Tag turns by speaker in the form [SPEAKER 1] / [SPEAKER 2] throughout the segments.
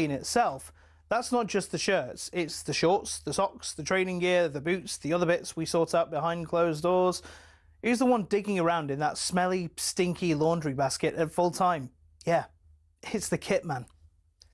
[SPEAKER 1] in itself. That's not just the shirts, it's the shorts, the socks, the training gear, the boots, the other bits we sort out behind closed doors. Who's the one digging around in that smelly, stinky laundry basket at full time? Yeah, it's the kit man.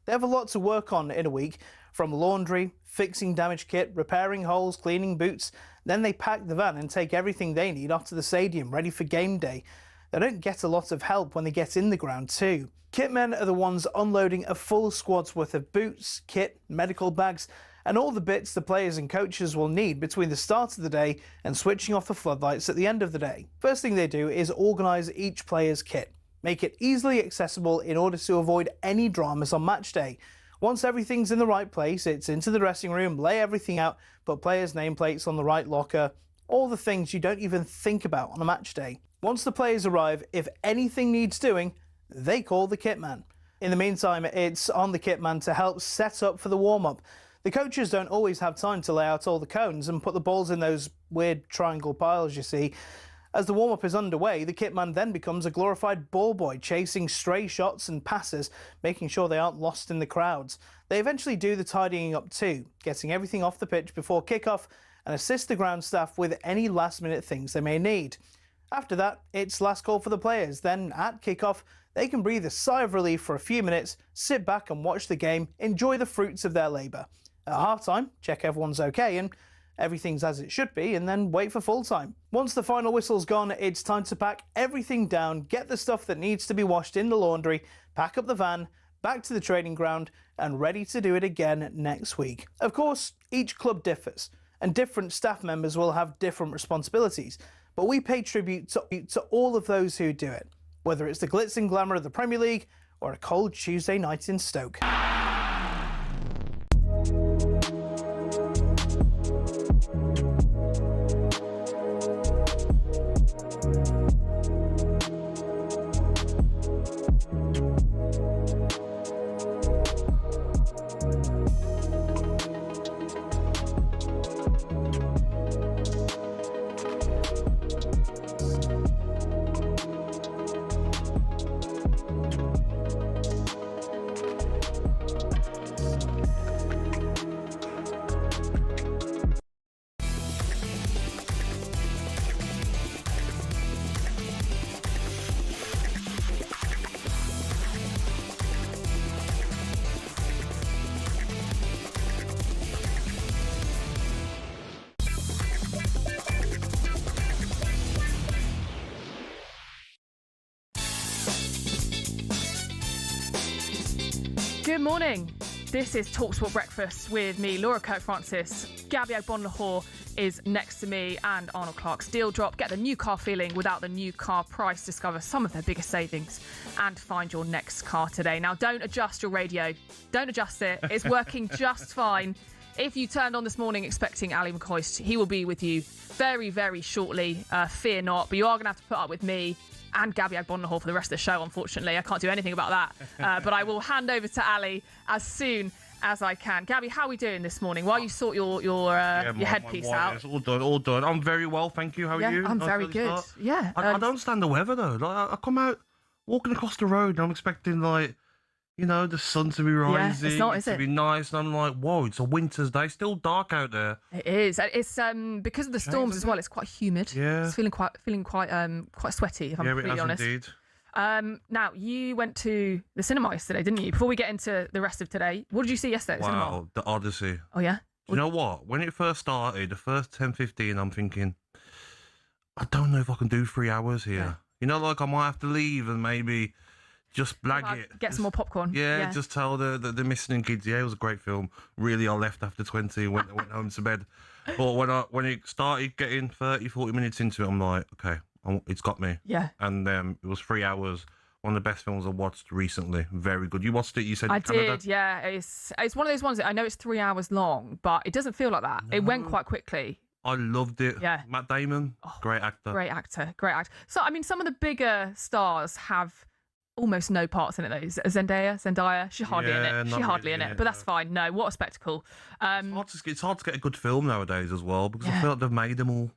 [SPEAKER 1] They have a lot to work on in a week, from laundry, fixing damaged kit, repairing holes, cleaning boots. Then they pack the van and take everything they need off to the stadium, ready for game day. They don't get a lot of help when they get in the ground too. Kitmen are the ones unloading a full squad's worth of boots, kit, medical bags, and all the bits the players and coaches will need between the start of the day and switching off the floodlights at the end of the day. First thing they do is organise each player's kit, make it easily accessible in order to avoid any dramas on match day. Once everything's in the right place, it's into the dressing room, lay everything out, put players' nameplates on the right locker, all the things you don't even think about on a match day. Once the players arrive, if anything needs doing, they call the kit man. In the meantime, it's on the kit man to help set up for the warm-up. The coaches don't always have time to lay out all the cones and put the balls in those weird triangle piles you see. As the warm-up is underway, the kit man then becomes a glorified ball boy, chasing stray shots and passes, making sure they aren't lost in the crowds. They eventually do the tidying up too, getting everything off the pitch before kick-off and assist the ground staff with any last-minute things they may need. After that, it's last call for the players. Then, at kick-off, they can breathe a sigh of relief for a few minutes, sit back and watch the game, enjoy the fruits of their labour. At half-time, check everyone's okay and everything's as it should be, and then wait for full-time. Once the final whistle's gone, it's time to pack everything down, get the stuff that needs to be washed in the laundry, pack up the van, back to the training ground, and ready to do it again next week. Of course, each club differs, and different staff members will have different responsibilities, but we pay tribute to all of those who do it, whether it's the glitz and glamour of the Premier League or a cold Tuesday night in Stoke.
[SPEAKER 2] Good morning. This is talkSPORT Breakfast with me, Laura Kirk-Francis. Gabby Agbonlahor is next to me, and Arnold Clark's Deal Drop. Get the new car feeling without the new car price. Discover some of their biggest savings and find your next car today. Now, don't adjust your radio. Don't adjust it. It's working just fine. If you turned on this morning expecting Ally McCoist, he will be with you very, very shortly. Fear not. But you are going to have to put up with me and Gabby Agbonlahor for the rest of the show, unfortunately. I can't do anything about that. But I will hand over to Ally as soon as I can. Gabby, how are we doing this morning? While you sort your headpiece out.
[SPEAKER 3] It's all done. I'm very well, thank you. How are you?
[SPEAKER 2] I'm very good. Yeah.
[SPEAKER 3] I don't understand the weather, though. Like, I come out walking across the road and I'm expecting, like, you know, the sun to be rising.
[SPEAKER 2] It's not, is it?
[SPEAKER 3] To be nice. And I'm like, whoa, it's a winter's day. Still dark out there.
[SPEAKER 2] It is. It's because of the storms as well. It's quite humid.
[SPEAKER 3] Yeah.
[SPEAKER 2] It's feeling quite sweaty, if I'm completely honest.
[SPEAKER 3] Indeed.
[SPEAKER 2] Now, you went to the cinema yesterday, didn't you? Before we get into the rest of today, what did you see yesterday at the cinema?
[SPEAKER 3] Wow, The Odyssey.
[SPEAKER 2] Oh, yeah?
[SPEAKER 3] Do you know what? When it first started, the first 10, 15, I'm thinking, I don't know if I can do 3 hours here.
[SPEAKER 2] Yeah.
[SPEAKER 3] You know, like I might have to leave and maybe just blag it.
[SPEAKER 2] Get some more popcorn.
[SPEAKER 3] Yeah, just tell the missing kids. Yeah, it was a great film. Really, I left after 20 and went home to bed. But when it started getting 30, 40 minutes into it, I'm like, okay, it's got me.
[SPEAKER 2] Yeah.
[SPEAKER 3] And it was 3 hours. One of the best films I watched recently. Very good. You watched it, you said,
[SPEAKER 2] I
[SPEAKER 3] Canada?
[SPEAKER 2] did, yeah. It's one of those ones that I know it's 3 hours long, but it doesn't feel like that.
[SPEAKER 3] No.
[SPEAKER 2] It went quite quickly.
[SPEAKER 3] I loved it.
[SPEAKER 2] Yeah.
[SPEAKER 3] Matt Damon, great actor.
[SPEAKER 2] Great actor. So, I mean, some of the bigger stars have almost no parts in it, though. Zendaya, she's hardly in it. She's hardly in it, but that's fine. No, what a spectacle.
[SPEAKER 3] It's hard to get a good film nowadays as well, because I feel like they've made them all.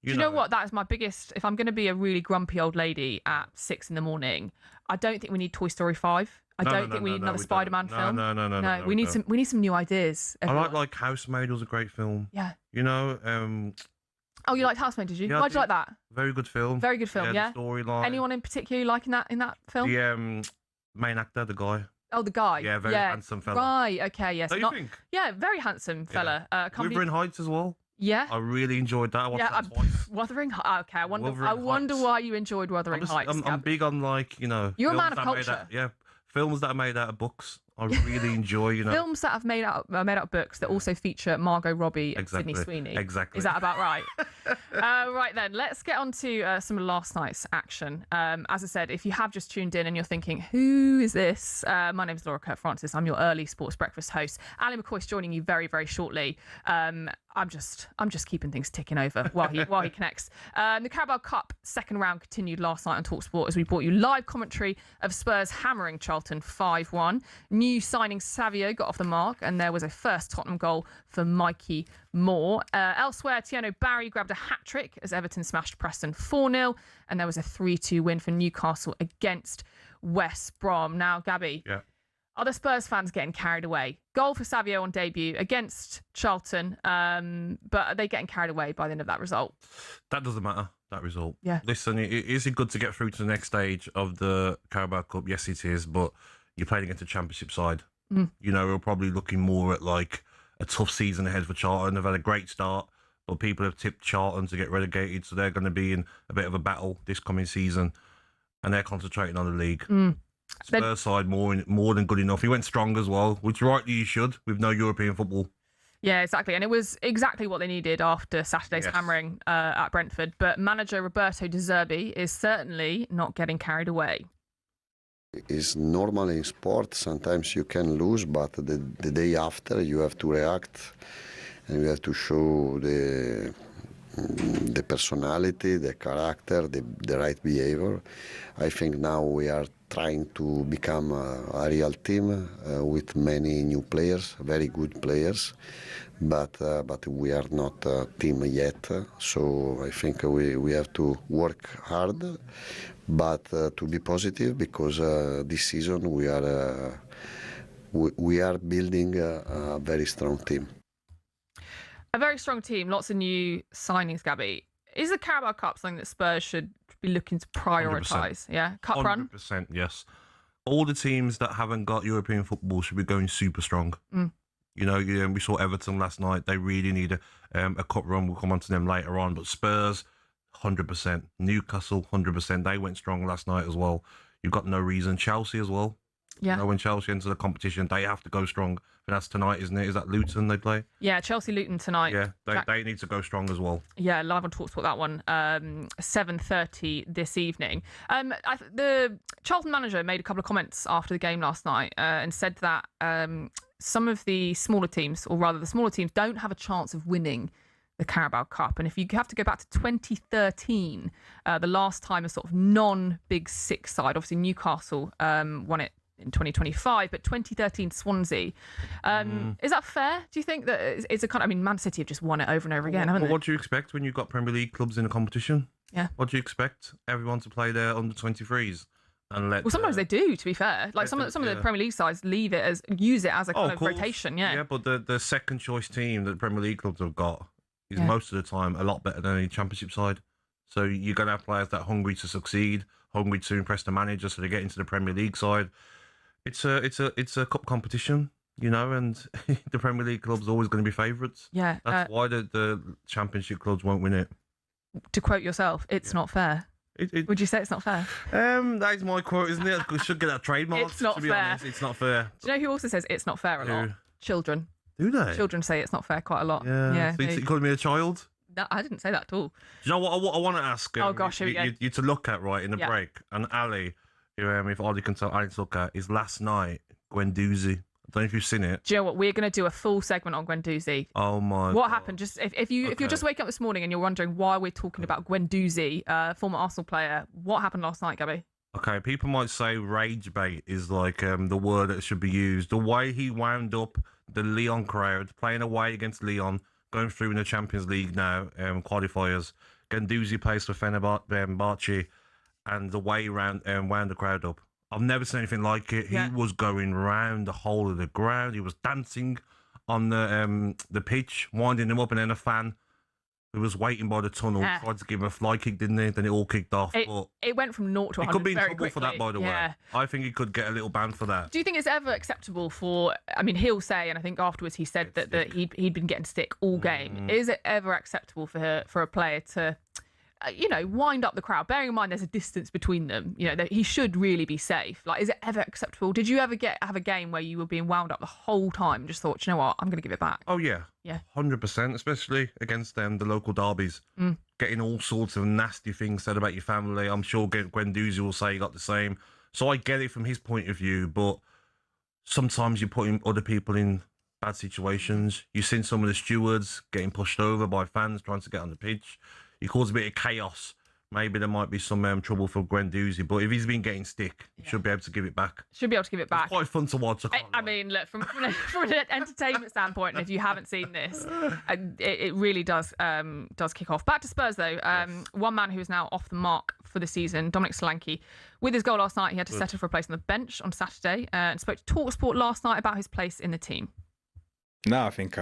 [SPEAKER 2] Do you know what? That is my biggest... If I'm going to be a really grumpy old lady at 6 in the morning, I don't think we need Toy Story 5. I don't think we need another Spider-Man film.
[SPEAKER 3] No.
[SPEAKER 2] We need some new ideas.
[SPEAKER 3] I
[SPEAKER 2] Everyone.
[SPEAKER 3] like Housemaid was a great film.
[SPEAKER 2] Yeah.
[SPEAKER 3] You know,
[SPEAKER 2] Oh, you liked Housemaid, did you?
[SPEAKER 3] yeah,
[SPEAKER 2] Why'd you like that?
[SPEAKER 3] very good film.
[SPEAKER 2] Very good film, yeah.
[SPEAKER 3] The storyline.
[SPEAKER 2] Anyone in particular you like in that film?
[SPEAKER 3] The main actor, the guy.
[SPEAKER 2] Oh, the guy.
[SPEAKER 3] Yeah, very handsome fella.
[SPEAKER 2] Right. Okay. Yes.
[SPEAKER 3] Don't you think?
[SPEAKER 2] Yeah, very handsome fella.
[SPEAKER 3] Wuthering Heights as well.
[SPEAKER 2] Yeah.
[SPEAKER 3] I really enjoyed that. I watched that twice.
[SPEAKER 2] Wuthering Heights. Okay. I wonder
[SPEAKER 3] Heights.
[SPEAKER 2] why you enjoyed Wuthering Heights.
[SPEAKER 3] I'm big on, like, you know.
[SPEAKER 2] You're a man
[SPEAKER 3] films
[SPEAKER 2] of culture.
[SPEAKER 3] films that are made out of books. I really enjoy, you know.
[SPEAKER 2] Films that have made out of books that also feature Margot Robbie and Sydney Sweeney.
[SPEAKER 3] Exactly.
[SPEAKER 2] Is that about right? Right then, let's get on to some of last night's action. As I said, if you have just tuned in and you're thinking, who is this? My name is Laura Kirk Francis. I'm your early sports breakfast host. Ally McCoist joining you very, very shortly. I'm just keeping things ticking over while he connects. The Carabao Cup second round continued last night on talkSPORT as we brought you live commentary of Spurs hammering Charlton 5-1. New signing Savio got off the mark, and there was a first Tottenham goal for Mikey Moore. Elsewhere, Tiano Barry grabbed a hat-trick as Everton smashed Preston 4-0, and there was a 3-2 win for Newcastle against West Brom. Now, Gabby.
[SPEAKER 3] Yeah.
[SPEAKER 2] Are the Spurs fans getting carried away? Goal for Savio on debut against Charlton, but are they getting carried away by the end of that result?
[SPEAKER 3] That doesn't matter, that result.
[SPEAKER 2] Yeah.
[SPEAKER 3] Listen, is it good to get through to the next stage of the Carabao Cup? Yes, it is, but you're playing against a championship side. You know, we're probably looking more at like a tough season ahead for Charlton. They've had a great start, but people have tipped Charlton to get relegated, so they're going to be in a bit of a battle this coming season, and they're concentrating on the league. Spurs side more than good enough. He went strong as well, which rightly you should, with no European football.
[SPEAKER 2] Yeah, exactly. And it was exactly what they needed after Saturday's hammering at Brentford. But manager Roberto De Zerbi is certainly not getting carried away.
[SPEAKER 4] It's normal in sport. Sometimes you can lose, but the day after you have to react and you have to show the personality, the character, the right behavior. I think now we are trying to become a real team with many new players, very good players, but we are not a team yet. So I think we have to work hard, but to be positive, because this season we are building a very strong team.
[SPEAKER 2] A very strong team, lots of new signings, Gabby. Is the Carabao Cup something that Spurs should be looking to prioritise?
[SPEAKER 3] 100%.
[SPEAKER 2] Yeah, cup run?
[SPEAKER 3] 100%, yes. All the teams that haven't got European football should be going super strong. You know, we saw Everton last night. They really need a cup run. We'll come on to them later on. But Spurs, 100%. Newcastle, 100%. They went strong last night as well. You've got no reason. Chelsea as well.
[SPEAKER 2] Yeah.
[SPEAKER 3] You know, when Chelsea enter the competition, they have to go strong. But that's tonight, isn't it? Is that Luton they play?
[SPEAKER 2] Yeah, Chelsea-Luton tonight.
[SPEAKER 3] Yeah, they need to go strong as well.
[SPEAKER 2] Yeah, live on talkSPORT, that one. 7:30 this evening. The Charlton manager made a couple of comments after the game last night and said that some of the smaller teams, or rather the smaller teams, don't have a chance of winning the Carabao Cup. And if you have to go back to 2013, the last time a sort of non-Big Six side, obviously Newcastle won it in 2025, but 2013 Swansea. Is that fair? Do you think that it's a kind of, I mean, Man City have just won it over and over again, haven't they?
[SPEAKER 3] What do you expect when you've got Premier League clubs in a competition?
[SPEAKER 2] Yeah.
[SPEAKER 3] What do you expect? Everyone to play their under 23s and let.
[SPEAKER 2] Well, sometimes they do. To be fair, like some of the Premier League sides use it as a kind of rotation. Yeah.
[SPEAKER 3] Yeah, but the second choice team that Premier League clubs have got is most of the time a lot better than any Championship side. So you're going to have players that are hungry to succeed, hungry to impress the manager, so they get into the Premier League side. It's a cup competition, you know, and the Premier League clubs are always going to be favourites.
[SPEAKER 2] Yeah.
[SPEAKER 3] That's why the Championship clubs won't win it.
[SPEAKER 2] To quote yourself, it's not fair. Would you say it's not fair?
[SPEAKER 3] That is my quote, isn't it? We should get that trademarked.
[SPEAKER 2] It's not
[SPEAKER 3] to be
[SPEAKER 2] fair.
[SPEAKER 3] Honest. It's not fair.
[SPEAKER 2] Do you know who also says it's not fair a lot? Children.
[SPEAKER 3] Do they?
[SPEAKER 2] Children say it's not fair quite a lot.
[SPEAKER 3] Yeah. So you calling me a child?
[SPEAKER 2] No, I didn't say that at all.
[SPEAKER 3] Do you know what I want to ask?
[SPEAKER 2] Oh gosh, here we go.
[SPEAKER 3] You to look at right in the break, and Ali, if Ollie can tell Ali to look at, is last night Guendouzi. I don't know if you've seen it.
[SPEAKER 2] Do you know what? We're going to do a full segment on Guendouzi.
[SPEAKER 3] Oh my!
[SPEAKER 2] What happened? Just if you're just waking up this morning and you're wondering why we're talking about Guendouzi, former Arsenal player, what happened last night, Gabby?
[SPEAKER 3] Okay, people might say rage bait is like the word that should be used. The way he wound up the Lyon crowd, playing away against Lyon, going through in the Champions League now, qualifiers. Guendouzi plays for Fenerbahce, and the way he wound the crowd up. I've never seen anything like it.
[SPEAKER 2] Yeah.
[SPEAKER 3] He was going round the whole of the ground. He was dancing on the pitch, winding him up, and then a fan who was waiting by the tunnel tried to give him a fly kick, didn't he? Then it all kicked off.
[SPEAKER 2] It went from 0 to 100
[SPEAKER 3] he could be in
[SPEAKER 2] very
[SPEAKER 3] trouble for that,
[SPEAKER 2] quickly.
[SPEAKER 3] by the way. I think he could get a little ban for that.
[SPEAKER 2] Do you think it's ever acceptable for? I mean, he'll say, and I think afterwards he said that he'd been getting stick all game. Is it ever acceptable for a player to, wind up the crowd? Bearing in mind there's a distance between them. He should really be safe. Like, is it ever acceptable? Did you ever have a game where you were being wound up the whole time and just thought, you know what, I'm going to give it back?
[SPEAKER 3] Oh yeah, 100%. Especially against the local derbies, getting all sorts of nasty things said about your family. I'm sure Guendouzi will say he got the same. So I get it from his point of view, but sometimes you're putting other people in bad situations. You've seen some of the stewards getting pushed over by fans trying to get on the pitch. You cause a bit of chaos. Maybe there might be some trouble for Guendouzi, but if he's been getting stick, he should be able to give it back.
[SPEAKER 2] Should be able to give it back.
[SPEAKER 3] It's quite fun to watch.
[SPEAKER 2] I mean, look, from an entertainment standpoint, and if you haven't seen this, it really does kick off. Back to Spurs, though. One man who is now off the mark for the season, Dominic Solanke. With his goal last night, he had to settle for a place on the bench on Saturday and spoke to talkSPORT last night about his place in the team.
[SPEAKER 5] No, I think,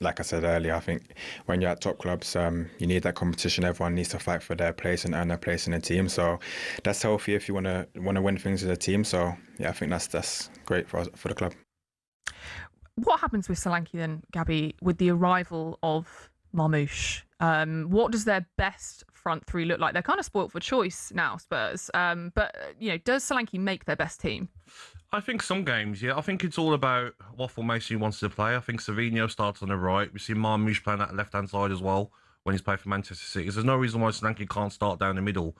[SPEAKER 5] like I said earlier, I think when you're at top clubs, you need that competition. Everyone needs to fight for their place and earn their place in the team. So that's healthy if you want to win things as a team. So yeah, I think that's great for the club.
[SPEAKER 2] What happens with Solanke then, Gabby, with the arrival of Marmoush? What does their best front three look like? They're kind of spoilt for choice now, Spurs. But does Solanke make their best team?
[SPEAKER 3] I think some games, yeah. I think it's all about what formation he wants to play. I think Savinho starts on the right. We see Marmoush playing at the left-hand side as well when he's played for Manchester City. There's no reason why Solanke can't start down the middle.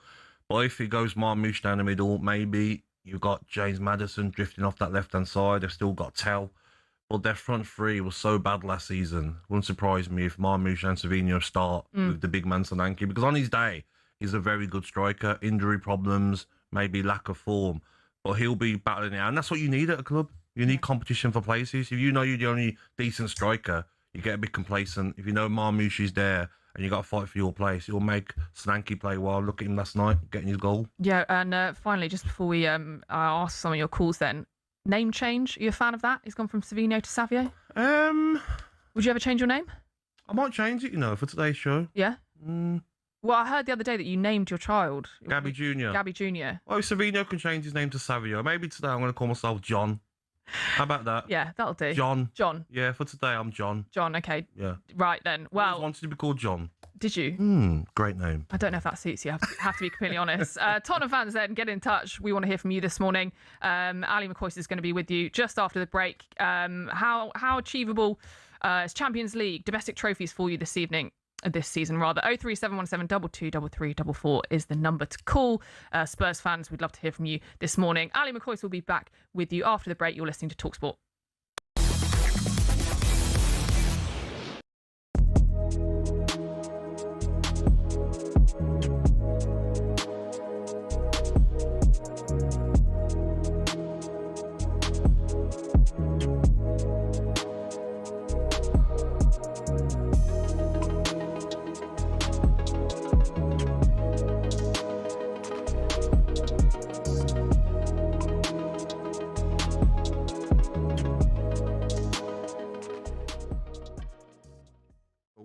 [SPEAKER 3] But if he goes Marmoush down the middle, maybe you've got James Maddison drifting off that left-hand side. They've still got Tell. But their front three was so bad last season. Wouldn't surprise me if Marmoush and Savinho start with the big man Solanke. Because on his day, he's a very good striker. Injury problems, maybe lack of form. But he'll be battling it out. And that's what you need at a club. You need competition for places. If you know you're the only decent striker, you get a bit complacent. If you know Marmoush is there and you got to fight for your place, you'll make Solanke play well. Look at him last night, getting his goal.
[SPEAKER 2] Yeah, and finally, just before we ask some of your calls then, name change, are you a fan of that? He's gone from Savinho to Savio? Would you ever change your name?
[SPEAKER 3] I might change it, for today's show.
[SPEAKER 2] Yeah? Well, I heard the other day that you named your child.
[SPEAKER 3] Gabby Jr.
[SPEAKER 2] Gabby Jr.
[SPEAKER 3] Well, Savinho can change his name to Savio. Maybe today I'm going to call myself John. How about that?
[SPEAKER 2] Yeah, that'll do.
[SPEAKER 3] John.
[SPEAKER 2] John.
[SPEAKER 3] Yeah, for today I'm John.
[SPEAKER 2] John, okay.
[SPEAKER 3] Yeah.
[SPEAKER 2] Right then.
[SPEAKER 3] I always
[SPEAKER 2] Well,
[SPEAKER 3] wanted to be called John.
[SPEAKER 2] did you?
[SPEAKER 3] Great name.
[SPEAKER 2] I don't know if that suits you. I have to be completely honest. Tottenham fans then, get in touch. We want to hear from you this morning. Ally McCoist is going to be with you just after the break. How achievable is Champions League domestic trophies for you this season rather? 03717 223344 is the number to call. Spurs fans, we'd love to hear from you this morning. Ally McCoist will be back with you after the break. You're listening to talkSPORT.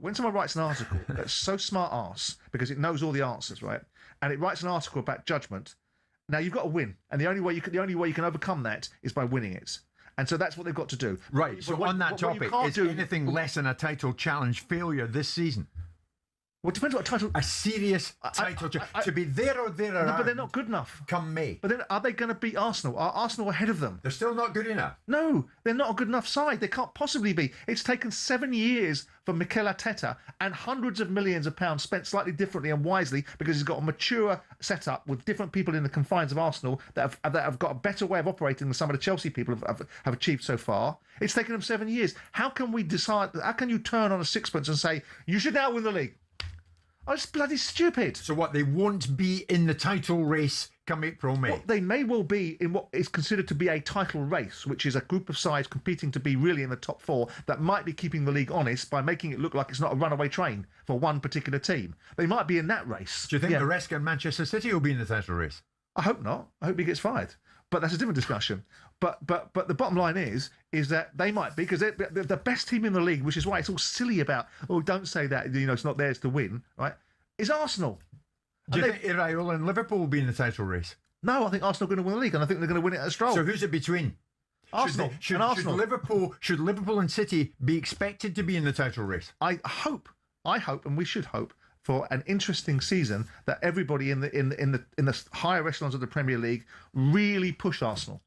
[SPEAKER 6] When someone writes an article that's so smart arse because it knows all the answers, right? And it writes an article about judgment. Now you've got to win, and the only way you can overcome that is by winning it. And so that's what they've got to do.
[SPEAKER 7] Right. So on that topic, is anything less than a title challenge failure this season?
[SPEAKER 6] Well, it depends what title.
[SPEAKER 7] A serious title challenge. To be there or thereabout.
[SPEAKER 6] No, but they're not good enough.
[SPEAKER 7] Come May.
[SPEAKER 6] But then are they going to beat Arsenal? Are Arsenal ahead of them?
[SPEAKER 7] They're still not good enough.
[SPEAKER 6] No, they're not a good enough side. They can't possibly be. It's taken 7 years for Mikel Arteta and hundreds of millions of pounds spent slightly differently and wisely because he's got a mature setup with different people in the confines of Arsenal that have got a better way of operating than some of the Chelsea people have achieved so far. It's taken them 7 years. How can we decide? How can you turn on a sixpence and say you should now win the league? Oh, it's bloody stupid.
[SPEAKER 7] So what, they won't be in the title race come April, May?
[SPEAKER 6] Well, they may well be in what is considered to be a title race, which is a group of sides competing to be really in the top four that might be keeping the league honest by making it look like it's not a runaway train for one particular team. They might be in that race.
[SPEAKER 7] Do you think the rest of Manchester City will be in the title race?
[SPEAKER 6] I hope not. I hope he gets fired. But that's a different discussion. But the bottom line is that they might be, because they're the best team in the league, which is why it's all silly about, oh, don't say that, it's not theirs to win, right? Is Arsenal.
[SPEAKER 7] Do you think Iraola and Liverpool will be in the title race?
[SPEAKER 6] No, I think Arsenal are going to win the league, and I think they're going to win it at a stroll.
[SPEAKER 7] So who's it between?
[SPEAKER 6] Arsenal.
[SPEAKER 7] Should Liverpool and City be expected to be in the title race?
[SPEAKER 6] I hope, and we should hope for an interesting season that everybody in the higher echelons of the Premier League really push Arsenal.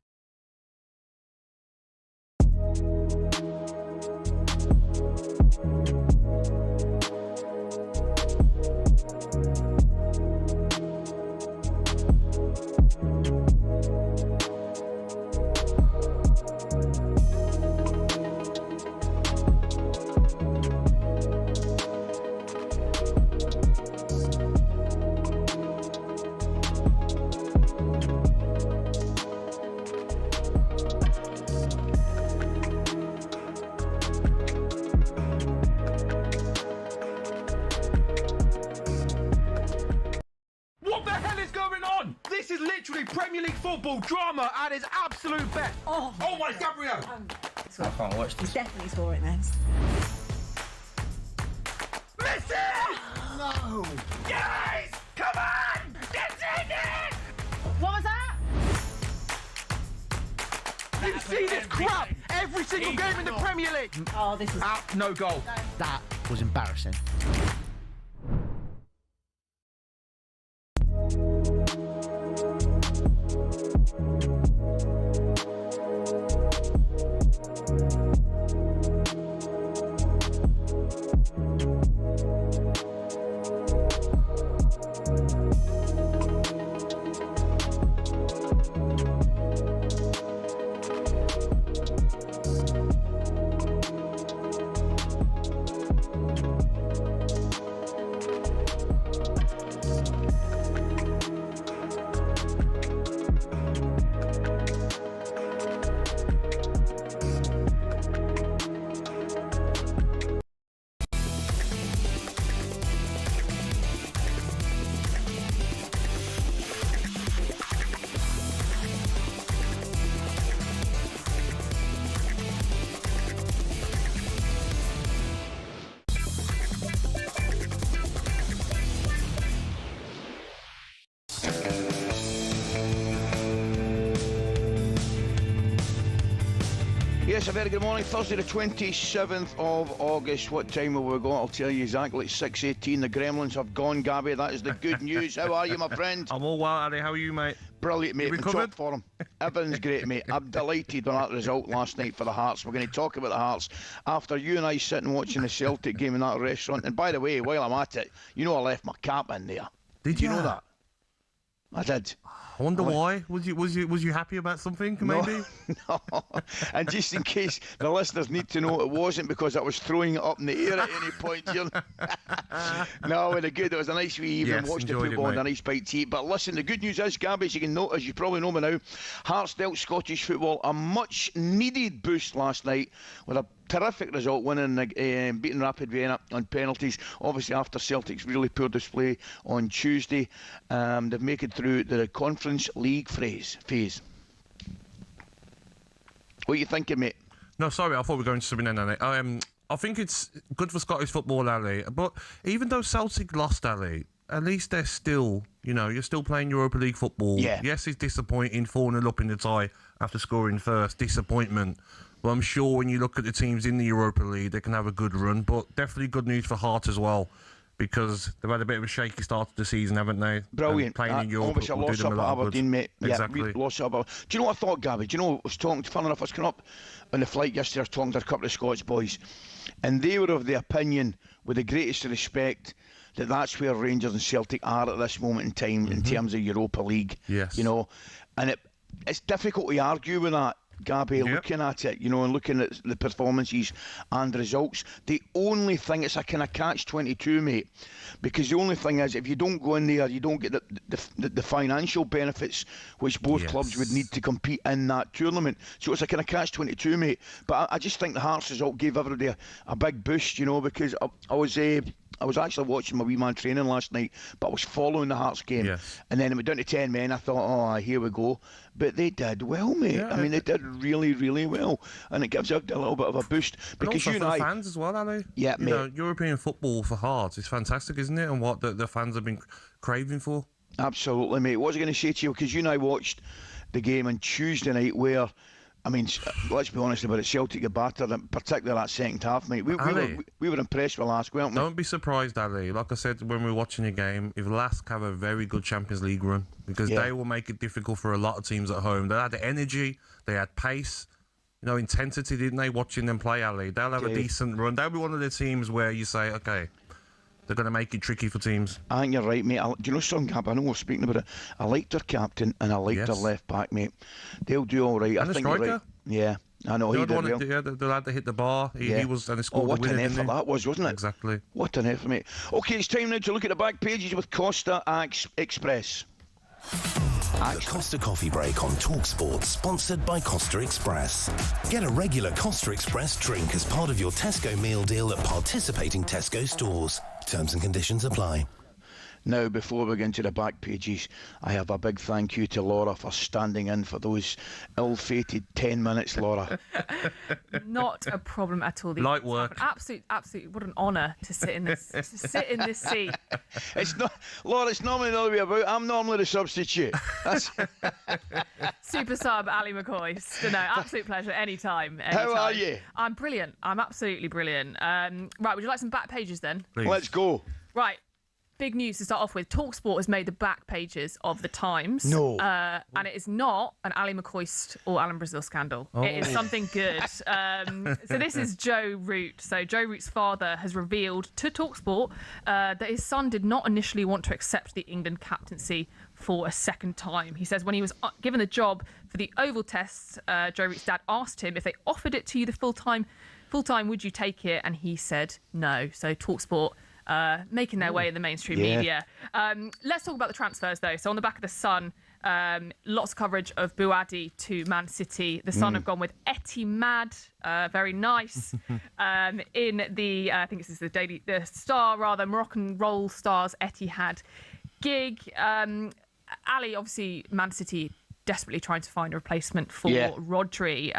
[SPEAKER 8] Premier League football drama at its absolute best.
[SPEAKER 9] Oh
[SPEAKER 8] my Gabrielle!
[SPEAKER 9] I can't watch this. Definitely saw it next.
[SPEAKER 8] Messi!
[SPEAKER 7] No!
[SPEAKER 8] Guys, come on! Get in it!
[SPEAKER 2] What was that?
[SPEAKER 8] You see this crap every single game in the Premier League.
[SPEAKER 9] Oh, this is
[SPEAKER 8] out. No goal.
[SPEAKER 10] That was embarrassing.
[SPEAKER 11] Yes, a very good morning. Thursday the 27th of August. What time will we go? I'll tell you exactly. It's 6:18. The Gremlins have gone, Gabby. That is the good news. How are you, my friend?
[SPEAKER 3] I'm all well, Addy. How are you, mate?
[SPEAKER 11] Brilliant, mate.
[SPEAKER 3] You
[SPEAKER 11] Been top for him. Everything's great, mate. I'm delighted on that result last night for the Hearts. We're going to talk about the Hearts after you and I sitting watching the Celtic game in that restaurant. And by the way, while I'm at it, you know I left my cap in there.
[SPEAKER 3] Did you
[SPEAKER 11] know that? I did.
[SPEAKER 3] I wonder why. Was you happy about something, maybe?
[SPEAKER 11] No. And just in case the listeners need to know, it wasn't because I was throwing it up in the air at any point. No, it was good. It was a nice wee evening.
[SPEAKER 3] Yes,
[SPEAKER 11] watched the football and a nice bite to eat. But listen, the good news is, Gabby, as you probably know me now, Hearts dealt Scottish football a much needed boost last night with a terrific result, winning beating Rapid Vienna on penalties. Obviously, after Celtic's really poor display on Tuesday, they've made it through the Conference League phase. What are you thinking, mate?
[SPEAKER 3] No, sorry, I thought we were going to something in, Ali. I think it's good for Scottish football, Ali. But even though Celtic lost, Ali, at least they're still, you're still playing Europa League football.
[SPEAKER 11] Yeah.
[SPEAKER 3] Yes, it's disappointing, 4-0 up in the tie after scoring first. Disappointment. Well, I'm sure when you look at the teams in the Europa League, they can have a good run. But definitely good news for Heart as well, because they've had a bit of a shaky start to the season, haven't they?
[SPEAKER 11] Brilliant.
[SPEAKER 3] And playing in Europe
[SPEAKER 11] obviously,
[SPEAKER 3] will do
[SPEAKER 11] lost
[SPEAKER 3] them
[SPEAKER 11] up
[SPEAKER 3] a
[SPEAKER 11] at
[SPEAKER 3] lot of
[SPEAKER 11] Aberdeen,
[SPEAKER 3] good.
[SPEAKER 11] mate.
[SPEAKER 3] Exactly.
[SPEAKER 11] Yeah, lost up. Do you know what I thought, Gabby? Do you know, I was talking, fun enough, I was coming up on the flight yesterday, I was talking to a couple of Scots boys, and they were of the opinion, with the greatest respect, that that's where Rangers and Celtic are at this moment in time in terms of Europa League.
[SPEAKER 3] Yes.
[SPEAKER 11] And it's difficult to argue with that, Gabby, looking at it, and looking at the performances and results. The only thing, it's a kind of catch-22, mate, because the only thing is, if you don't go in there, you don't get the financial benefits which both clubs would need to compete in that tournament. So it's a kind of catch-22, mate. But I just think the Hearts result gave everybody a big boost, because I I was actually watching my wee man training last night, but I was following the Hearts game.
[SPEAKER 3] Yes.
[SPEAKER 11] And then it went down to 10 men. I thought, oh, here we go. But they did well, mate.
[SPEAKER 3] Yeah,
[SPEAKER 11] I mean, they did really, really well. And it gives a little bit of a boost. Because
[SPEAKER 3] and also for the fans as well, Ali.
[SPEAKER 11] Yeah,
[SPEAKER 3] you
[SPEAKER 11] mate.
[SPEAKER 3] know, European football for Hearts is fantastic, isn't it? And what the fans have been craving for.
[SPEAKER 11] Absolutely, mate. What was I going to say to you? Because you and I watched the game on Tuesday night where, I mean, let's be honest about it, Celtic got battered, and particularly that second half, mate. We were impressed with Lask, weren't we?
[SPEAKER 3] Don't be surprised, Ali. Like I said when we were watching the game, if Lask have a very good Champions League run, because they will make it difficult for a lot of teams at home. They had the energy, they had pace, intensity, didn't they, watching them play, Ali? They'll have a decent run. They'll be one of the teams where you say, okay, they're going to make it tricky for teams.
[SPEAKER 11] I think you're right, mate. Do you know something, Gab? I know we're speaking about it. I liked their captain and I liked their left back, mate. They'll do all right.
[SPEAKER 3] And
[SPEAKER 11] I think you're right. Yeah, I know. He did well.
[SPEAKER 3] The lad that hit the bar, he was, and he scored the winner,
[SPEAKER 11] what an effort that was, wasn't it?
[SPEAKER 3] Exactly.
[SPEAKER 11] What an effort, mate. Okay, it's time now to look at the back pages with Costa Express.
[SPEAKER 12] The Costa Coffee Break on talkSPORT, sponsored by Costa Express. Get a regular Costa Express drink as part of your Tesco meal deal at participating Tesco stores. Terms and conditions apply.
[SPEAKER 11] Now, before we get into the back pages, I have a big thank you to Laura for standing in for those ill-fated 10 minutes, Laura.
[SPEAKER 2] Not a problem at all.
[SPEAKER 3] Light work.
[SPEAKER 2] Absolutely. What an honour to sit in this seat.
[SPEAKER 11] It's not, Laura. It's normally the other way about. I'm normally the substitute.
[SPEAKER 2] Super sub Ally McCoist. No, absolute pleasure. Anytime.
[SPEAKER 11] How are you?
[SPEAKER 2] I'm brilliant. I'm absolutely brilliant. Right, would you like some back pages then?
[SPEAKER 3] Please.
[SPEAKER 11] Let's go.
[SPEAKER 2] Right. Big news to start off with. talkSPORT has made the back pages of the Times.
[SPEAKER 11] No.
[SPEAKER 2] And it is not an Ally McCoist or Alan Brazil scandal. Oh. It is something good. So this is Joe Root. So Joe Root's father has revealed to talkSPORT that his son did not initially want to accept the England captaincy for a second time. He says when he was given the job for the Oval Tests, Joe Root's dad asked him if they offered it to you the full time, would you take it? And he said no. So talkSPORT making their way in the mainstream media. Let's talk about the transfers, though. So on the back of the Sun, lots of coverage of Bouadi to Man City. The Sun have gone with Etihad, very nice. In the, I think this is the Star, rather, Moroccan Roll Stars Etihad gig. Ali, obviously, Man City desperately trying to find a replacement for Rodri.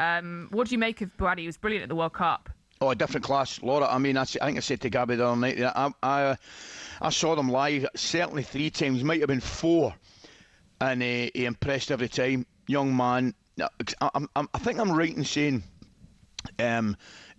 [SPEAKER 2] What do you make of Bouadi? He was brilliant at the World Cup.
[SPEAKER 11] Oh, a different class, Laura. I mean, I think I said to Gabby the other night, I saw them live certainly 3 times, might have been 4, and he impressed every time. Young man. I think I'm right in saying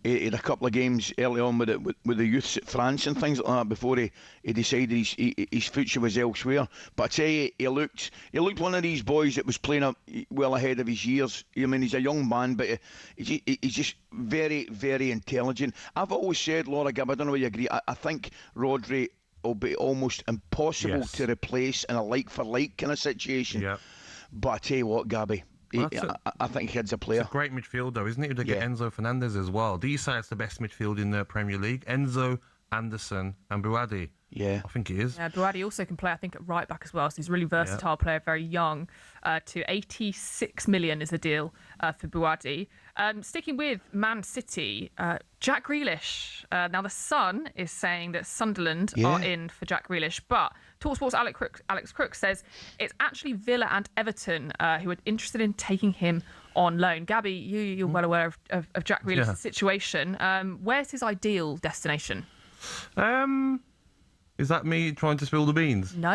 [SPEAKER 11] he had a couple of games early on with the youths at France and things like that before he decided his future was elsewhere. But I tell you, he looked one of these boys that was playing up well ahead of his years. I mean, he's a young man, but he's just very, very intelligent. I've always said, Laura Gibb, I don't know whether you agree, I think Rodri will be almost impossible to replace in a like-for-like kind of situation.
[SPEAKER 3] Yeah.
[SPEAKER 11] But I tell you what, Gabby, I think he's a player.
[SPEAKER 3] It's a great midfield, though, isn't it? To get Enzo Fernandez as well. Do you say it's the best midfield in the Premier League? Enzo, Anderson, and Bouadi.
[SPEAKER 11] Yeah,
[SPEAKER 3] I think it is.
[SPEAKER 2] Yeah, Bouadi also can play, I think, at right back as well. So he's a really versatile player, very young. To 86 million is the deal for Bouadi. Sticking with Man City, Jack Grealish. Now the Sun is saying that Sunderland are in for Jack Grealish, but talkSPORT's Alex Crooks says it's actually Villa and Everton who are interested in taking him on loan. Gabby, you're well aware of Jack Grealish's situation. Where's his ideal destination?
[SPEAKER 3] Is that me trying to spill the beans?
[SPEAKER 2] No.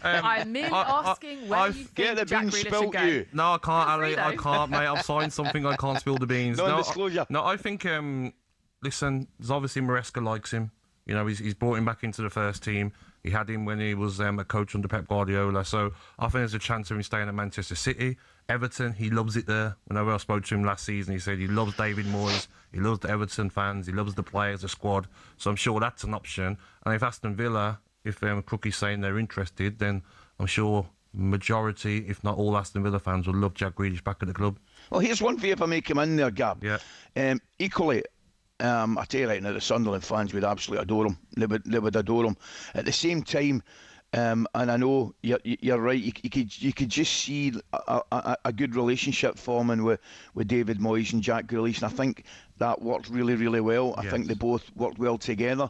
[SPEAKER 2] I'm merely asking where you think Jack Grealish should go.
[SPEAKER 3] No, I can't, Ali. I can't, mate. I've signed something. I can't spill the beans.
[SPEAKER 11] Non-disclosure.
[SPEAKER 3] No, I think, listen, there's obviously Maresca likes him. You know, he's brought him back into the first team. He had him when he was a coach under Pep Guardiola. So I think there's a chance of him staying at Manchester City. Everton, he loves it there. Whenever I spoke to him last season, he said he loves David Moyes. He loves the Everton fans. He loves the players, the squad. So I'm sure that's an option. And if Aston Villa, if Crookie's saying they're interested, then I'm sure majority, if not all Aston Villa fans, will love Jack Grealish back at the club.
[SPEAKER 11] Well, here's one for you if I make him in there, Gab.
[SPEAKER 3] Yeah.
[SPEAKER 11] Equally, I tell you right now, the Sunderland fans would absolutely adore him. They would adore him. At the same time, And I know you're right. You could just see a good relationship forming with David Moyes and Jack Grealish, and I think that worked really, really well. I think they both worked well together.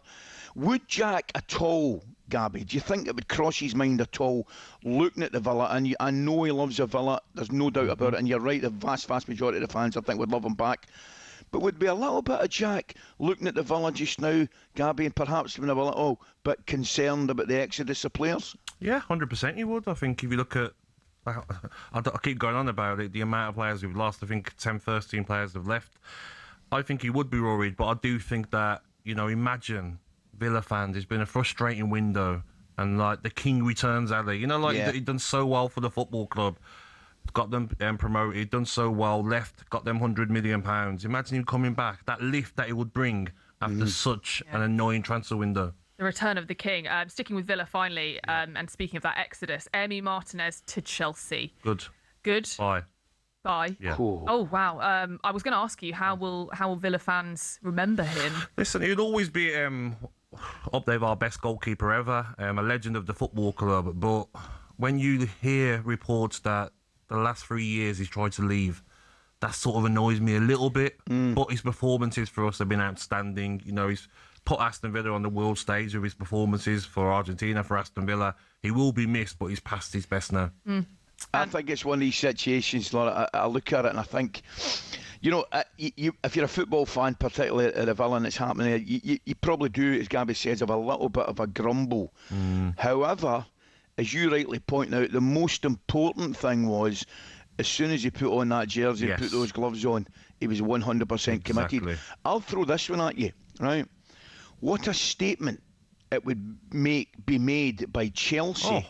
[SPEAKER 11] Would Jack at all, Gabby, do you think it would cross his mind at all looking at the Villa? And I know he loves the Villa, there's no doubt about it, and you're right, the vast majority of the fans I think would love him back. But would be a little bit of Jack looking at the Villa just now, Gabby, and perhaps being a little bit concerned about the exodus of players?
[SPEAKER 3] Yeah, 100% you would. I think if you look at, I keep going on about it, the amount of players we've lost, I think 10, 13 players have left. I think he would be worried, but I do think that, imagine Villa fans, it's been a frustrating window, and like the king returns, Ally. He'd done so well for the football club. Got them promoted, done so well, left, got them £100 million. Imagine him coming back, that lift that it would bring after such an annoying transfer window.
[SPEAKER 2] The return of the king. Sticking with Villa finally, and speaking of that exodus, Emi Martinez to Chelsea.
[SPEAKER 3] Good.
[SPEAKER 2] Bye.
[SPEAKER 3] Yeah.
[SPEAKER 2] Cool. Oh wow. I was going to ask you, how will Villa fans remember him?
[SPEAKER 3] Listen, he'd always be up there with our best goalkeeper ever, a legend of the football club. But when you hear reports that the last 3 years he's tried to leave, that sort of annoys me a little bit. But his performances for us have been outstanding. He's put Aston Villa on the world stage with his performances for Argentina, for Aston Villa. He will be missed, but he's past his best now.
[SPEAKER 11] I think it's one of these situations, Laura, I look at it and I think, if you're a football fan, particularly at the Villa and it's happening, you probably do, as Gabby says, have a little bit of a grumble. However, as you rightly point out, the most important thing was, as soon as he put on that jersey and put those gloves on, he was 100% committed.
[SPEAKER 3] Exactly.
[SPEAKER 11] I'll throw this one at you, right? What a statement it would be made by Chelsea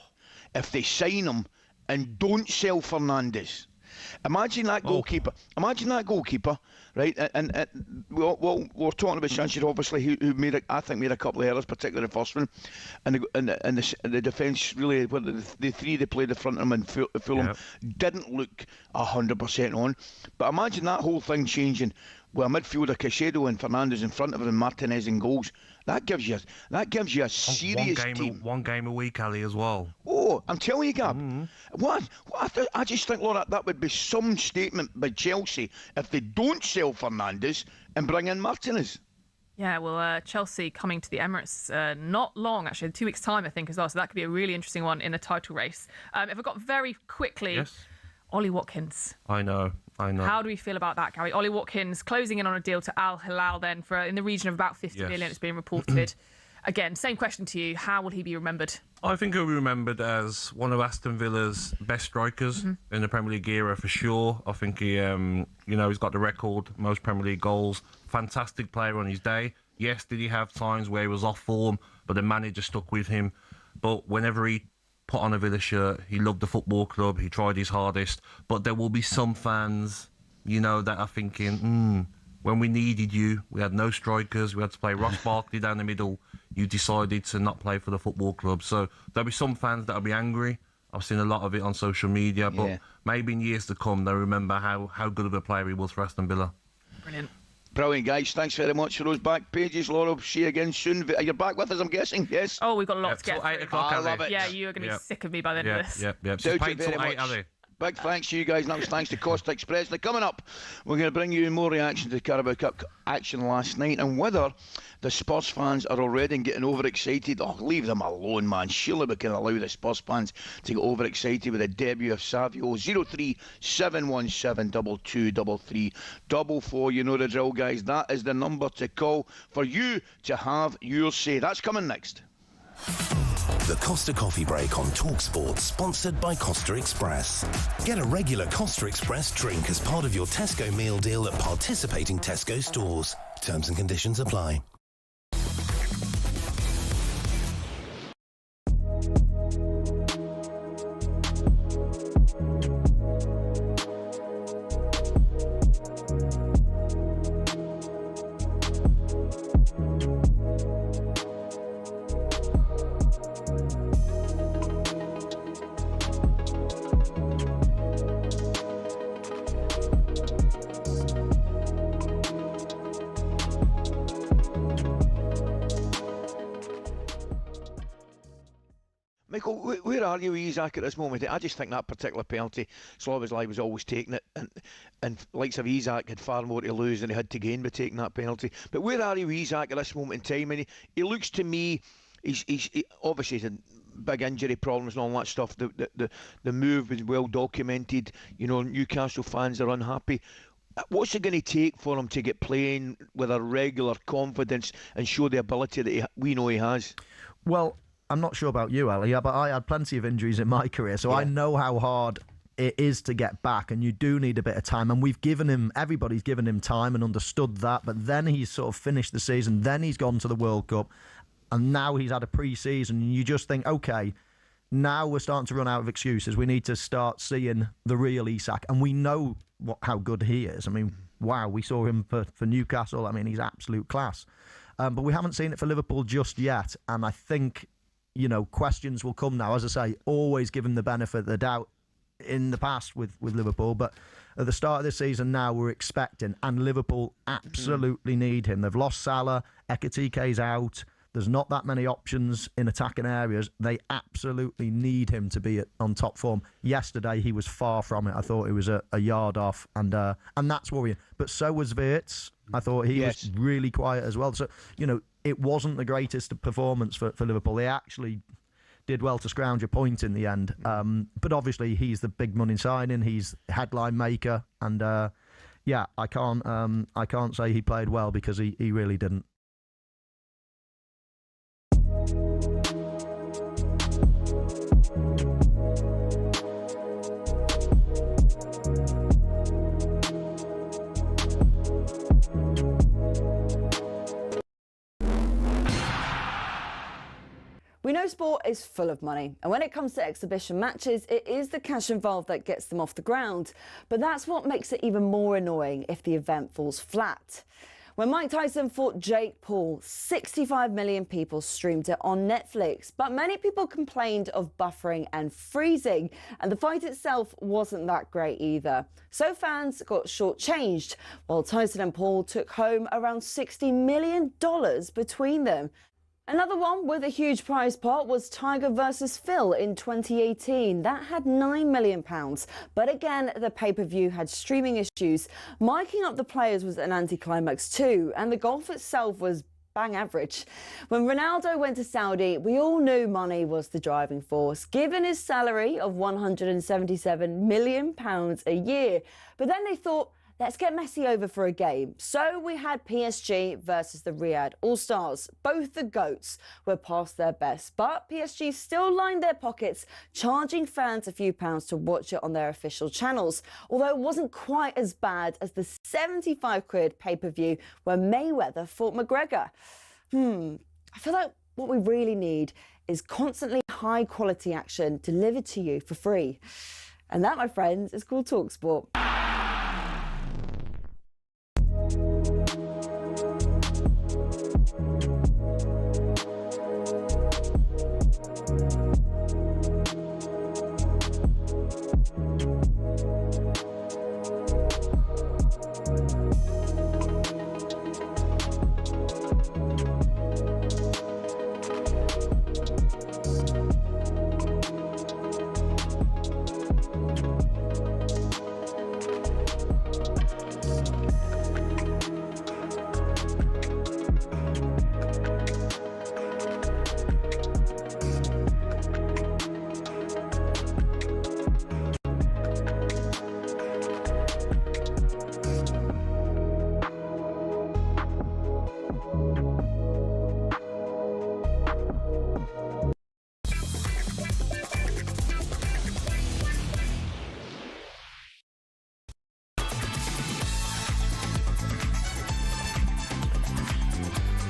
[SPEAKER 11] if they sign him and don't sell Fernandes. Imagine that goalkeeper. Right? And we're talking about Sanchez, obviously, who made a couple of errors, particularly the first one, and the defence really, the three they played in front of him and Fulham didn't look 100% on. But imagine that whole thing changing with a midfielder, Caicedo and Fernandes in front of him, and Martinez in goals. That gives you a serious team.
[SPEAKER 3] One game a week, Ali, as well.
[SPEAKER 11] Oh, I'm telling you, Gab. I just think, Laura, that would be some statement by Chelsea if they don't sell Fernandes and bring in Martinez.
[SPEAKER 2] Yeah, well, Chelsea coming to the Emirates not long, actually, in 2 weeks' time, I think, as well. So that could be a really interesting one in the title race. If I got very quickly, Ollie Watkins.
[SPEAKER 3] I know.
[SPEAKER 2] How do we feel about that, Gary? Ollie Watkins closing in on a deal to Al Hilal then for in the region of about 50 million, it's being reported. Again, same question to you. How will he be remembered?
[SPEAKER 3] I think he'll be remembered as one of Aston Villa's best strikers in the Premier League era for sure. I think he, he's got the record, most Premier League goals. Fantastic player on his day. Yes, did he have times where he was off form, but the manager stuck with him. But whenever he put on a Villa shirt, he loved the football club, he tried his hardest. But there will be some fans, that are thinking, when we needed you, we had no strikers, we had to play Ross Barkley down the middle, you decided to not play for the football club. So there'll be some fans that'll be angry. I've seen a lot of it on social media, but maybe in years to come, they'll remember how good of a player he was for Aston Villa.
[SPEAKER 2] Brilliant.
[SPEAKER 11] Brilliant, guys. Thanks very much for those back pages, Laura. See you again soon. You're back with us, I'm guessing, yes?
[SPEAKER 2] Oh, we've got a lot to get through.
[SPEAKER 3] 8 o'clock,
[SPEAKER 11] I love it.
[SPEAKER 2] Yeah, you are going to be sick of me by the end of this.
[SPEAKER 3] Yep.
[SPEAKER 11] Doubt
[SPEAKER 3] She's
[SPEAKER 11] it
[SPEAKER 3] paid till
[SPEAKER 11] very
[SPEAKER 3] 8,
[SPEAKER 11] much.
[SPEAKER 3] Ali.
[SPEAKER 11] Big thanks to you guys, and that was thanks to Costa Express. Now, coming up, we're going to bring you more reaction to the Carabao Cup action last night and whether the Spurs fans are already getting overexcited. Oh, leave them alone, man. Surely we can allow the Spurs fans to get overexcited with the debut of Savio. 03717 2233 444. You know the drill, guys. That is the number to call for you to have your say. That's coming next.
[SPEAKER 12] The Costa Coffee Break on talkSPORT, sponsored by Costa Express. Get a regular Costa Express drink as part of your Tesco meal deal at participating Tesco stores. Terms and conditions apply.
[SPEAKER 11] Michael, where are you with Isak at this moment? I just think that particular penalty, Szoboszlai was always taking it, and likes of Isak had far more to lose than he had to gain by taking that penalty. But where are you with Isak at this moment in time? And he looks to me, he obviously he's had big injury problems and all that stuff. The move was well documented. You know, Newcastle fans are unhappy. What's it going to take for him to get playing with a regular confidence and show the ability that we know he has?
[SPEAKER 13] Well, I'm not sure about you, Ali, but I had plenty of injuries in my career, so I know how hard it is to get back, and you do need a bit of time. And everybody's given him time and understood that, but then he's sort of finished the season, then he's gone to the World Cup, and now he's had a pre-season, and you just think, okay, now we're starting to run out of excuses. We need to start seeing the real Isak, and we know how good he is. I mean, wow, we saw him for Newcastle. I mean, he's absolute class. But we haven't seen it for Liverpool just yet, and I think, you know, questions will come now. As I say, always give him the benefit of the doubt in the past with Liverpool, but at the start of this season now we're expecting, and Liverpool absolutely need him. They've lost Salah, Ekitike's out, there's not that many options in attacking areas. They absolutely need him to be on top form. Yesterday he was far from it. I thought he was a yard off, and that's worrying. But so was Wirtz. I thought he was really quiet as well. So, you know, it wasn't the greatest performance for Liverpool. They actually did well to scrounge a point in the end. But obviously he's the big money signing. He's headline maker, and I can't say he played well, because he really didn't.
[SPEAKER 14] We know sport is full of money, and when it comes to exhibition matches, it is the cash involved that gets them off the ground. But that's what makes it even more annoying if the event falls flat. When Mike Tyson fought Jake Paul, 65 million people streamed it on Netflix, but many people complained of buffering and freezing, and the fight itself wasn't that great either. So fans got shortchanged, while Tyson and Paul took home around $60 million between them. Another one with a huge prize pot was Tiger versus Phil in 2018. That had £9 million. But again, the pay-per-view had streaming issues. Miking up the players was an anticlimax too, and the golf itself was bang average. When Ronaldo went to Saudi, we all knew money was the driving force, given his salary of £177 million a year. But then they thought, let's get Messi over for a game. So we had PSG versus the Riyadh All-Stars. Both the GOATs were past their best, but PSG still lined their pockets, charging fans a few pounds to watch it on their official channels. Although it wasn't quite as bad as the 75 quid pay-per-view where Mayweather fought McGregor. I feel like what we really need is constantly high-quality action delivered to you for free. And that, my friends, is called talkSPORT.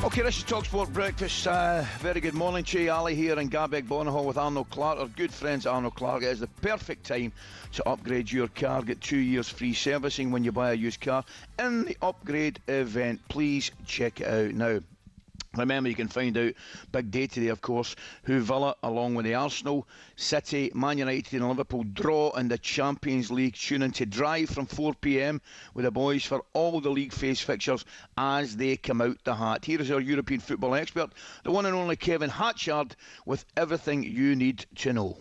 [SPEAKER 11] Okay, this is talkSPORT Breakfast. Very good morning to you. Ali here and Gabby Agbonlahor with Arnold Clark. Our good friends Arnold Clark. It is the perfect time to upgrade your car. Get 2 years free servicing when you buy a used car in the upgrade event. Please check it out now. Remember, you can find out big day today, of course, who Villa, along with the Arsenal, City, Man United and Liverpool draw in the Champions League. Tune in to Drive from 4 p.m. with the boys for all the league phase fixtures as they come out the hat. Here is our European football expert, the one and only Kevin Hatchard, with everything you need to know.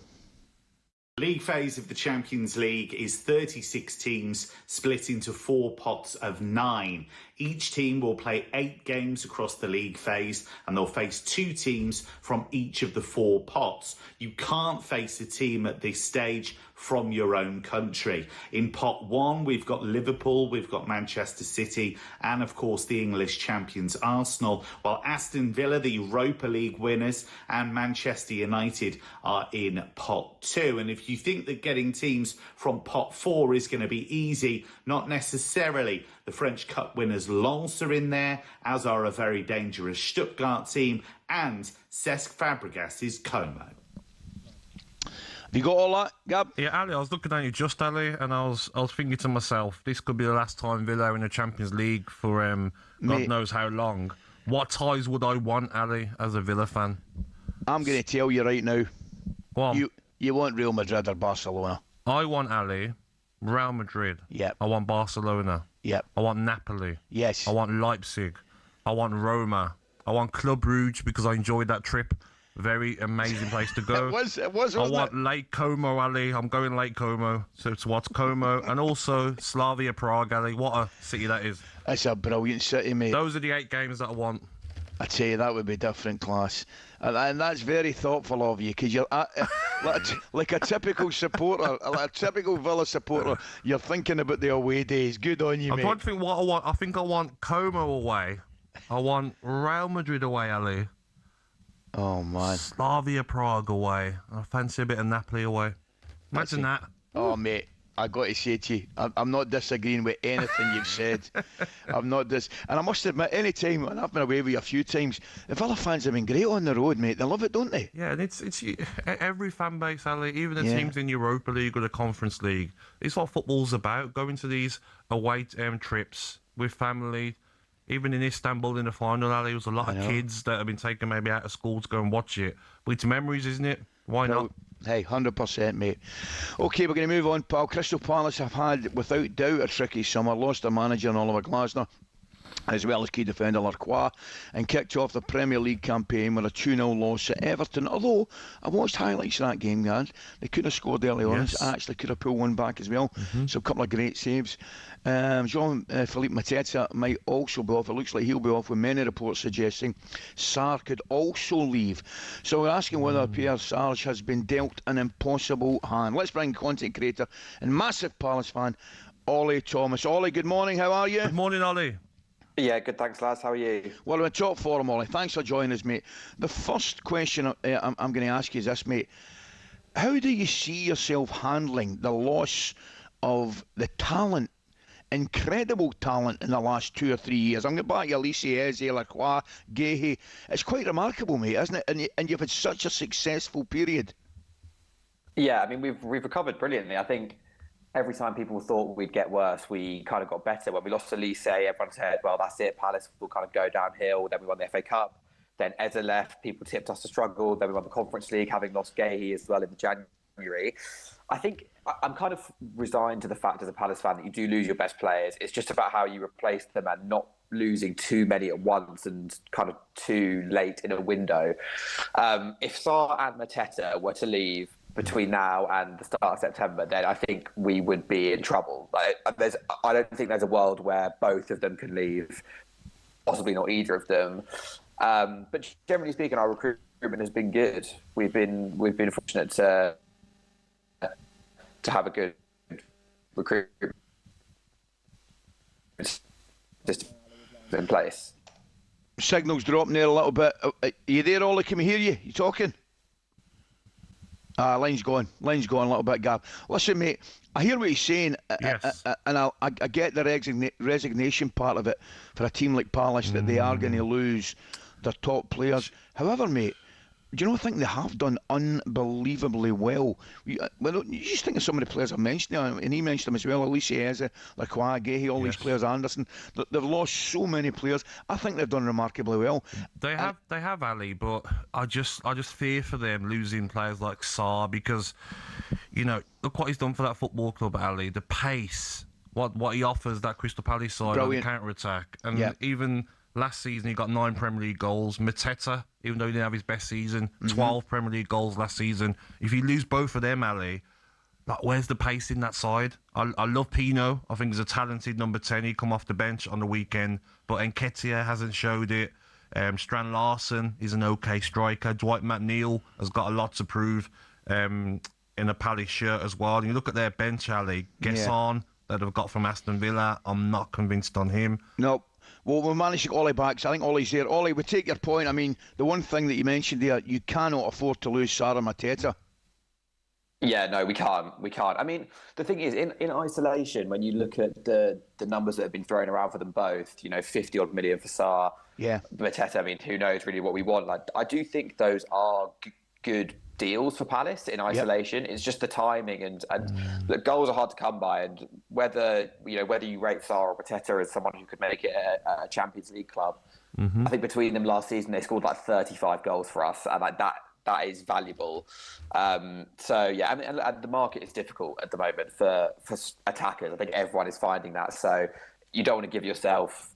[SPEAKER 15] League phase of the Champions League is 36 teams split into 4 pots of 9. Each team will play 8 games across the league phase and they'll face 2 teams from each of the 4 pots. You can't face a team at this stage from your own country. In pot 1, we've got Liverpool, we've got Manchester City and of course the English champions Arsenal, while Aston Villa, the Europa League winners, and Manchester United are in pot 2. And if you think that getting teams from pot 4 is going to be easy, not necessarily. The French Cup winners Lens are in there, as are a very dangerous Stuttgart team, and Cesc Fabregas's Como.
[SPEAKER 11] Have you got all that, Gab?
[SPEAKER 3] Yeah, Ali, I was looking at you just, Ali, and I was thinking to myself, this could be the last time Villa are in the Champions League for God knows how long. What ties would I want, Ali, as a Villa fan?
[SPEAKER 11] I'm going to tell you right now.
[SPEAKER 3] What?
[SPEAKER 11] You want Real Madrid or Barcelona?
[SPEAKER 3] I want, Ali, Real Madrid.
[SPEAKER 11] Yep.
[SPEAKER 3] I want Barcelona.
[SPEAKER 11] Yep.
[SPEAKER 3] I want Napoli.
[SPEAKER 11] Yes.
[SPEAKER 3] I want Leipzig. I want Roma. I want Club Rouge because I enjoyed that trip. Very amazing place to go.
[SPEAKER 11] It was.
[SPEAKER 3] I want Lake Como, Ali. I'm going Lake Como. So to watch Como. And also Slavia Prague, Ali. What a city that is.
[SPEAKER 11] It's a brilliant city, mate.
[SPEAKER 3] Those are the 8 games that I want.
[SPEAKER 11] I tell you, that would be different class. And that's very thoughtful of you, because you're like a typical supporter, like a typical Villa supporter. You're thinking about the away days. Good on you, mate.
[SPEAKER 3] I'm trying to think what I want. I think I want Como away. I want Real Madrid away, Ali.
[SPEAKER 11] Oh, man.
[SPEAKER 3] Slavia Prague away. I fancy a bit of Napoli away. Imagine that.
[SPEAKER 11] Oh, mate. I got to say to you, I'm not disagreeing with anything you've said. I'm not and I must admit, any time, and I've been away with you a few times, the Villa fans have been great on the road, mate. They love it, don't they?
[SPEAKER 3] Yeah, and it's every fan base, Ali, even the teams in Europa League or the Conference League. It's what football's about. Going to these away trips with family. Even in Istanbul in the final, Ali, there was a lot of kids that have been taken maybe out of school to go and watch it. But it's memories, isn't it? Why not?
[SPEAKER 11] Hey, 100%, mate. OK, we're going to move on, pal. Crystal Palace have had, without doubt, a tricky summer. Lost their manager in Oliver Glasner, as well as key defender Lacroix, and kicked off the Premier League campaign with a 2-0 loss at Everton. Although, I watched highlights of that game, guys. They could have scored early on. Actually could have pulled one back as well. So a couple of great saves. Jean-Philippe Mateta might also be off. It looks like he'll be off, with many reports suggesting Sarr could also leave. So we're asking whether Pierre Sarr has been dealt an impossible hand. Let's bring content creator and massive Palace fan, Ollie Thomas. Ollie, good morning. How are you?
[SPEAKER 3] Good morning, Ollie.
[SPEAKER 16] Yeah, good, thanks, lads. How are you?
[SPEAKER 11] Well, we're in top form, Ollie. Thanks for joining us, mate. The first question I'm going to ask you is this, mate. How do you see yourself handling the loss of the talent, incredible talent, in the last 2 or 3 years? I'm going back to Elise, Eze, Lacroix, Guéhi. It's quite remarkable, mate, isn't it? And you've had such a successful period.
[SPEAKER 16] Yeah, I mean, we've recovered brilliantly. I think every time people thought we'd get worse, we kind of got better. When we lost to Elise, everyone said, well, that's it, Palace will kind of go downhill. Then we won the FA Cup. Then Eze left, people tipped us to struggle. Then we won the Conference League, having lost Guéhi as well in January. I think I'm kind of resigned to the fact as a Palace fan that you do lose your best players. It's just about how you replace them and not losing too many at once and kind of too late in a window. If Sarr and Mateta were to leave between now and the start of September, then I think we would be in trouble. I don't think there's a world where both of them can leave, possibly not either of them. But generally speaking, our recruitment has been good. We've been fortunate to have a good recruitment system in place.
[SPEAKER 11] Signal's dropping there a little bit. Are you there, Ollie? Can we hear you? You talking? Line's going a little bit, Gab. Listen, mate, I hear what he's saying, and I get the resignation part of it for a team like Palace, that they are going to lose their top players. However, mate, do you know, I think they have done unbelievably well. You just think of some of the players I mentioned there, and he mentioned them as well, Elise Eze, Lacroix, Gahey, all these players, Anderson. They've lost so many players. I think they've done remarkably well.
[SPEAKER 3] They have, Ali, but I just fear for them losing players like Sarr, because, you know, look what he's done for that football club, Ali. The pace, what he offers that Crystal Palace side on the counter-attack. And even last season, he got 9 Premier League goals. Mateta, even though he didn't have his best season, 12 Premier League goals last season. If you lose both of them, Ali, like, where's the pace in that side? I love Pino. I think he's a talented number 10. He come off the bench on the weekend. But Nketiah hasn't showed it. Strand Larson is an okay striker. Dwight McNeil has got a lot to prove in a Palace shirt as well. And you look at their bench, Ali. Gesson, that they've got from Aston Villa. I'm not convinced on him.
[SPEAKER 11] Nope. Well, we'll manage to get Ollie back, so I think Ollie's there. Ollie, we take your point. I mean, the one thing that you mentioned there, you cannot afford to lose Sarr and Mateta.
[SPEAKER 16] Yeah, no, we can't. I mean, the thing is, in isolation, when you look at the numbers that have been thrown around for them both, you know, 50-odd million for Sarr.
[SPEAKER 11] Yeah.
[SPEAKER 16] Mateta, I mean, who knows really what we want. Like, I do think those are good deals for Palace in isolation. It's just the timing, and the goals are hard to come by, and whether you rate Sarr or Mateta as someone who could make it a Champions League club, I think between them last season they scored like 35 goals for us, and like that is valuable. So yeah, I mean, and the market is difficult at the moment for attackers. I think everyone is finding that. So you don't want to give yourself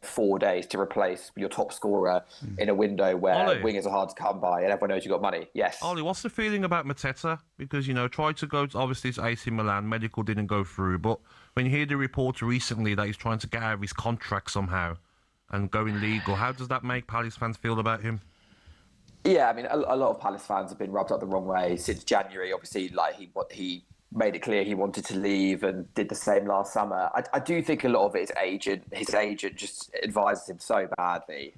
[SPEAKER 16] 4 days to replace your top scorer in a window where
[SPEAKER 3] Ollie,
[SPEAKER 16] wingers are hard to come by and everyone knows you've got money. Yes.
[SPEAKER 3] Ollie, what's the feeling about Mateta? Because, tried to go, obviously it's AC Milan, medical didn't go through, but when you hear the reports recently that he's trying to get out of his contract somehow and going legal, how does that make Palace fans feel about him?
[SPEAKER 16] Yeah, I mean, a lot of Palace fans have been rubbed up the wrong way since January. Obviously, like he made it clear he wanted to leave and did the same last summer. I do think a lot of it is his agent just advises him so badly.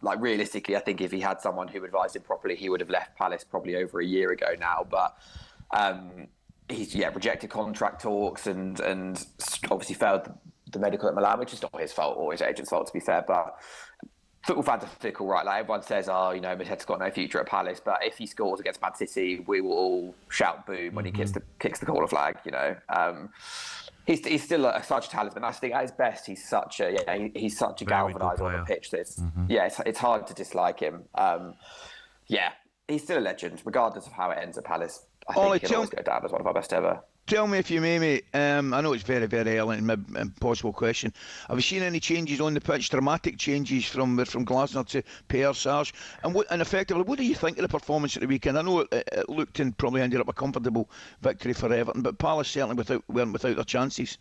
[SPEAKER 16] Like, realistically, I think if he had someone who advised him properly, he would have left Palace probably over a year ago now. But he's rejected contract talks and obviously failed the medical at Milan, which is not his fault or his agent's fault, to be fair. But football fans are fickle, right? Like, everyone says, Mateta's got no future at Palace, but if he scores against Man City, we will all shout boom when he kicks the corner flag. He's still such a talisman. I think at his best, he's such a galvanizer on the pitch. It's hard to dislike him. He's still a legend, regardless of how it ends at Palace. I think he'll always go down as one of our best ever.
[SPEAKER 11] Tell me if you may, mate. I know it's very, very early and impossible question. Have you seen any changes on the pitch? Dramatic changes from Glasner to Per Sarge? And effectively, what do you think of the performance at the weekend? I know it looked and probably ended up a comfortable victory for Everton, but Palace certainly weren't without their chances.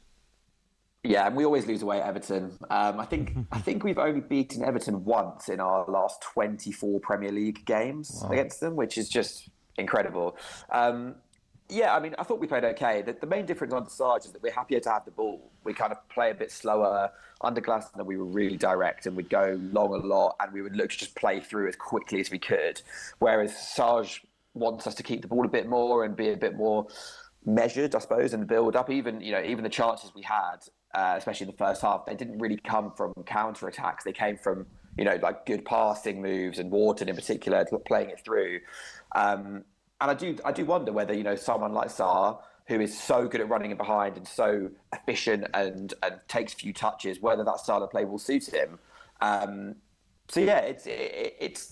[SPEAKER 16] Yeah, and we always lose away at Everton. I think we've only beaten Everton once in our last 24 Premier League games against them, which is just incredible. I mean, I thought we played okay. The main difference on the side is that we're happier to have the ball. We kind of play a bit slower. Under Glasner, we were really direct and we'd go long a lot and we would look to just play through as quickly as we could. Whereas Sarge wants us to keep the ball a bit more and be a bit more measured, I suppose, in the build-up. Even the chances we had, especially in the first half, they didn't really come from counter-attacks. They came from, like good passing moves, and Wharton in particular playing it through. And I do wonder whether, someone like Sarr, who is so good at running in behind and so efficient and takes few touches, whether that style of play will suit him. It's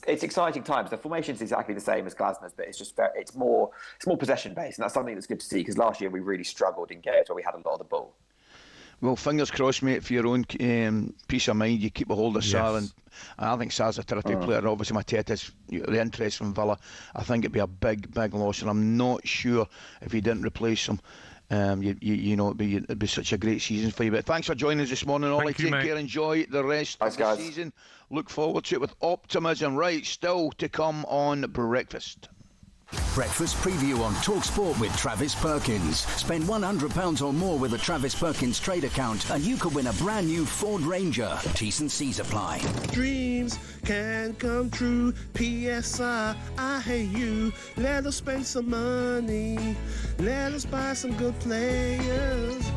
[SPEAKER 16] exciting times. The formation's exactly the same as Glasner's, but it's more possession based, and that's something that's good to see, because last year we really struggled in games where we had a lot of the ball.
[SPEAKER 11] Well, fingers crossed, mate, for your own peace of mind. You keep a hold of Sarr, and I think Sarr's a terrific player. Obviously, Mateta's the interest from Villa. I think it'd be a big loss, and I'm not sure if he didn't replace him. It'd be such a great season for you. But thanks for joining us this morning, Ollie. Take care, enjoy the rest of the season. Look forward to it with optimism. Right, still to come on Breakfast.
[SPEAKER 17] Breakfast preview on talkSPORT with Travis Perkins. Spend £100 or more with a Travis Perkins trade account and you could win a brand new Ford Ranger. T's and C's apply.
[SPEAKER 18] Dreams can come true. PSI, I hate you. Let us spend some money. Let us buy some good players.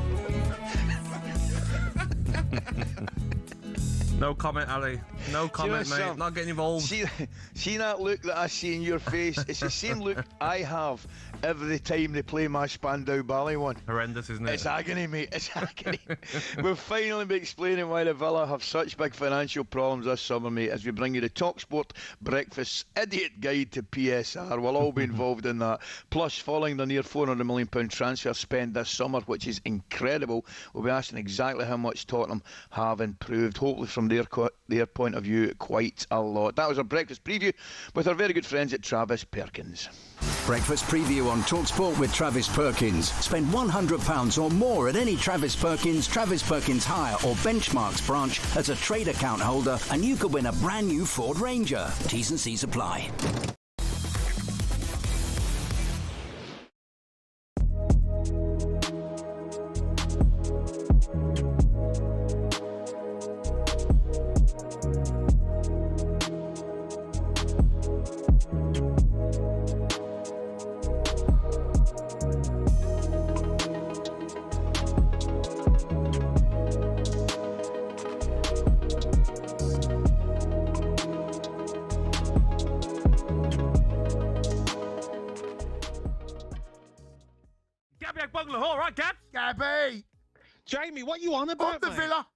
[SPEAKER 3] No comment, Ali. No comment, mate.
[SPEAKER 11] Sam,
[SPEAKER 3] Not getting involved.
[SPEAKER 11] See that look that I see in your face? It's the same look I have every time they play my Spandau Ballet one.
[SPEAKER 3] Horrendous, isn't it?
[SPEAKER 11] It's agony, mate. It's agony. We'll finally be explaining why the Villa have such big financial problems this summer, mate, as we bring you the talkSPORT Breakfast Idiot Guide to PSR. We'll all be involved in that. Plus, following the near £400 million transfer spend this summer, which is incredible, we'll be asking exactly how much Tottenham have improved. Hopefully, from their point of view, quite a lot. That was our breakfast preview with our very good friends at Travis Perkins.
[SPEAKER 17] Breakfast preview on talkSPORT with Travis Perkins. Spend £100 or more at any Travis Perkins Hire or Benchmarks branch as a trade account holder, and you could win a brand new Ford Ranger. T's and C's apply.
[SPEAKER 8] Gabby Agbonlahor, right, Gab?
[SPEAKER 18] Gabby!
[SPEAKER 8] Jamie, what you on about,
[SPEAKER 18] On the
[SPEAKER 8] mate?
[SPEAKER 18] Villa.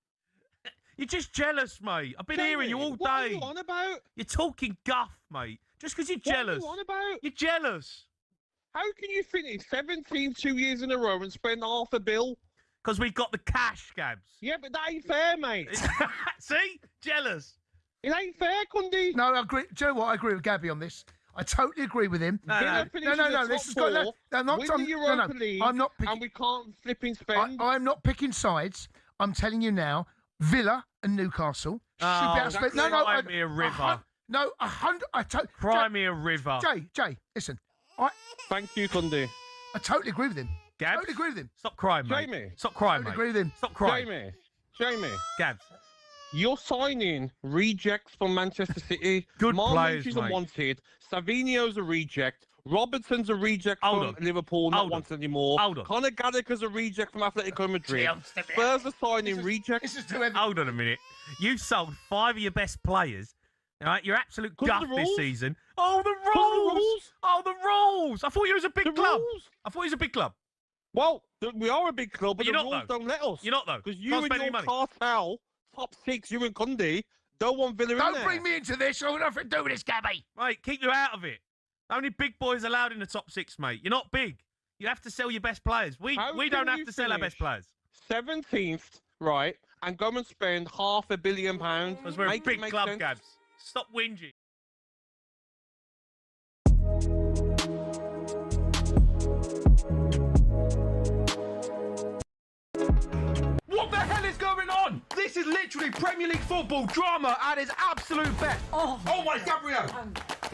[SPEAKER 8] You're just jealous, mate. I've been
[SPEAKER 19] Jamie,
[SPEAKER 8] hearing you all day.
[SPEAKER 19] What are you on about?
[SPEAKER 8] You're talking guff, mate. Just because you're jealous.
[SPEAKER 19] What are you on about?
[SPEAKER 8] You're jealous.
[SPEAKER 19] How can you finish 17 2 years in a row and spend half a bill?
[SPEAKER 8] Because we've got the cash, Gabs.
[SPEAKER 19] Yeah, but that ain't fair, mate.
[SPEAKER 8] See? Jealous.
[SPEAKER 19] It ain't fair, Cundy.
[SPEAKER 18] No, I agree. Do you know what? I agree with Gabby on this. I totally agree with him.
[SPEAKER 19] No.
[SPEAKER 18] This has got no. I'm not.
[SPEAKER 19] Win the Europa League,
[SPEAKER 18] I'm not picking.
[SPEAKER 19] and we can't flipping spend.
[SPEAKER 18] I'm not picking sides. I'm telling you now. Villa and Newcastle should be able to spend.
[SPEAKER 8] Cry me a river.
[SPEAKER 18] No, 100.
[SPEAKER 8] Cry me a river.
[SPEAKER 18] Jay, listen.
[SPEAKER 19] Thank you, Cundy.
[SPEAKER 18] I totally agree with him.
[SPEAKER 8] Gabs?
[SPEAKER 18] Totally agree with him.
[SPEAKER 8] Stop crying, mate.
[SPEAKER 19] Jamie.
[SPEAKER 8] Stop crying,
[SPEAKER 18] Totally
[SPEAKER 8] mate.
[SPEAKER 18] agree with him.
[SPEAKER 8] Stop crying.
[SPEAKER 19] Jamie.
[SPEAKER 8] Gabs.
[SPEAKER 19] You're signing rejects from Manchester City.
[SPEAKER 8] Good
[SPEAKER 19] Marmouche
[SPEAKER 8] players,
[SPEAKER 19] is
[SPEAKER 8] mate.
[SPEAKER 19] unwanted. Savino's a reject. Robertson's a reject from Liverpool, not wanted anymore. Conor Gallagher's a reject from Atletico Madrid. Spurs are signing rejects.
[SPEAKER 8] Hold on a minute. You sold 5 of your best players. All right, you're absolute guff this season. Oh, the rules! Oh, the rules! I thought you was a big club. I thought you was a big club.
[SPEAKER 19] Well, we are a big club, but the
[SPEAKER 8] you're
[SPEAKER 19] rules
[SPEAKER 8] not, though.
[SPEAKER 19] don't let us.
[SPEAKER 8] You're not, though.
[SPEAKER 19] Because you
[SPEAKER 8] Can't
[SPEAKER 19] and
[SPEAKER 8] spend
[SPEAKER 19] your
[SPEAKER 8] any money.
[SPEAKER 19] cartel, top 6, you and Cundy, don't want Villa in there.
[SPEAKER 18] Don't bring me into this. I've got nothing to do with this, Gabby.
[SPEAKER 8] Mate, keep you out of it. Only big boys allowed in the top 6, mate. You're not big. You have to sell your best players. We don't have to sell our best players.
[SPEAKER 19] 17th, right, and go and spend £500 million.
[SPEAKER 8] Because we're a big club, Gabs. Stop whinging. What the hell is going on? This is literally Premier League football drama at its absolute best.
[SPEAKER 9] Oh
[SPEAKER 8] my Gabrielle.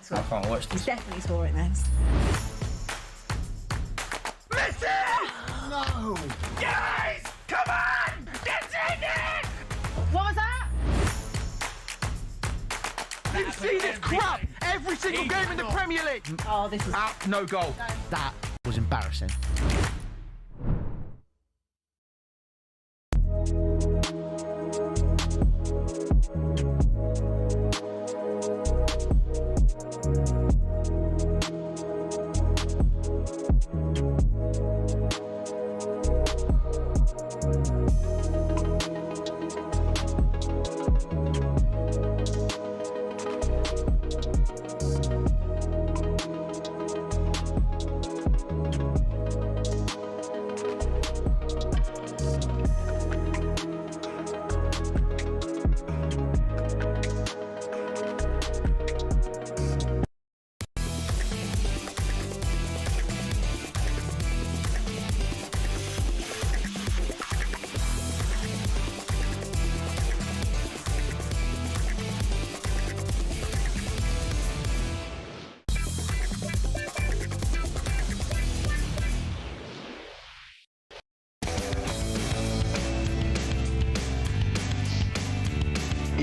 [SPEAKER 9] I can't watch this. He's definitely scoring this.
[SPEAKER 8] Messi!
[SPEAKER 18] No.
[SPEAKER 8] Guys, come on! Get in it!
[SPEAKER 9] What was that?
[SPEAKER 8] You see this crap every single game in the Premier League.
[SPEAKER 9] Oh, this is
[SPEAKER 8] no goal.
[SPEAKER 10] That was embarrassing.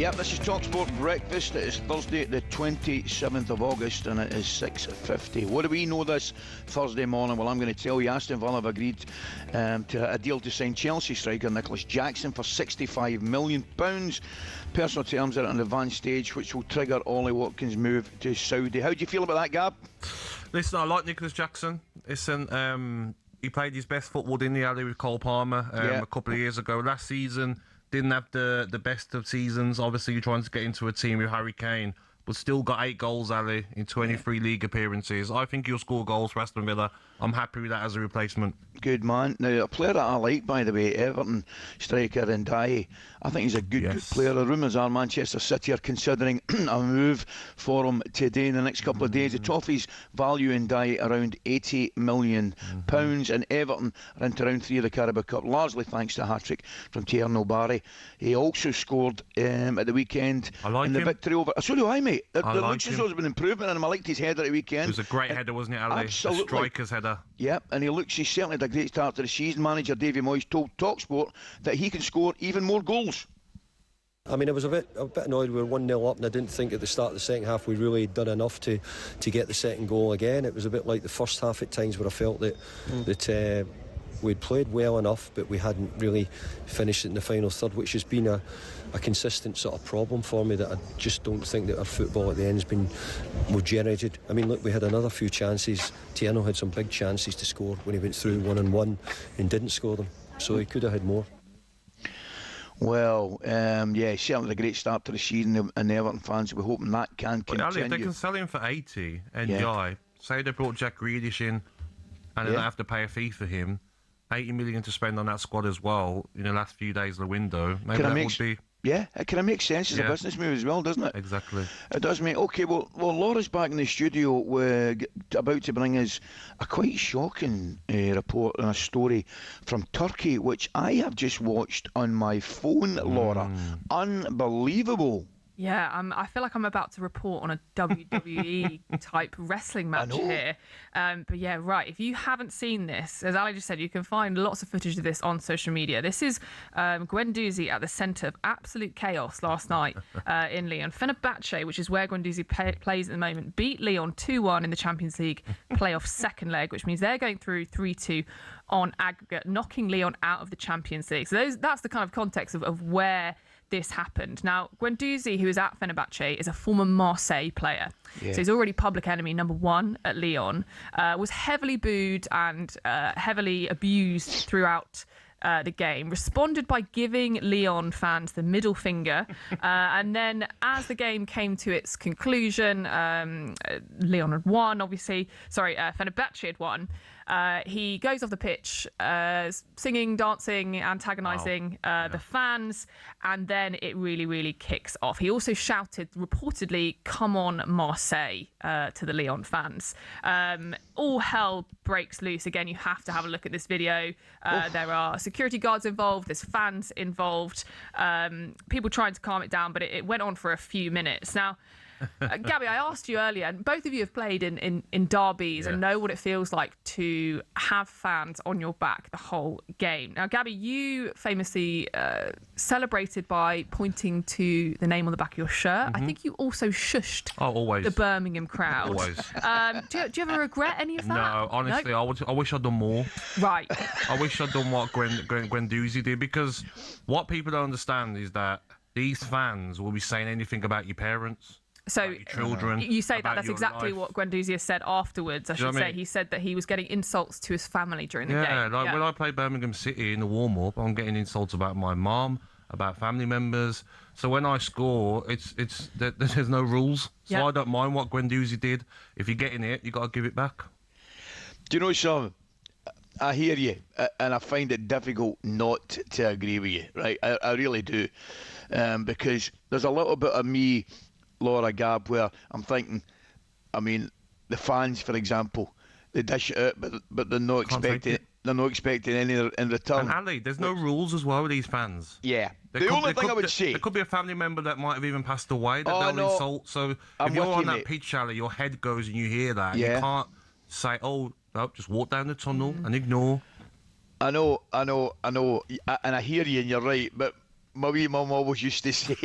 [SPEAKER 11] Yep, this is talkSPORT Breakfast. It is Thursday, the 27th of August, and it is 6:50. What do we know this Thursday morning? Well, I'm going to tell you, Aston Villa have agreed to a deal to sign Chelsea striker Nicholas Jackson for £65 million. Personal terms are at an advanced stage, which will trigger Ollie Watkins' move to Saudi. How do you feel about that, Gab?
[SPEAKER 3] Listen, I like Nicholas Jackson. Listen, he played his best football in the alley with Cole Palmer a couple of years ago. Last season, didn't have the best of seasons. Obviously, you're trying to get into a team with Harry Kane, but still got 8 goals, Ali, in 23 league appearances. I think he'll score goals for Aston Villa. I'm happy with that as a replacement.
[SPEAKER 11] Good man. Now, a player that I like, by the way, Everton striker Ndiaye. I think he's a good player. The rumours are Manchester City are considering a move for him today in the next couple of days. The Toffees value Ndiaye around £80 million, and Everton are into round 3 of the Carabao Cup, largely thanks to a hat-trick from Tierno Barry. He also scored at the weekend in the victory over... So do I, mate. There looks as though there's been improvement in him. I liked his header at the weekend.
[SPEAKER 3] It was a great header, wasn't it, Ali?
[SPEAKER 11] Absolutely.
[SPEAKER 3] A striker's header.
[SPEAKER 11] Yep, and he's certainly had a great start to the season. Manager Davy Moyes told talkSPORT that he can score even more goals.
[SPEAKER 20] I mean, I was a bit annoyed we were 1-0 up, and I didn't think at the start of the second half we really done enough to get the second goal again. It was a bit like the first half at times, where I felt that we'd played well enough, but we hadn't really finished it in the final third, which has been a consistent sort of problem for me, that I just don't think that our football at the end has been more generated. I mean, look, we had another few chances. Tierno had some big chances to score when he went through 1-on-1 and didn't score them, so he could have had more.
[SPEAKER 11] Well, certainly a great start to the season, and the Everton fans, we're hoping that can continue.
[SPEAKER 3] Ali, if they can sell him for 80, and say they brought Jack Grealish in, and then they have to pay a fee for him, 80 million to spend on that squad as well in the last few days of the window. Maybe that would be...
[SPEAKER 11] Yeah, it kind of makes sense as a business move as well, doesn't it?
[SPEAKER 3] Exactly.
[SPEAKER 11] It does, mate. Okay, well, Laura's back in the studio. We're about to bring us a quite shocking report and a story from Turkey, which I have just watched on my phone, Laura. Unbelievable.
[SPEAKER 2] Yeah, I feel like I'm about to report on a WWE type wrestling match here. But yeah, right. If you haven't seen this, as Ali just said, you can find lots of footage of this on social media. This is Guendouzi at the centre of absolute chaos last night in Lyon. Fenerbahce, which is where Guendouzi plays at the moment, beat Lyon 2-1 in the Champions League playoff second leg, which means they're going through 3-2 on aggregate, knocking Lyon out of the Champions League. So that's the kind of context of where this happened. Now, Guendouzi, who is at Fenerbahce, is a former Marseille player. So he's already public enemy number 1 at Lyon. Was heavily booed and heavily abused throughout the game. Responded by giving Lyon fans the middle finger. And then as the game came to its conclusion, Lyon had won, obviously. Fenerbahce had won. He goes off the pitch, singing, dancing, antagonising the fans, and then it really, really kicks off. He also shouted, reportedly, "Come on, Marseille," to the Lyon fans. All hell breaks loose. Again, you have to have a look at this video. There are security guards involved, there's fans involved, people trying to calm it down, but it went on for a few minutes. Now, Gabby, I asked you earlier, and both of you have played in derbies and know what it feels like to have fans on your back the whole game. Now, Gabby, you famously celebrated by pointing to the name on the back of your shirt. I think you also shushed the Birmingham crowd.
[SPEAKER 3] Always.
[SPEAKER 2] Do you ever regret any of that?
[SPEAKER 3] No, honestly, nope. I wish I'd done more.
[SPEAKER 2] Right.
[SPEAKER 3] I wish I'd done what Guendouzi did, because what people don't understand is that these fans will be saying anything about your parents.
[SPEAKER 2] So
[SPEAKER 3] your children,
[SPEAKER 2] you say that's exactly
[SPEAKER 3] life.
[SPEAKER 2] what Guendouzi has said afterwards. I should say he said that he was getting insults to his family during the game.
[SPEAKER 3] When I play Birmingham City in the warm-up, I'm getting insults about my mum, about family members. So when I score, there's no rules. So I don't mind what Guendouzi did. If you're getting it, you got to give it back.
[SPEAKER 11] Do you know something? I hear you, and I find it difficult not to agree with you. Right, I really do, because there's a little bit of me, Laura, Gab, where I'm thinking, I mean, the fans, for example, they dish it out, but they're not expecting any in return.
[SPEAKER 3] And Ali, there's no rules as well with these fans.
[SPEAKER 11] Yeah. The only thing I would say,
[SPEAKER 3] there could be a family member that might have even passed away that they'll insult. So if you're on that pitch, Ali, your head goes and you hear that. You can't say, "Oh, no, just walk down the tunnel and ignore."
[SPEAKER 11] I know, and I hear you, and you're right, but my wee mum always used to say,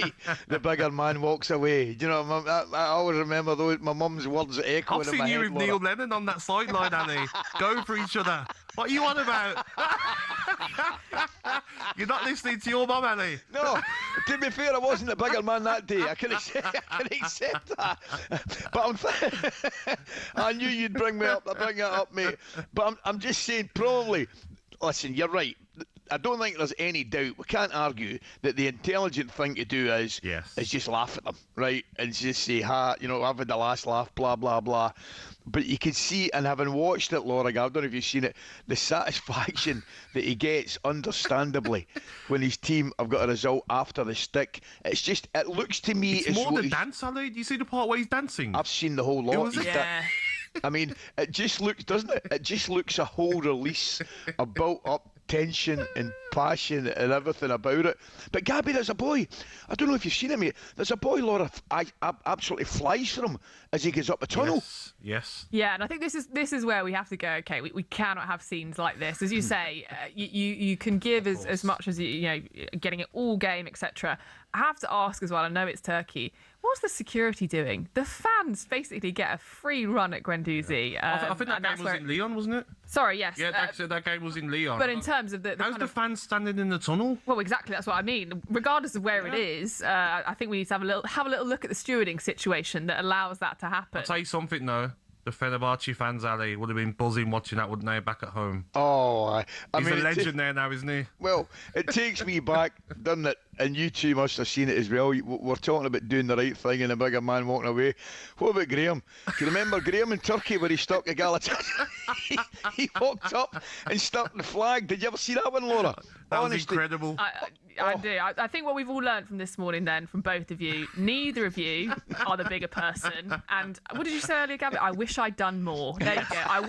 [SPEAKER 11] the bigger man walks away. Do you know, I always remember those, my mum's words echoing
[SPEAKER 3] I've
[SPEAKER 11] in my
[SPEAKER 3] seen you
[SPEAKER 11] head.
[SPEAKER 3] with Neil Lennon on that sideline, Ali. Go for each other. What are you on about? You're not listening to your mum, Ali.
[SPEAKER 11] No, to be fair, I wasn't a bigger man that day. I can accept that. But I knew you'd bring it up, mate. But I'm just saying, probably, listen, you're right. I don't think there's any doubt. We can't argue that the intelligent thing to do is just laugh at them, right? And just say, I've had the last laugh, blah, blah, blah. But you can see, and having watched it, Laura, I don't know if you've seen it, the satisfaction that he gets, understandably, when his team have got a result after the stick. It's just, it looks to me...
[SPEAKER 3] It's more the dance, Ali. Do you see the part where he's dancing?
[SPEAKER 11] I've seen the whole lot. I mean, it just looks, doesn't it? It just looks a whole release of built-up tension and passion and everything about it. But Gabby, there's a boy, I don't know if you've seen him, mate. There's a boy, Laura, absolutely flies for him as he gets up the tunnel.
[SPEAKER 3] Yes.
[SPEAKER 2] Yeah, and I think this is where we have to go. Okay, we cannot have scenes like this, as you say. You can give as much as you know, getting it all game, etc. I have to ask as well. I know it's Turkey. What's the security doing? The fans basically get a free run at Guendouzi.
[SPEAKER 3] I think that game was in Lyon, wasn't it?
[SPEAKER 2] Sorry, yes.
[SPEAKER 3] Yeah, that game was in Lyon.
[SPEAKER 2] But in terms of
[SPEAKER 3] how's the fans standing in the tunnel?
[SPEAKER 2] Well, exactly. That's what I mean. Regardless of where it is, I think we need to have a little look at the stewarding situation that allows that to happen.
[SPEAKER 3] I'll tell you something though. The Fenerbahce fans, Ali, would have been buzzing watching that, wouldn't they, back at home?
[SPEAKER 11] Oh,
[SPEAKER 3] he's a legend there now, isn't he?
[SPEAKER 11] Well, it takes me back, doesn't it? And you two must have seen it as well. We're talking about doing the right thing and a bigger man walking away. What about Graham? Do you remember Graham in Turkey where he stuck a Galatasaray? he walked up and stuck the flag. Did you ever see that one, Laura?
[SPEAKER 3] That was incredible.
[SPEAKER 2] I do. I think what we've all learned from this morning, then, from both of you, neither of you are the bigger person. And what did you say earlier, Gabby? I wish I'd done more. There you go. I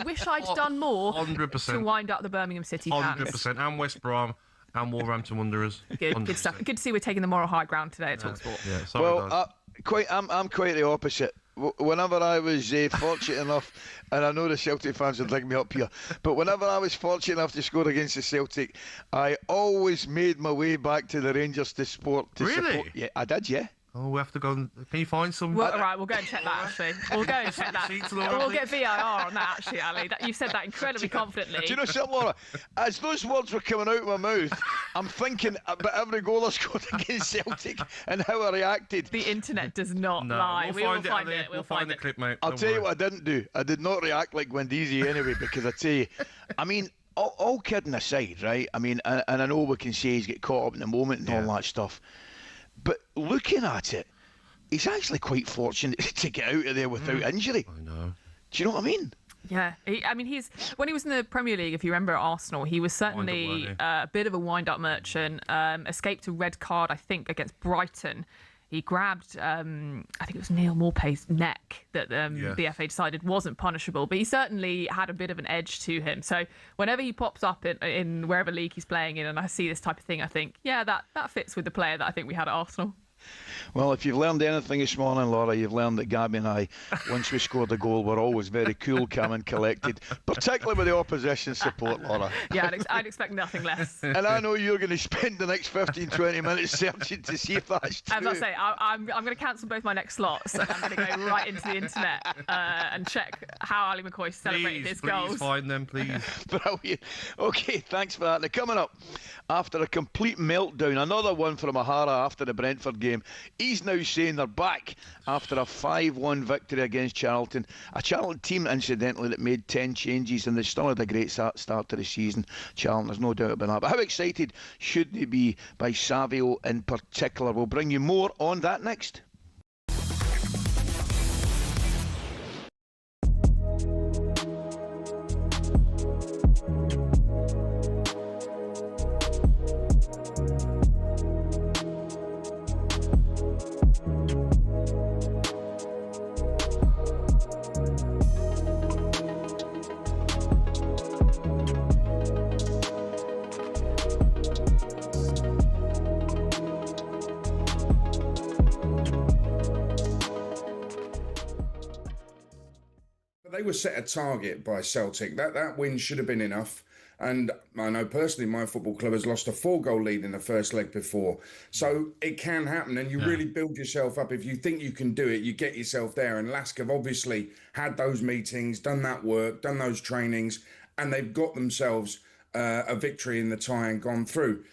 [SPEAKER 2] wish I'd done more
[SPEAKER 3] 100%.
[SPEAKER 2] to wind up the Birmingham City fans.
[SPEAKER 3] 100%. And West Brom and Wolverhampton Wanderers.
[SPEAKER 2] Good stuff. Good to see we're taking the moral high ground today at talkSPORT.
[SPEAKER 3] Yeah, sorry,
[SPEAKER 11] I'm quite the opposite. Whenever I was fortunate enough, and I know the Celtic fans would like me up here, but whenever I was fortunate enough to score against the Celtic, I always made my way back to the Rangers to support.
[SPEAKER 3] Really?
[SPEAKER 11] Yeah, I did, yeah.
[SPEAKER 3] Oh, we have to go. Can you find some?
[SPEAKER 2] Well, right, we'll go and check that. Actually, we'll go and check that. We'll get VAR on that. Actually, Ali, you said that incredibly confidently.
[SPEAKER 11] Do you know something, Laura? As those words were coming out of my mouth, I'm thinking about every goal I scored against Celtic and how I reacted.
[SPEAKER 2] The internet does not lie.
[SPEAKER 3] We'll find it. We'll find the clip, mate.
[SPEAKER 11] I'll tell you what I didn't do. I did not react like Guendouzi anyway, because I tell you, I mean, all kidding aside, right? I mean, and I know we can say he's get caught up in the moment and all that stuff, but looking at it, he's actually quite fortunate to get out of there without injury.
[SPEAKER 3] I know.
[SPEAKER 11] Do you know what I mean?
[SPEAKER 2] Yeah, when he was in the Premier League, if you remember at Arsenal, he was certainly a bit of a wind-up merchant. Escaped a red card, I think, against Brighton. He grabbed, I think it was Neil Maupay's neck that the FA decided wasn't punishable, but he certainly had a bit of an edge to him. So whenever he pops up in wherever league he's playing in, and I see this type of thing, I think, yeah, that fits with the player that I think we had at Arsenal.
[SPEAKER 11] Well, if you've learned anything this morning, Laura, you've learned that Gabby and I, once we scored a goal, were always very cool, calm and collected, particularly with the opposition support, Laura.
[SPEAKER 2] Yeah, I'd expect nothing less.
[SPEAKER 11] And I know you're going to spend the next 15, 20 minutes searching to see if that's true.
[SPEAKER 2] As I say, I'm going to cancel both my next slots, and I'm going to go right into the internet and check how Ally McCoist celebrated his goals.
[SPEAKER 3] Please find them, please.
[SPEAKER 11] Brilliant. Okay, thanks for that. Now, coming up, after a complete meltdown, another one from O'Hara after the Brentford game. He's now saying they're back after a 5-1 victory against Charlton. A Charlton team, incidentally, that made 10 changes, and they still had a great start to the season. Charlton, there's no doubt about that. But how excited should they be by Savio in particular? We'll bring you more on that next.
[SPEAKER 21] They were set a target by Celtic. That win should have been enough. And I know personally my football club has lost a 4-goal lead in the first leg before. So it can happen, and you really build yourself up. If you think you can do it, you get yourself there. And Lask have obviously had those meetings, done that work, done those trainings, and they've got themselves a victory in the tie and gone through.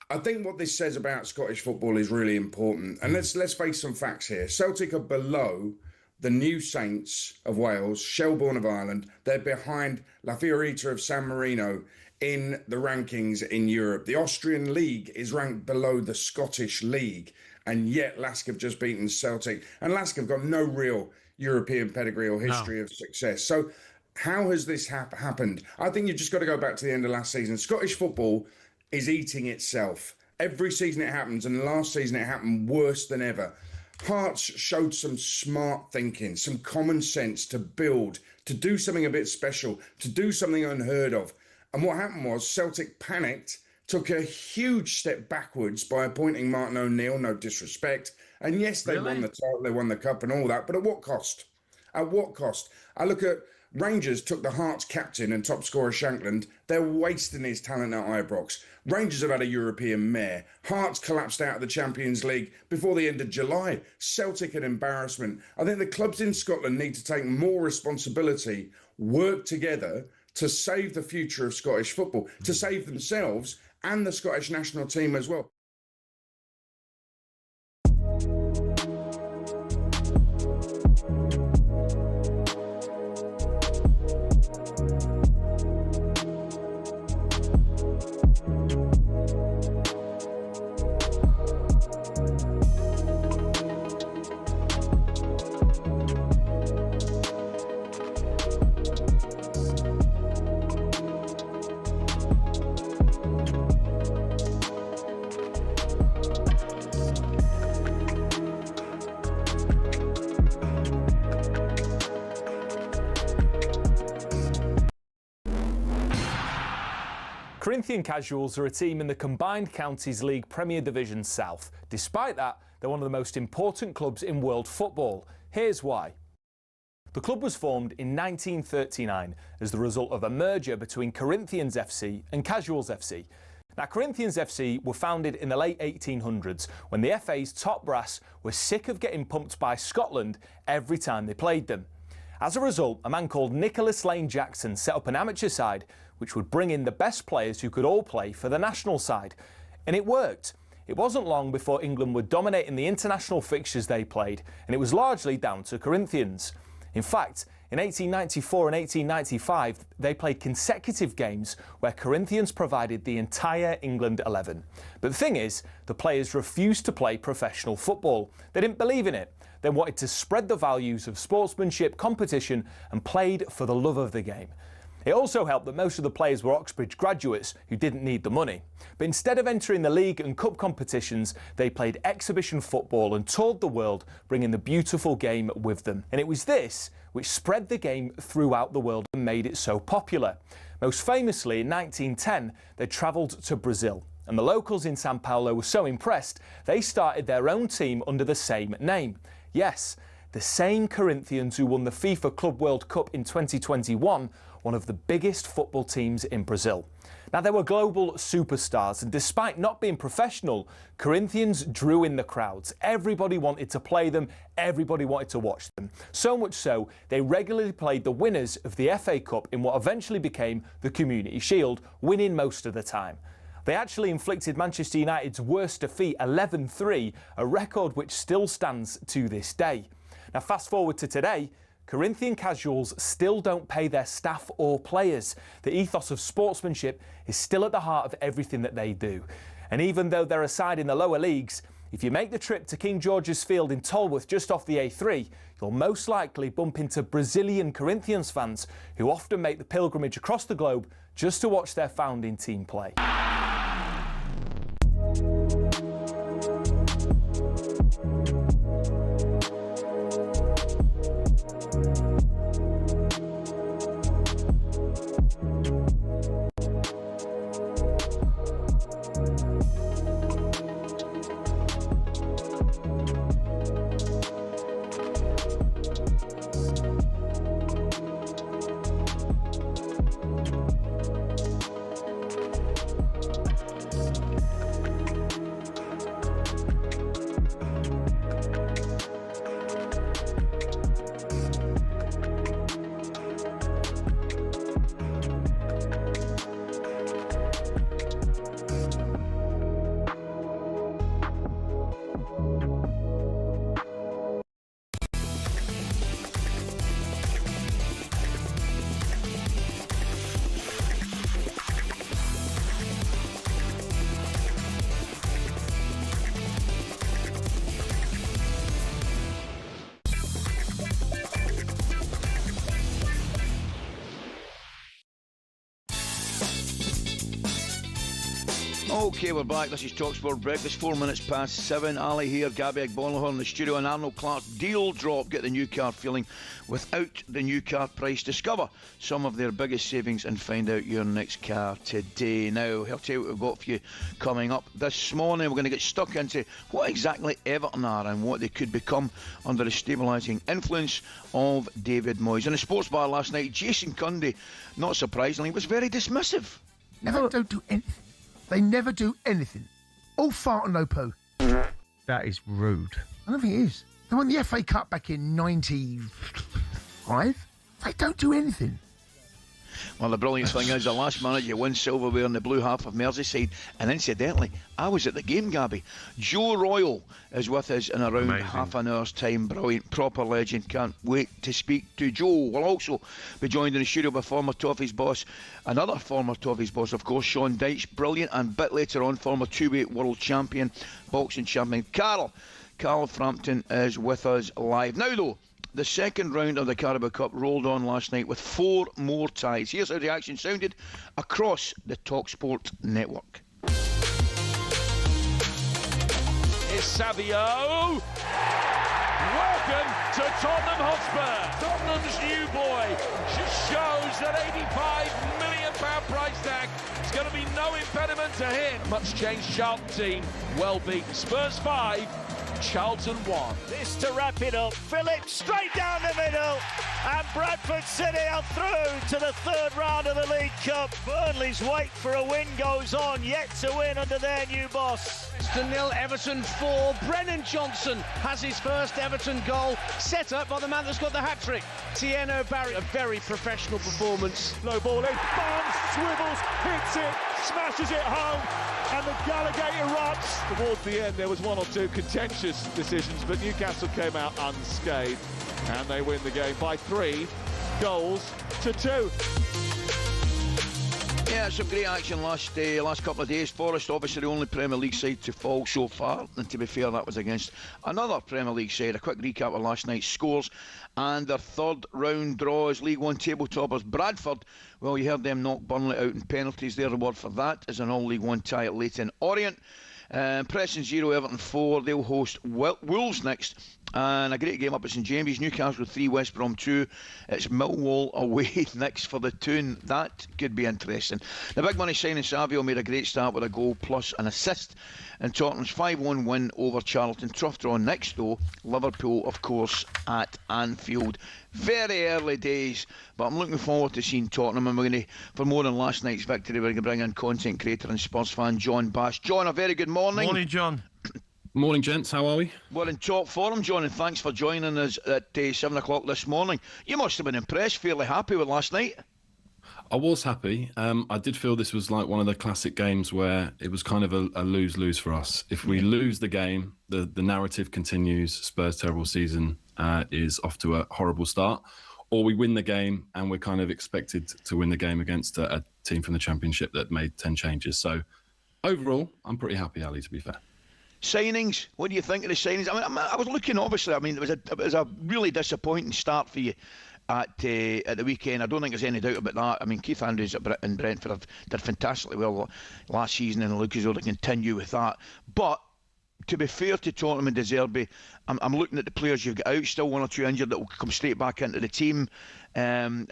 [SPEAKER 21] I think what this says about Scottish football is really important. And let's face some facts here. Celtic are below the New Saints of Wales, Shelbourne of Ireland. They're behind La Fiorita of San Marino in the rankings in Europe. The Austrian League is ranked below the Scottish League, and yet Lask have just beaten Celtic. And Lask have got no real European pedigree or history of success. So how has this happened? I think you've just got to go back to the end of last season. Scottish football is eating itself. Every season it happens, and last season it happened worse than ever. Hearts showed some smart thinking, some common sense to build, to do something a bit special, to do something unheard of. And what happened was Celtic panicked, took a huge step backwards by appointing Martin O'Neill, no disrespect. And yes, they won the title, they won the cup and all that, but at what cost? At what cost? I look at Rangers took the Hearts captain and top scorer Shankland. They're wasting his talent at Ibrox. Rangers have had a European mayor. Hearts collapsed out of the Champions League before the end of July. Celtic an embarrassment. I think the clubs in Scotland need to take more responsibility, work together to save the future of Scottish football, to save themselves and the Scottish national team as well.
[SPEAKER 22] Corinthian Casuals are a team in the Combined Counties League Premier Division South. Despite that, they're one of the most important clubs in world football. Here's why. The club was formed in 1939 as the result of a merger between Corinthians FC and Casuals FC. Now, Corinthians FC were founded in the late 1800s when the FA's top brass were sick of getting pumped by Scotland every time they played them. As a result, a man called Nicholas Lane Jackson set up an amateur side which would bring in the best players who could all play for the national side. And it worked. It wasn't long before England were dominating the international fixtures they played, and it was largely down to Corinthians. In fact, in 1894 and 1895, they played consecutive games where Corinthians provided the entire England 11. But the thing is, the players refused to play professional football. They didn't believe in it. They wanted to spread the values of sportsmanship, competition, and played for the love of the game. It also helped that most of the players were Oxbridge graduates who didn't need the money. But instead of entering the league and cup competitions, they played exhibition football and toured the world, bringing the beautiful game with them. And it was this which spread the game throughout the world and made it so popular. Most famously, in 1910, they travelled to Brazil. And the locals in Sao Paulo were so impressed, they started their own team under the same name. Yes, the same Corinthians who won the FIFA Club World Cup in 2021, one of the biggest football teams in Brazil. Now, they were global superstars, and despite not being professional, Corinthians drew in the crowds. Everybody wanted to play them, everybody wanted to watch them. So much so, they regularly played the winners of the FA Cup in what eventually became the Community Shield, winning most of the time. They actually inflicted Manchester United's worst defeat, 11-3, a record which still stands to this day. Now, fast forward to today, Corinthian Casuals still don't pay their staff or players. The ethos of sportsmanship is still at the heart of everything that they do. And even though they're a side in the lower leagues, if you make the trip to King George's Field in Tolworth just off the A3, you'll most likely bump into Brazilian Corinthians fans who often make the pilgrimage across the globe just to watch their founding team play.
[SPEAKER 11] Okay, we're back. This is talkSPORT Breakfast, 4 minutes past 7. Ali here, Gabby Agbonlahor in the studio, and Arnold Clark's deal drop. Get the new car feeling without the new car price. Discover some of their biggest savings and find out your next car today. Now, I'll tell you what we've got for you coming up this morning. We're going to get stuck into what exactly Everton are and what they could become under the stabilising influence of David Moyes. In a sports bar last night, Jason Cundy, not surprisingly, was very dismissive.
[SPEAKER 1] Never don't do anything. They never do anything. All fart and no poo.
[SPEAKER 8] That is rude.
[SPEAKER 1] I don't think it is. They won the FA Cup back in 95. They don't do anything.
[SPEAKER 11] Well, the brilliant thing is, the last minute you win silverware in the blue half of Merseyside. And incidentally, I was at the game, Gabby. Joe Royal is with us in around half an hour's time. Brilliant, proper legend. Can't wait to speak to Joe. We'll also be joined in the studio by former Toffees boss, another former Toffees boss, of course, Sean Dyche. Brilliant. And a bit later on, former two-weight world champion, boxing champion, Carl Frampton is with us live. Now, though, the second round of the Carabao Cup rolled on last night with 4 more ties. Here's how the action sounded across the talkSPORT network.
[SPEAKER 4] Is Savio. Welcome to Tottenham Hotspur. Tottenham's new boy just shows that £85 million price tag is going to be no impediment to him. Much changed Charlton team, well beaten. Spurs 5, Charlton 1.
[SPEAKER 23] This to wrap it up. Phillips straight down the middle. And Bradford City are through to the third round of the League Cup. Burnley's wait for a win goes on, yet to win under their new boss.
[SPEAKER 4] Leicester 0, Everton 4. Brennan Johnson has his first Everton goal, set up by the man that's got the hat-trick. Tieno Barry, a very professional performance.
[SPEAKER 23] Low ball in, Barnes swivels, hits it, smashes it home, and the Gallagher erupts.
[SPEAKER 24] Towards the end, there was 1 or 2 contentious decisions, but Newcastle came out unscathed, and they win the game by 3 goals to 2.
[SPEAKER 11] Yeah, some great action last couple of days. Forest, obviously the only Premier League side to fall so far, and to be fair, that was against another Premier League side. A quick recap of last night's scores and their third round draws. League One table toppers Bradford, well, you heard them knock Burnley out in penalties. Their reward for that is an all League One tie at Leyton Orient. Preston 0, Everton 4. They'll host Wolves next. And a great game up at St James's. Newcastle 3, West Brom 2. It's Millwall away next for the Toon. That could be interesting. The big money signing Savio made a great start with a goal plus an assist. And Tottenham's 5-1 win over Charlton. Tough draw next though. Liverpool, of course, at Anfield. Very early days, but I'm looking forward to seeing Tottenham. And we're going to, for more than last night's victory, we're going to bring in content creator and Spurs fan John Bash. John, a very good morning.
[SPEAKER 3] Morning, John.
[SPEAKER 25] Morning, gents. How are we?
[SPEAKER 11] We're in top form, John, and thanks for joining us at 7 o'clock this morning. You must have been impressed, fairly happy with last night.
[SPEAKER 25] I was happy. I did feel this was like one of the classic games where it was kind of a lose-lose for us. If we lose the game, the narrative continues. Spurs' terrible season is off to a horrible start. Or we win the game and we're kind of expected to win the game against a team from the Championship that made 10 changes. So overall, I'm pretty happy, Ali, to be fair.
[SPEAKER 11] Signings, what do you think of the signings? I mean, I was looking, obviously, I mean, it was a really disappointing start for you at the weekend. I don't think there's any doubt about that. I mean, Keith Andrews in Brentford did fantastically well last season, and Lucas will continue with that. But to be fair to Tottenham and De Zerbi, I'm looking at the players you've got out, still 1 or 2 injured that will come straight back into the team. And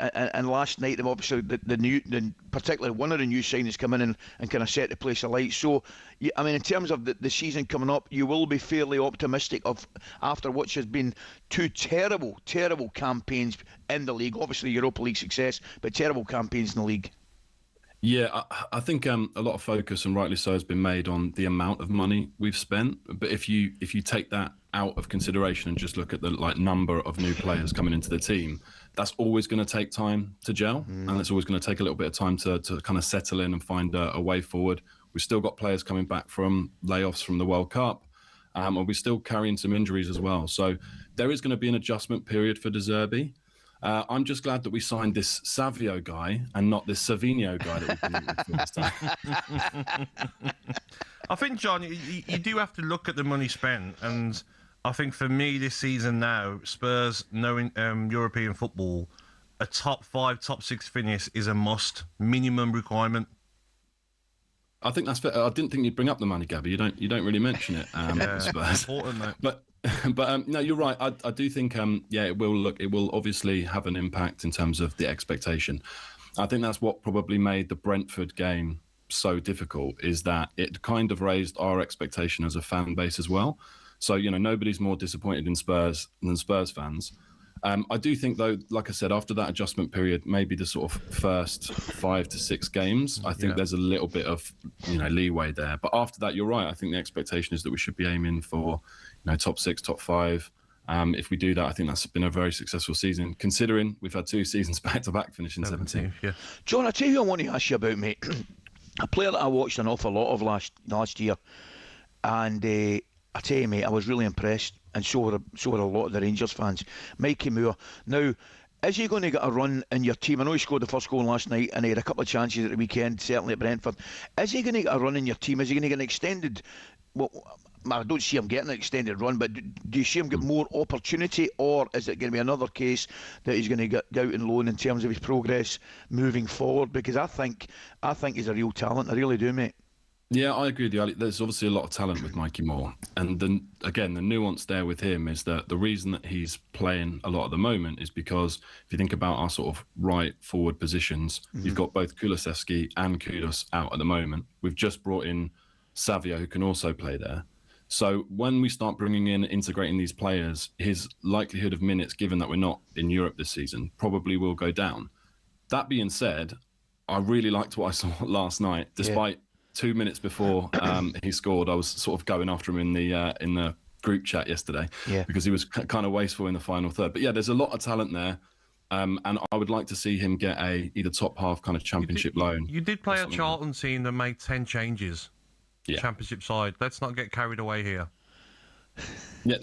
[SPEAKER 11] last night, they've obviously particularly one of the new signings come in and kind of set the place alight. So, I mean, in terms of the season coming up, you will be fairly optimistic of after what has been 2 terrible campaigns in the league. Obviously, Europa League success, but terrible campaigns in the league.
[SPEAKER 25] Yeah, I think a lot of focus, and rightly so, has been made on the amount of money we've spent. But if you take that out of consideration and just look at the number of new players coming into the team, that's always going to take time to gel, and it's always going to take a little bit of time to kind of settle in and find a way forward. We've still got players coming back from layoffs from the World Cup, and we're still carrying some injuries as well. So there is going to be an adjustment period for De Zerbi. I'm just glad that we signed this Savio guy and not this Savinho guy that we've been looking for this time.
[SPEAKER 3] I think, John, you do have to look at the money spent, and I think for me this season now, Spurs, knowing European football, a top 5, top 6 finish is a must, minimum requirement.
[SPEAKER 25] I think that's fair. I didn't think you'd bring up the money, Gabby. You don't really mention it. Spurs.
[SPEAKER 3] Important,
[SPEAKER 25] but no, you're right. I do think it will obviously have an impact in terms of the expectation. I think that's what probably made the Brentford game so difficult, is that it kind of raised our expectation as a fan base as well. So, nobody's more disappointed in Spurs than Spurs fans. I do think, though, like I said, after that adjustment period, maybe the sort of first 5 to 6 games, I think there's a little bit of leeway there. But after that, you're right. I think the expectation is that we should be aiming for top 6, top 5. If we do that, I think that's been a very successful season, considering we've had 2 seasons back to back finishing 17th.
[SPEAKER 3] Yeah.
[SPEAKER 11] John, I tell you, I want to ask you about, mate, a player that I watched an awful lot of last year, and I tell you, mate, I was really impressed. And so were a lot of the Rangers fans. Mikey Moore. Now, is he going to get a run in your team? I know he scored the first goal last night and he had a couple of chances at the weekend, certainly at Brentford. Is he going to get a run in your team? Is he going to get an extended... Well, I don't see him getting an extended run, but do you see him get more opportunity, or is it going to be another case that he's going to get out on loan in terms of his progress moving forward? Because I think he's a real talent. I really do, mate.
[SPEAKER 25] Yeah, I agree with you, Ali. There's obviously a lot of talent with Mikey Moore. And then, again, the nuance there with him is that the reason that he's playing a lot at the moment is because if you think about our sort of right forward positions, you've got both Kulusevski and Kudus out at the moment. We've just brought in Savio, who can also play there. So when we start bringing in, integrating these players, his likelihood of minutes, given that we're not in Europe this season, probably will go down. That being said, I really liked what I saw last night, despite... 2 minutes before he scored, I was sort of going after him in the group chat yesterday because he was kind of wasteful in the final third. But yeah, there's a lot of talent there, and I would like to see him get a either top half kind of championship loan.
[SPEAKER 3] You did play a Charlton team that made 10 changes. Championship side. Let's not get carried away here.
[SPEAKER 25] Yeah,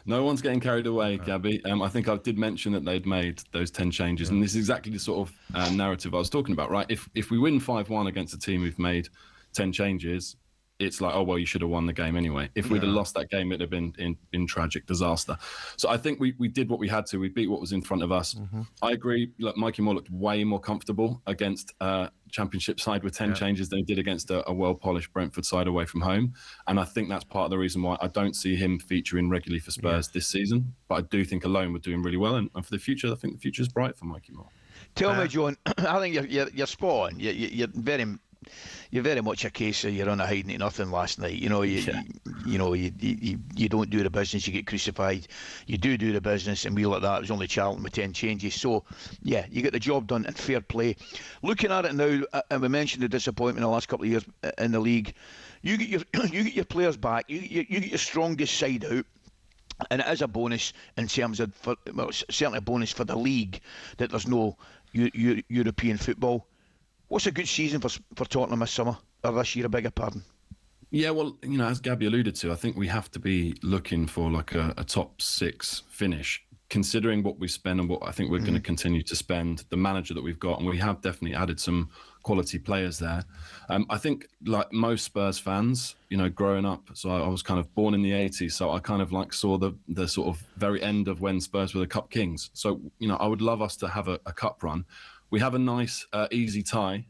[SPEAKER 25] no one's getting carried away, Gabby. I think I did mention that they'd made those 10 changes, and this is exactly the sort of narrative I was talking about, right? If we win 5-1 against a team who've made 10 changes, it's like, oh, well, you should have won the game anyway. If we'd have lost that game, it'd have been in tragic disaster. So I think we did what we had to. We beat what was in front of us. I agree. Look, Mikey Moore looked way more comfortable against a championship side with 10 changes than he did against a well-polished Brentford side away from home. And I think that's part of the reason why I don't see him featuring regularly for Spurs this season. But I do think alone we're doing really well. And for the future, I think the future is bright for Mikey Moore.
[SPEAKER 11] Tell me, John, I think you're spot on. You're very much a case of you're on a hiding to nothing last night. You don't do the business, you get crucified. You do the business, and we like that. It was only Charlton with 10 changes. So, yeah, you get the job done and fair play. Looking at it now, and we mentioned the disappointment in the last couple of years in the league. You get your players back. You get your strongest side out. And it is a bonus in terms of, certainly a bonus for the league that there's no European football. What's a good season for Tottenham this summer, or this year, I beg your pardon?
[SPEAKER 25] Yeah, well, as Gabby alluded to, I think we have to be looking for like a top 6 finish, considering what we spend and what I think we're going to continue to spend, the manager that we've got, and we have definitely added some quality players there. I think, like most Spurs fans, growing up, so I was kind of born in the 80s, so I kind of like saw the sort of very end of when Spurs were the Cup Kings. So, I would love us to have a cup run. We have a nice, easy tie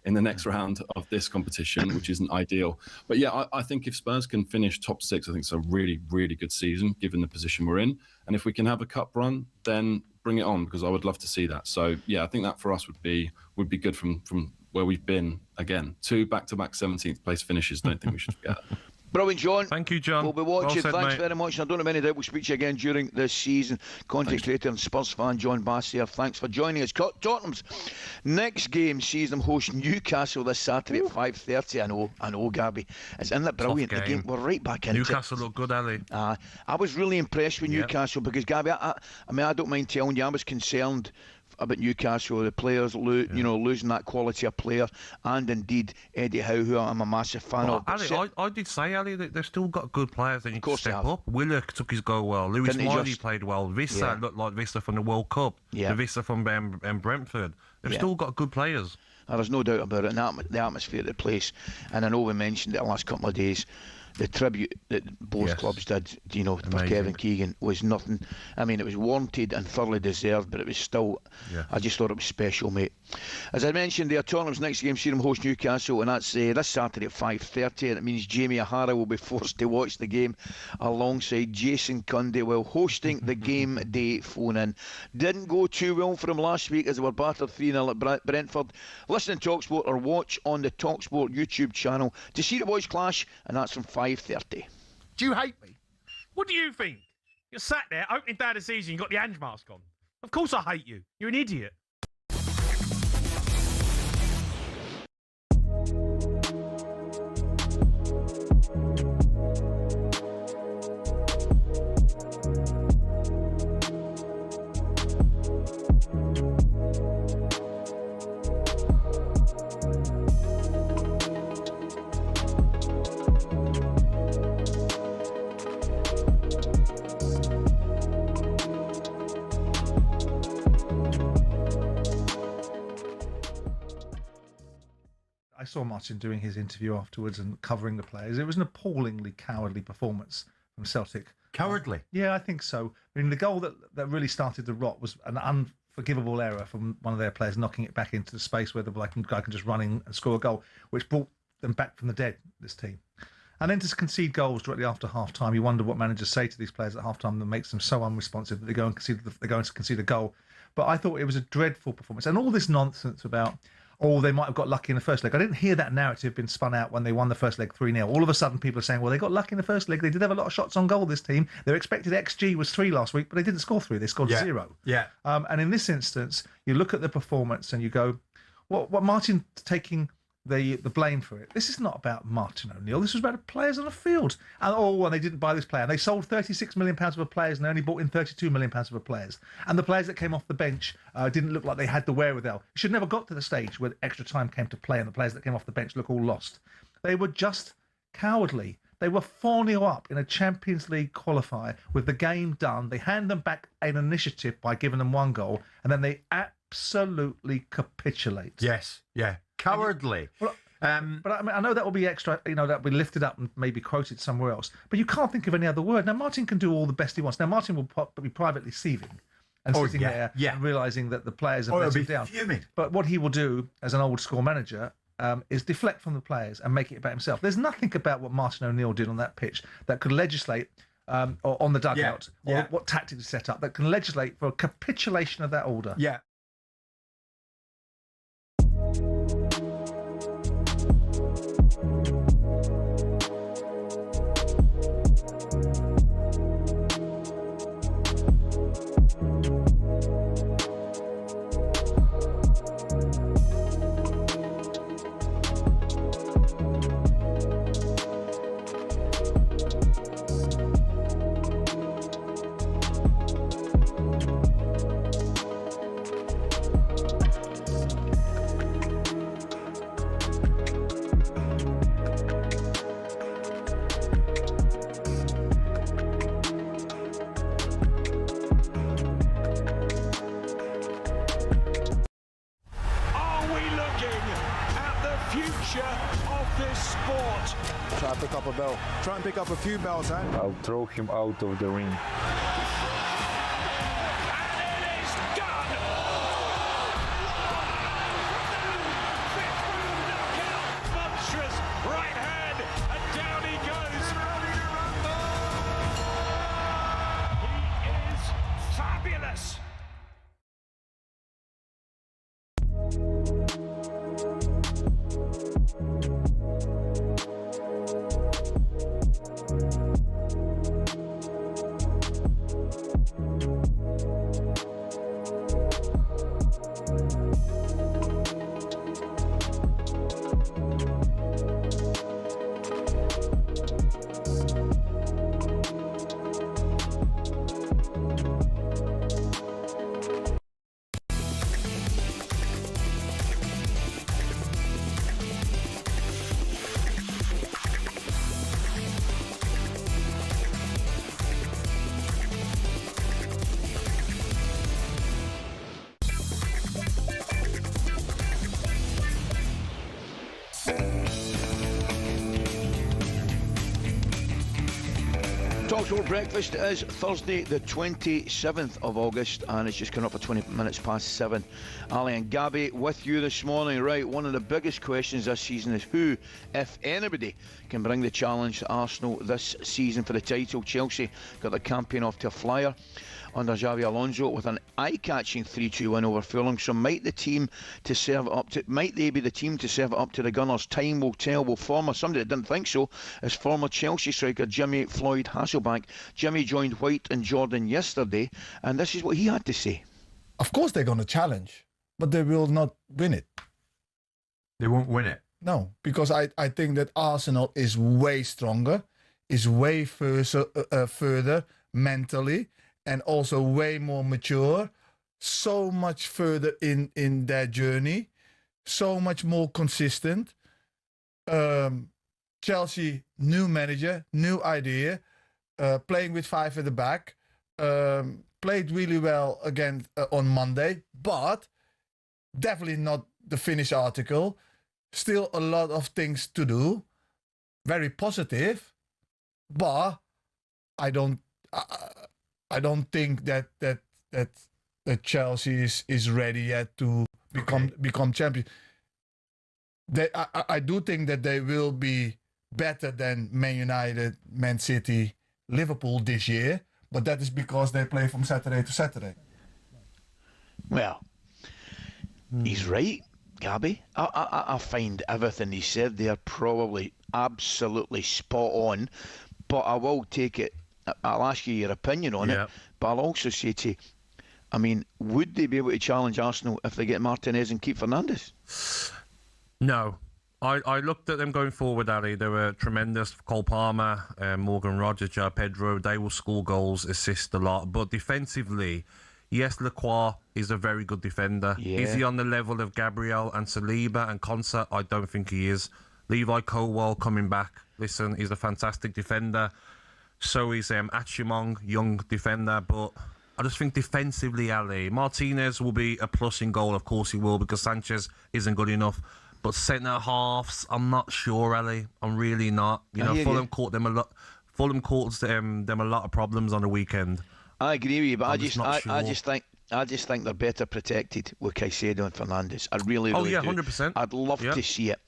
[SPEAKER 25] in the next round of this competition, which isn't ideal. But yeah, I think if Spurs can finish top 6, I think it's a really, really good season, given the position we're in. And if we can have a cup run, then bring it on, because I would love to see that. So yeah, I think that for us would be good from where we've been. Again, 2 back-to-back 17th place finishes. Don't think we should forget that.
[SPEAKER 11] Brilliant, John.
[SPEAKER 3] Thank you, John.
[SPEAKER 11] We'll be watching.
[SPEAKER 3] Well said,
[SPEAKER 11] Thanks
[SPEAKER 3] mate.
[SPEAKER 11] very much. I don't have any doubt we'll speak to you again during this season. Context creator and Spurs fan John Bass here. Thanks for joining us. Tottenham's next game sees them host Newcastle this Saturday at 5:30. I know, Gabby. Isn't that brilliant?
[SPEAKER 3] Tough game.
[SPEAKER 11] We're right back into
[SPEAKER 3] Newcastle look good, Ali.
[SPEAKER 11] I was really impressed with Newcastle because, Gabby, I don't mind telling you, I was concerned about Newcastle, the players losing that quality of player, and indeed Eddie Howe, who I'm a massive fan of.
[SPEAKER 3] Ali, I did say, Ali, that they've still got good players. They need to step up. Willock took his goal well. Lewis Miley played well. Vissa looked like Vissa from the World Cup. The Vissa from Brentford. They've still got good players.
[SPEAKER 11] There's no doubt about it. And the atmosphere of the place. And I know we mentioned it the last couple of days. the tribute that both clubs did, for Kevin Keegan was nothing. I mean, it was warranted and thoroughly deserved, but it was still, I just thought it was special, mate. As I mentioned, the Tottenham's next game see them host Newcastle, and that's this Saturday at 5:30, and it means Jamie O'Hara will be forced to watch the game alongside Jason Cundy while hosting the game day phone-in. Didn't go too well for him last week as they were battered 3-0 at Brentford. Listen to talkSPORT or watch on the talkSPORT YouTube channel to see the boys clash, and that's from 5:30.
[SPEAKER 1] Do you hate me?
[SPEAKER 8] What do you think? You're sat there, opening day of the season, you've got the Ange mask on. Of course I hate you. You're an idiot.
[SPEAKER 5] I saw Martin doing his interview afterwards and covering the players. It was an appallingly cowardly performance from Celtic.
[SPEAKER 6] Cowardly?
[SPEAKER 5] Yeah, I think so. I mean, the goal that really started the rot was an unforgivable error from one of their players knocking it back into the space where the guy can just run in and score a goal, which brought them back from the dead, this team. And then to concede goals directly after half-time, you wonder what managers say to these players at half-time that makes them so unresponsive that they go and concede a goal. But I thought it was a dreadful performance. And all this nonsense about, they might have got lucky in the first leg. I didn't hear that narrative being spun out when they won the first leg 3-0. All of a sudden, people are saying, well, they got lucky in the first leg. They did have a lot of shots on goal, this team. Their expected XG was 3 last week, but they didn't score 3. They scored 0.
[SPEAKER 6] Yeah.
[SPEAKER 5] And in this instance, you look at the performance and you go, what Martin taking the blame for it. This is not about Martin O'Neill. This was about the players on the field. And they didn't buy this player. And they sold £36 million worth of players and they only bought in £32 million worth of players. And the players that came off the bench didn't look like they had the wherewithal. It should never got to the stage where extra time came to play and the players that came off the bench look all lost. They were just cowardly. They were 4-0 up in a Champions League qualifier with the game done. They hand them back an initiative by giving them 1 goal, and then they absolutely capitulate.
[SPEAKER 6] Yes, yeah. Cowardly.
[SPEAKER 5] But I mean, I know that will be extra, that will be lifted up and maybe quoted somewhere else. But you can't think of any other word. Now, Martin can do all the best he wants. Now, Martin will be privately seething and sitting there and realising that the players are letting him down.
[SPEAKER 6] Fuming.
[SPEAKER 5] But what he will do as an old school manager is deflect from the players and make it about himself. There's nothing about what Martin O'Neill did on that pitch that could legislate, or on the dugout, or what tactics he set up, that can legislate for a capitulation of that order.
[SPEAKER 6] Yeah.
[SPEAKER 7] Try and pick up a few bells, eh?
[SPEAKER 12] I'll throw him out of the ring.
[SPEAKER 4] Monstrous right hand, and down he goes. He is fabulous.
[SPEAKER 11] talkSPORT Breakfast is Thursday the 27th of August and it's just come up for 20 minutes past 7. Ally and Gabby with you this morning. Right, one of the biggest questions this season is who, if anybody, can bring the challenge to Arsenal this season for the title. Chelsea got the campaign off to a flyer under Xabi Alonso with an eye-catching 3-2 win over Fulham. So might they be the team to serve it up to the Gunners? Time will tell. Will somebody that didn't think so is former Chelsea striker Jimmy Floyd Hasselbank. Jimmy joined White and Jordan yesterday, and this is what he had to say.
[SPEAKER 13] Of course they're going to challenge, but they will not win it.
[SPEAKER 6] They won't win it?
[SPEAKER 13] No, because I think that Arsenal is way stronger, is way further mentally, and also way more mature, so much further in their journey, so much more consistent. Chelsea, new manager, new idea, playing with 5 at the back, played really well again on Monday, but definitely not the finished article. Still a lot of things to do. Very positive, but I don't think that Chelsea is ready yet to become champion. I do think that they will be better than Man United, Man City, Liverpool this year, but that is because they play from Saturday to Saturday.
[SPEAKER 11] Well, he's right, Gabby. I find everything he said there probably absolutely spot on, but I will take it. I'll ask you your opinion on it, but I'll also say to you, I mean, would they be able to challenge Arsenal if they get Martinez and keep Fernandes?
[SPEAKER 3] No. I looked at them going forward, Ali. They were tremendous. Cole Palmer, Morgan Rogers, Joe Pedro, they will score goals, assist a lot. But defensively, yes, Lacroix is a very good defender.
[SPEAKER 11] Yeah.
[SPEAKER 3] Is he on the level of Gabriel and Saliba and Konsa? I don't think he is. Levi Colwill coming back. Listen, he's a fantastic defender. So is Achimong, young defender. But I just think defensively, Ali, Martinez will be a plus in goal. Of course he will, because Sanchez isn't good enough. But centre halves, I'm not sure, Ali. I'm really not. You know, Fulham caught them a lot. Fulham caused them a lot of problems on the weekend.
[SPEAKER 11] I agree with you, but I just think they're better protected with Caicedo and Fernandes. I really do.
[SPEAKER 3] 100%.
[SPEAKER 11] I'd love to see it.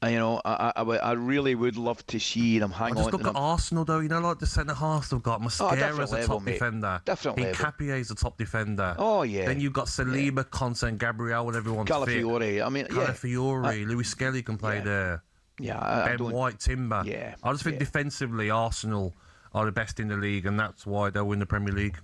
[SPEAKER 11] You know, I really would love to see them hang on.
[SPEAKER 3] Just look at Arsenal, though. You know, like the centre halves they've got. Mascara's a top defender.
[SPEAKER 11] Different level.
[SPEAKER 3] Capier's a top defender.
[SPEAKER 11] Oh yeah.
[SPEAKER 3] Then you've got Saliba, Konsa, and Gabriel, whatever everyone's
[SPEAKER 11] Calafiore. I mean,
[SPEAKER 3] Calafiore, Louis Skelly can play there.
[SPEAKER 11] Yeah,
[SPEAKER 3] Ben White, Timber.
[SPEAKER 11] Yeah.
[SPEAKER 3] I just think defensively, Arsenal are the best in the league, and that's why they'll win the Premier League.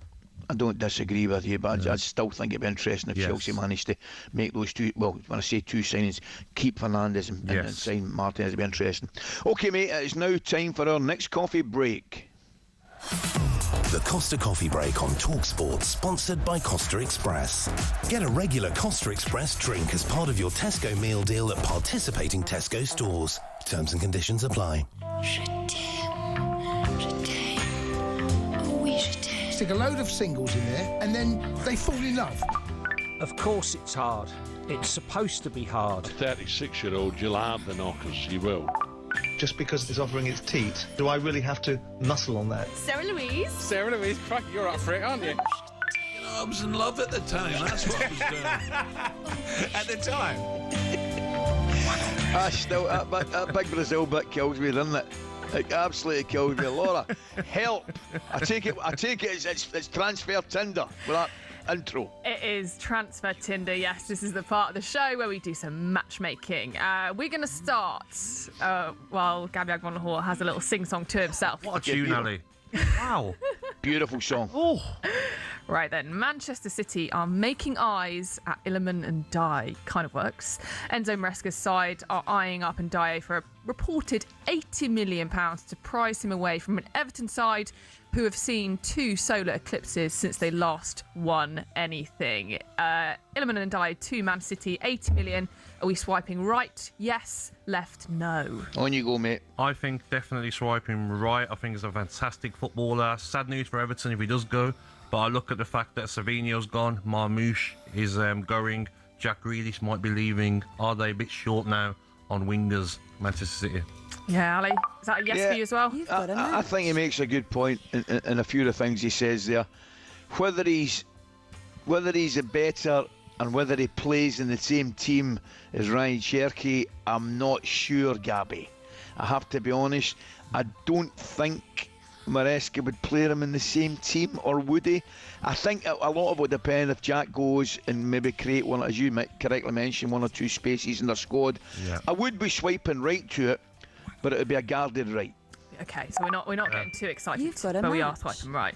[SPEAKER 11] I don't disagree with you, but I still think it'd be interesting if Chelsea managed to make those two, well, when I say two signings, keep Fernandes and sign Martinez. It'd be interesting. OK, mate, it's now time for our next coffee break.
[SPEAKER 14] The Costa Coffee Break on talkSPORT, sponsored by Costa Express. Get a regular Costa Express drink as part of your Tesco meal deal at participating Tesco stores. Terms and conditions apply.
[SPEAKER 1] Stick a load of singles in there and then they fall in love.
[SPEAKER 15] Of course it's hard. It's supposed to be hard.
[SPEAKER 24] A 36-year-old, you'll have the knockers, you will.
[SPEAKER 5] Just because it's offering its teat, do I really have to muscle on that?
[SPEAKER 9] Sarah Louise.
[SPEAKER 19] Sarah Louise, crack, you're up for it, aren't you?
[SPEAKER 16] You know, I was in love at the time. That's what I was doing.
[SPEAKER 15] At the time?
[SPEAKER 11] That big Brazil bit kills me, doesn't it? It absolutely kills me. Laura, help! I take it it's transfer Tinder with that intro.
[SPEAKER 2] It is Transfer Tinder, yes. This is the part of the show where we do some matchmaking. We're going to start while Gabby Agbonlahor has a little sing-song to himself.
[SPEAKER 3] What a tune, Ali. Wow.
[SPEAKER 11] Beautiful song.
[SPEAKER 2] Oh. Right then, Manchester City are making eyes at Iliman and Dye. Kind of works. Enzo Maresca's side are eyeing up and Dye for a reported £80 million to prize him away from an Everton side who have seen 2 solar eclipses since they last won anything. Iliman and Dye to Man City, £80 million. Are we swiping right? Yes. Left? No.
[SPEAKER 11] On you go, mate.
[SPEAKER 3] I think definitely swiping right. I think he's a fantastic footballer. Sad news for Everton if he does go. But I look at the fact that Savinho's gone, Marmoush is going, Jack Grealish might be leaving. Are they a bit short now on wingers? Manchester City.
[SPEAKER 2] Yeah, Ali, is that a yes for you as well?
[SPEAKER 11] I think he makes a good point in a few of the things he says there. Whether he's a better and whether he plays in the same team as Ryan Cherky, I'm not sure, Gabby. I have to be honest. I don't think Maresca would play him in the same team, or would he? I think a lot of it would depend if Jack goes and maybe create one, as you correctly mentioned, 1 or 2 spaces in their squad. Yeah. I would be swiping right to it, but it would be a guarded right.
[SPEAKER 2] Okay, so we're not getting too excited, but we are swiping right.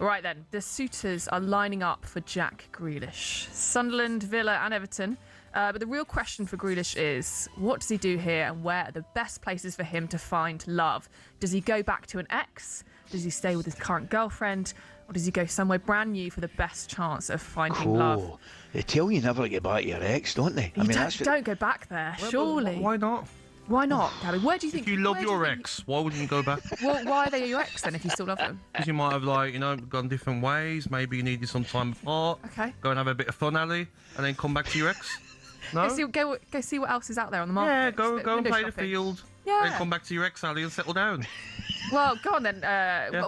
[SPEAKER 2] All right then, the suitors are lining up for Jack Grealish. Sunderland, Villa and Everton. But the real question for Grealish is, what does he do here and where are the best places for him to find love? Does he go back to an ex? Does he stay with his current girlfriend? Or does he go somewhere brand new for the best chance of finding love?
[SPEAKER 11] They tell you never to get back to your ex, don't they?
[SPEAKER 2] Don't go back there, surely.
[SPEAKER 3] Why not?
[SPEAKER 2] Why not, Gabby? Where do you think...
[SPEAKER 3] If you love your ex, why wouldn't you go back?
[SPEAKER 2] Well, why are they your ex then if you still love them?
[SPEAKER 3] Because you might have, gone different ways. Maybe you needed some time apart.
[SPEAKER 2] Okay.
[SPEAKER 3] Go and have a bit of fun, Ali, and then come back to your ex. No?
[SPEAKER 2] Go see what else is out there on the market.
[SPEAKER 3] Yeah, go and play the field.
[SPEAKER 2] Yeah.
[SPEAKER 3] Then come back to your ex, Ali, and settle down.
[SPEAKER 2] Well, go on then.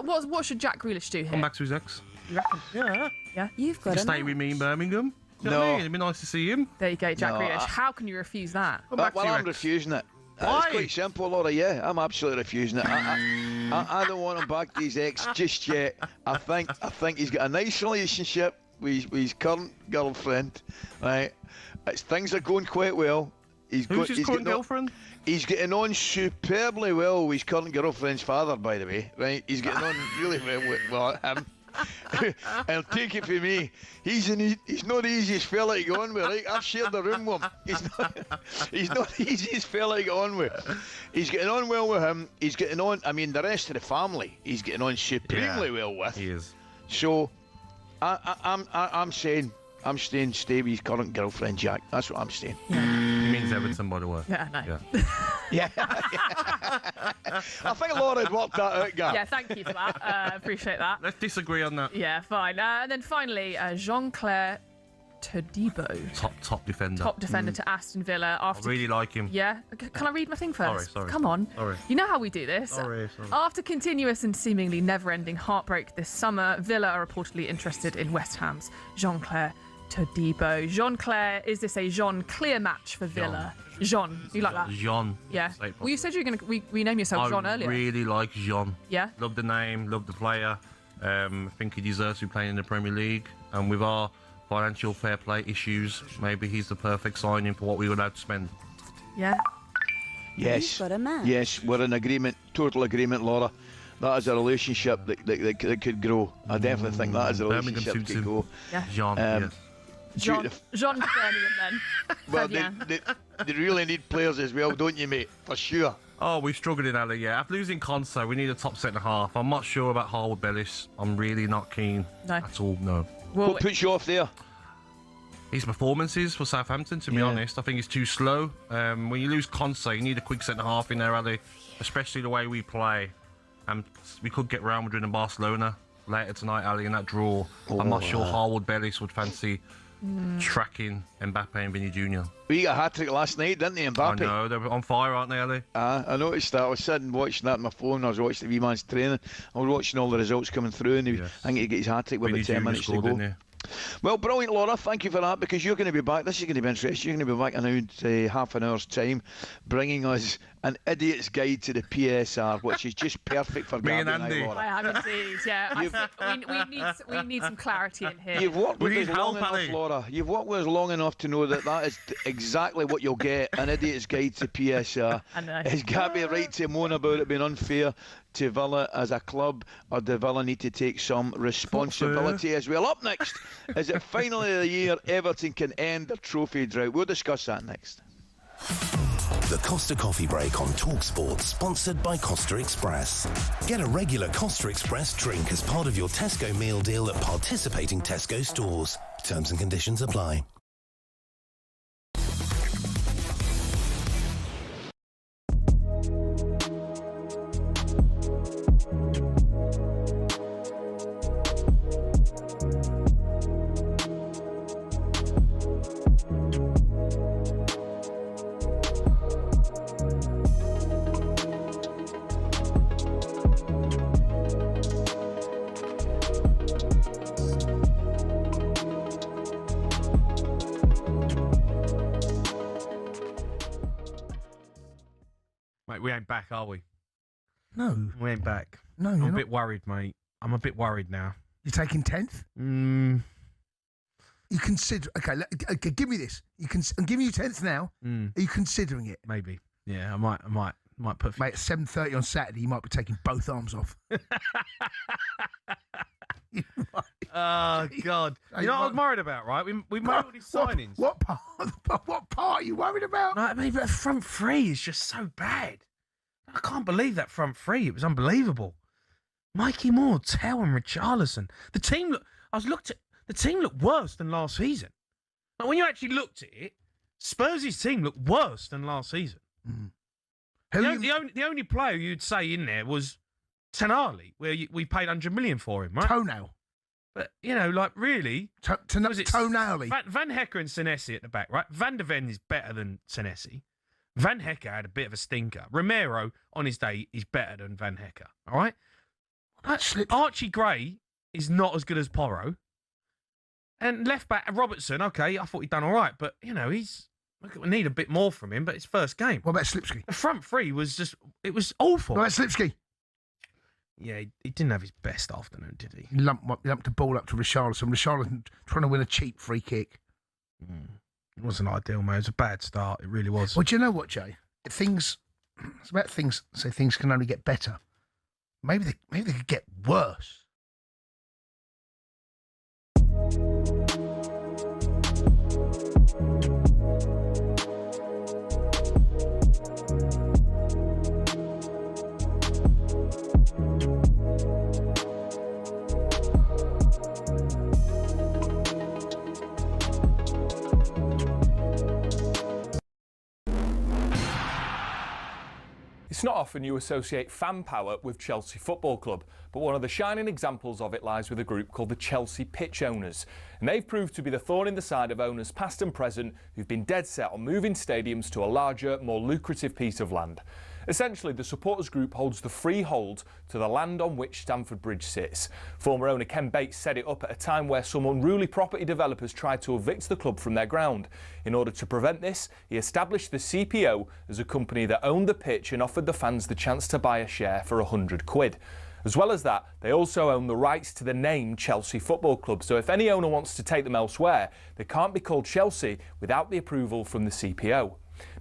[SPEAKER 2] What should Jack Grealish do here?
[SPEAKER 3] Come back to his ex.
[SPEAKER 2] You reckon?
[SPEAKER 3] Yeah.
[SPEAKER 2] Yeah.
[SPEAKER 9] You've got to
[SPEAKER 3] stay with me in Birmingham. You know what I mean? It'd be nice to see him.
[SPEAKER 2] There you go, Jack Grealish. How can you refuse that?
[SPEAKER 11] I'm refusing it.
[SPEAKER 3] Why?
[SPEAKER 11] It's quite simple, Laura. Yeah, I'm absolutely refusing it. I don't want him back to his ex just yet. I think he's got a nice relationship with his current girlfriend. Right, things are going quite well.
[SPEAKER 3] Who's his current girlfriend?
[SPEAKER 11] He's getting on superbly well with his current girlfriend's father, by the way. Right, he's getting on really well with him. I'll take it from me. He's not the easiest fella to get on with, right? I've shared the room with him. He's not the easiest fella to get on with. He's getting on well with him. He's getting on. I mean, the rest of the family, he's getting on supremely well with.
[SPEAKER 3] He is.
[SPEAKER 11] So, I'm saying, I'm staying stay with his current girlfriend, Jack. That's what I'm saying.
[SPEAKER 3] He means Everton, by the way.
[SPEAKER 2] Yeah, no.
[SPEAKER 11] Yeah. I think Laura had worked that out, Gav.
[SPEAKER 2] Yeah, thank you for that. Appreciate that.
[SPEAKER 3] Let's disagree on that.
[SPEAKER 2] Yeah, fine. And then finally, Jean-Claire Todibo.
[SPEAKER 3] Top defender.
[SPEAKER 2] Top defender to Aston Villa.
[SPEAKER 3] I really like him.
[SPEAKER 2] Yeah. Can I read my thing first?
[SPEAKER 3] Sorry.
[SPEAKER 2] Come on.
[SPEAKER 3] Sorry.
[SPEAKER 2] You know how we do this.
[SPEAKER 3] Sorry.
[SPEAKER 2] After continuous and seemingly never-ending heartbreak this summer, Villa are reportedly interested in West Ham's Jean-Claire Todibo. Jean-Claire, is this a Jean-Claire match for Villa? Jean. You like that?
[SPEAKER 3] Jean.
[SPEAKER 2] Yeah. Well, you said you were going to rename yourself Jean earlier.
[SPEAKER 3] I really like Jean.
[SPEAKER 2] Yeah?
[SPEAKER 3] Love the name, love the player. I think he deserves to be playing in the Premier League. And with our financial fair play issues, maybe he's the perfect signing for what we were allowed to spend.
[SPEAKER 2] Yeah?
[SPEAKER 11] Yes. Yes, we're in agreement, total agreement, Laura. That is a relationship that could grow. I definitely think that is a relationship that could grow.
[SPEAKER 2] Yeah.
[SPEAKER 3] Jean, yes.
[SPEAKER 2] Jean Birmingham then.
[SPEAKER 11] Well, they really need players as well, don't you, mate? For sure.
[SPEAKER 3] Oh, we've struggled in Ali, yeah. After losing Conso, we need a top centre-half. I'm not sure about Harwood Bellis. I'm really not keen at all, no.
[SPEAKER 11] Well, what puts you off there?
[SPEAKER 3] His performances for Southampton, to be honest. I think he's too slow. When you lose Conso, you need a quick centre-half in there, Ali, especially the way we play. And we could get Real Madrid and Barcelona later tonight, Ali, in that draw. I'm not sure Harwood Bellis would fancy tracking Mbappe and Vinny Jr.
[SPEAKER 11] We got a hat-trick last night, didn't they, Mbappe?
[SPEAKER 3] I know, they're on fire, aren't they, Ali?
[SPEAKER 11] I noticed that. I was sitting watching that on my phone. I was watching the wee man's training. I was watching all the results coming through, and I think he got his hat-trick with about 10 minutes to go. Well, brilliant, Laura. Thank you for that, because you're going to be back. This is going to be interesting. You're going to be back in around half an hour's time, bringing us an idiot's guide to the PSR, which is just perfect for
[SPEAKER 3] me and Andy.
[SPEAKER 2] I have indeed, yeah. We need some clarity in here.
[SPEAKER 11] You've worked with us long enough, Laura. You've worked with us long enough to know that is exactly what you'll get, an idiot's guide to PSR.
[SPEAKER 2] I know.
[SPEAKER 11] Is Gabby right to moan about it being unfair to Villa as a club, or do Villa need to take some responsibility as well? Up next, is it finally the year Everton can end their trophy drought? We'll discuss that next.
[SPEAKER 14] The Costa Coffee Break on talkSPORT, sponsored by Costa Express. Get a regular Costa Express drink as part of your Tesco meal deal at participating Tesco stores. Terms and conditions apply.
[SPEAKER 8] mate. We ain't back, are we?
[SPEAKER 1] No.
[SPEAKER 8] We ain't back.
[SPEAKER 1] No,
[SPEAKER 8] I'm a bit worried, mate. I'm a bit worried now.
[SPEAKER 1] You're taking 10th? You consider... Okay, give me this. I'm giving you 10th now. Are you considering it?
[SPEAKER 8] Maybe. Yeah, I might put...
[SPEAKER 1] Mate, at 7:30 on Saturday, you might be taking both arms off.
[SPEAKER 8] Oh, God. You know what I was worried about, right? We made all these signings.
[SPEAKER 1] What part are you worried about?
[SPEAKER 8] No, I mean, the front three is just so bad. I can't believe that front three. It was unbelievable. Mikey Moore, Tell and Richarlison. The team looked worse than last season. Like, when you actually looked at it, Spurs' team looked worse than last season. The only player you'd say in there was Tonali, where we paid 100 million for him, right?
[SPEAKER 1] Toenail.
[SPEAKER 8] But, like, really...
[SPEAKER 1] Tonali.
[SPEAKER 8] Van Hecker and Senesi at the back, right? Van de Ven is better than Senesi. Van Hecker had a bit of a stinker. Romero, on his day, is better than Van Hecker, all right? Archie Gray is not as good as Porro. And left back, Robertson, okay, I thought he'd done all right, but, we need a bit more from him, but it's first game.
[SPEAKER 1] What about Slipsky?
[SPEAKER 8] The front three was it was awful.
[SPEAKER 1] What about Slipsky?
[SPEAKER 8] Yeah, he didn't have his best afternoon, did he?
[SPEAKER 1] He lumped the ball up to Richarlison. Richarlison trying to win a cheap free kick.
[SPEAKER 8] It wasn't ideal, mate. It was a bad start. It really was.
[SPEAKER 1] Well, do you know what, Jay? It's about things. Say things can only get better. Maybe they could get worse.
[SPEAKER 22] It's not often you associate fan power with Chelsea Football Club, but one of the shining examples of it lies with a group called the Chelsea Pitch Owners. And they've proved to be the thorn in the side of owners past and present who've been dead set on moving stadiums to a larger, more lucrative piece of land. Essentially, the supporters group holds the freehold to the land on which Stamford Bridge sits. Former owner Ken Bates set it up at a time where some unruly property developers tried to evict the club from their ground. In order to prevent this, he established the CPO as a company that owned the pitch and offered the fans the chance to buy a share for £100. As well as that, they also own the rights to the name Chelsea Football Club, so if any owner wants to take them elsewhere, they can't be called Chelsea without the approval from the CPO.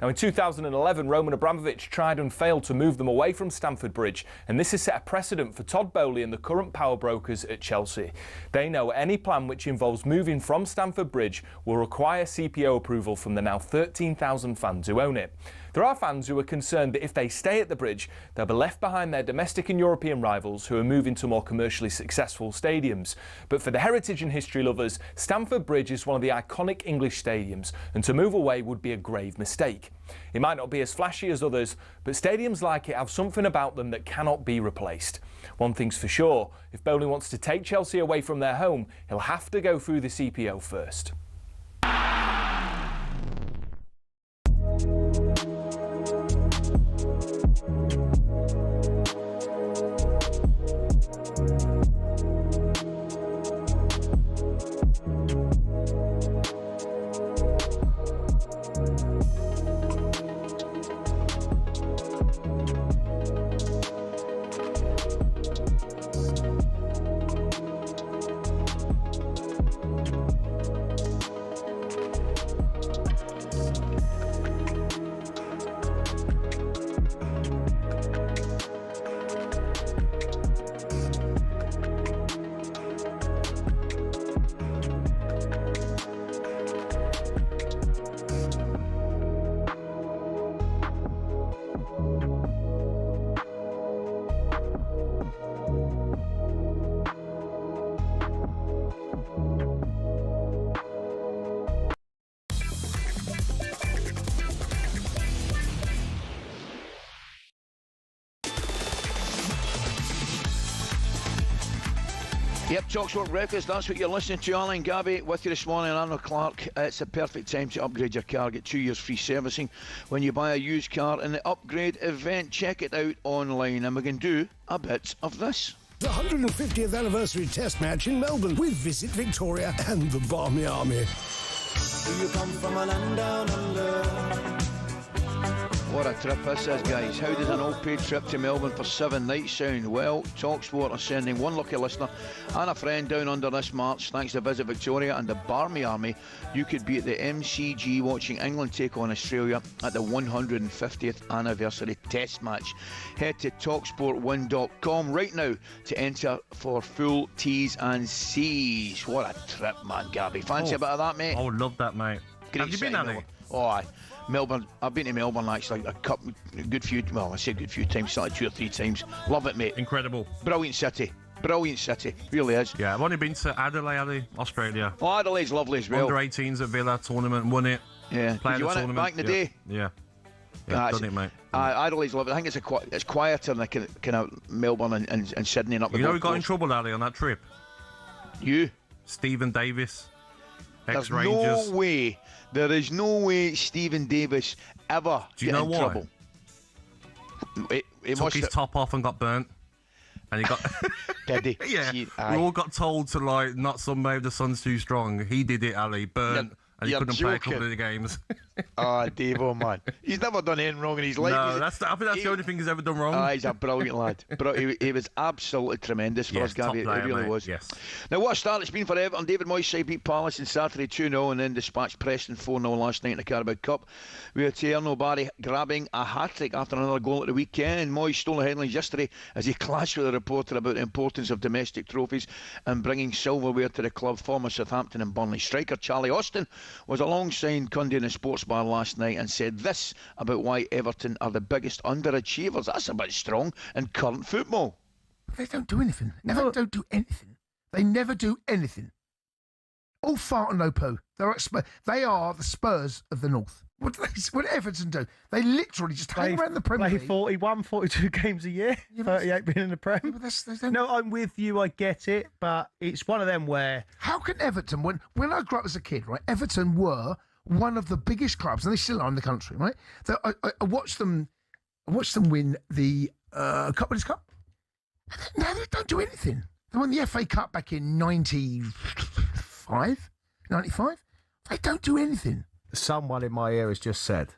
[SPEAKER 22] Now, in 2011, Roman Abramovich tried and failed to move them away from Stamford Bridge, and this has set a precedent for Todd Bowley and the current power brokers at Chelsea. They know any plan which involves moving from Stamford Bridge will require CPO approval from the now 13,000 fans who own it. There are fans who are concerned that if they stay at the bridge, they'll be left behind their domestic and European rivals who are moving to more commercially successful stadiums. But for the heritage and history lovers, Stamford Bridge is one of the iconic English stadiums, and to move away would be a grave mistake. It might not be as flashy as others, but stadiums like it have something about them that cannot be replaced. One thing's for sure, if Bowley wants to take Chelsea away from their home, he'll have to go through the CPO first.
[SPEAKER 11] Yep, talkSPORT Breakfast, that's what you're listening to. Ally and Gabby with you this morning. Arnold Clark. It's a perfect time to upgrade your car. Get 2 years free servicing when you buy a used car in the upgrade event. Check it out online, and we can do a bit of this.
[SPEAKER 10] The 150th anniversary test match in Melbourne with Visit Victoria and the Barmy Army.
[SPEAKER 11] Do you come from a land down under? What a trip this is, guys. How does an all-paid trip to Melbourne for 7 nights sound? Well, talkSPORT are sending one lucky listener and a friend down under this March. Thanks to Visit Victoria and the Barmy Army, you could be at the MCG watching England take on Australia at the 150th anniversary test match. Head to talksportwin.com right now to enter for full T's and C's. What a trip, man, Gabby. Fancy a bit of that, mate?
[SPEAKER 3] I would love that, mate.
[SPEAKER 11] Great.
[SPEAKER 3] Have you been, Ali?
[SPEAKER 11] Oh, aye. Melbourne. I've been to Melbourne actually a good few. Well, I say a good few times, like 2 or 3 times. Love it, mate.
[SPEAKER 3] Incredible.
[SPEAKER 11] Brilliant city. Brilliant city. Really is.
[SPEAKER 3] Yeah, I've only been to Adelaide, Australia.
[SPEAKER 11] Oh, Adelaide's lovely as well.
[SPEAKER 3] Under 18s at Villa tournament, won it.
[SPEAKER 11] Yeah.
[SPEAKER 3] Played
[SPEAKER 11] Did you
[SPEAKER 3] the
[SPEAKER 11] win
[SPEAKER 3] tournament
[SPEAKER 11] it back in the day?
[SPEAKER 3] Yeah. Done it, mate.
[SPEAKER 11] Adelaide's lovely. I think it's quieter than kind of Melbourne and Sydney and up the
[SPEAKER 3] You know who
[SPEAKER 11] Gold
[SPEAKER 3] got in
[SPEAKER 11] Coast.
[SPEAKER 3] trouble, Ali, on that trip?
[SPEAKER 11] You.
[SPEAKER 3] Stephen Davis,
[SPEAKER 11] There's
[SPEAKER 3] ex-Rangers.
[SPEAKER 11] no way. There is no way Stephen Davis ever
[SPEAKER 3] Do you
[SPEAKER 11] get
[SPEAKER 3] know
[SPEAKER 11] in
[SPEAKER 3] why?
[SPEAKER 11] trouble. He
[SPEAKER 3] Took
[SPEAKER 11] must
[SPEAKER 3] his
[SPEAKER 11] have-
[SPEAKER 3] top off and got burnt. And he got...
[SPEAKER 11] Did he?
[SPEAKER 3] Yeah.
[SPEAKER 11] Gee,
[SPEAKER 3] We
[SPEAKER 11] aye.
[SPEAKER 3] all got told to, like, not sunbathe, the sun's too strong. He did it, Ali. Burnt. And he
[SPEAKER 11] you're
[SPEAKER 3] couldn't play a
[SPEAKER 11] joking.
[SPEAKER 3] couple of the games.
[SPEAKER 11] Ah, Dave, oh man. He's never done anything wrong in his life.
[SPEAKER 3] No, I think that's the only thing he's ever done wrong.
[SPEAKER 11] He's a brilliant lad. He was absolutely tremendous for
[SPEAKER 3] Yes,
[SPEAKER 11] us, Gabby.
[SPEAKER 3] top player,
[SPEAKER 11] It really
[SPEAKER 3] mate.
[SPEAKER 11] was.
[SPEAKER 3] Yes.
[SPEAKER 11] Now, what a start it's been for Everton. David Moyes' side beat Palace on Saturday 2-0 and then dispatched Preston 4-0 last night in the Carabao Cup. We had Tierno Barry grabbing a hat-trick after another goal at the weekend. Moyes stole the headlines yesterday as he clashed with a reporter about the importance of domestic trophies and bringing silverware to the club. Former Southampton and Burnley striker Charlie Austin was alongside Cundy in a sports bar last night and said this about why Everton are the biggest underachievers. That's a bit strong in current football.
[SPEAKER 1] They don't do anything. Never don't do anything. They never do anything. All fart and no poo. They are the Spurs of the North. What do Everton do? They literally just hang around the Premier
[SPEAKER 8] Play
[SPEAKER 1] League.
[SPEAKER 8] 41, 42 games a year. 38 being in the Prem. No, I'm with you. I get it, but it's one of them where
[SPEAKER 1] How can Everton, when I grew up as a kid, right? Everton were one of the biggest clubs, and they still are in the country, right? I watched them win the Cup Winners' Cup. No, they don't do anything. They won the FA Cup back in 95. They don't do anything.
[SPEAKER 15] Someone in my ear has just said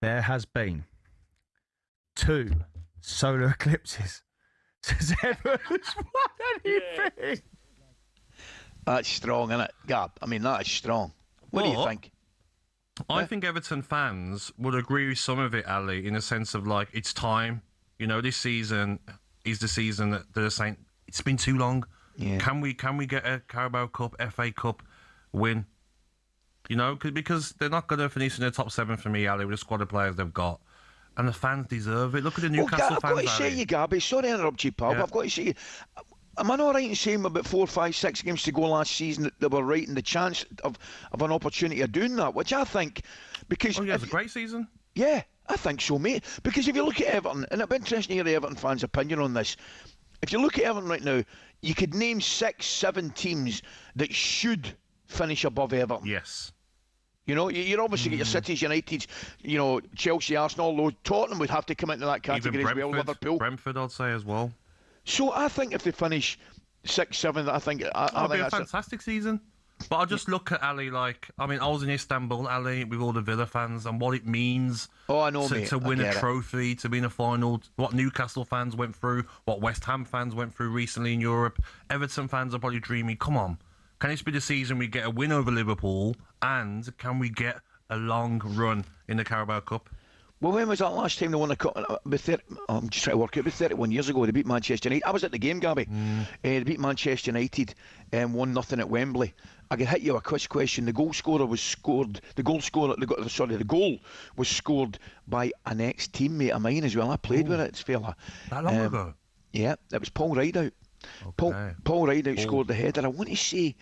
[SPEAKER 8] there has been 2 solar eclipses since Everton's won anything.
[SPEAKER 11] That's strong, isn't it, Gab? I mean, that is strong. What do you think?
[SPEAKER 3] I think Everton fans would agree with some of it, Ali, in a sense of like it's time. You know, this season is the season that they're saying it's been too long.
[SPEAKER 11] Yeah.
[SPEAKER 3] Can we get a Carabao Cup, FA Cup win? You know, because they're not going to finish in the top 7 for me, Ali, with the squad of players they've got. And the fans deserve it. Look at the Newcastle
[SPEAKER 11] I've
[SPEAKER 3] fans,
[SPEAKER 11] got to say
[SPEAKER 3] Ali.
[SPEAKER 11] you, Gabby, sorry to interrupt you, pal, but I've got to say you, am I not right in saying about 4, 5, 6 games to go last season that they were right in the chance of an opportunity of doing that, which I think, because...
[SPEAKER 3] Oh, yeah, it was a great season.
[SPEAKER 11] Yeah, I think so, mate. Because if you look at Everton, and it'd be interesting to hear the Everton fans' opinion on this, if you look at Everton right now, you could name 6, 7 teams that should finish above Everton.
[SPEAKER 3] Yes.
[SPEAKER 11] You know, you're obviously got your Cities, United, you know, Chelsea, Arsenal, though Tottenham would have to come into that category
[SPEAKER 3] Even
[SPEAKER 11] as well, Liverpool.
[SPEAKER 3] Brentford, I'd say, as well.
[SPEAKER 11] So I think if they finish 6, 7, I think
[SPEAKER 3] It'll
[SPEAKER 11] think
[SPEAKER 3] be a
[SPEAKER 11] that's
[SPEAKER 3] fantastic season. But I just look at Ali like, I mean, I was in Istanbul, Ali, with all the Villa fans and what it means
[SPEAKER 11] I know, mate.
[SPEAKER 3] to win
[SPEAKER 11] I
[SPEAKER 3] a
[SPEAKER 11] get it.
[SPEAKER 3] trophy, to be in a final, what Newcastle fans went through, what West Ham fans went through recently in Europe. Everton fans are probably dreaming, come on, can this be the season we get a win over Liverpool and can we get a long run in the Carabao Cup?
[SPEAKER 11] Well, when was that last time they won the cup? I'm just trying to work it. It was 31 years ago. They beat Manchester United. I was at the game, Gabby. They beat Manchester United 1-0 at Wembley. I could hit you a quiz question. The goal scorer was scored. The goal was scored by an ex-teammate of mine as well. I played with it, fella.
[SPEAKER 3] That long ago?
[SPEAKER 11] Yeah, it was Paul Rideout.
[SPEAKER 3] Okay.
[SPEAKER 11] Paul Rideout scored the header. I want to say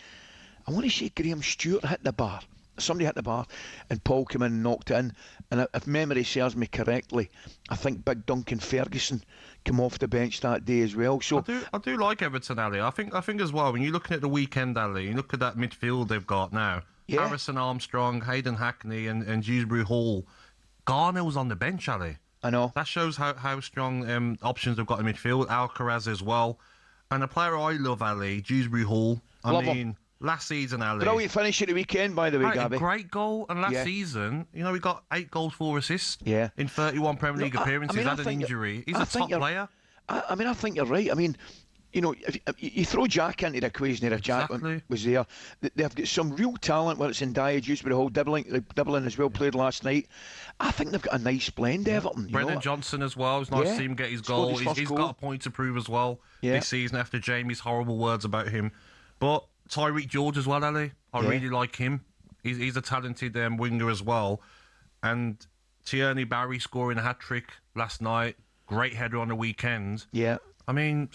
[SPEAKER 11] Graham Stewart hit the bar. Somebody hit the bar and Paul came in and knocked it in. And if memory serves me correctly, I think big Duncan Ferguson came off the bench that day as well. So
[SPEAKER 3] I do like Everton, Ali. I think as well, when you're looking at the weekend, Ali, you look at that midfield they've got now.
[SPEAKER 11] Yeah.
[SPEAKER 3] Harrison Armstrong, Hayden Hackney and Dewsbury Hall. Garner was on the bench, Ali.
[SPEAKER 11] I know.
[SPEAKER 3] That shows how strong options they've got in midfield. Alcaraz as well. And a player I love, Ali, Dewsbury Hall. I
[SPEAKER 11] Love
[SPEAKER 3] mean...
[SPEAKER 11] him.
[SPEAKER 3] last season, Ali.
[SPEAKER 11] Brilliant finish at the weekend, by the way, Gabby.
[SPEAKER 3] A great goal. And last season, you know, he got 8 goals, 4 assists.
[SPEAKER 11] Yeah.
[SPEAKER 3] In 31 Premier League appearances.
[SPEAKER 11] I
[SPEAKER 3] Had an injury. He's a top player.
[SPEAKER 11] I mean, I think you're right. I mean, you know, if you throw Jack into the equation here, if Jack was there, they've got some real talent, whether it's in Diage, with the whole Dibbling as well, played last night. I think they've got a nice blend, Everton.
[SPEAKER 3] Brennan Johnson as well. It's nice to see him get his goal. He's got a point to prove as well this season after Jamie's horrible words about him. But Tyreek George as well, Ali. I really like him. He's a talented winger as well. And Tierney Barry scoring a hat-trick last night. Great header on the weekend.
[SPEAKER 11] Yeah.
[SPEAKER 3] I mean,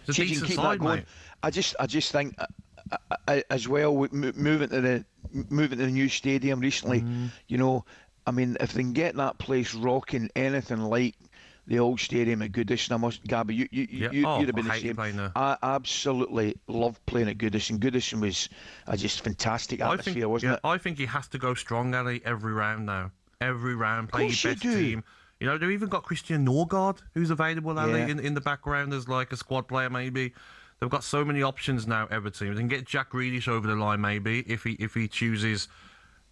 [SPEAKER 3] it's a decent side, mate.
[SPEAKER 11] I just think as well, moving to the new stadium recently, you know, I mean, if they can get that place rocking anything like the old stadium at Goodison, Gabby, you'd have been the same. I absolutely love playing at Goodison. Goodison was a just fantastic atmosphere, wasn't it?
[SPEAKER 3] I think he has to go strong, Ali, every round now. Every round, play your best team. You know, they've even got Christian Norgard, who's available, Ali, in the background as like a squad player, maybe. They've got so many options now, Everton. They can get Jack Grealish over the line, maybe, if he chooses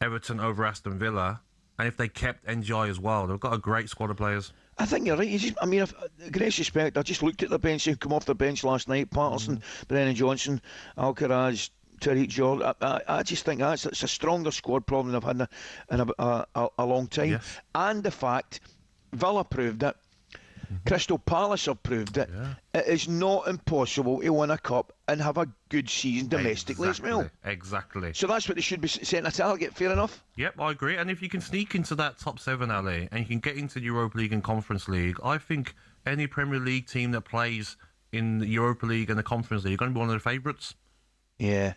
[SPEAKER 3] Everton over Aston Villa. And if they kept NGI as well, they've got a great squad of players.
[SPEAKER 11] I think you're right. I mean, great respect. I just looked at the bench and come off the bench last night. Patterson, Brennan Johnson, Alcaraz, Tariq George. I just think it's a stronger squad problem than I've had in a long time.
[SPEAKER 3] Yes.
[SPEAKER 11] And the fact, Villa proved it. Crystal Palace have proved it. It is not impossible to win a cup and have a good season domestically as well.
[SPEAKER 3] Exactly.
[SPEAKER 11] So that's what they should be setting a target. Fair enough?
[SPEAKER 3] Yep, I agree. And if you can sneak into that top 7, Ali, and you can get into the Europa League and Conference League, I think any Premier League team that plays in the Europa League and the Conference League are going to be one of the favourites.
[SPEAKER 11] Yeah.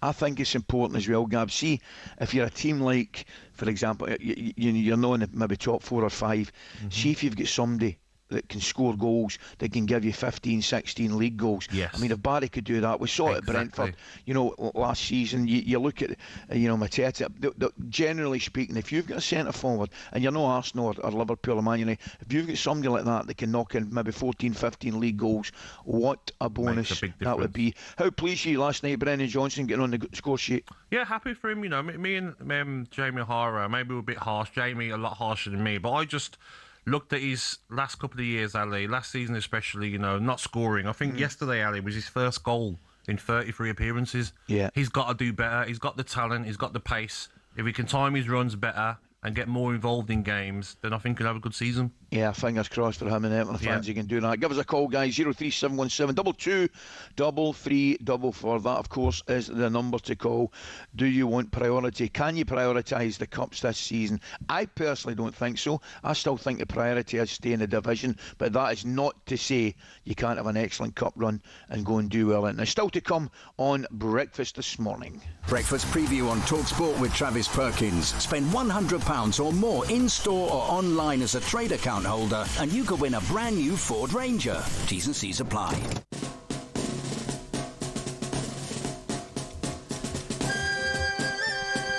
[SPEAKER 11] I think it's important as well, Gab. See, if you're a team like, for example, you're not in the maybe top 4 or 5, see if you've got somebody that can score goals, that can give you 15, 16 league goals.
[SPEAKER 3] Yes.
[SPEAKER 11] I mean, if Barry could do that, we saw it at Brentford, you know, last season. You look at, you know, Mateta, generally speaking, if you've got a centre forward, and you're no Arsenal or Liverpool or Man United, if you've got somebody like that can knock in maybe 14, 15 league goals, what a bonus that would be. How pleased you last night, Brennan Johnson, getting on the score sheet?
[SPEAKER 3] Yeah, happy for him. You know, me and Jamie O'Hara, maybe we're a bit harsh. Jamie a lot harsher than me, but I just looked at his last couple of years, Ali, last season especially, you know, not scoring. I think yesterday, Ali, was his first goal in 33 appearances.
[SPEAKER 11] Yeah.
[SPEAKER 3] He's got to do better. He's got the talent. He's got the pace. If he can time his runs better and get more involved in games, then I think he'll have a good season.
[SPEAKER 11] Yeah, fingers crossed for him and Everton fans. He can do that. Give us a call, guys. 03717 22 3344. That, of course, is the number to call. Do you want priority? Can you prioritise the Cups this season? I personally don't think so. I still think the priority is stay in the division, but that is not to say you can't have an excellent Cup run and go and do well in it. Now, still to come on Breakfast this morning.
[SPEAKER 17] Breakfast preview on talkSPORT with Travis Perkins. Spend £100 or more in-store or online as a trade account holder and you could win a brand new Ford Ranger. T's and C's apply.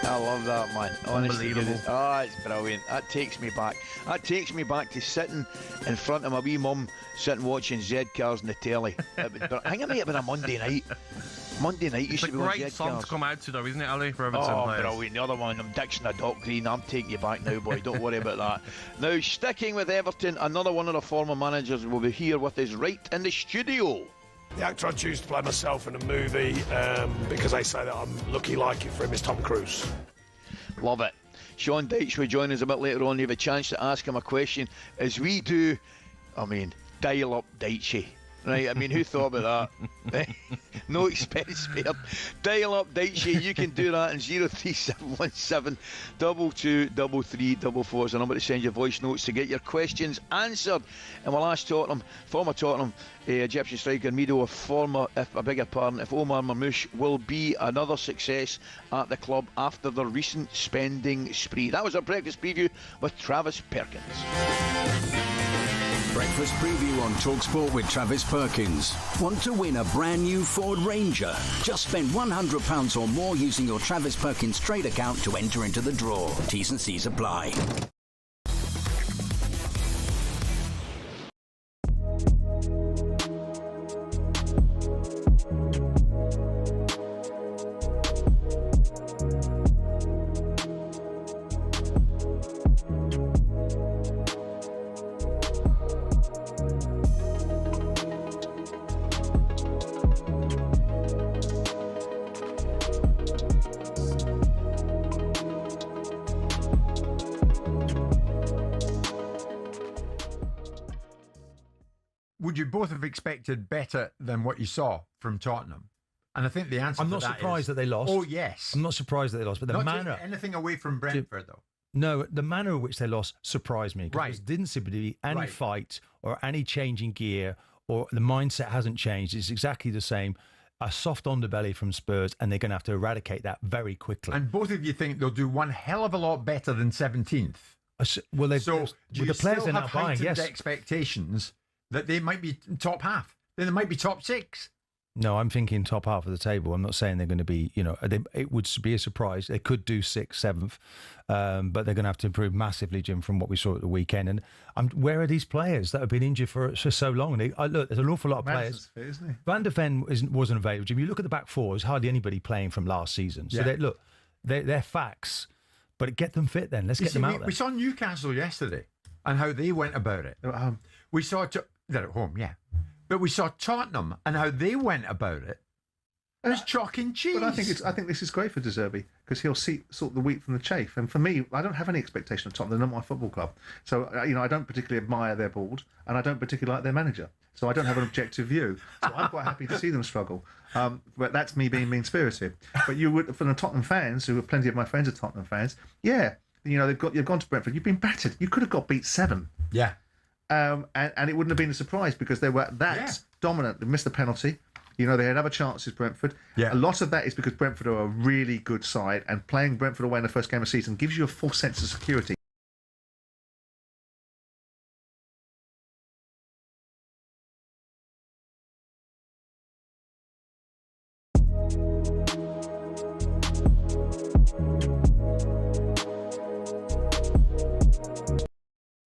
[SPEAKER 11] I love that, man. Honestly,
[SPEAKER 3] unbelievable.
[SPEAKER 11] It's brilliant. That takes me back. That takes me back to sitting in front of my wee mum, sitting watching Z Cars on the telly. I think I might have been a Monday night. Used to be
[SPEAKER 3] a great song to come out to, though, isn't it, Ali, for Everton players?
[SPEAKER 11] Brilliant. The other one, I'm Dixon a Dock Green. I'm taking you back now, boy. Don't worry about that. Now, sticking with Everton, another one of the former managers will be here with us right in the studio.
[SPEAKER 10] The actor I choose to play myself in a movie because they say that I'm lucky like it for him is Tom Cruise.
[SPEAKER 11] Love it. Sean Dyche will join us a bit later on. You have a chance to ask him a question as we do. I mean, dial up Dyche. Right, I mean, who thought about that? No expense spared. Dial up Dyche. You can do that in 03717 223344 is the number to send your voice notes to get your questions answered. And we'll ask former Tottenham Egyptian striker Mido, if Omar Marmoush will be another success at the club after the recent spending spree. That was our breakfast preview with Travis Perkins.
[SPEAKER 17] Breakfast preview on talkSPORT with Travis Perkins. Want to win a brand new Ford Ranger? Just spend £100 or more using your Travis Perkins trade account to enter into the draw. T's and C's apply.
[SPEAKER 6] both have expected better than what you saw from Tottenham. And I think the answer
[SPEAKER 18] I'm
[SPEAKER 6] to
[SPEAKER 18] not
[SPEAKER 6] that
[SPEAKER 18] surprised
[SPEAKER 6] is,
[SPEAKER 18] that they lost.
[SPEAKER 6] Oh, yes.
[SPEAKER 18] I'm not surprised that they lost, but the
[SPEAKER 6] Not
[SPEAKER 18] manner...
[SPEAKER 6] taking anything away from Brentford, though.
[SPEAKER 18] No, the manner in which they lost surprised me.
[SPEAKER 6] Right.
[SPEAKER 18] There didn't seem to be any
[SPEAKER 6] Right.
[SPEAKER 18] fight or any change in gear, or the mindset hasn't changed. It's exactly the same. A soft underbelly from Spurs, and they're going to have to eradicate that very quickly.
[SPEAKER 6] And both of you think they'll do one hell of a lot better than 17th.
[SPEAKER 18] Well, they've,
[SPEAKER 6] so
[SPEAKER 18] with
[SPEAKER 6] do you
[SPEAKER 18] the players
[SPEAKER 6] still
[SPEAKER 18] they're now
[SPEAKER 6] have
[SPEAKER 18] buying,
[SPEAKER 6] heightened
[SPEAKER 18] yes.
[SPEAKER 6] expectations that they might be top half? Then they might be top 6.
[SPEAKER 18] No, I'm thinking top half of the table. I'm not saying they're going to be, it would be a surprise. They could do 6th, 7th, but they're going to have to improve massively, Jim, from what we saw at the weekend. And where are these players that have been injured for so long? Look, there's an awful lot of players.
[SPEAKER 5] Fit, isn't he?
[SPEAKER 18] Van der Ven wasn't available. Jim, you look at the back four, there's hardly anybody playing from last season. So they're facts, but get them fit then. Let's get them out there.
[SPEAKER 6] We saw Newcastle yesterday and how they went about it.
[SPEAKER 5] They're at home.
[SPEAKER 6] We saw they're at home, yeah. But we saw Tottenham and how they went about it. It was chalk and cheese.
[SPEAKER 5] But I think this is great for De Zerbi because he'll sort the wheat from the chaff. And for me, I don't have any expectation of Tottenham. They're not my football club. So, I don't particularly admire their board and I don't particularly like their manager. So I don't have an objective view. So I'm quite happy to see them struggle. But that's me being mean-spirited. But you would, for the Tottenham fans, who are plenty of my friends are Tottenham fans, you've gone to Brentford. You've been battered. You could have got beat 7.
[SPEAKER 6] Yeah.
[SPEAKER 5] And it wouldn't have been a surprise because they were that dominant. They missed the penalty. They had other chances, Brentford.
[SPEAKER 6] Yeah.
[SPEAKER 5] A lot of that is because Brentford are a really good side, and playing Brentford away in the first game of the season gives you a false sense of security.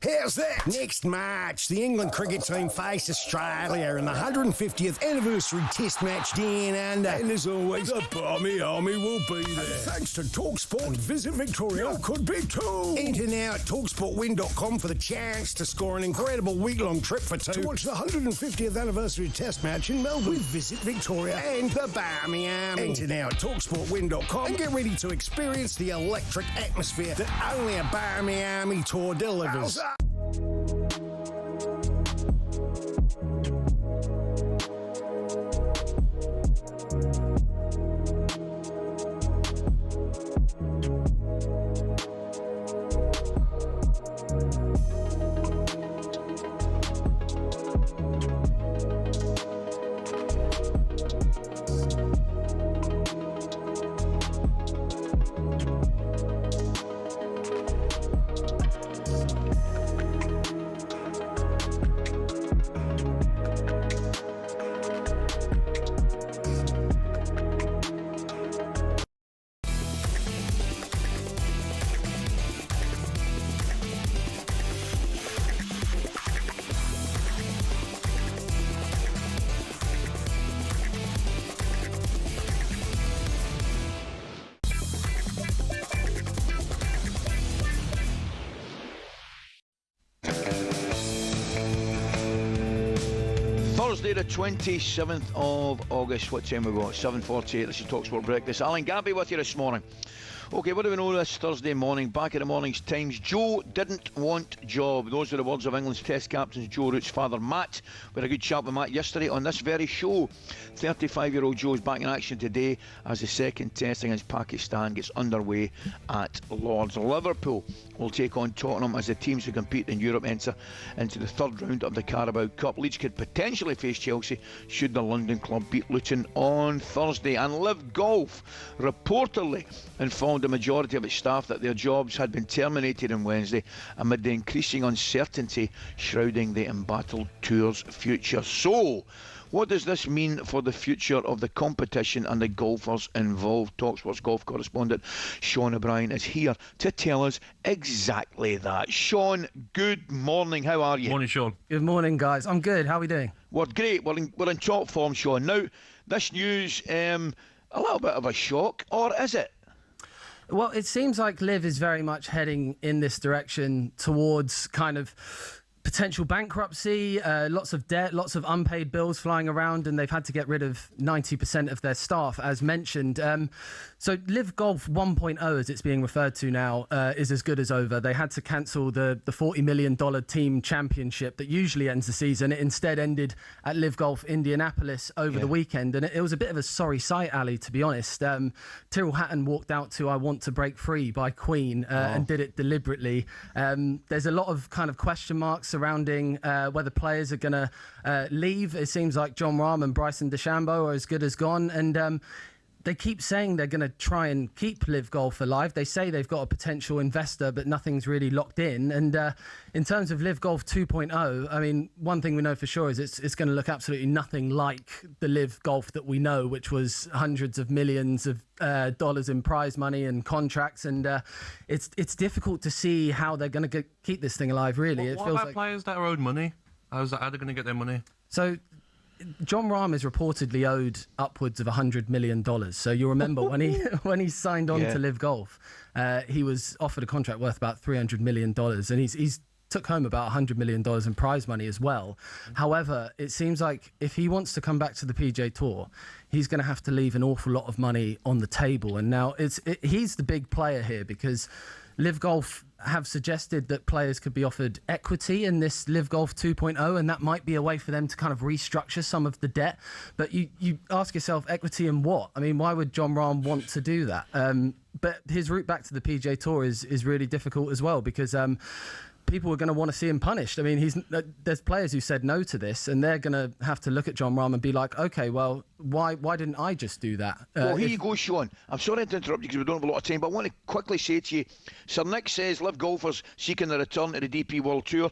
[SPEAKER 20] How's that? Next March, the England cricket team face Australia in the 150th anniversary Test match down under. And as always, the Barmy Army will be there. And thanks to talkSPORT, Visit Victoria could be too. Enter now at talksportwin.com for the chance to score an incredible week-long trip for 2 to watch the 150th anniversary Test match in Melbourne with Visit Victoria and the Barmy Army. Enter now at talksportwin.com and get ready to experience the electric atmosphere that only a Barmy Army tour delivers.
[SPEAKER 11] Thursday the 27th of August. What time we got? 7:48. This is talkSPORT Breakfast. Ally Gabby with you this morning. Okay, what do we know this Thursday morning? Back in the morning's Times. Joe didn't want job. Those are the words of England's Test captain Joe Root's father Matt. We had a good chat with Matt yesterday on this very show. 35-year-old Joe is back in action today as the second Test against Pakistan gets underway at Lord's. Liverpool will take on Tottenham as the teams who compete in Europe enter into the third round of the Carabao Cup. Leeds could potentially face Chelsea should the London club beat Luton on Thursday. And Live Golf reportedly informed the majority of its staff that their jobs had been terminated on Wednesday amid the increasing uncertainty shrouding the embattled tour's future. So, what does this mean for the future of the competition and the golfers involved? talkSPORT's golf correspondent Sean O'Brien is here to tell us exactly that. Sean, good morning. How are you?
[SPEAKER 3] Morning, Sean.
[SPEAKER 21] Good morning, guys. I'm good. How are we doing?
[SPEAKER 11] We're great. We're in top form, Sean. Now, this news, a little bit of a shock, or is it?
[SPEAKER 21] Well, it seems like Liv is very much heading in this direction towards kind of potential bankruptcy, lots of debt, lots of unpaid bills flying around, and they've had to get rid of 90% of their staff, as mentioned. So Live Golf 1.0, as it's being referred to now, is as good as over. They had to cancel the $40 million team championship that usually ends the season. It instead ended at Live Golf Indianapolis over the weekend, and it was a bit of a sorry sight, Ali, to be honest. Tyrrell Hatton walked out to I Want to Break Free by Queen and did it deliberately. There's a lot of kind of question marks surrounding whether players are going to leave. It seems like Jon Rahm and Bryson DeChambeau are as good as gone, and they keep saying they're going to try and keep Live Golf alive. They say they've got a potential investor, but nothing's really locked in. And in terms of Live Golf 2.0, I mean, one thing we know for sure is it's going to look absolutely nothing like the Live Golf that we know, which was hundreds of millions of dollars in prize money and contracts. And it's difficult to see how they're going to keep this thing alive, really.
[SPEAKER 3] What about players that are owed money? How are they going to get their money?
[SPEAKER 21] So Jon Rahm is reportedly owed upwards of $100 million. So you'll remember when he signed on to Live Golf, he was offered a contract worth about $300 million, and he's took home about $100 million in prize money as well. However, it seems like if he wants to come back to the PGA Tour, he's going to have to leave an awful lot of money on the table. And now he's the big player here, because Live Golf have suggested that players could be offered equity in this Live Golf 2.0, and that might be a way for them to kind of restructure some of the debt. But you ask yourself, equity in what? I mean, why would Jon Rahm want to do that? But his route back to the PGA Tour is really difficult as well, because people are going to want to see him punished. I mean, there's players who said no to this, and they're going to have to look at Jon Rahm and be like, okay, well, why didn't I just do that?
[SPEAKER 11] Well, here you go, Sean. I'm sorry to interrupt you because we don't have a lot of time, but I want to quickly say to you, Sir Nick says Live golfers seeking a return to the DP World Tour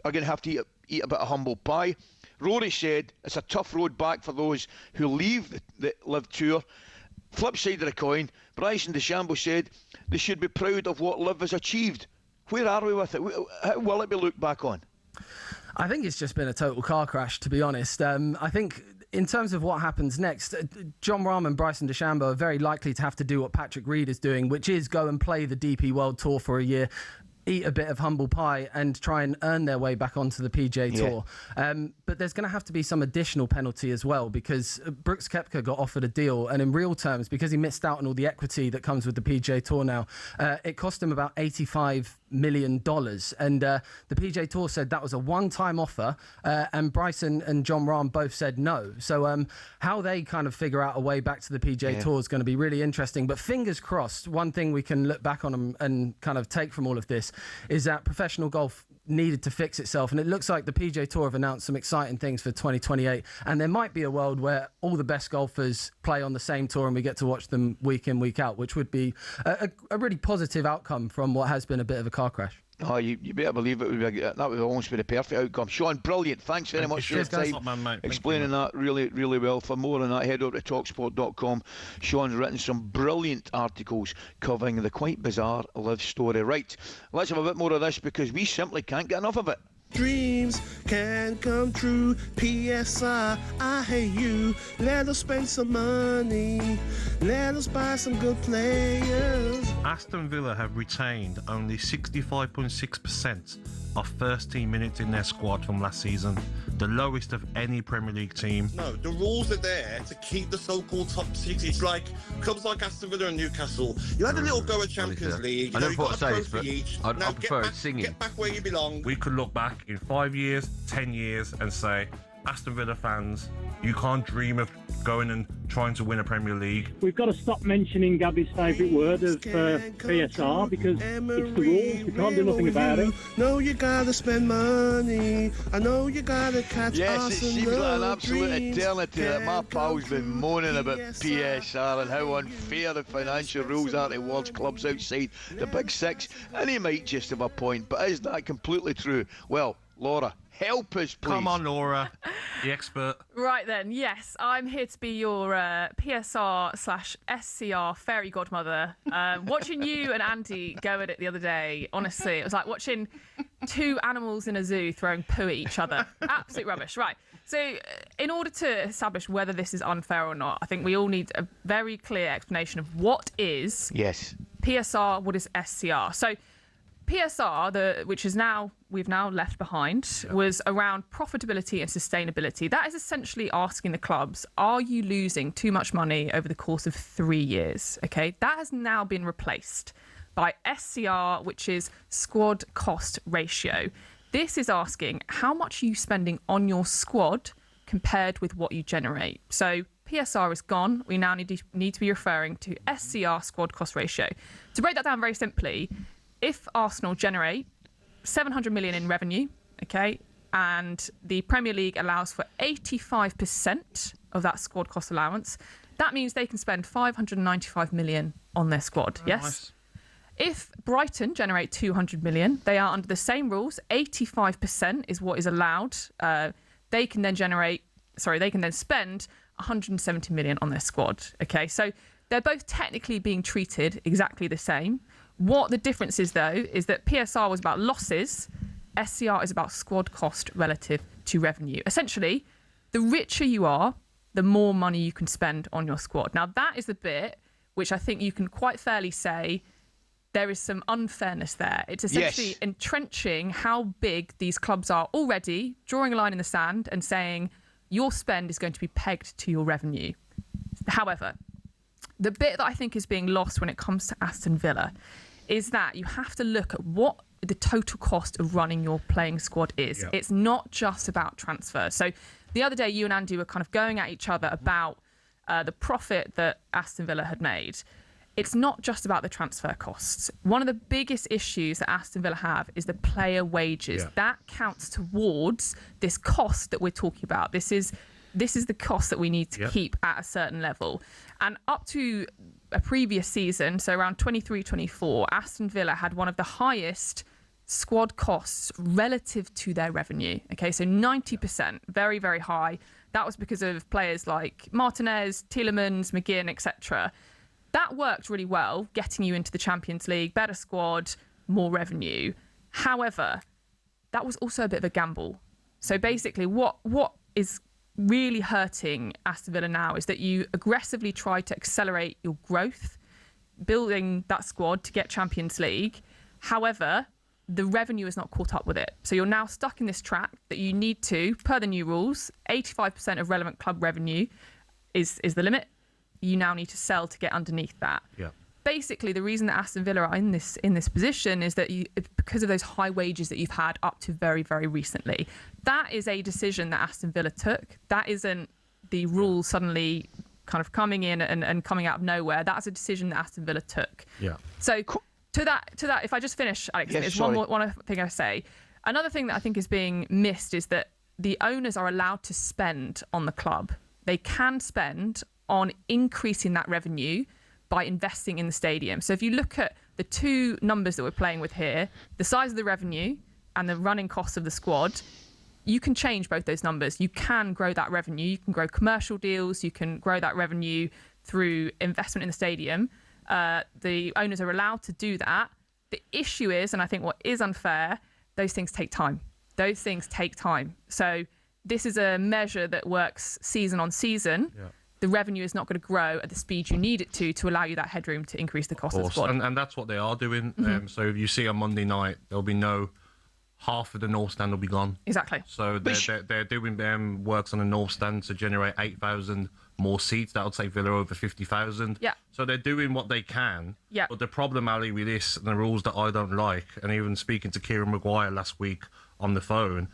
[SPEAKER 11] are going to have to eat a bit of humble pie. Rory said it's a tough road back for those who leave the Live Tour. Flip side of the coin, Bryson DeChambeau said they should be proud of what Live has achieved. Where are we with it? How will it be looked back on?
[SPEAKER 21] I think it's just been a total car crash, to be honest. I think in terms of what happens next, Jon Rahm and Bryson DeChambeau are very likely to have to do what Patrick Reed is doing, which is go and play the DP World Tour for a year, eat a bit of humble pie and try and earn their way back onto the PGA Tour. But there's going to have to be some additional penalty as well, because Brooks Koepka got offered a deal, and in real terms, because he missed out on all the equity that comes with the PGA Tour now, it cost him about $85 million. And the PGA Tour said that was a one-time offer, and Bryson and Jon Rahm both said no. So how they kind of figure out a way back to the PGA Tour is going to be really interesting. But fingers crossed, one thing we can look back on and kind of take from all of this is that professional golf needed to fix itself, and it looks like the PGA Tour have announced some exciting things for 2028, and there might be a world where all the best golfers play on the same tour and we get to watch them week in, week out, which would be a really positive outcome from what has been a bit of a car crash.
[SPEAKER 11] Oh, you better believe it would be, that would almost be the perfect outcome. Sean, brilliant. Thanks very much for your time. Explaining that really, really well. For more on that, head over to talksport.com. Sean's written some brilliant articles covering the quite bizarre Live story. Right, let's have a bit more of this, because we simply can't get enough of it.
[SPEAKER 4] Dreams can come true. PSI, I hate you. Let us spend some money. Let us buy some good players.
[SPEAKER 3] Aston Villa have retained only 65.6% of first team minutes in their squad from last season, the lowest of any Premier League team.
[SPEAKER 7] No, the rules are there to keep the so-called top six. It's like clubs like Aston Villa and Newcastle. You had a little go at Champions League.
[SPEAKER 6] I don't
[SPEAKER 7] got a
[SPEAKER 6] say this,
[SPEAKER 7] trophy each.
[SPEAKER 6] I
[SPEAKER 7] Now
[SPEAKER 6] prefer it singing.
[SPEAKER 7] Get back where you belong.
[SPEAKER 3] We could look back in 5 years, 10 years and say, Aston Villa fans, you can't dream of going and trying to win a Premier League.
[SPEAKER 12] We've got to stop mentioning Gabby's favourite word of PSR, because it's the rules. We can't do nothing about it.
[SPEAKER 4] No, you gotta spend money. I know you gotta catch
[SPEAKER 11] Yes, it seems like an absolute eternity that my pal's been moaning about PSR and how unfair the financial rules are towards clubs outside the Big Six, and he might just have a point, but is that completely true? Well, Laura, help us, please.
[SPEAKER 3] Come on, Laura, the expert.
[SPEAKER 2] Right then, yes, I'm here to be your PSR/SCR fairy godmother. Watching you and Andy go at it the other day, honestly, it was like watching two animals in a zoo throwing poo at each other. Absolute rubbish. Right. So in order to establish whether this is unfair or not, I think we all need a very clear explanation of what is PSR, what is SCR. So PSR, which is we've now left behind, was around profitability and sustainability. That is essentially asking the clubs, are you losing too much money over the course of 3 years? Okay, that has now been replaced by SCR, which is squad cost ratio. This is asking how much are you spending on your squad compared with what you generate. So PSR is gone. We now need to be referring to SCR, squad cost ratio. To break that down very simply, if Arsenal generate 700 million in revenue, okay, and the Premier League allows for 85% of that squad cost allowance, that means they can spend 595 million on their squad.
[SPEAKER 3] Oh,
[SPEAKER 2] yes.
[SPEAKER 3] nice.
[SPEAKER 2] If Brighton generate 200 million, they are under the same rules. 85% is what is allowed. They can then spend 170 million on their squad. Okay, so they're both technically being treated exactly the same. What the difference is, though, is that PSR was about losses. SCR is about squad cost relative to revenue. Essentially, the richer you are, the more money you can spend on your squad. Now, that is the bit which I think you can quite fairly say there is some unfairness there. It's essentially entrenching how big these clubs are already, drawing a line in the sand and saying your spend is going to be pegged to your revenue. However, the bit that I think is being lost when it comes to Aston Villa is that you have to look at what the total cost of running your playing squad is. Yep. It's not just about transfers. So the other day, you and Andy were kind of going at each other about the profit that Aston Villa had made. It's not just about the transfer costs. One of the biggest issues that Aston Villa have is the player wages. Yeah. That counts towards this cost that we're talking about. This is the cost that we need to keep at a certain level. And up to a previous season, so around 23-24, Aston Villa had one of the highest squad costs relative to their revenue. Okay, so 90%, very, very high. That was because of players like Martinez, Tielemans, McGinn, etc. That worked really well, getting you into the Champions League, better squad, more revenue. However, that was also a bit of a gamble. So basically, what is really hurting Aston Villa now is that you aggressively try to accelerate your growth, building that squad to get Champions League. However, the revenue is not caught up with it. So you're now stuck in this trap that you need to, per the new rules, 85% of relevant club revenue is the limit. You now need to sell to get underneath that. Yeah. Basically, the reason that Aston Villa are in this position is that because of those high wages that you've had up to very, very recently. That is a decision that Aston Villa took. That isn't the rule suddenly kind of coming in and coming out of nowhere. That's a decision that Aston Villa took. Yeah. So to that, if I just finish, Alex, there's one thing I say. Another thing that I think is being missed is that the owners are allowed to spend on the club. They can spend on increasing that revenue by investing in the stadium. So if you look at the two numbers that we're playing with here, the size of the revenue and the running costs of the squad, you can change both those numbers. You can grow that revenue. You can grow commercial deals. You can grow that revenue through investment in the stadium. The owners are allowed to do that. The issue is, and I think what is unfair, those things take time. Those things take time. So this is a measure that works season on season. Yeah. The revenue is not going to grow at the speed you need it to allow you that headroom to increase the cost of the squad.
[SPEAKER 3] And that's what they are doing. Mm-hmm. So if you see on Monday night, there'll be half of the North Stand will be gone.
[SPEAKER 2] Exactly.
[SPEAKER 3] So they're doing works on the North Stand to generate 8,000 more seats. That would take Villa over 50,000. Yeah. So they're doing what they can. Yeah. But the problem, Ali, with this and the rules that I don't like, and even speaking to Kieran Maguire last week on the phone,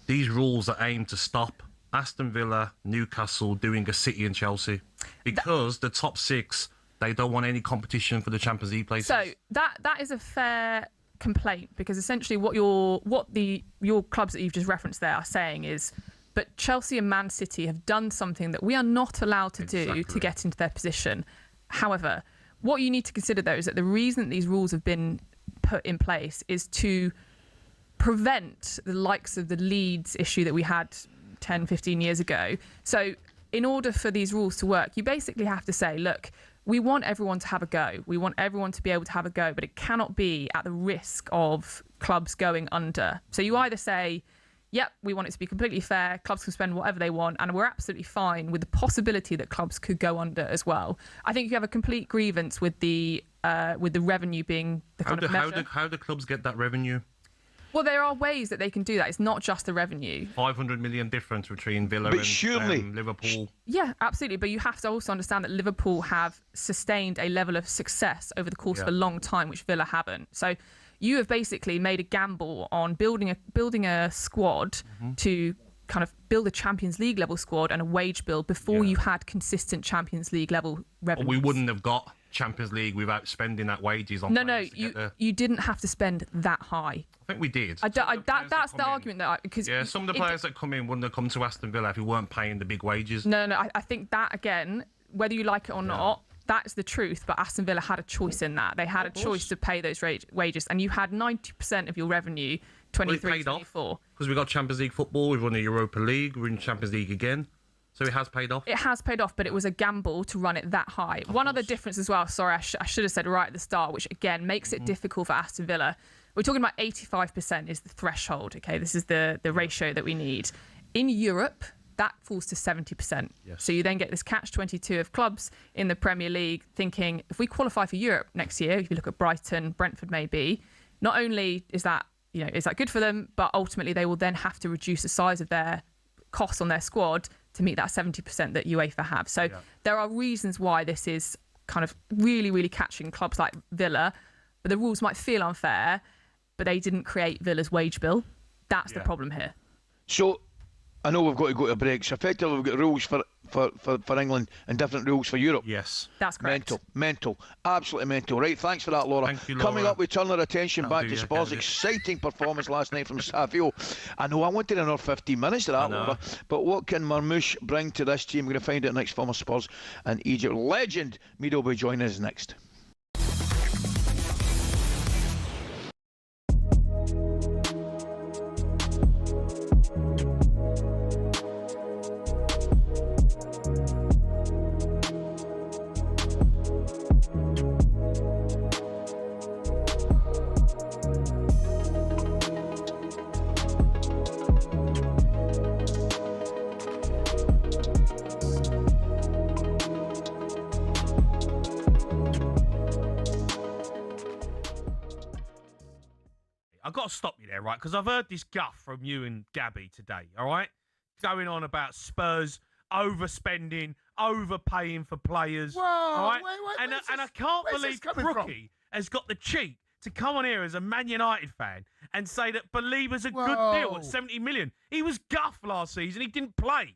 [SPEAKER 3] these rules are aimed to stop Aston Villa, Newcastle doing a City and Chelsea because the top six, they don't want any competition for the Champions League places.
[SPEAKER 2] So that is a fair complaint because essentially what your clubs that you've just referenced there are saying is, but Chelsea and Man City have done something that we are not allowed to do to get into their position. However, what you need to consider though is that the reason that these rules have been put in place is to prevent the likes of the Leeds issue that we had 10, 15 years ago. So in order for these rules to work, you basically have to say, look, we want everyone to have a go. We want everyone to be able to have a go, but it cannot be at the risk of clubs going under. So you either say, yep, we want it to be completely fair, clubs can spend whatever they want, and we're absolutely fine with the possibility that clubs could go under as well. I think you have a complete grievance with the with the revenue being the kind of measure.
[SPEAKER 3] How do clubs get that revenue?
[SPEAKER 2] Well, there are ways that they can do that. It's not just the revenue.
[SPEAKER 3] 500 million difference between Villa and Liverpool.
[SPEAKER 2] Yeah, absolutely. But you have to also understand that Liverpool have sustained a level of success over the course of a long time, which Villa haven't. So you have basically made a gamble on building a squad to kind of build a Champions League level squad and a wage bill before you had consistent Champions League level revenue.
[SPEAKER 3] We wouldn't have got Champions League without spending that wages on.
[SPEAKER 2] No, you didn't have to spend that high.
[SPEAKER 3] I think we did.
[SPEAKER 2] That's the argument because
[SPEAKER 3] some of the players that come in wouldn't have come to Aston Villa if we weren't paying the big wages.
[SPEAKER 2] No, I think that again, whether you like it or not, that's the truth. But Aston Villa had a choice in that. They had a choice to pay those wages, and you had 90% of your revenue 23-24.
[SPEAKER 3] Because we got Champions League football, we've won the Europa League, we're in Champions League again. So it has paid off?
[SPEAKER 2] It has paid off, but it was a gamble to run it that high. One other difference as well, sorry, I should have said right at the start, which again makes it difficult for Aston Villa. We're talking about 85% is the threshold, okay? This is the ratio that we need. In Europe, that falls to 70%. Yes. So you then get this catch-22 of clubs in the Premier League thinking, if we qualify for Europe next year, if you look at Brighton, Brentford maybe, not only is that good for them, but ultimately they will then have to reduce the size of their costs on their squad to meet that 70% that UEFA have. So there are reasons why this is kind of really, really catching clubs like Villa, but the rules might feel unfair, but they didn't create Villa's wage bill. That's the problem here.
[SPEAKER 11] So I know we've got to go to a break. So effectively we've got rules for England and different rules for Europe.
[SPEAKER 3] Yes.
[SPEAKER 2] That's correct.
[SPEAKER 11] Mental. Absolutely mental. Right, thanks for that, Laura.
[SPEAKER 3] Thank you, Laura.
[SPEAKER 11] Coming up, we turn our attention back to Spurs' exciting performance last night from Savio. I know I wanted another 15 minutes to that, Laura, but what can Marmoush bring to this team? We're going to find out next. Former Spurs and Egypt legend Mido will be joining us next.
[SPEAKER 8] I've got to stop you there, right? Because I've heard this guff from you and Gabby today, all right? Going on about Spurs overspending, overpaying for players.
[SPEAKER 1] Whoa,
[SPEAKER 8] all right?
[SPEAKER 1] wait,
[SPEAKER 8] and I can't believe Crookie has got the cheek to come on here as a Man United fan and say that Belieber's a good deal at 70 million. He was guff last season. He didn't play.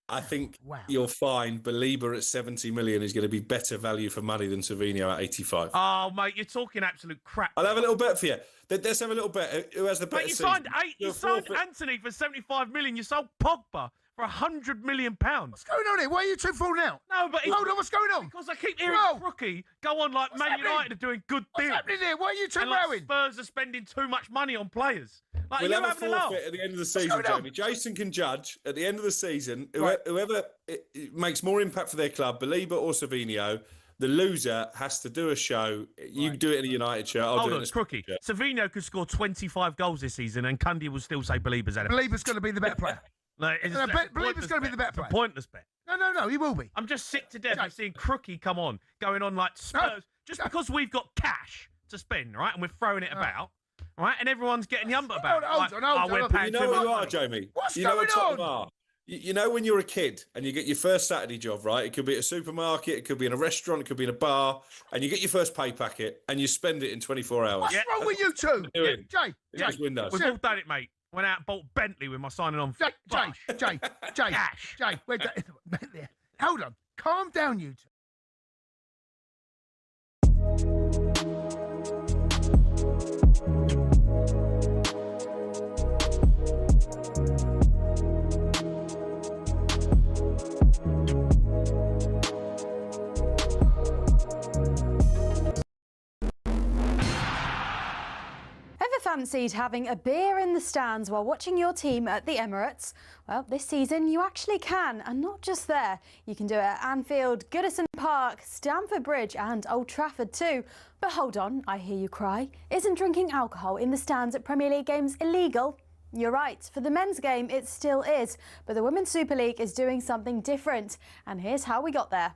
[SPEAKER 13] I think you're fine. Belieber at 70 million is going to be better value for money than Savinho at 85.
[SPEAKER 8] Oh, mate, you're talking absolute crap.
[SPEAKER 13] I'll have a little bet for you. Let's have a little bet. Who has the better season?
[SPEAKER 8] You signed Anthony for 75 million. You sold Pogba for £100 million.
[SPEAKER 1] What's going on here? Why are you two falling out?
[SPEAKER 8] No, but
[SPEAKER 1] hold on, what's going on?
[SPEAKER 8] Because I keep hearing Crookie go on like Man United are doing good deals.
[SPEAKER 1] What's happening here? Why are you two
[SPEAKER 8] and
[SPEAKER 1] rowing?
[SPEAKER 8] Spurs are spending too much money on players. Like,
[SPEAKER 13] we'll have a forfeit at the end of the season, Jamie. Jason can judge at the end of the season. Whoever makes more impact for their club, Belieber or Savinho, the loser has to do a show. You do it in a United shirt. I'll do it in a
[SPEAKER 8] Crookie. Savinho could score 25 goals this season, and Cundy will still say Belieber's at it.
[SPEAKER 1] Belieber's going to be the better player. Belieber's going to be the better player.
[SPEAKER 8] Pointless bet.
[SPEAKER 1] No, he will be.
[SPEAKER 8] I'm just sick to death of seeing Crookie come on, going on like Spurs, just because we've got cash to spend, right? And we're throwing it about, right? And everyone's getting the umber about it.
[SPEAKER 1] Hold on.
[SPEAKER 13] You know what you are, Jamie?
[SPEAKER 1] What's
[SPEAKER 13] you know
[SPEAKER 1] going
[SPEAKER 13] what Tottenham
[SPEAKER 1] on?
[SPEAKER 13] are? You know when you're a kid and you get your first Saturday job, right? It could be at a supermarket, it could be in a restaurant, it could be in a bar, and you get your first pay packet and you spend it in 24 hours.
[SPEAKER 1] What's wrong with you two? Jay.
[SPEAKER 13] Windows.
[SPEAKER 8] We've all done it, mate. Went out and bought Bentley with my signing on.
[SPEAKER 1] Jay. Wait, hold on. Calm down, you two.
[SPEAKER 19] Fancied having a beer in the stands while watching your team at the Emirates? Well, this season you actually can, and not just there. You can do it at Anfield, Goodison Park, Stamford Bridge and Old Trafford too. But hold on, I hear you cry. Isn't drinking alcohol in the stands at Premier League games illegal? You're right, for the men's game it still is, but the Women's Super League is doing something different. And here's how we got there.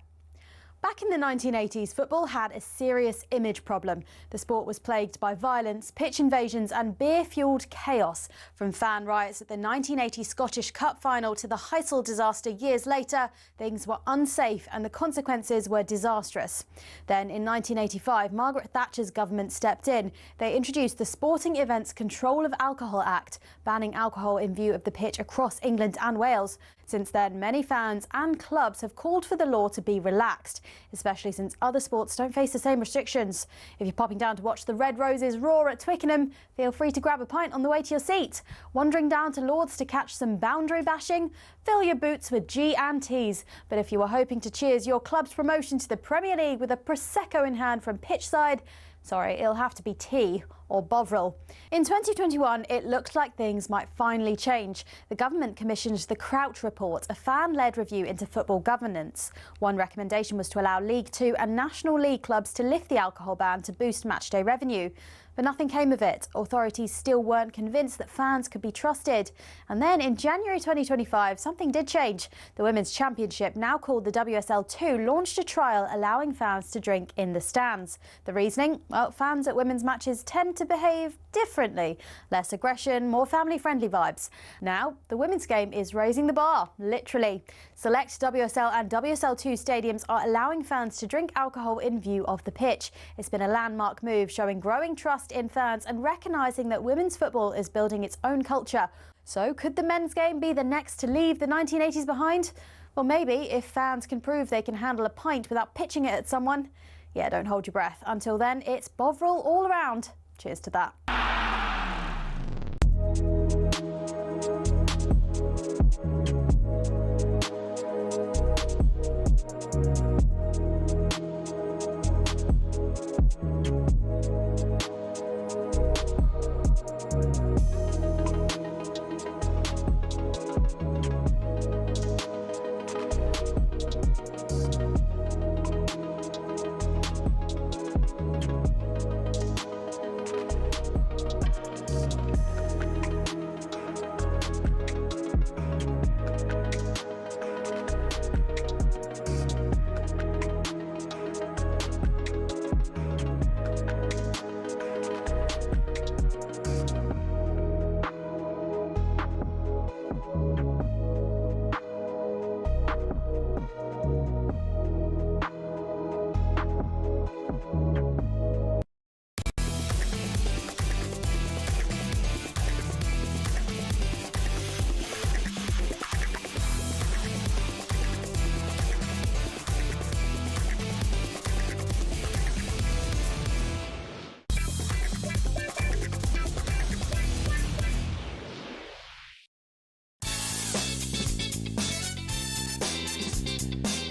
[SPEAKER 19] Back in the 1980s, football had a serious image problem. The sport was plagued by violence, pitch invasions and beer-fuelled chaos. From fan riots at the 1980 Scottish Cup final to the Heysel disaster years later, things were unsafe and the consequences were disastrous. Then in 1985, Margaret Thatcher's government stepped in. They introduced the Sporting Events Control of Alcohol Act, banning alcohol in view of the pitch across England and Wales. Since then, many fans and clubs have called for the law to be relaxed, especially since other sports don't face the same restrictions. If you're popping down to watch the Red Roses roar at Twickenham, feel free to grab a pint on the way to your seat. Wandering down to Lords to catch some boundary bashing? Fill your boots with G&Ts. But if you were hoping to cheers your club's promotion to the Premier League with a Prosecco in hand from pitchside, sorry, it'll have to be tea or Bovril. In 2021, it looked like things might finally change. The government commissioned the Crouch Report, a fan-led review into football governance. One recommendation was to allow League Two and National League clubs to lift the alcohol ban to boost matchday revenue. But nothing came of it. Authorities still weren't convinced that fans could be trusted. And then in January 2025, something did change. The Women's Championship, now called the WSL2, launched a trial allowing fans to drink in the stands. The reasoning? Well, fans at women's matches tend to behave differently. Less aggression, more family-friendly vibes. Now, the women's game is raising the bar, literally. Select WSL and WSL2 stadiums are allowing fans to drink alcohol in view of the pitch. It's been a landmark move, showing growing trust in fans and recognising that women's football is building its own culture. So could the men's game be the next to leave the 1980s behind? Well, maybe, if fans can prove they can handle a pint without pitching it at someone. Yeah, don't hold your breath. Until then, it's Bovril all around. Cheers to that.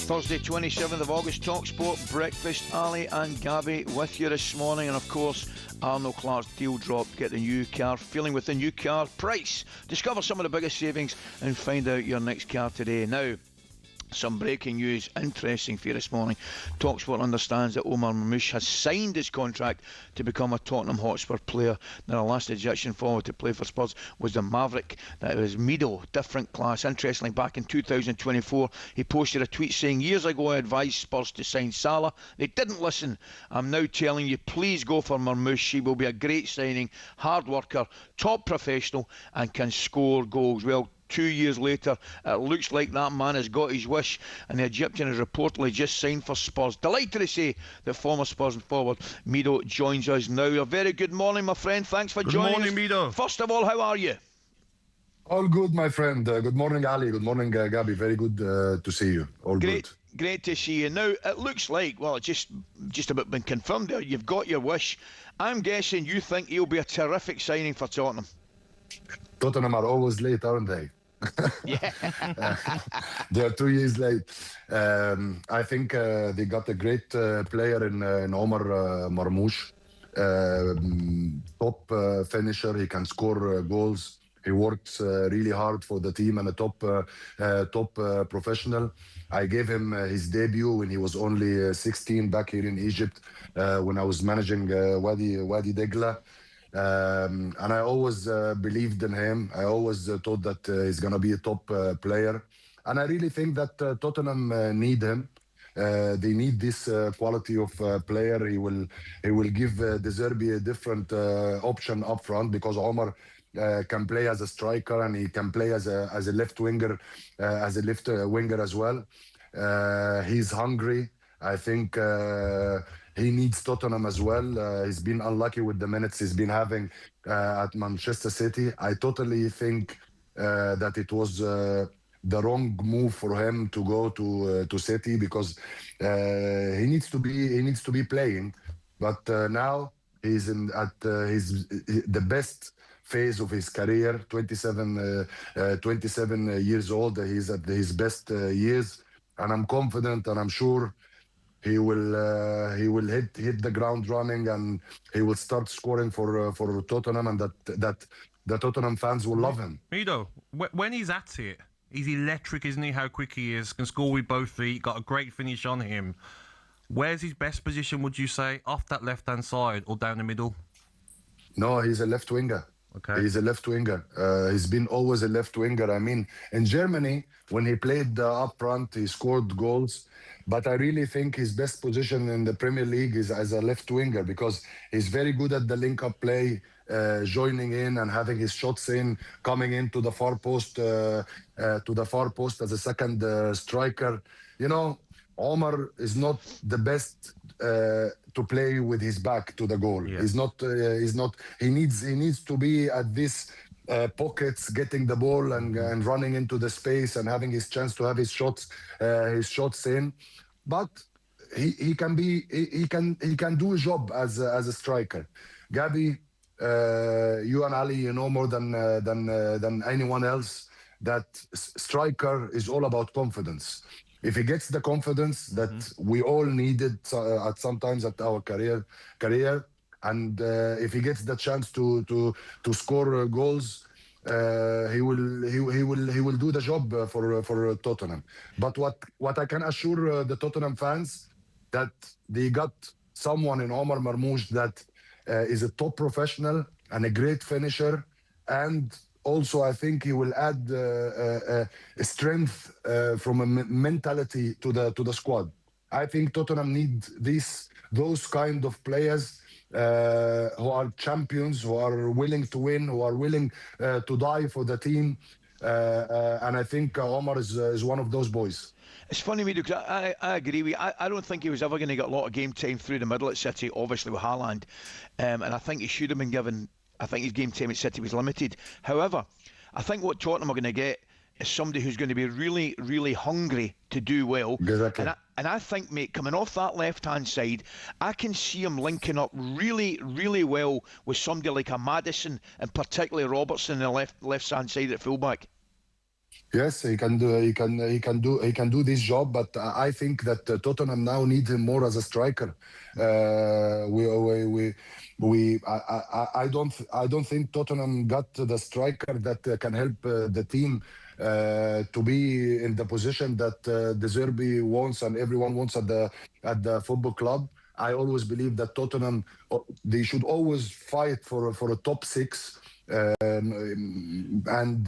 [SPEAKER 11] Thursday, 27th of August, talkSPORT Breakfast. Ally and Gabby with you this morning. And of course, Arnold Clark's deal drop. Get the new car. Feeling with the new car price. Discover some of the biggest savings and find out your next car today. Now, some breaking news, interesting for you this morning. talkSPORT understands that Omar Marmoush has signed his contract to become a Tottenham Hotspur player. Now, the last Egyptian forward to play for Spurs was the Maverick. That was Mido, different class. Interestingly, back in 2024, he posted a tweet saying, "Years ago I advised Spurs to sign Salah. They didn't listen. I'm now telling you, please go for Marmoush. He will be a great signing, hard worker, top professional and can score goals." Well, 2 years later, it looks like that man has got his wish, and the Egyptian has reportedly just signed for Spurs. Delighted to say that former Spurs forward Mido joins us now. A very good morning, my friend. Thanks for joining us.
[SPEAKER 3] Good morning, Mido.
[SPEAKER 11] First of all, how are you?
[SPEAKER 9] All good, my friend. Good morning, Ali. Good morning, Gabby. Very good to see you. All good.
[SPEAKER 11] Great to see you. Now, it looks like, well, it's just about been confirmed there. You've got your wish. I'm guessing you think he'll be a terrific signing for Tottenham.
[SPEAKER 9] Tottenham are always late, aren't they?
[SPEAKER 11] Yeah.
[SPEAKER 9] They are 2 years late. I think they got a great player in Omar Marmoush. Top finisher. He can score goals. He works really hard for the team and a top professional. I gave him his debut when he was only 16 back here in Egypt when I was managing Wadi Degla. And I always believed in him. I always thought that he's going to be a top player. And I really think that Tottenham need him. They need this quality of player. He will give De Zerbi a different option up front, because Omar can play as a striker, and he can play as a left winger, as well. He's hungry. I think he needs Tottenham as well. He's been unlucky with the minutes he's been having at Manchester City. I totally think that it was the wrong move for him to go to City, because he needs to be playing. But now he's at the best phase of his career. 27 years old. He's at his best years, and I'm confident, and I'm sure he will hit the ground running, and he will start scoring for Tottenham, and that the Tottenham fans will love him.
[SPEAKER 3] Mido, when he's at it, he's electric, isn't he? How quick he is, can score with both feet, got a great finish on him. Where's his best position, would you say? Off that left-hand side or down the middle?
[SPEAKER 9] No, he's a left winger.
[SPEAKER 3] Okay.
[SPEAKER 9] He's a left winger. He's been always a left winger. I mean, in Germany, when he played up front, he scored goals. But I really think his best position in the Premier League is as a left winger, because he's very good at the link-up play, joining in and having his shots in, coming into the far post, as a second striker. You know, Omar is not the best to play with his back to the goal.
[SPEAKER 3] Yeah.
[SPEAKER 9] He's not. He needs to be at this pockets, getting the ball and running into the space and having his chance to have his shots in. But he can do a job as a striker. Gabby, you and Ali, you know more than anyone else that striker is all about confidence. If he gets the confidence that we all needed at sometimes at our career, and if he gets the chance to score goals, he will do the job for Tottenham. But what I can assure the Tottenham fans, that they got someone in Omar Marmoush that is a top professional and a great finisher, and also I think he will add strength from a mentality to the squad. I think Tottenham need those kind of players who are champions, who are willing to win, who are willing to die for the team. And I think Omar is one of those boys.
[SPEAKER 11] It's funny, because I agree with you. I don't think he was ever going to get a lot of game time through the middle at City, obviously with Haaland. And I think he should have been given, I think his game time at City was limited. However, I think what Tottenham are going to get is somebody who's going to be really, really hungry to do well.
[SPEAKER 9] Exactly.
[SPEAKER 11] And I think, mate, coming off that left-hand side, I can see him linking up really, really well with somebody like a Maddison, and particularly Robertson on the left-hand side at fullback.
[SPEAKER 9] Yes, he can do this job, but I think that Tottenham now need him more as a striker. I don't think Tottenham got the striker that can help the team to be in the position that De Zerbi wants and everyone wants at the football club. I always believe that Tottenham, they should always fight for a top six. And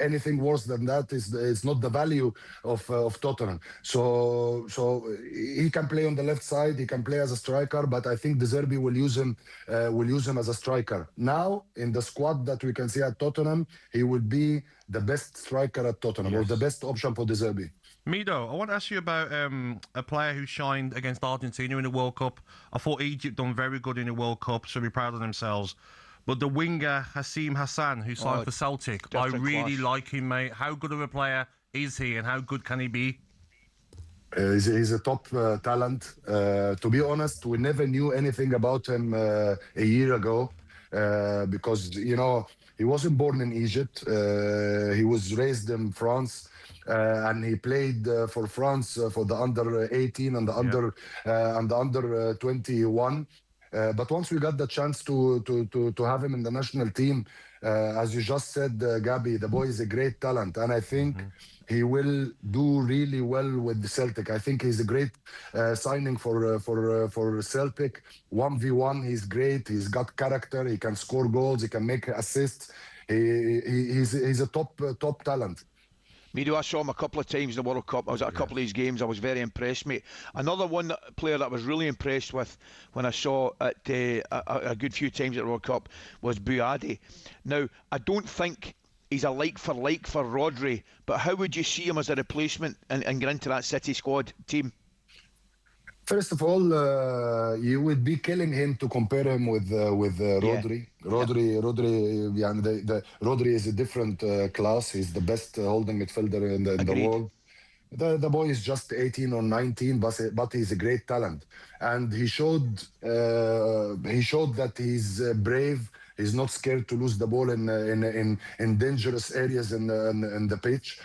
[SPEAKER 9] anything worse than that is not the value of Tottenham. So he can play on the left side, he can play as a striker, but I think De Zerbi will use him as a striker. Now in the squad that we can see at Tottenham, he will be the best striker at Tottenham, or the best option for De Zerbi.
[SPEAKER 3] Mido, I want to ask you about a player who shined against Argentina in the World Cup. I thought Egypt done very good in the World Cup, should be proud of themselves. But the winger, Hassim Hassan, who signed for Celtic, I really like him, mate. How good of a player is he, and how good can he be?
[SPEAKER 9] He's a top talent. To be honest, we never knew anything about him a year ago because, you know, he wasn't born in Egypt. He was raised in France. And he played for France for the under 18 and the under 21. But once we got the chance to have him in the national team, as you just said, Gabby, the boy is a great talent, and I think he will do really well with the Celtic. I think he's a great signing for Celtic. 1v1, he's great. He's got character. He can score goals. He can make assists. He's a top talent.
[SPEAKER 11] I saw him a couple of times in the World Cup. I was at a couple of these games. I was very impressed, mate. Another player that I was really impressed with when I saw at a good few times at the World Cup was Buadi. Now, I don't think he's a like for Rodri, but how would you see him as a replacement and get into that City squad team?
[SPEAKER 9] First of all, you would be killing him to compare him with Rodri. Rodri is a different class. He's the best holding midfielder in the world. The boy is just 18 or 19, but he's a great talent, and he showed that he's brave. He's not scared to lose the ball in dangerous areas in the pitch.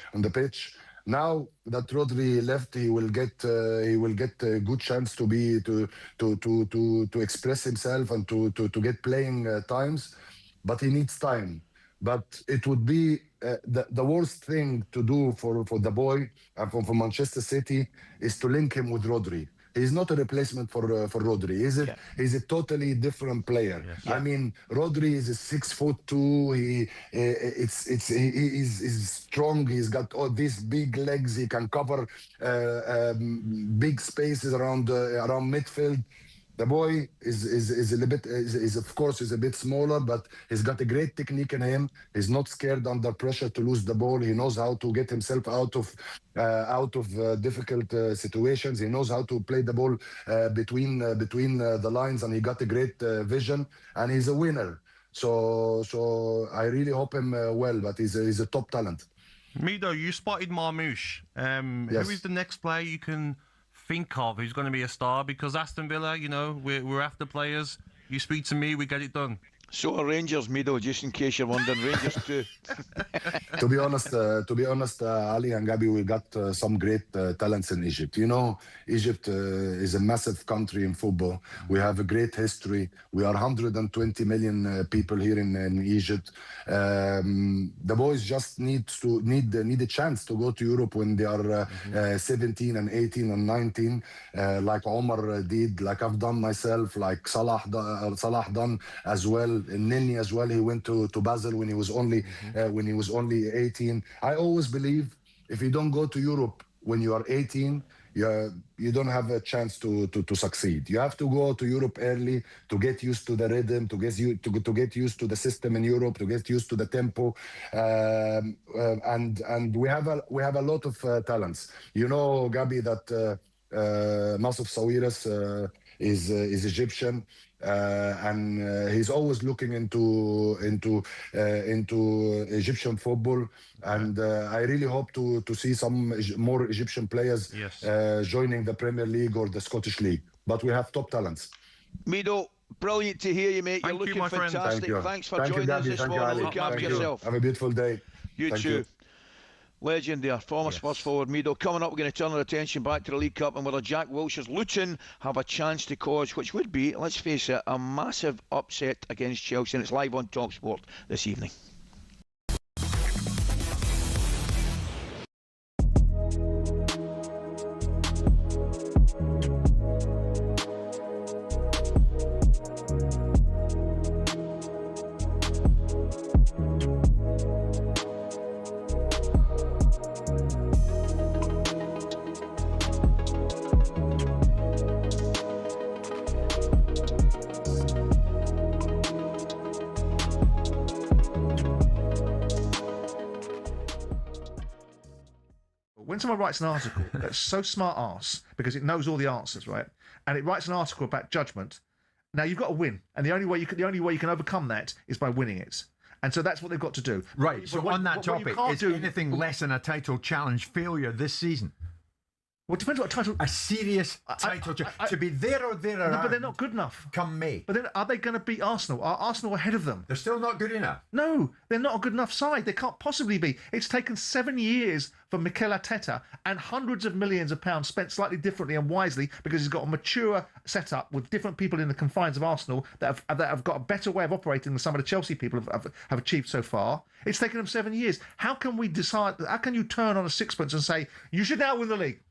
[SPEAKER 9] Now that Rodri left, he will get a good chance to express himself and to get playing times, but he needs time. But it would be the worst thing to do for the boy and for Manchester City is to link him with Rodri. He's not a replacement for Rodri. He's a totally different player. I mean, Rodri is 6'2". He's strong. He's got all these big legs. He can cover big spaces around midfield. The boy is a little bit of course a bit smaller, but he's got a great technique in him. He's not scared under pressure to lose the ball. He knows how to get himself out of difficult situations. He knows how to play the ball between the lines, and he got a great vision. And he's a winner. So I really hope him well. But he's a top talent.
[SPEAKER 3] Mido, you spotted Marmoush.
[SPEAKER 9] Yes.
[SPEAKER 3] Who is the next player you can think of who's going to be a star? Because Aston Villa, we're after players. You speak to me, we get it done.
[SPEAKER 11] So are Rangers, Mido, just in case you're wondering. Rangers too.
[SPEAKER 9] To be honest, Ali and Gabby, we got some great talents in Egypt. Egypt is a massive country in football. We have a great history. We are 120 million people here in Egypt. The boys just need a chance to go to Europe when they are 17 and 18 and 19, like Omar did, like I've done myself, like Salah done as well. Nini as well. He went to Basel when he was only 18. I always believe if you don't go to Europe when you are 18, you don't have a chance to succeed. You have to go to Europe early to get used to the rhythm, to get used to the system in Europe, to get used to the tempo, and we have a lot of talents. Gabi, that Nasif Sawiris is Egyptian. And he's always looking into Egyptian football, and I really hope to see some more Egyptian players joining the Premier League or the Scottish League. But we have top talents.
[SPEAKER 11] Mido, brilliant to hear you, mate. You're looking fantastic. Thanks for joining us this morning. Look after yourself.
[SPEAKER 9] Have a beautiful day.
[SPEAKER 11] You too. Legend there, former Spurs forward Mido. Coming up, we're going to turn our attention back to the League Cup and whether Jack Wilshere's Luton have a chance to cause, which would be, let's face it, a massive upset against Chelsea. And it's live on talkSPORT this evening.
[SPEAKER 5] When someone writes an article that's so smart arse because it knows all the answers, right? And it writes an article about judgment. Now you've got to win, and the only way you can overcome that is by winning it. And so that's what they've got to do.
[SPEAKER 6] Right. So on that topic, is anything less than a title challenge failure this season?
[SPEAKER 5] Well, it depends what title.
[SPEAKER 6] A serious title challenge. To be there or thereabout.
[SPEAKER 5] No, but they're not good enough.
[SPEAKER 6] Come May.
[SPEAKER 5] But then, are they going to beat Arsenal? Are Arsenal ahead of them?
[SPEAKER 6] They're still not good enough.
[SPEAKER 5] No, they're not a good enough side. They can't possibly be. It's taken 7 years for Mikel Arteta and hundreds of millions of pounds spent slightly differently and wisely because he's got a mature setup with different people in the confines of Arsenal that have got a better way of operating than some of the Chelsea people have achieved so far. It's taken them 7 years. How can we decide? How can you turn on a sixpence and say you should now win the league?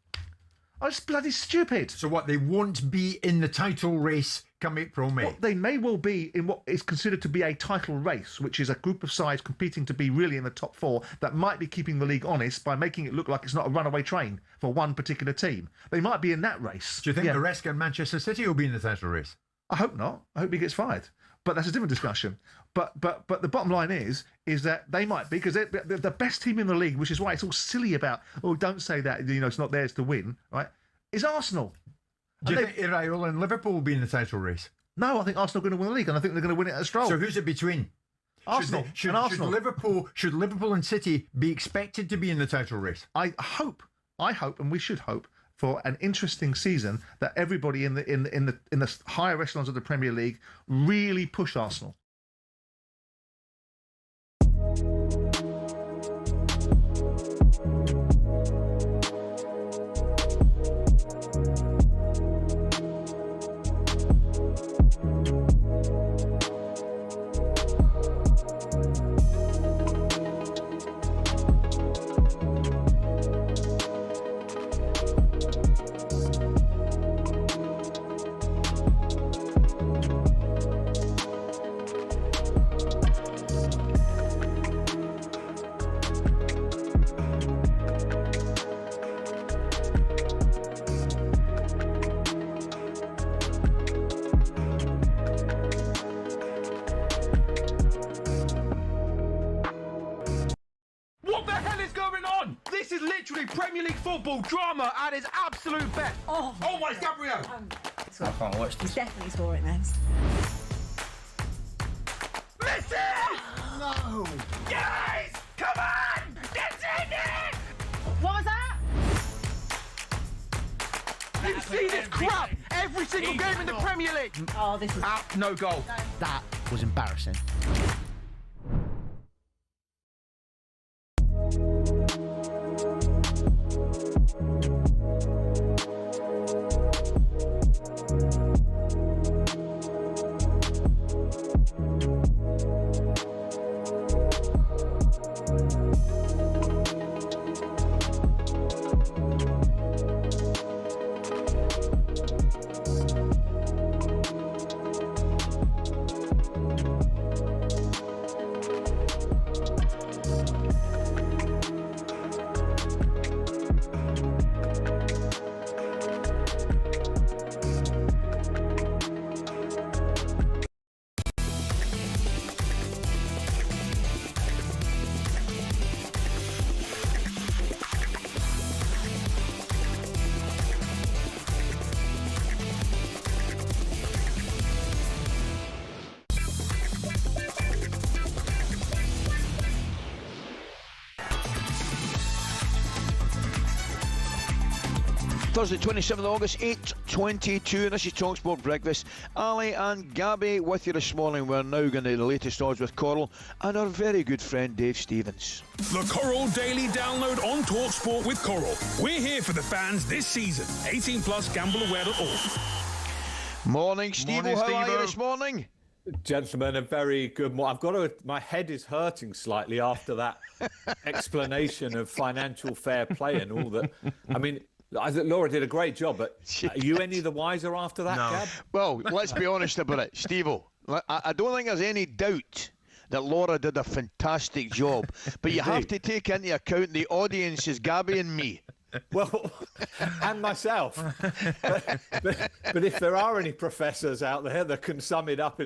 [SPEAKER 5] Oh, it's bloody stupid.
[SPEAKER 6] So what? They won't be in the title race come April, May.
[SPEAKER 5] Well, they may well be in what is considered to be a title race, which is a group of sides competing to be really in the top 4 that might be keeping the league honest by making it look like it's not a runaway train for one particular team. They might be in that race.
[SPEAKER 6] Do you think the Maresca and Manchester City will be in the title race?
[SPEAKER 5] I hope not. I hope he gets fired. But that's a different discussion. But the bottom line is that they might be, because they're the best team in the league, which is why it's all silly about, oh, don't say that, it's not theirs to win, right? Is Arsenal.
[SPEAKER 6] Do you think Iraola and Liverpool will be in the title race?
[SPEAKER 5] No, I think Arsenal are going to win the league, and I think they're going to win it at a stroll.
[SPEAKER 6] So who's it between?
[SPEAKER 5] Arsenal.
[SPEAKER 6] Should Liverpool and City be expected to be in the title race?
[SPEAKER 5] I hope, and we should hope, for an interesting season that everybody in the higher echelons of the Premier League really push Arsenal.
[SPEAKER 8] Premier League football drama at its absolute best.
[SPEAKER 14] Oh
[SPEAKER 8] my Gabriel!
[SPEAKER 14] I can't watch this. He's definitely scoring this.
[SPEAKER 8] Miss it!
[SPEAKER 14] No!
[SPEAKER 8] Guys! Come on! Get in it!
[SPEAKER 14] What was that?
[SPEAKER 8] You see this crap every single game in the Premier League.
[SPEAKER 14] Oh, this is
[SPEAKER 8] no goal.
[SPEAKER 14] No.
[SPEAKER 16] That was embarrassing.
[SPEAKER 11] Thursday, 27th of August, 8:22. This is talkSPORT Breakfast. Ally and Gabby with you this morning. We're now going to the latest odds with Coral and our very good friend Dave Stevens.
[SPEAKER 23] The Coral Daily Download on talkSPORT with Coral. We're here for the fans this season. 18 plus, gambleaware.org.
[SPEAKER 11] Morning, Steve. How are you this morning?
[SPEAKER 13] Gentlemen, a very good morning. My head is hurting slightly after that explanation of financial fair play and all that. I mean, I think Laura did a great job, but are you any the wiser after that, Gab?
[SPEAKER 11] Well, let's be honest about it, Steve-o. I don't think there's any doubt that Laura did a fantastic job, but you have to take into account the audience is Gabby and me.
[SPEAKER 13] Well, and myself. But if there are any professors out there that can sum it up,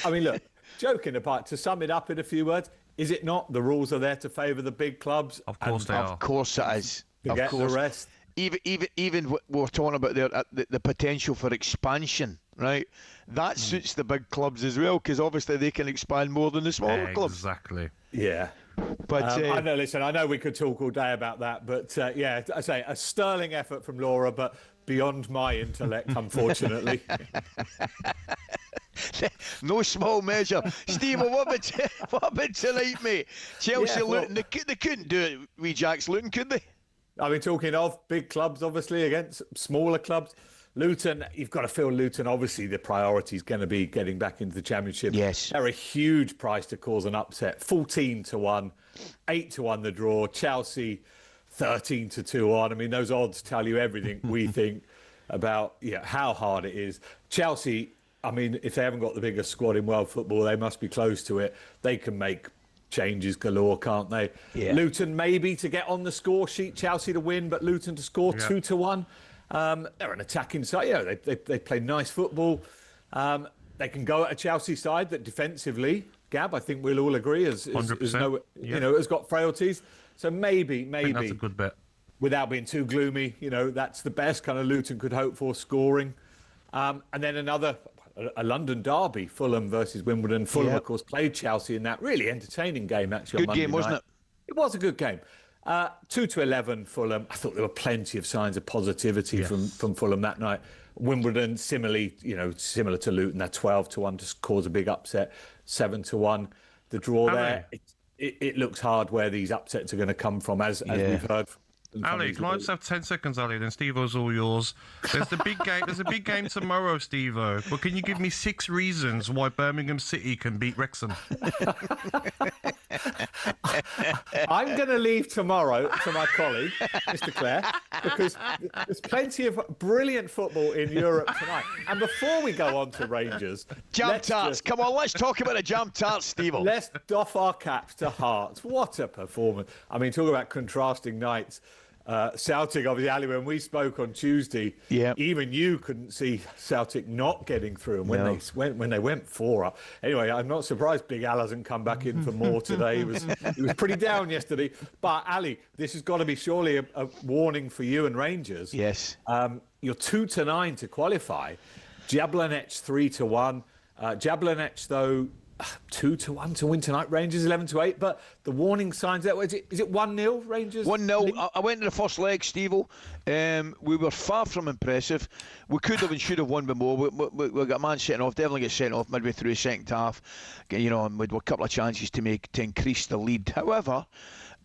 [SPEAKER 13] I mean, look, joking apart, to sum it up in a few words, is it not? The rules are there to favour the big clubs.
[SPEAKER 3] Of course they are.
[SPEAKER 11] Of course it is.
[SPEAKER 13] Forget the rest.
[SPEAKER 11] Even we're talking about the potential for expansion, right? That suits the big clubs as well, because obviously they can expand more than the smaller clubs.
[SPEAKER 3] Exactly.
[SPEAKER 13] Yeah.
[SPEAKER 11] But
[SPEAKER 13] I know. Listen, I know we could talk all day about that, but yeah, I say a sterling effort from Laura, but beyond my intellect, unfortunately.
[SPEAKER 11] No small measure. Steve, what about tonight, mate? Chelsea,
[SPEAKER 13] Yeah, well,
[SPEAKER 11] Luton, they couldn't do it. Wee Jack's Luton, could they?
[SPEAKER 13] I mean, talking of big clubs, obviously, against smaller clubs. Luton, you've got to feel Luton, obviously, the priority is going to be getting back into the Championship.
[SPEAKER 11] Yes.
[SPEAKER 13] They're a huge price to cause an upset. 14-1, 8-1 the draw. Chelsea,
[SPEAKER 15] 13-2 on. I mean, those odds tell you everything we think about how hard it is. Chelsea, I mean, if they haven't got the biggest squad in world football, they must be close to it. They can make changes galore, can't they?
[SPEAKER 11] Yeah.
[SPEAKER 15] Luton maybe to get on the score sheet, Chelsea to win, but Luton to score 2-1. They're an attacking side. They play nice football. They can go at a Chelsea side that defensively, Gab, I think we'll all agree, has got frailties. So maybe
[SPEAKER 3] I think that's a good bet.
[SPEAKER 15] Without being too gloomy, that's the best kind of Luton could hope for scoring. And then a London derby, Fulham versus Wimbledon. Fulham, of course, played Chelsea in that really entertaining game, actually.
[SPEAKER 11] Good game, wasn't it?
[SPEAKER 15] It was a good game. 2-11 Fulham. I thought there were plenty of signs of positivity from Fulham that night. Wimbledon, similar to Luton, they're 12-1 to cause a big upset. 7-1. The draw there. It looks hard where these upsets are going to come from, as we've heard.
[SPEAKER 3] Ali, can I just have 10 seconds, Ali? Then Steve-O's all yours. There's the big game. There's a big game tomorrow, Steve-O. But can you give me 6 reasons why Birmingham City can beat Wrexham?
[SPEAKER 15] I'm going to leave tomorrow to my colleague, Mr. Clare, because there's plenty of brilliant football in Europe tonight. And before we go on to Rangers,
[SPEAKER 11] Jam Tarts. Come on, let's talk about the Jam Tarts, Steve-O.
[SPEAKER 15] Let's doff our caps to Hearts. What a performance! I mean, talk about contrasting nights. Celtic, obviously, Ali, when we spoke on Tuesday, even you couldn't see Celtic not getting through. And when they went 4 up, anyway, I'm not surprised Big Al hasn't come back in for more today. He was pretty down yesterday. But Ali, this has got to be surely a warning for you and Rangers.
[SPEAKER 11] Yes.
[SPEAKER 15] You're 2-9 to qualify. Jablonec 3-1. Jablonec, though, 2-1 to win tonight. Rangers 11-8. But the warning signs there, is it 1-0 Rangers?
[SPEAKER 11] 1-0. I went to the first leg, Steve-O. We were far from impressive. We could have and should have won by more. We got a man sent off. Definitely get sent off midway through the second half. And with a couple of chances to increase the lead. However,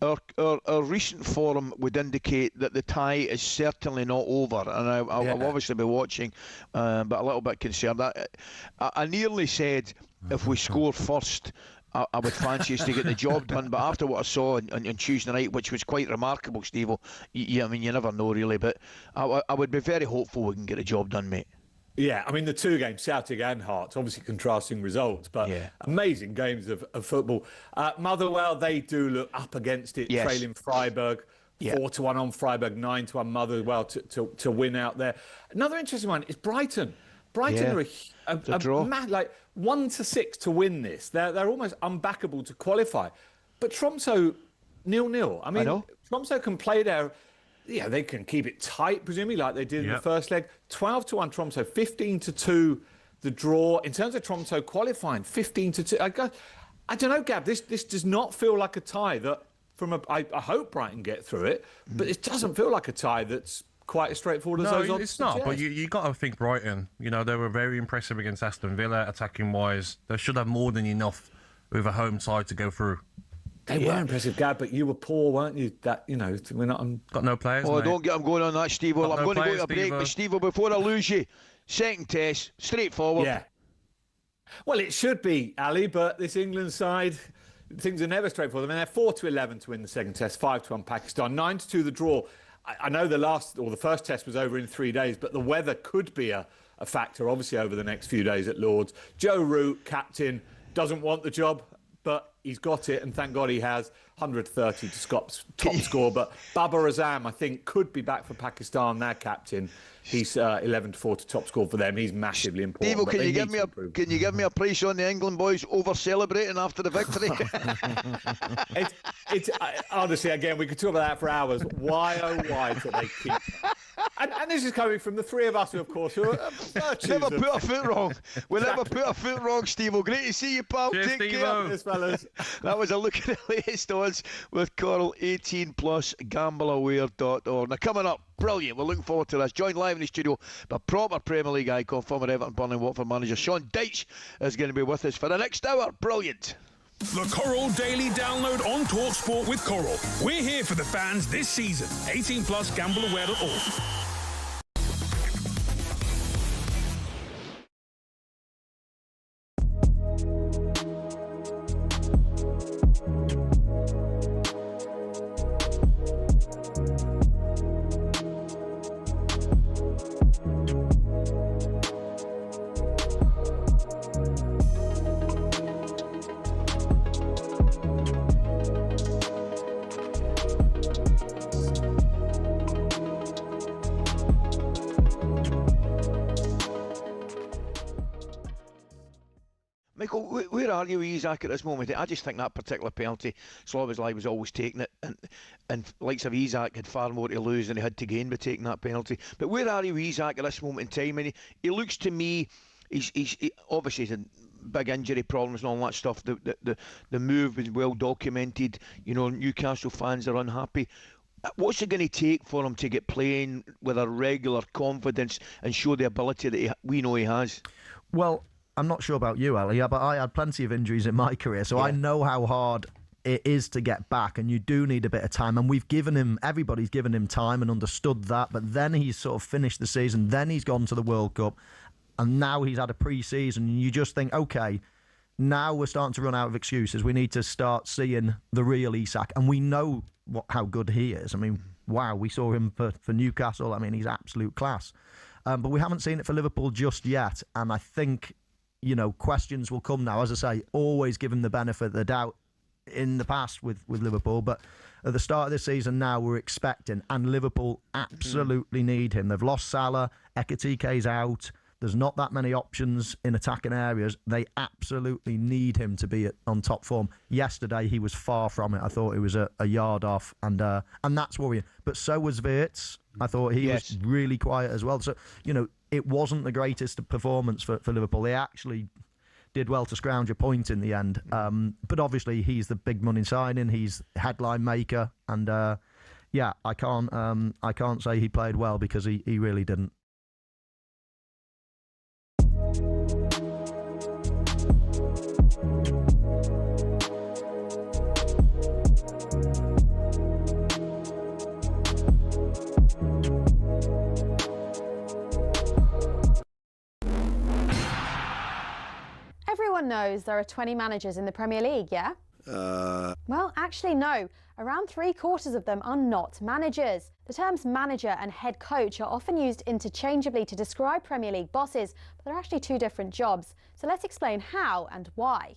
[SPEAKER 11] our recent form would indicate that the tie is certainly not over, and I'll obviously be watching, but a little bit concerned. I nearly said if we score first, I would fancy us to get the job done, but after what I saw on Tuesday night, which was quite remarkable, Steve-O, I mean, you never know really, but I would be very hopeful we can get the job done, mate.
[SPEAKER 15] Yeah, I mean, the 2 games, Celtic and Hearts, obviously contrasting results, but amazing games of football. Motherwell, they do look up against it, trailing Freiburg, 4-1 on Freiburg, 9-1 Motherwell to win out there. Another interesting one is Brighton. Brighton are a
[SPEAKER 11] draw.
[SPEAKER 15] like 1-6 to win this. They're almost unbackable to qualify. But Tromsø 0-0. I mean, Tromsø can play there. Yeah, they can keep it tight, presumably, like they did in the first leg. 12-1 Tromsø, 15-2 the draw. In terms of Tromsø qualifying, 15-2. I don't know, Gab. This does not feel like a tie that I hope Brighton get through it, but it doesn't feel like a tie that's quite as straightforward as those odds
[SPEAKER 3] it's not.
[SPEAKER 15] suggest.
[SPEAKER 3] But you got to think Brighton. They were very impressive against Aston Villa, attacking wise. They should have more than enough with a home side to go through.
[SPEAKER 15] They were impressive, Gab, but you were poor, weren't you? We're not.
[SPEAKER 3] Got no players.
[SPEAKER 11] Oh,
[SPEAKER 3] mate.
[SPEAKER 11] don't get. I'm going on that, Steve-O. I'm going to go to a break,
[SPEAKER 3] Steve-O.
[SPEAKER 11] but Steve-O, before I lose you, second test, straightforward.
[SPEAKER 15] Yeah. Well, it should be, Ali, but this England side, things are never straightforward. I mean, they're 4-11 to win the second test, 5-1 Pakistan, 9-2 the draw. I know the first test was over in 3 days, but the weather could be a factor, obviously, over the next few days at Lord's. Joe Root, captain, doesn't want the job, but he's got it, and thank God he has. 130 to Scott's top score, but Babar Azam, I think, could be back for Pakistan, their captain. He's 11-4 to top score for them. He's massively important.
[SPEAKER 11] Steve, can you give me a price on the England boys over celebrating after the victory?
[SPEAKER 15] Honestly, again, we could talk about that for hours. Why do they keep? And this is coming from the three of us, who, of course, who are
[SPEAKER 11] never put a foot wrong. We never put a foot wrong, Steve-O. Great to see you, pal.
[SPEAKER 3] Cheers,
[SPEAKER 11] Take
[SPEAKER 3] Steve-O.
[SPEAKER 11] care.
[SPEAKER 15] Cheers, fellas.
[SPEAKER 11] That was a look at the latest odds with Coral. 18+, gambleaware.org. Now, coming up, brilliant. We're looking forward to this. Joined live in the studio by a proper Premier League icon, former Everton, Burnley, Watford manager Sean Dyche is going to be with us for the next hour. Brilliant.
[SPEAKER 23] The Coral Daily Download on talkSPORT with Coral. We're here for the fans this season. 18+, gambleaware.org.
[SPEAKER 11] Michael, where are you with Isak at this moment? I just think that particular penalty, Szoboszlai was always taking it, and likes of Isak had far more to lose than he had to gain by taking that penalty. But where are you with Isak at this moment in time? And he looks to me, he obviously had big injury problems and all that stuff. The move was well documented. You know, Newcastle fans are unhappy. What's it going to take for him to get playing with a regular confidence and show the ability that we know he has?
[SPEAKER 10] Well, I'm not sure about you, Ali, but I had plenty of injuries in my career, so I know how hard it is to get back, and you do need a bit of time. And everybody's given him time and understood that, but then he's sort of finished the season, then he's gone to the World Cup, and now he's had a pre-season, and you just think, okay, now we're starting to run out of excuses. We need to start seeing the real Isak, and we know how good he is. I mean, wow, we saw him for Newcastle. I mean, he's absolute class. But we haven't seen it for Liverpool just yet, and I think, you know, questions will come now. As I say, always give him the benefit of the doubt in the past with Liverpool, but at the start of this season now we're expecting, and Liverpool absolutely need him. They've lost Salah, Ekitike's out, there's not that many options in attacking areas. They absolutely need him to be on top form. Yesterday he was far from it. I thought he was a yard off, and that's worrying. But so was Wirtz. I thought he was really quiet as well. So, you know, it wasn't the greatest performance for Liverpool. They actually did well to scrounge a point in the end. But obviously he's the big money signing. He's headline maker, and I can't say he played well, because he really didn't.
[SPEAKER 19] Everyone knows there are 20 managers in the Premier League, yeah? Well, actually, no. Around 3/4 of them are not managers. The terms manager and head coach are often used interchangeably to describe Premier League bosses, but they're actually two different jobs. So let's explain how and why.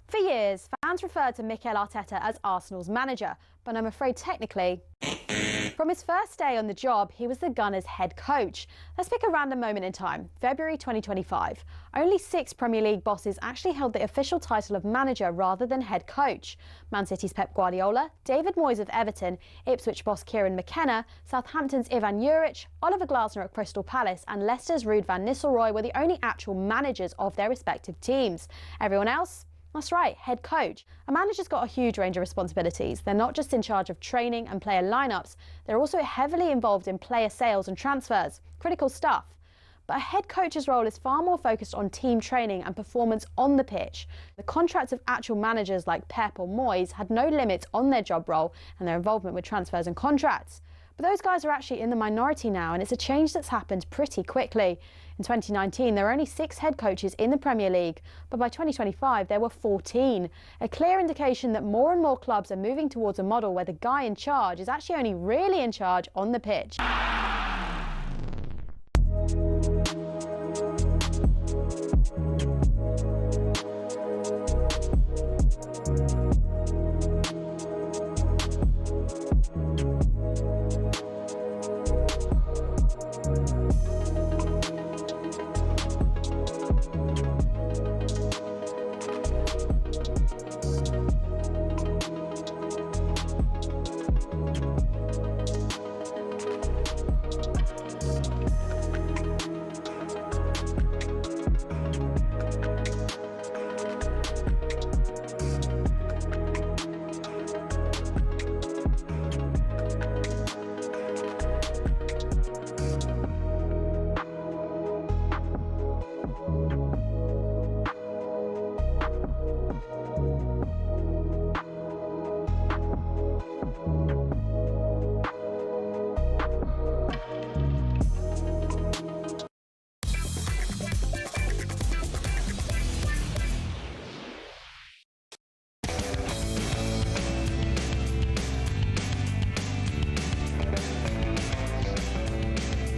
[SPEAKER 19] For years, fans referred to Mikel Arteta as Arsenal's manager, but I'm afraid technically, from his first day on the job, he was the Gunners' head coach. Let's pick a random moment in time, February 2025. Only 6 Premier League bosses actually held the official title of manager rather than head coach. Man City's Pep Guardiola, David Moyes of Everton, Ipswich boss Kieran McKenna, Southampton's Ivan Juric, Oliver Glasner at Crystal Palace, and Leicester's Ruud van Nistelrooy were the only actual managers of their respective teams. Everyone else? That's right, head coach. A manager's got a huge range of responsibilities. They're not just in charge of training and player lineups, they're also heavily involved in player sales and transfers. Critical stuff. But a head coach's role is far more focused on team training and performance on the pitch. The contracts of actual managers like Pep or Moyes had no limits on their job role and their involvement with transfers and contracts. But those guys are actually in the minority now, and it's a change that's happened pretty quickly. In 2019, there were only 6 head coaches in the Premier League, but by 2025, there were 14. A clear indication that more and more clubs are moving towards a model where the guy in charge is actually only really in charge on the pitch.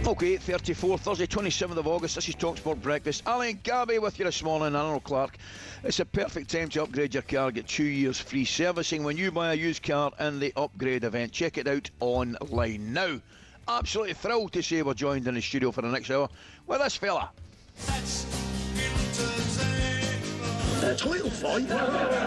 [SPEAKER 11] Okay, 34, Thursday, 27th of August. This is talkSPORT Breakfast. Ally and Gabby with you this morning, Arnold Clark. It's a perfect time to upgrade your car. Get 2 years free servicing when you buy a used car in the upgrade event. Check it out online now. Absolutely thrilled to say we're joined in the studio for the next hour with this fella.
[SPEAKER 16] Let's get
[SPEAKER 4] Title fight?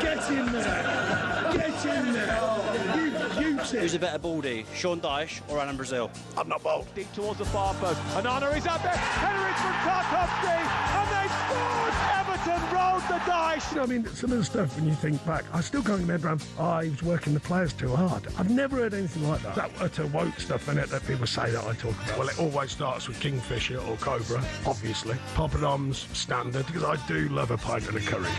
[SPEAKER 4] Get in there! Get in there! You two!
[SPEAKER 16] Who's a better baldy, Sean Dyche or Alan Brazil?
[SPEAKER 4] I'm not bold.
[SPEAKER 17] Deep towards the far post. Anana is up there. Henrik from Tarkovsky. And they scored! Everton rolled the dice.
[SPEAKER 4] You know, I mean, some of the stuff, when you think back, I still can't get my head around, I was working the players too hard. I've never heard anything like that. That utter woke stuff in it that people say that I talk about. Well, it always starts with Kingfisher or Cobra, obviously. Poppadoms, standard, because I do love a pint and a curry.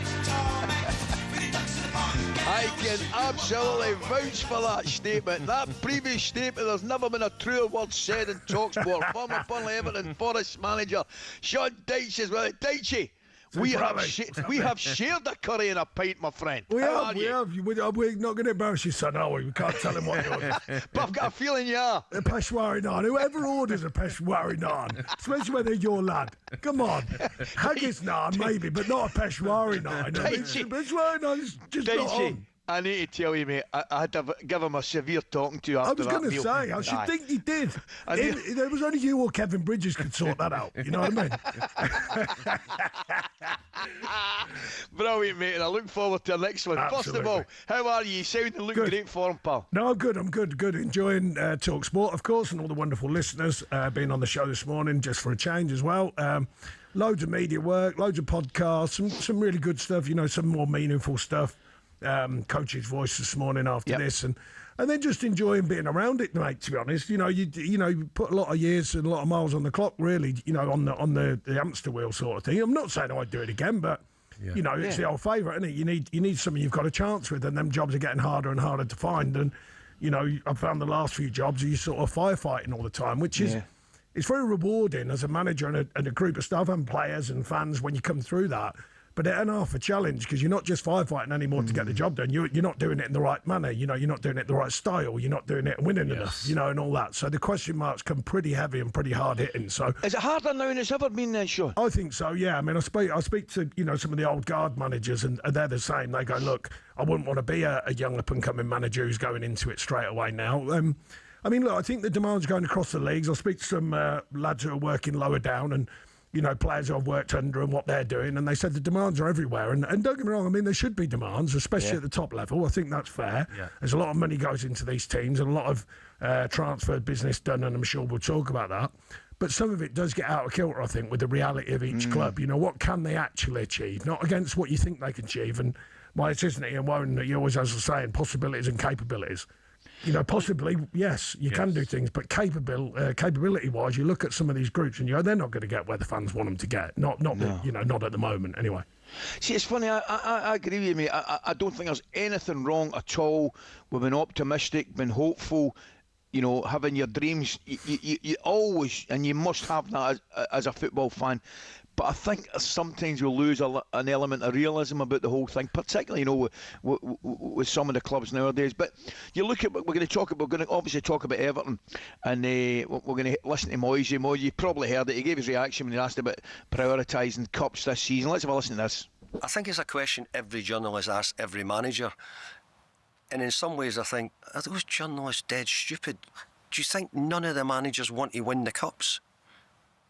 [SPEAKER 11] I can absolutely vouch for that statement. That previous statement, there's never been a truer word said in talkSPORT. Former Burnley Everton Forest manager Sean Dyche as well. Dyche, we have shared a curry and a pint, my friend.
[SPEAKER 4] We have. We're not going to embarrass your son, are we? We can't tell him what yours is.
[SPEAKER 11] But I've got a feeling you are.
[SPEAKER 4] A Peshwari naan. Whoever orders a Peshwari naan, especially when they're your lad. Come on. Haggis naan, maybe, but not a Peshwari naan. Peshwari naan is just not on.
[SPEAKER 11] I need to tell you, mate, I had to give him a severe talking to after that.
[SPEAKER 4] I was going to say, I should think you did. There was only you or Kevin Bridges could sort that out. You know what I mean?
[SPEAKER 11] Brilliant, mate, and I look forward to the next one.
[SPEAKER 4] Absolutely.
[SPEAKER 11] First of all, how are you? You sound and look great form, pal.
[SPEAKER 4] No, I'm good. Enjoying talkSPORT, of course, and all the wonderful listeners being on the show this morning, just for a change as well. Loads of media work, loads of podcasts, some really good stuff, you know, some more meaningful stuff. Coach's voice this morning after this, and then just enjoying being around it, mate. To be honest, you know, you put a lot of years and a lot of miles on the clock, really. You know, on the hamster wheel sort of thing. I'm not saying I'd do it again, but you know, it's the old favourite, isn't it? You need something you've got a chance with, and them jobs are getting harder and harder to find. And you know, I've found the last few jobs you sort of firefighting all the time, which is it's very rewarding as a manager and a group of staff and players and fans when you come through that. But it ain't half a challenge because you're not just firefighting anymore to get the job done. You're not doing it in the right manner. You know, you're not doing it in the right style. You're not doing it and winning enough. You know, and all that. So the question marks come pretty heavy and pretty hard hitting. So
[SPEAKER 11] is it harder now than it's ever been then, Sean?
[SPEAKER 4] I think so. Yeah. I mean, I speak to some of the old guard managers, and they're the same. They go, look, I wouldn't want to be a young up and coming manager who's going into it straight away now. I mean, look, I think the demand's going across the leagues. I speak to some lads who are working lower down and. You know, players I've worked under and what they're doing, and they said the demands are everywhere. And don't get me wrong, I mean, there should be demands, especially at the top level. I think that's fair. Yeah. There's a lot of money goes into these teams and a lot of transfer business done, and I'm sure we'll talk about that. But some of it does get out of kilter, I think, with the reality of each club. You know, what can they actually achieve? Not against what you think they can achieve. And why it isn't it, and Warren, you always has a saying, possibilities and capabilities. You know, possibly, yes, you can do things, but capability-wise, you look at some of these groups and you go, they're not going to get where the fans want them to get. Not at the moment, anyway.
[SPEAKER 11] See, it's funny, I agree with you, mate. I don't think there's anything wrong at all. We've been optimistic, been hopeful, you know, having your dreams. You always, and you must have that as a football fan. But I think sometimes we'll lose an element of realism about the whole thing, particularly, you know, with some of the clubs nowadays. But you look at what we're going to obviously talk about Everton, and we're going to listen to Moyes. Moyes, you probably heard it. He gave his reaction when he asked about prioritising cups this season. Let's have a listen to this.
[SPEAKER 22] I think it's a question every journalist asks every manager. And in some ways I think, are those journalists dead stupid? Do you think none of the managers want to win the cups?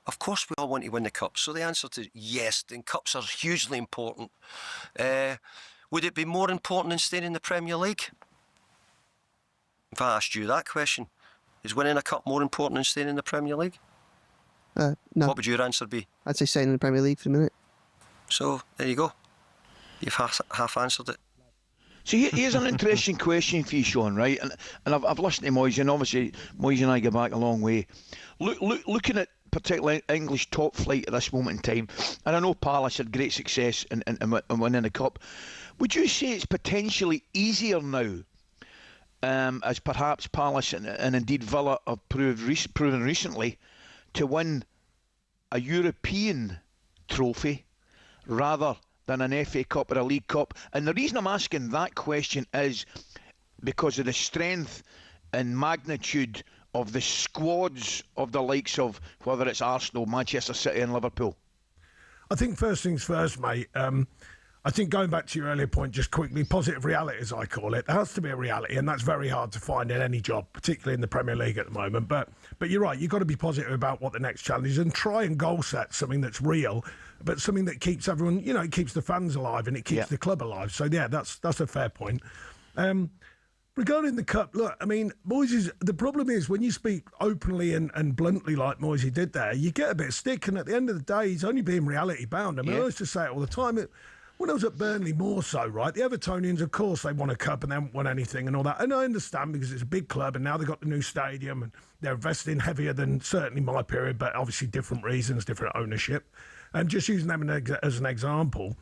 [SPEAKER 22] Of course we all want to win the cups. So the answer to yes, the cups are hugely important. Would it be more important than staying in the Premier League? If I asked you that question, is winning a cup more important than staying in the Premier League?
[SPEAKER 24] No.
[SPEAKER 22] What would your answer be?
[SPEAKER 24] I'd say staying in the Premier League for the minute.
[SPEAKER 22] So there you go. You've half answered it.
[SPEAKER 11] So here's an interesting question for you, Sean, right? And I've listened to Moyes, and obviously Moyes and I go back a long way. Looking at particularly English top flight at this moment in time, and I know Palace had great success in winning the cup. Would you say it's potentially easier now, as perhaps Palace and indeed Villa have proven recently, to win a European trophy rather than an FA Cup or a League Cup? And the reason I'm asking that question is because of the strength and magnitude of the squads of the likes of whether it's Arsenal, Manchester City and Liverpool.
[SPEAKER 4] I think first things first, mate. I I think going back to your earlier point, just quickly, positive reality, as I call it, there has to be a reality, and that's very hard to find in any job, particularly in the Premier League at the moment. But you're right, you've got to be positive about what the next challenge is and try and goal set something that's real, but something that keeps everyone, it keeps the fans alive and it keeps the club alive. So, yeah, that's a fair point. Regarding the Cup, look, I mean, Moyes, the problem is when you speak openly and bluntly like Moyes did there, you get a bit of stick, and at the end of the day, he's only being reality bound. I mean, I used to say it all the time. When I was at Burnley, more so, right? The Evertonians, of course, they won a cup and they haven't won anything and all that. And I understand because it's a big club and now they've got the new stadium and they're investing heavier than certainly my period, but obviously different reasons, different ownership. And just using them as an example.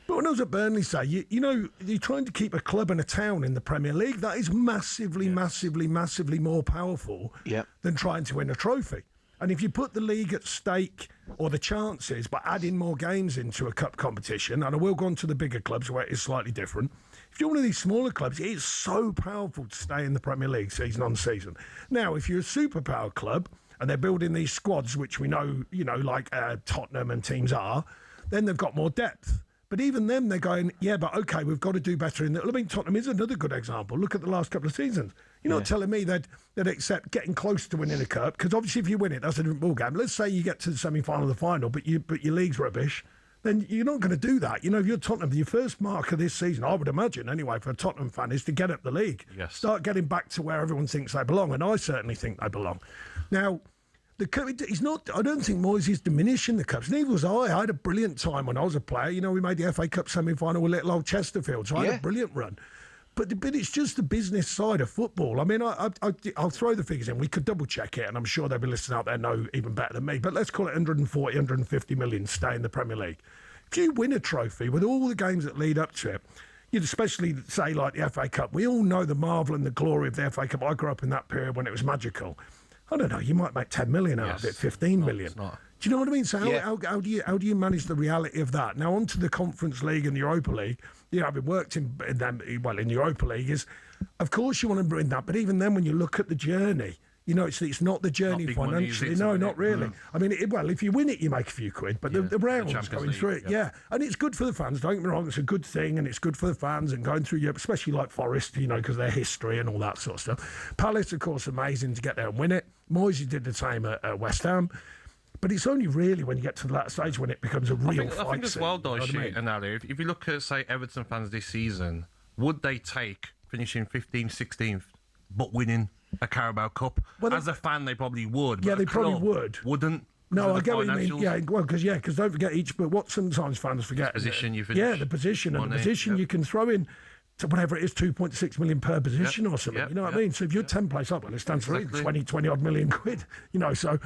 [SPEAKER 4] But when I was at Burnley, say, you're trying to keep a club and a town in the Premier League. That is massively, massively, massively more powerful than trying to win a trophy. And if you put the league at stake, or the chances, by adding more games into a cup competition, and I will go on to the bigger clubs where it is slightly different, if you're one of these smaller clubs, it is so powerful to stay in the Premier League season on season. Now, if you're a superpower club, and they're building these squads, which we know, like Tottenham and teams are, then they've got more depth. But even them, they're going, but okay, we've got to do better in that. I mean, Tottenham is another good example. Look at the last couple of seasons. You're not telling me they'd accept getting close to winning a cup, because obviously if you win it, that's a different ballgame. Let's say you get to the semi-final or the final, but your league's rubbish, then you're not going to do that. If you're Tottenham, your first mark of this season, I would imagine anyway, for a Tottenham fan, is to get up the league.
[SPEAKER 3] Yes.
[SPEAKER 4] Start getting back to where everyone thinks they belong, and I certainly think they belong. Now, the cup, he's not. I don't think Moyes is diminishing the cups. Neither was I. I had a brilliant time when I was a player. We made the FA Cup semi-final with little old Chesterfield, so I had a brilliant run. But it's just the business side of football. I mean, I'll throw the figures in. We could double check it, and I'm sure there'll be listeners out there know even better than me. But let's call it 140, 150 million stay in the Premier League. If you win a trophy with all the games that lead up to it, you'd especially say like the FA Cup. We all know the marvel and the glory of the FA Cup. I grew up in that period when it was magical. I don't know, you might make 10 million out of it, 15 million. Do you know what I mean? So how do you manage the reality of that? Now, onto the Conference League and the Europa League. Having worked in the Europa League, is of course you want to bring that, but even then, when you look at the journey, it's not the journey financially. No, not really. I mean, if you win it, you make a few quid, but the rounds going through it, and it's good for the fans. Don't get me wrong, it's a good thing, and it's good for the fans and going through Europe, especially like Forest, because their history and all that sort of stuff. Palace, of course, amazing to get there and win it. Moyes did the same at West Ham. But it's only really when you get to that stage when it becomes a real fight.
[SPEAKER 3] I think as well, Daishi and Ali, if you look at, say, Everton fans this season, would they take finishing 15th, 16th, but winning a Carabao Cup? Well, as a fan, they probably would.
[SPEAKER 4] Yeah, they probably would.
[SPEAKER 3] Wouldn't.
[SPEAKER 4] No, I get what you mean. Yeah, because don't forget but what sometimes fans forget.
[SPEAKER 3] The position you finish.
[SPEAKER 4] Yeah, the position. And the position you can throw in to whatever it is, 2.6 million per position or something. You know what I mean? So if you're 10 place up, well, it stands for 20 odd million quid. So...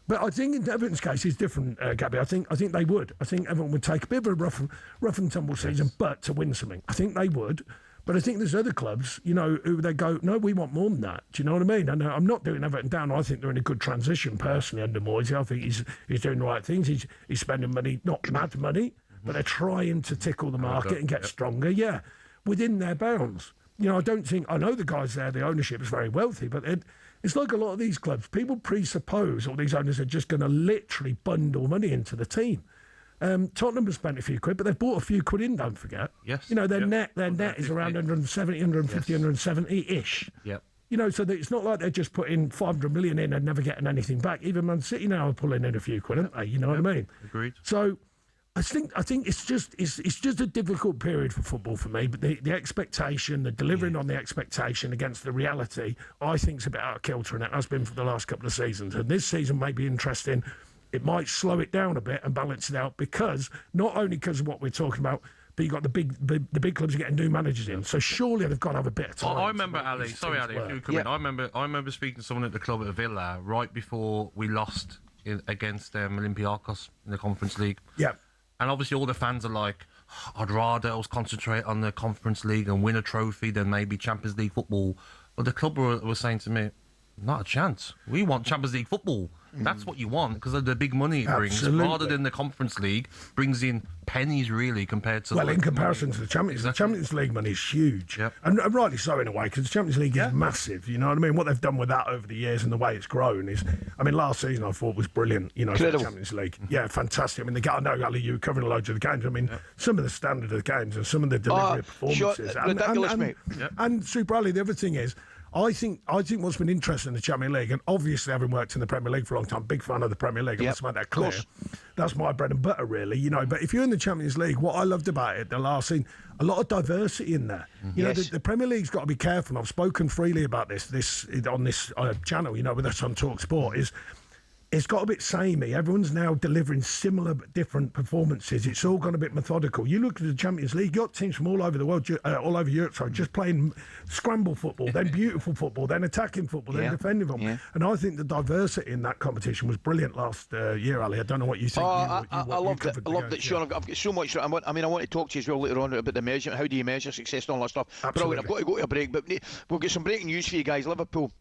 [SPEAKER 4] But I think in Everton's case, it's different, Gabby. I think they would. I think Everton would take a bit of a rough and tumble season, but to win something. I think they would. But I think there's other clubs, who they go, no, we want more than that. Do you know what I mean? And I'm not doing Everton down. I think they're in a good transition, personally, under Moyes. I think he's doing the right things. He's spending money, not mad money, but they're trying to tickle the market and get stronger, within their bounds. I don't think... I know the guys there, the ownership is very wealthy, but it's like a lot of these clubs. People presuppose all these owners are just going to literally bundle money into the team. Tottenham has spent a few quid, but they've bought a few quid in, don't forget.
[SPEAKER 3] Yes.
[SPEAKER 4] Their net is around 170, 150, 170-ish.
[SPEAKER 3] Yep.
[SPEAKER 4] So that it's not like they're just putting 500 million in and never getting anything back. Even Man City now are pulling in a few quid, aren't they? You know what I mean?
[SPEAKER 3] Agreed.
[SPEAKER 4] So... I think it's just a difficult period for football for me. But the expectation, the delivering on the expectation against the reality, I think is a bit out of kilter, and it has been for the last couple of seasons. And this season may be interesting. It might slow it down a bit and balance it out not only because of what we're talking about, but you've got the big clubs are getting new managers in. So surely they've got to have a bit of time.
[SPEAKER 3] I remember, Ali. Sorry, Ali, if you come in. I remember speaking to someone at the club at Villa right before we lost against Olympiacos in the Conference League.
[SPEAKER 4] Yeah.
[SPEAKER 3] And obviously all the fans are like, I'd rather us concentrate on the Conference League and win a trophy than maybe Champions League football. But the club were saying to me, Not a chance. We want Champions League football. That's what you want because of the big money it brings,
[SPEAKER 4] Absolutely.
[SPEAKER 3] rather than the Conference League brings in pennies really compared to.
[SPEAKER 4] Well, in comparison to the Champions League money is huge, and rightly so in a way because the Champions League is massive. You know what I mean? What they've done with that over the years and the way it's grown is, I mean, last season I thought was brilliant. You know, for the Champions League, yeah, fantastic. I mean, I know Ali, you were covering loads of the games. I mean, some of the standard of the games and some of the delivery of performances,
[SPEAKER 11] ridiculous, mate.
[SPEAKER 4] And Super Ali, the other thing is. I think what's been interesting in the Champions League, and obviously having worked in the Premier League for a long time, big fan of the Premier League, I must make that clear. That's my bread and butter, really, you know. But if you're in the Champions League, what I loved about it, the last scene, a lot of diversity in there. You know, the Premier League's got to be careful. And I've spoken freely about this on this channel, you know, with us on talkSPORT, is it's got a bit samey. Everyone's now delivering similar but different performances. It's all gone a bit methodical. You look at the Champions League, you've got teams from all over the world, all over Europe, just playing scramble football, then beautiful football, then attacking football, then defending football. And I think the diversity in that competition was brilliant last year, Ali. I don't know what you think.
[SPEAKER 11] I loved it. I loved it, Sean. I've got so much. I want to talk to you as well later on about the measurement. How do you measure success and all that stuff?
[SPEAKER 4] Absolutely.
[SPEAKER 11] Brilliant. I've got to go to a break, but we'll get some breaking news for you guys. Liverpool.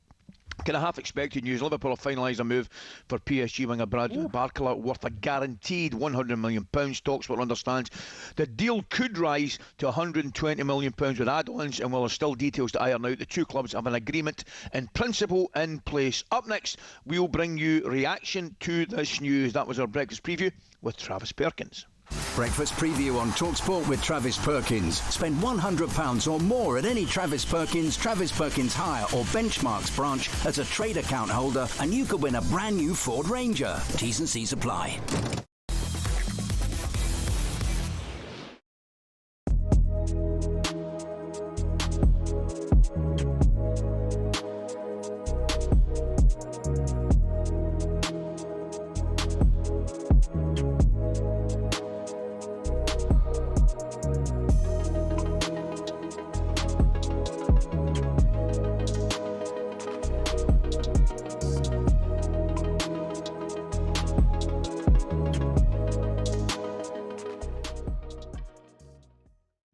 [SPEAKER 11] Kind of half expected news. Liverpool have finalised a move for PSG winger Bradley Barcola worth a guaranteed £100 million. talkSPORT understands the deal could rise to £120 million with add-ons, and while there's still details to iron out, the two clubs have an agreement in principle in place. Up next, we'll bring you reaction to this news. That was our breakfast preview with Travis Perkins.
[SPEAKER 7] Breakfast preview on talkSPORT with Travis Perkins. Spend £100 or more at any Travis Perkins Hire or Benchmarks branch as a trade account holder, and you could win a brand new Ford Ranger. T's and C's apply.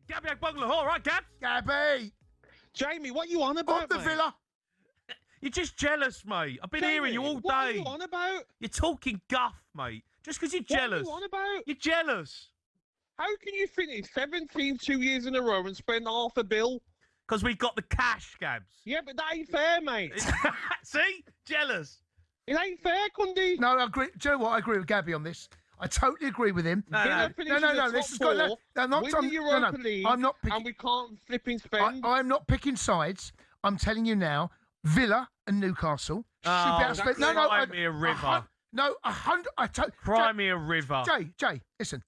[SPEAKER 8] Gabby Agbonlahor, right, Gabs?
[SPEAKER 1] Gabby!
[SPEAKER 8] Jamie, what you on about,
[SPEAKER 1] the Villa.
[SPEAKER 8] You're just jealous, mate. I've been
[SPEAKER 18] Jamie,
[SPEAKER 8] hearing you all day.
[SPEAKER 18] what are you on about?
[SPEAKER 8] You're talking guff, mate. Just because you're jealous.
[SPEAKER 18] What are you on about?
[SPEAKER 8] You're jealous.
[SPEAKER 18] How can you finish 17 2 years in a row and spend half a bill?
[SPEAKER 8] Because we got the cash, Gabs.
[SPEAKER 18] Yeah, but that ain't fair, mate.
[SPEAKER 8] See? Jealous.
[SPEAKER 18] It ain't fair, Cundy.
[SPEAKER 1] No, I agree. Do you know what? I agree with Gabby on this. I totally agree with him.
[SPEAKER 18] No.
[SPEAKER 1] This has got no. I'm not picking.
[SPEAKER 18] And we can't flipping spend.
[SPEAKER 1] I'm not picking sides. I'm telling you now. Villa and Newcastle should be able to spend.
[SPEAKER 8] Cry me a river.
[SPEAKER 1] Cry
[SPEAKER 8] me a river.
[SPEAKER 1] Jay, listen.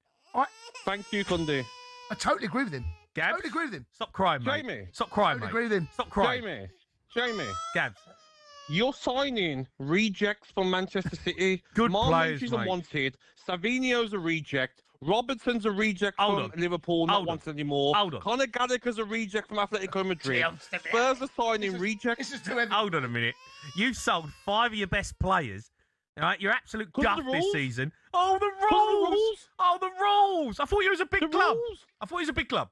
[SPEAKER 18] Thank you, Cundy.
[SPEAKER 1] I totally agree with him.
[SPEAKER 8] Gabs?
[SPEAKER 1] Totally agree with him.
[SPEAKER 8] Stop crying, mate.
[SPEAKER 18] Jamie.
[SPEAKER 8] Stop crying,
[SPEAKER 1] Totally
[SPEAKER 8] mate.
[SPEAKER 1] agree with him.
[SPEAKER 8] Stop crying.
[SPEAKER 18] Jamie.
[SPEAKER 8] Gabs.
[SPEAKER 18] You're signing rejects from Manchester City.
[SPEAKER 8] Good
[SPEAKER 18] Marmouche
[SPEAKER 8] players,
[SPEAKER 18] is
[SPEAKER 8] mate.
[SPEAKER 18] unwanted. Savino's a reject. Robertson's a reject from Liverpool, not wanted anymore. Conor Gallagher's a reject from Atletico Madrid. Spurs are signing rejects.
[SPEAKER 8] Hold on a minute. You sold 5 of your best players. All right, you're absolute guff this season. Oh, the rules! Oh, the rules! I thought you was a big club. I thought you was a big club.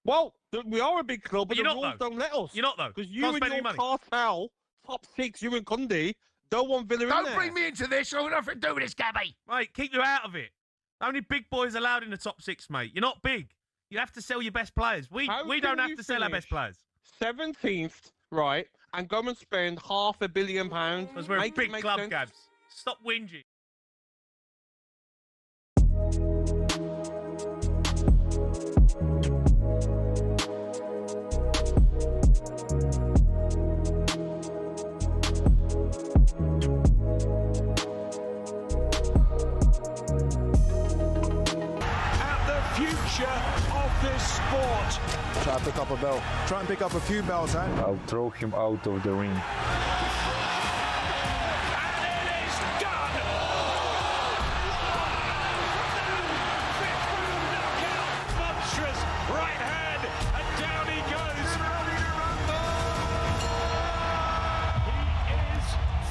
[SPEAKER 18] Well, we are a big club, but
[SPEAKER 8] you're
[SPEAKER 18] the
[SPEAKER 8] not,
[SPEAKER 18] rules
[SPEAKER 8] though.
[SPEAKER 18] don't let us.
[SPEAKER 8] You're not, though.
[SPEAKER 18] Because you
[SPEAKER 8] Can't
[SPEAKER 18] and
[SPEAKER 8] spend
[SPEAKER 18] your
[SPEAKER 8] any money.
[SPEAKER 18] cartel, top 6, you and Cundy, don't want Villa in there.
[SPEAKER 1] Don't bring me into this. I've got nothing to do with this, Gabby.
[SPEAKER 8] Mate, keep you out of it. Only big boys allowed in the top 6, mate. You're not big. You have to sell your best players. We don't have to sell our best players.
[SPEAKER 18] 17th, right, and go and spend £500 million.
[SPEAKER 8] Because we're a big club, Gabs. Stop whinging.
[SPEAKER 17] Of this sport.
[SPEAKER 20] Try to pick up a bell. Try and pick up a few bells, eh?
[SPEAKER 21] I'll throw him out of the ring.
[SPEAKER 17] Monstrous right hand, and down he goes. He is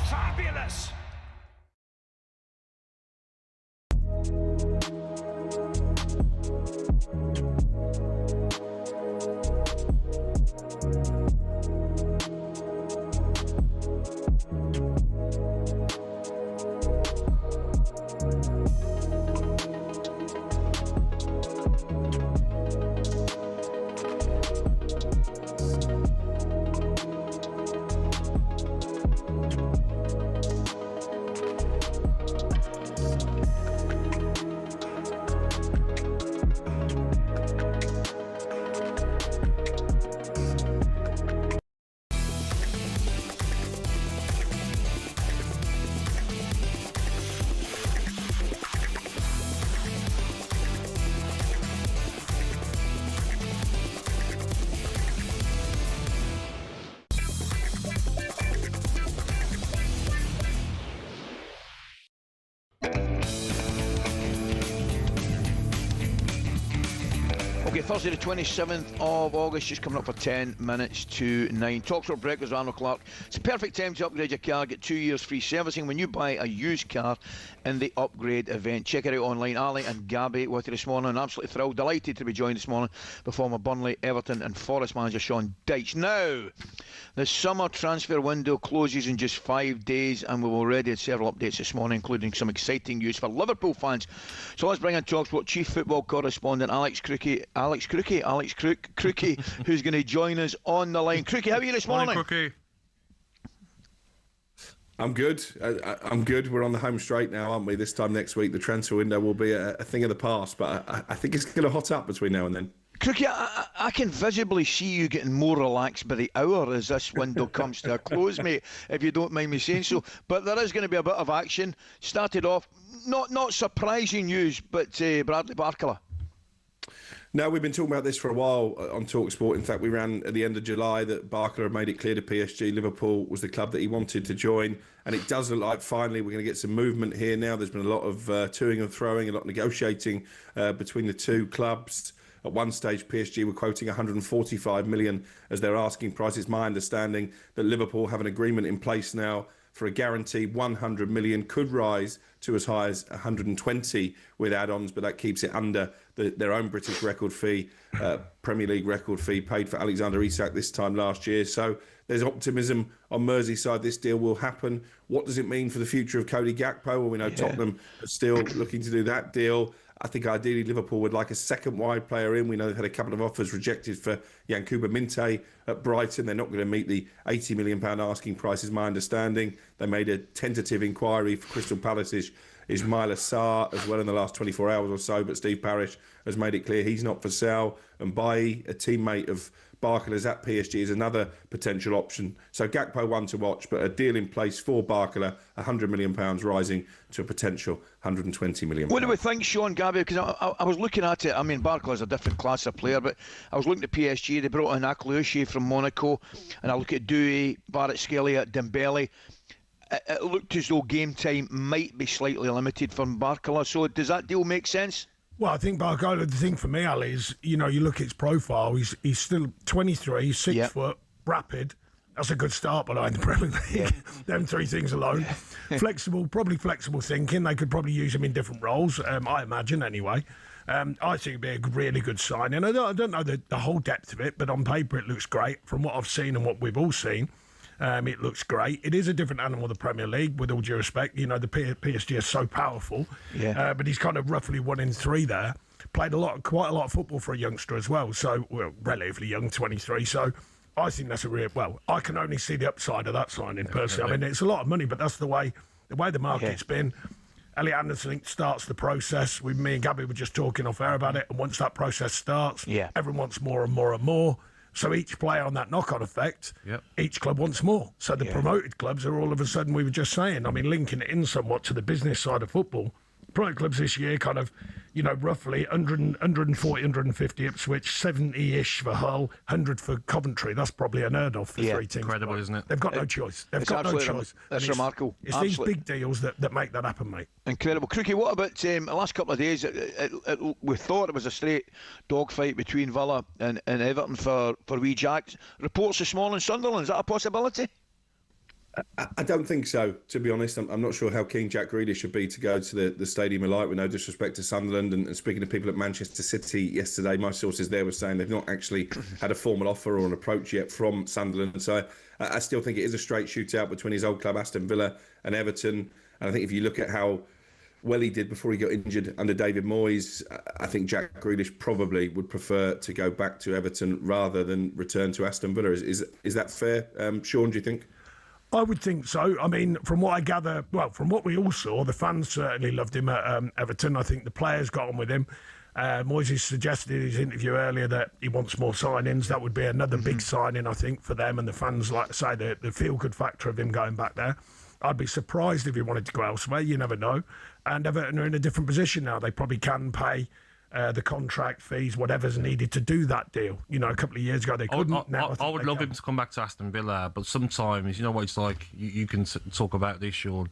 [SPEAKER 17] fabulous.
[SPEAKER 11] Okay, Thursday the 27th of August, just coming up for 10 minutes to 9. talkSPORT Breakfast with Arnold Clark. It's a perfect time to upgrade your car. Get 2 years free servicing when you buy a used car in the upgrade event. Check it out online. Ally and Gabby with you this morning. Absolutely thrilled, delighted to be joined this morning by former Burnley, Everton and Forest manager Sean Dyche. Now, the summer transfer window closes in just 5 days, and we've already had several updates this morning, including some exciting news for Liverpool fans. So let's bring in talkSPORT Chief Football Correspondent Alex Crookie, who's going to join us on the line. Crookie, how are you this morning?
[SPEAKER 3] Crookie.
[SPEAKER 2] I'm good. I'm good. We're on the home straight now, aren't we? This time next week, the transfer window will be a thing of the past, but I think it's going to hot up between now and then.
[SPEAKER 11] Crookie, I can visibly see you getting more relaxed by the hour as this window comes to a close, mate, if you don't mind me saying so. But there is going to be a bit of action. Started off, not surprising news, but Bradley Barcola.
[SPEAKER 2] No, we've been talking about this for a while on talkSPORT. In fact, we ran at the end of July that Barcola had made it clear to PSG Liverpool was the club that he wanted to join. And it does look like finally we're going to get some movement here now. There's been a lot of toing and throwing, a lot of negotiating between the two clubs. At one stage, PSG were quoting 145 million as their asking price. It's my understanding that Liverpool have an agreement in place now for a guaranteed 100 million, could rise to as high as 120 with add-ons, but that keeps it under their own British record fee, Premier League record fee paid for Alexander Isak this time last year. So there's optimism on Merseyside this deal will happen. What does it mean for the future of Cody Gakpo? Well, we know Tottenham are still looking to do that deal. I think ideally Liverpool would like a second wide player in. We know they've had a couple of offers rejected for Yankuba Minte at Brighton. They're not going to meet the £80 million asking price, is my understanding. They made a tentative inquiry for Crystal Palace's Ismail Assar as well in the last 24 hours or so, but Steve Parish has made it clear he's not for sale. And Bailly, a teammate of Barcola's at PSG, is another potential option. So Gakpo one to watch, but a deal in place for Barcola, £100 million rising to a potential £120 million.
[SPEAKER 11] What do we think, Sean, Gabby? Because I was looking at it. I mean, Barcola's a different class of player, but I was looking at PSG. They brought in Aklouche from Monaco, and I look at Doué, Kvaratskhelia, Dembele. It looked as though game time might be slightly limited for Barcola. So does that deal make sense?
[SPEAKER 4] Well, I think Barcola, the thing for me, Ali, is, you know, you look at his profile, he's still 23, 6 foot, rapid. That's a good start behind the Premier League. Them three things alone. Probably flexible thinking. They could probably use him in different roles, I imagine, anyway. I think it'd be a really good signing. I don't know the whole depth of it, but on paper it looks great. From what I've seen and what we've all seen, it looks great. It is a different animal, the Premier League, with all due respect. You know, the PSG is so powerful. But he's kind of roughly 1 in 3 there. Played quite a lot of football for a youngster as well. So, relatively young, 23. So, I think that's I can only see the upside of that signing personally. I mean, it's a lot of money, but that's the way the market's been. Elliot Anderson starts the process. Me and Gabby were just talking off air about it. And once that process starts, everyone wants more and more and more. So each player on that knock-on effect, each club wants more. So the promoted clubs are all of a sudden, we were just saying, I mean, linking it in somewhat to the business side of football. Promoted clubs this year kind of, you know, roughly 140, 150 Ipswich, 70-ish for Hull, 100 for Coventry. That's probably unheard of for 3 teams.
[SPEAKER 3] Incredible, isn't it?
[SPEAKER 4] They've got no choice. They've got no choice.
[SPEAKER 11] That's remarkable.
[SPEAKER 4] It's these big deals that make that happen, mate.
[SPEAKER 11] Incredible. Crookie, what about the last couple of days? We thought it was a straight dogfight between Villa and Everton for wee Jack. Reports this morning, Sunderland, is that a possibility?
[SPEAKER 2] I don't think so, to be honest. I'm not sure how keen Jack Grealish should be to go to the Stadium of Light, with no disrespect to Sunderland. And speaking to people at Manchester City yesterday, my sources there were saying they've not actually had a formal offer or an approach yet from Sunderland. So I still think it is a straight shootout between his old club, Aston Villa, and Everton. And I think if you look at how well he did before he got injured under David Moyes, I think Jack Grealish probably would prefer to go back to Everton rather than return to Aston Villa. Is that fair, Sean, do you think?
[SPEAKER 4] I would think so. I mean, from what I gather, from what we all saw, the fans certainly loved him at Everton. I think the players got on with him. Moyes suggested in his interview earlier that he wants more signings. That would be another big signing, I think, for them and the fans. Like I say, the feel-good factor of him going back there. I'd be surprised if he wanted to go elsewhere. You never know. And Everton are in a different position now. They probably can pay the contract fees, whatever's needed to do that deal. You know, a couple of years ago they couldn't.
[SPEAKER 3] I would love him to come back to Aston Villa, but sometimes, you know what it's like, you can talk about this, Sean,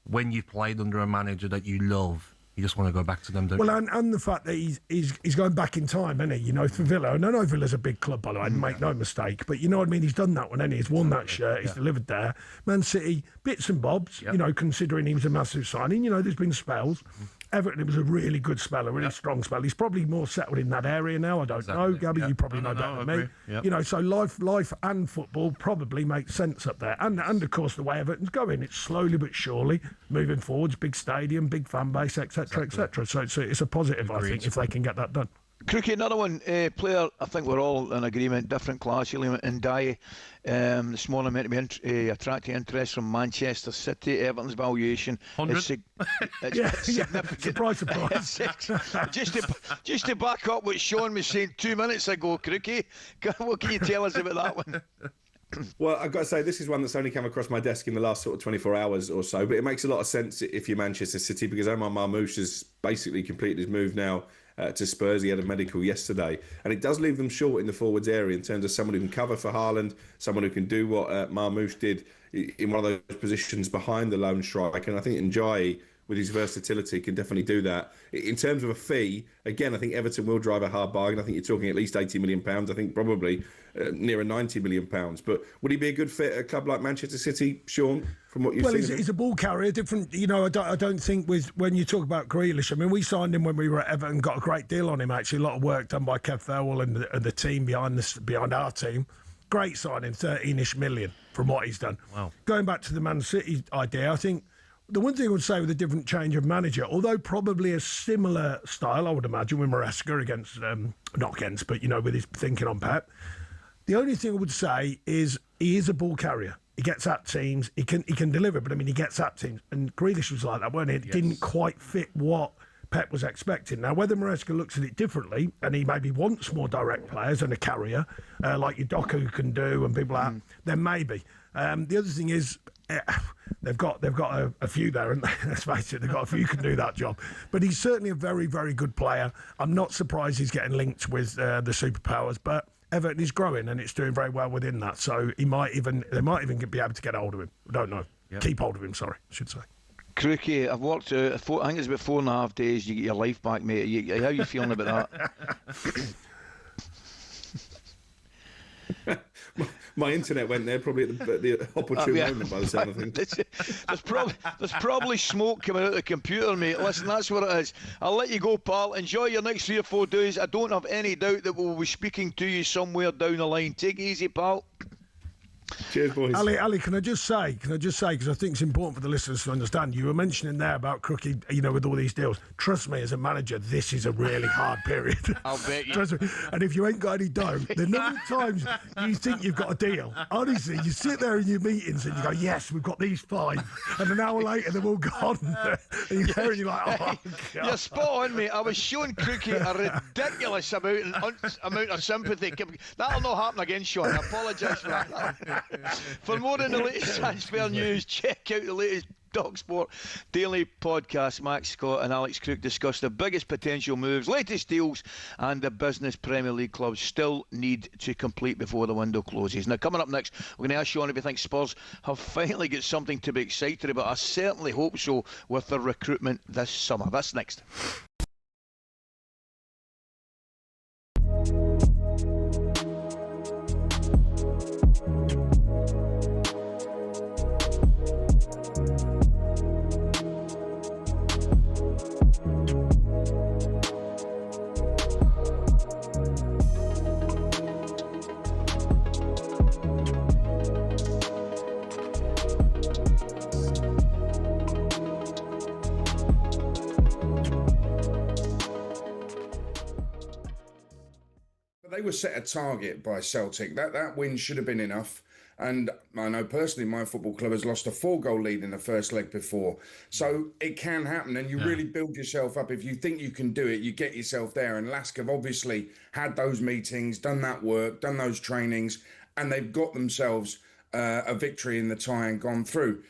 [SPEAKER 3] when you've played under a manager that you love, You just want to go back to them, don't
[SPEAKER 4] Well,
[SPEAKER 3] you?
[SPEAKER 4] and the fact that he's going back in time, isn't he? You know, for Villa. And I know Villa's a big club, by the way, make no mistake. But you know what I mean? He's done that one, hasn't he? He's worn that shirt. He's delivered there. Man City, bits and bobs, you know, considering he was a massive signing. You know, there's been spells. Everton, it was a really good spell, a really strong spell. He's probably more settled in that area now. I don't know. Gabby, you probably know better than me. You know, so life and football probably makes sense up there. And of course, the way Everton's going, it's slowly but surely moving forwards. Big stadium, big fan base, etc., etc. So it's a positive, I think, if they can get that done.
[SPEAKER 11] Crookie, another one, player, I think we're all in agreement, different class, Ndiaye. This morning meant to be attracting interest from Manchester City. Everton's valuation is
[SPEAKER 4] surprise.
[SPEAKER 11] just to back up what Sean was saying 2 minutes ago, Crookie, what can you tell us about that one?
[SPEAKER 2] Well, I've got to say, this is one that's only come across my desk in the last sort of 24 hours or so, but it makes a lot of sense if you're Manchester City, because Omar Marmoush has basically completed his move now to Spurs. He had a medical yesterday, and it does leave them short in the forwards area in terms of someone who can cover for Haaland, someone who can do what Marmoush did in one of those positions behind the lone striker, and I think Ndiaye, with his versatility, can definitely do that. In terms of a fee, again, I think Everton will drive a hard bargain. I think you're talking at least £80 million. I think probably nearer £90 million. But would he be a good fit at a club like Manchester City, Sean, from what you've seen?
[SPEAKER 4] He's a ball carrier, different. You know, I don't think when you talk about Grealish, I mean, we signed him when we were at Everton, got a great deal on him, actually. A lot of work done by Kev Thirlwell and the team behind our team. Great signing, 13-ish million from what he's done. Wow. Going back to the Man City idea, I think the one thing I would say with a different change of manager, although probably a similar style, I would imagine, with Maresca against, not against, but, you know, with his thinking on Pep, the only thing I would say is he is a ball carrier. He gets at teams, he can deliver, but I mean, he gets at teams. And Grealish was like that, wasn't it? It didn't quite fit what Pep was expecting. Now, whether Maresca looks at it differently, and he maybe wants more direct players and a carrier, like your Doku can do and people like that, then maybe. The other thing is, they've got a few there, and let's face it, they've got a few who can do that job. But he's certainly a very, very good player. I'm not surprised he's getting linked with the superpowers, but Everton is growing and it's doing very well within that. So they might even be able to get hold of him. I don't know. Keep hold of him, sorry, I should say.
[SPEAKER 11] Crookie, I've worked I think it's about 4.5 days, you get your life back, mate. How are you feeling about
[SPEAKER 2] that? My internet went there probably at the opportune moment, by the sound of things.
[SPEAKER 11] There's probably smoke coming out of the computer, mate. Listen, that's what it is. I'll let you go, pal. Enjoy your next 3 or 4 days. I don't have any doubt that we'll be speaking to you somewhere down the line. Take it easy, pal.
[SPEAKER 2] Cheers, boys.
[SPEAKER 4] Ali, can I just say, because I think it's important for the listeners to understand, you were mentioning there about Crookie, you know, with all these deals. Trust me, as a manager, this is a really hard period.
[SPEAKER 11] I'll bet you.
[SPEAKER 4] Trust me. And if you ain't got any dough, the number of times you think you've got a deal, honestly, you sit there in your meetings and you go, yes, we've got these 5. And an hour later, they're all gone. And you're there and you're like, oh, God.
[SPEAKER 11] You're spot on, mate. I was showing Crookie a ridiculous amount of sympathy. That'll not happen again, Sean. I apologise for that. For more on the latest transfer news, check out the latest talkSPORT daily podcast. Max Scott and Alex Crook discuss the biggest potential moves, latest deals, and the business Premier League clubs still need to complete before the window closes. Now, coming up next, we're going to ask Sean if he thinks Spurs have finally got something to be excited about. I certainly hope so with their recruitment this summer. That's next.
[SPEAKER 5] They were set a target by Celtic. That win should have been enough. And I know personally my football club has lost a 4-goal lead in the first leg before. So it can happen, and you really build yourself up. If you think you can do it, you get yourself there. And Lask have obviously had those meetings, done that work, done those trainings, and they've got themselves a victory in the tie and gone through.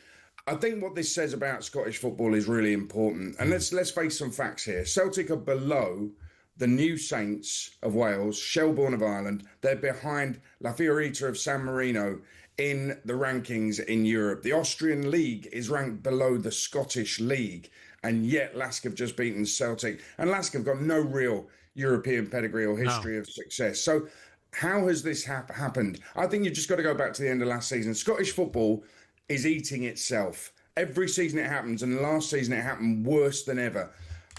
[SPEAKER 5] I think what this says about Scottish football is really important. And let's face some facts here. Celtic are below the New Saints of Wales, Shelbourne of Ireland. They're behind La Fiorita of San Marino in the rankings in Europe. The Austrian league is ranked below the Scottish league, and yet Lask have just beaten Celtic. And Lask have got no real European pedigree or history of success. So how has this happened? I think you've just got to go back to the end of last season. Scottish football is eating itself. Every season it happens, and last season it happened worse than ever.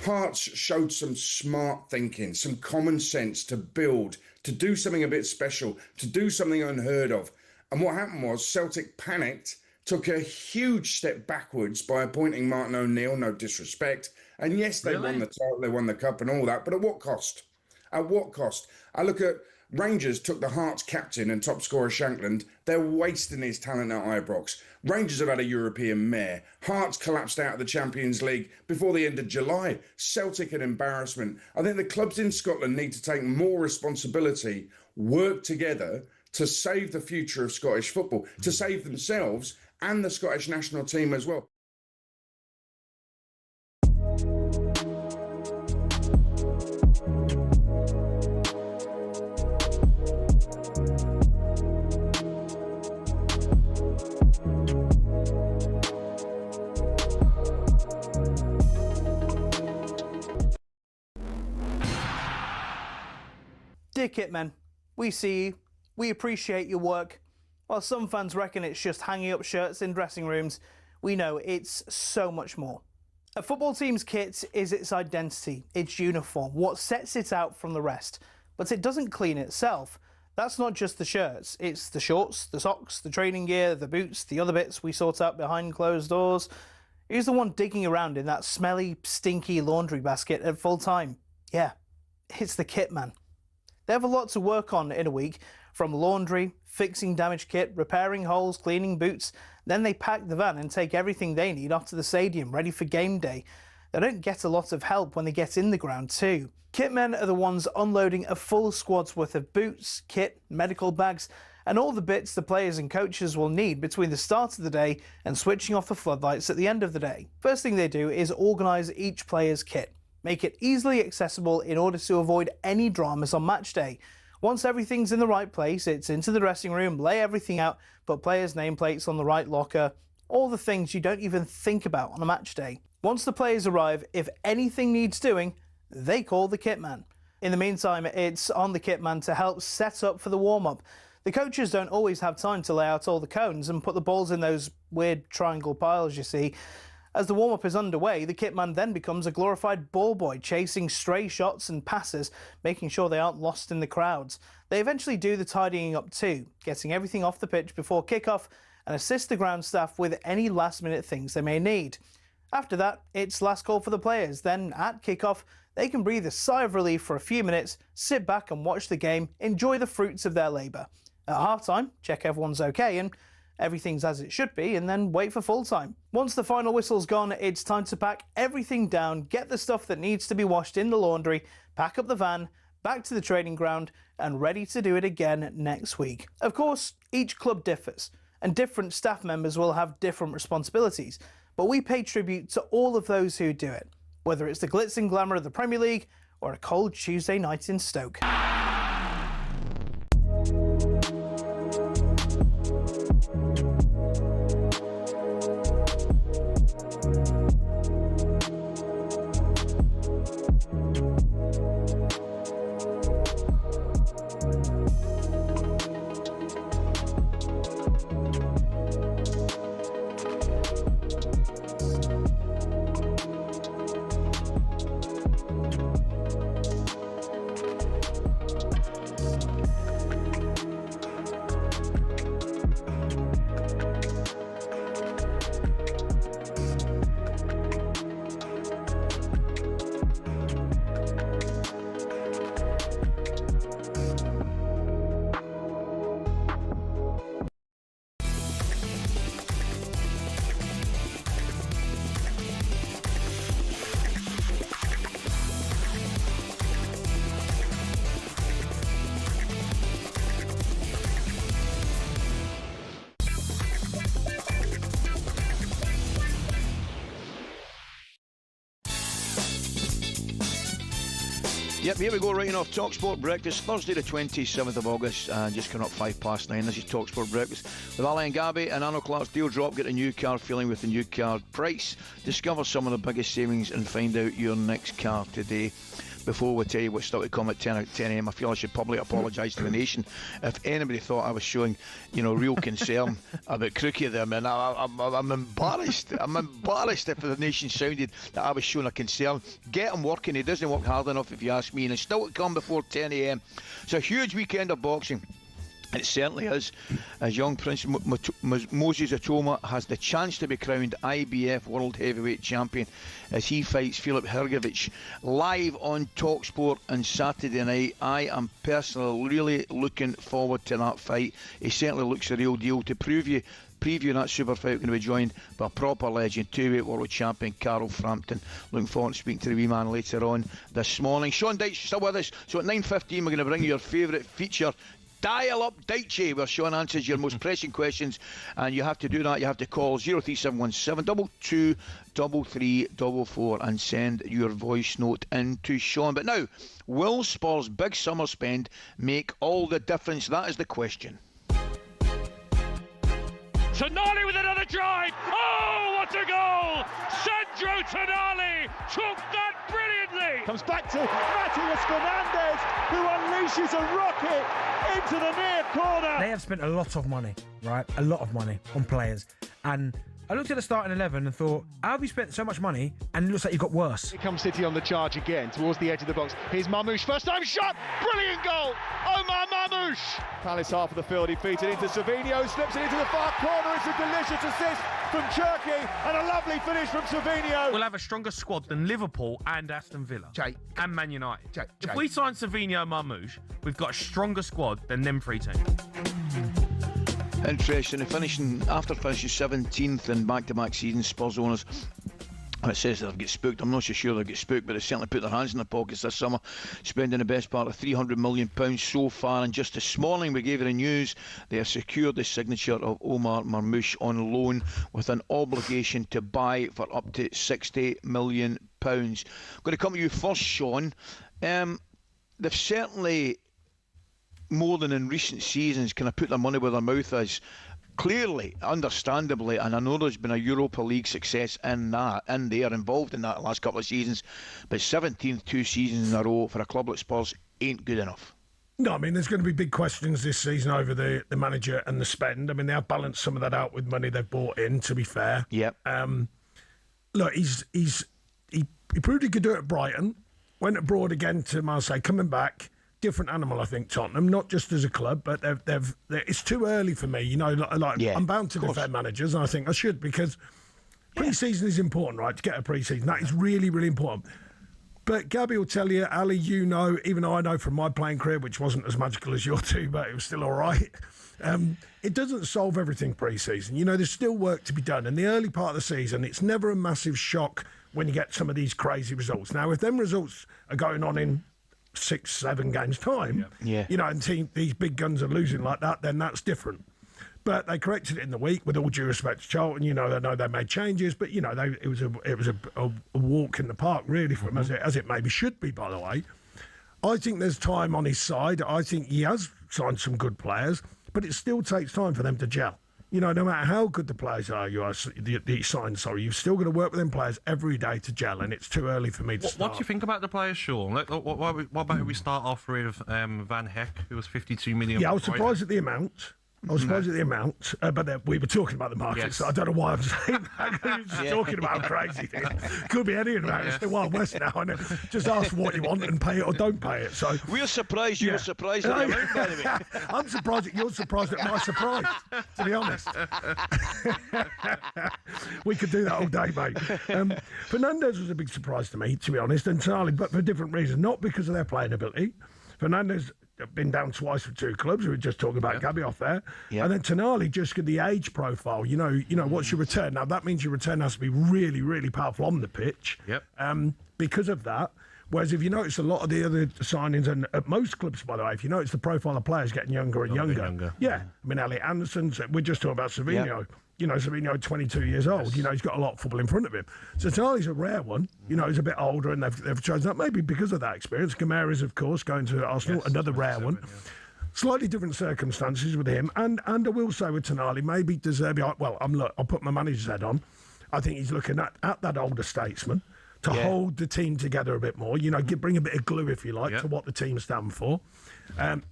[SPEAKER 5] Hearts showed some smart thinking, some common sense to build, to do something a bit special, to do something unheard of. And what happened was Celtic panicked, took a huge step backwards by appointing Martin O'Neill, no disrespect. And yes, they won the title, they won the cup and all that, but at what cost? At what cost? I look at Rangers took the Hearts captain and top scorer Shankland. They're wasting his talent at Ibrox. Rangers have had a European mayor. Hearts collapsed out of the Champions League before the end of July. Celtic an embarrassment. I think the clubs in Scotland need to take more responsibility, work together to save the future of Scottish football, to save themselves and the Scottish national team as well.
[SPEAKER 6] Dear Kitmen, we see you, we appreciate your work. While some fans reckon it's just hanging up shirts in dressing rooms, we know it's so much more. A football team's kit is its identity, its uniform, what sets it out from the rest. But it doesn't clean itself. That's not just the shirts, it's the shorts, the socks, the training gear, the boots, the other bits we sort out behind closed doors. Who's the one digging around in that smelly, stinky laundry basket at full time? Yeah, it's the kit man. They have a lot to work on in a week, from laundry, fixing damaged kit, repairing holes, cleaning boots. Then they pack the van and take everything they need off to the stadium, ready for game day. They don't get a lot of help when they get in the ground too. Kitmen are the ones unloading a full squad's worth of boots, kit, medical bags, and all the bits the players and coaches will need between the start of the day and switching off the floodlights at the end of the day. First thing they do is organise each player's kit. Make it easily accessible in order to avoid any dramas on match day. Once everything's in the right place, it's into the dressing room, lay everything out, put players' nameplates on the right locker, all the things you don't even think about on a match day. Once the players arrive, if anything needs doing, they call the kit man. In the meantime, it's on the kit man to help set up for the warm-up. The coaches don't always have time to lay out all the cones and put the balls in those weird triangle piles you see. As the warm-up is underway, the kit man then becomes a glorified ball boy, chasing stray shots and passes, making sure they aren't lost in the crowds. They eventually do the tidying up too, getting everything off the pitch before kick-off and assist the ground staff with any last-minute things they may need. After that, it's last call for the players. Then, at kick-off, they can breathe a sigh of relief for a few minutes, sit back and watch the game, enjoy the fruits of their labour. At half-time, check everyone's okay and everything's as it should be, and then wait for full time. Once the final whistle's gone, it's time to pack everything down, get the stuff that needs to be washed in the laundry, pack up the van, back to the training ground, and ready to do it again next week. Of course, each club differs, and different staff members will have different responsibilities, but we pay tribute to all of those who do it, whether it's the glitz and glamour of the Premier League or a cold Tuesday night in Stoke.
[SPEAKER 11] Yep, here we go, right off talkSPORT Breakfast, Thursday the 27th of August, and just coming up 9:05. This is talkSPORT Breakfast with Ally and Gabby, and Arnold Clark's deal drop. Get a new car feeling with the new car price. Discover some of the biggest savings and find out your next car today. Before we tell you what's still to come at 10 a.m, I feel I should probably apologise to the nation if anybody thought I was showing, real concern about Crookie there, man. I'm embarrassed. I'm embarrassed if the nation sounded that I was showing a concern. Get him working. He doesn't work hard enough, if you ask me, and it's still to come before 10 a.m. It's a huge weekend of boxing. It certainly is, as young Prince Moses Atoma has the chance to be crowned IBF World Heavyweight Champion as he fights Filip Hrgovic live on talkSPORT on Saturday night. I am personally really looking forward to that fight. He certainly looks the real deal. To preview that super fight, we're going to be joined by a proper legend, two-weight world champion Carl Frampton. Looking forward to speaking to the wee man later on this morning. Sean Dyche's still with us, so at 9:15 we're going to bring you your favourite feature, Dial Up Dyche, where Sean answers your most pressing questions, and you have to do that. You have to call 03717 223344 and send your voice note in to Sean. But now, will Spurs' big summer spend make all the difference? That is the question.
[SPEAKER 17] Tonali with another drive. Oh, what a goal! Sandro Tonali took that brilliantly.
[SPEAKER 9] Comes back to Matheus Fernandes, who unleashes a rocket into the near corner.
[SPEAKER 8] They have spent a lot of money, right? A lot of money on players. And I looked at the starting 11 and thought, how have you spent so much money and it looks like you've got worse?
[SPEAKER 9] Here comes City on the charge again, towards the edge of the box. Here's Marmoush, first time shot! Brilliant goal! Omar Marmoush! Palace half of the field, he feeds it into Savinho, slips it into the far corner. It's a delicious assist from Cherki and a lovely finish from Savinho.
[SPEAKER 8] We'll have a stronger squad than Liverpool and Aston Villa. And Man United. If we sign Savinho and Marmoush, we've got a stronger squad than them three teams.
[SPEAKER 11] Interesting. After finishing 17th in back-to-back seasons, Spurs owners, and it says that they've got spooked. I'm not so sure they've got spooked, but they certainly put their hands in their pockets this summer, spending the best part of £300 million so far. And just this morning we gave you the news, they have secured the signature of Omar Marmoush on loan with an obligation to buy for up to £60 million. I'm going to come to you first, Sean. They've certainly, more than in recent seasons, kind of put their money where their mouth is. Clearly, understandably, and I know there's been a Europa League success in that, and they are involved in that the last couple of seasons, but 17th 2 seasons in a row for a club like Spurs ain't good enough.
[SPEAKER 4] No, I mean, there's going to be big questions this season over the manager and the spend. I mean, they have balanced some of that out with money they've brought in, to be fair.
[SPEAKER 11] Yep.
[SPEAKER 4] Look, he proved he could do it at Brighton, went abroad again to Marseille, coming back. Different animal, I think, Tottenham, not just as a club, but it's too early for me. I'm bound to defend managers, and I think I should, because pre-season is important, right, to get a pre-season. That is really, really important. But Gabby will tell you, Ali, even though I know from my playing career, which wasn't as magical as your two, but it was still all right, it doesn't solve everything pre-season. There's still work to be done. In the early part of the season, it's never a massive shock when you get some of these crazy results. Now, if them results are going on in 6-7 games time, and these big guns are losing like that, then that's different. But they corrected it in the week, with all due respect to Charlton. I know they made changes, but it was a walk in the park really for him, as it maybe should be, by the way. I think there's time on his side. I think he has signed some good players, but it still takes time for them to gel. No matter how good the players are you signed, you've still got to work with them players every day to gel, and it's too early for me to start.
[SPEAKER 3] What do you think about the players, Sean? What about we start off with Van Heck, who was 52 million?
[SPEAKER 4] Yeah, I was surprised at the amount. But we were talking about the market, so I don't know why I'm saying that. We were just talking about crazy things. Could be any of that. It's the Wild West now, and just ask what you want and pay it or don't pay it. So
[SPEAKER 11] we're surprised you were surprised at the amount, by the way.
[SPEAKER 4] I'm surprised that you're surprised at my surprise, to be honest. We could do that all day, mate. Fernandes was a big surprise to me, to be honest, and Tonali, but for different reasons, not because of their playing ability. Fernandes been down twice for two clubs. We were just talking about Gabby off there. Yep. And then Tonali, just get the age profile. What's your return? Now, that means your return has to be really, really powerful on the pitch.
[SPEAKER 3] Yep.
[SPEAKER 4] Because of that, Whereas if you notice a lot of the other signings, and at most clubs, by the way, if you notice the profile of players getting younger and younger. Yeah. I mean, Elliot Anderson's, we're just talking about Savinho.
[SPEAKER 11] Yep.
[SPEAKER 4] You know, Savinho, 22 years old. You know, he's got a lot of football in front of him. So Tonali's a rare one. You know, he's a bit older, and they've chosen that maybe because of that experience. Kamara's, of course, going to Arsenal, another rare one. Slightly different circumstances with him, and I will say with Tonali, maybe De Zerbi. Well, I'll put my manager's head on. I think he's looking at that older statesman to hold the team together a bit more. You know, bring a bit of glue, if you like, to what the team stand for.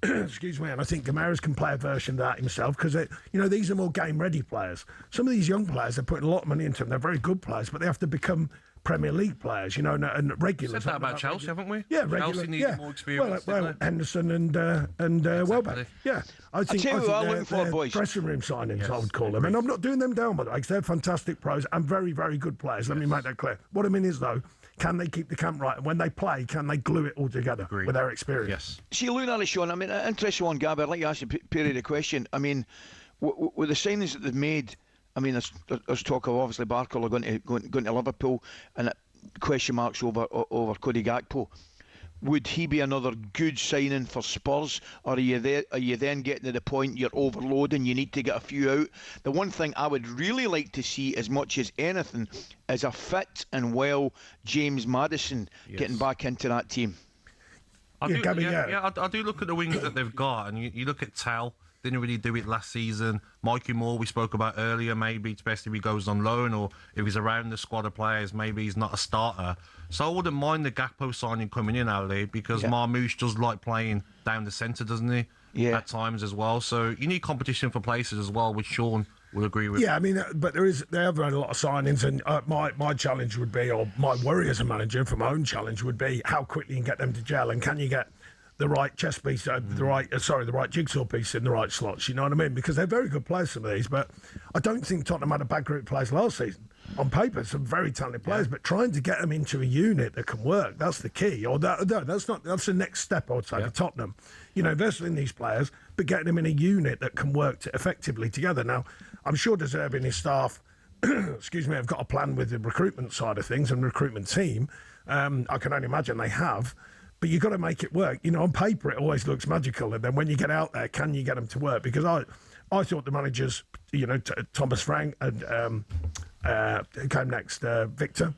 [SPEAKER 4] Excuse me, and I think Kamara can play a version of that himself because these are more game-ready players. Some of these young players, they're putting a lot of money into them. They're very good players, but they have to become Premier League players, and regulars.
[SPEAKER 3] Said that about Chelsea, haven't we?
[SPEAKER 4] Yeah,
[SPEAKER 3] Chelsea needed more experience.
[SPEAKER 4] Well, Henderson and Welbeck. Yeah, I think
[SPEAKER 11] I'm looking for, boys.
[SPEAKER 4] Dressing room signings, I would call them, and I'm not doing them down by the way, because they're fantastic pros and very, very good players. Let me make that clear. What I mean is though, can they keep the camp right? And when they play, can they glue it all together with their experience?
[SPEAKER 3] Yes.
[SPEAKER 11] See, looking at it, Sean, I mean, interesting one, Gabby. I'd like to ask you Perry the question. I mean, with the signings that they've made, I mean, there's talk of obviously Barker going to Liverpool, and question marks over Cody Gakpo. Would he be another good signing for Spurs, or are you then getting to the point you're overloading, you need to get a few out? The one thing I would really like to see as much as anything is a fit and well James Maddison getting back into that team.
[SPEAKER 3] I do look at the wings that they've got, and you look at Tel. Didn't really do it last season. Mikey Moore, we spoke about earlier. Maybe it's best if he goes on loan, or if he's around the squad of players, maybe he's not a starter. So I wouldn't mind the Gakpo signing coming in, Ali, because Marmoush does like playing down the centre, doesn't he? Yeah. At times as well. So you need competition for places as well, which Sean will agree with.
[SPEAKER 4] Yeah, I mean, but they have had a lot of signings, and my challenge would be, or my worry as a manager for my own challenge would be, how quickly you can get them to gel, and can you get the right chess piece, the right jigsaw piece in the right slots, you know what I mean? Because they're very good players, some of these, but I don't think Tottenham had a bad group of players last season. On paper, some very talented players, but trying to get them into a unit that can work, that's the key. Or that's the next step, I would say, for Tottenham. You know, investing in these players, but getting them in a unit that can work effectively together. Now, I'm sure De Zerbi and his staff, excuse me, have got a plan with the recruitment side of things and recruitment team. I can only imagine they have. But you've got to make it work. You know, on paper, it always looks magical. And then when you get out there, can you get them to work? Because I thought the managers, you know, Thomas Frank and who came next, Victor.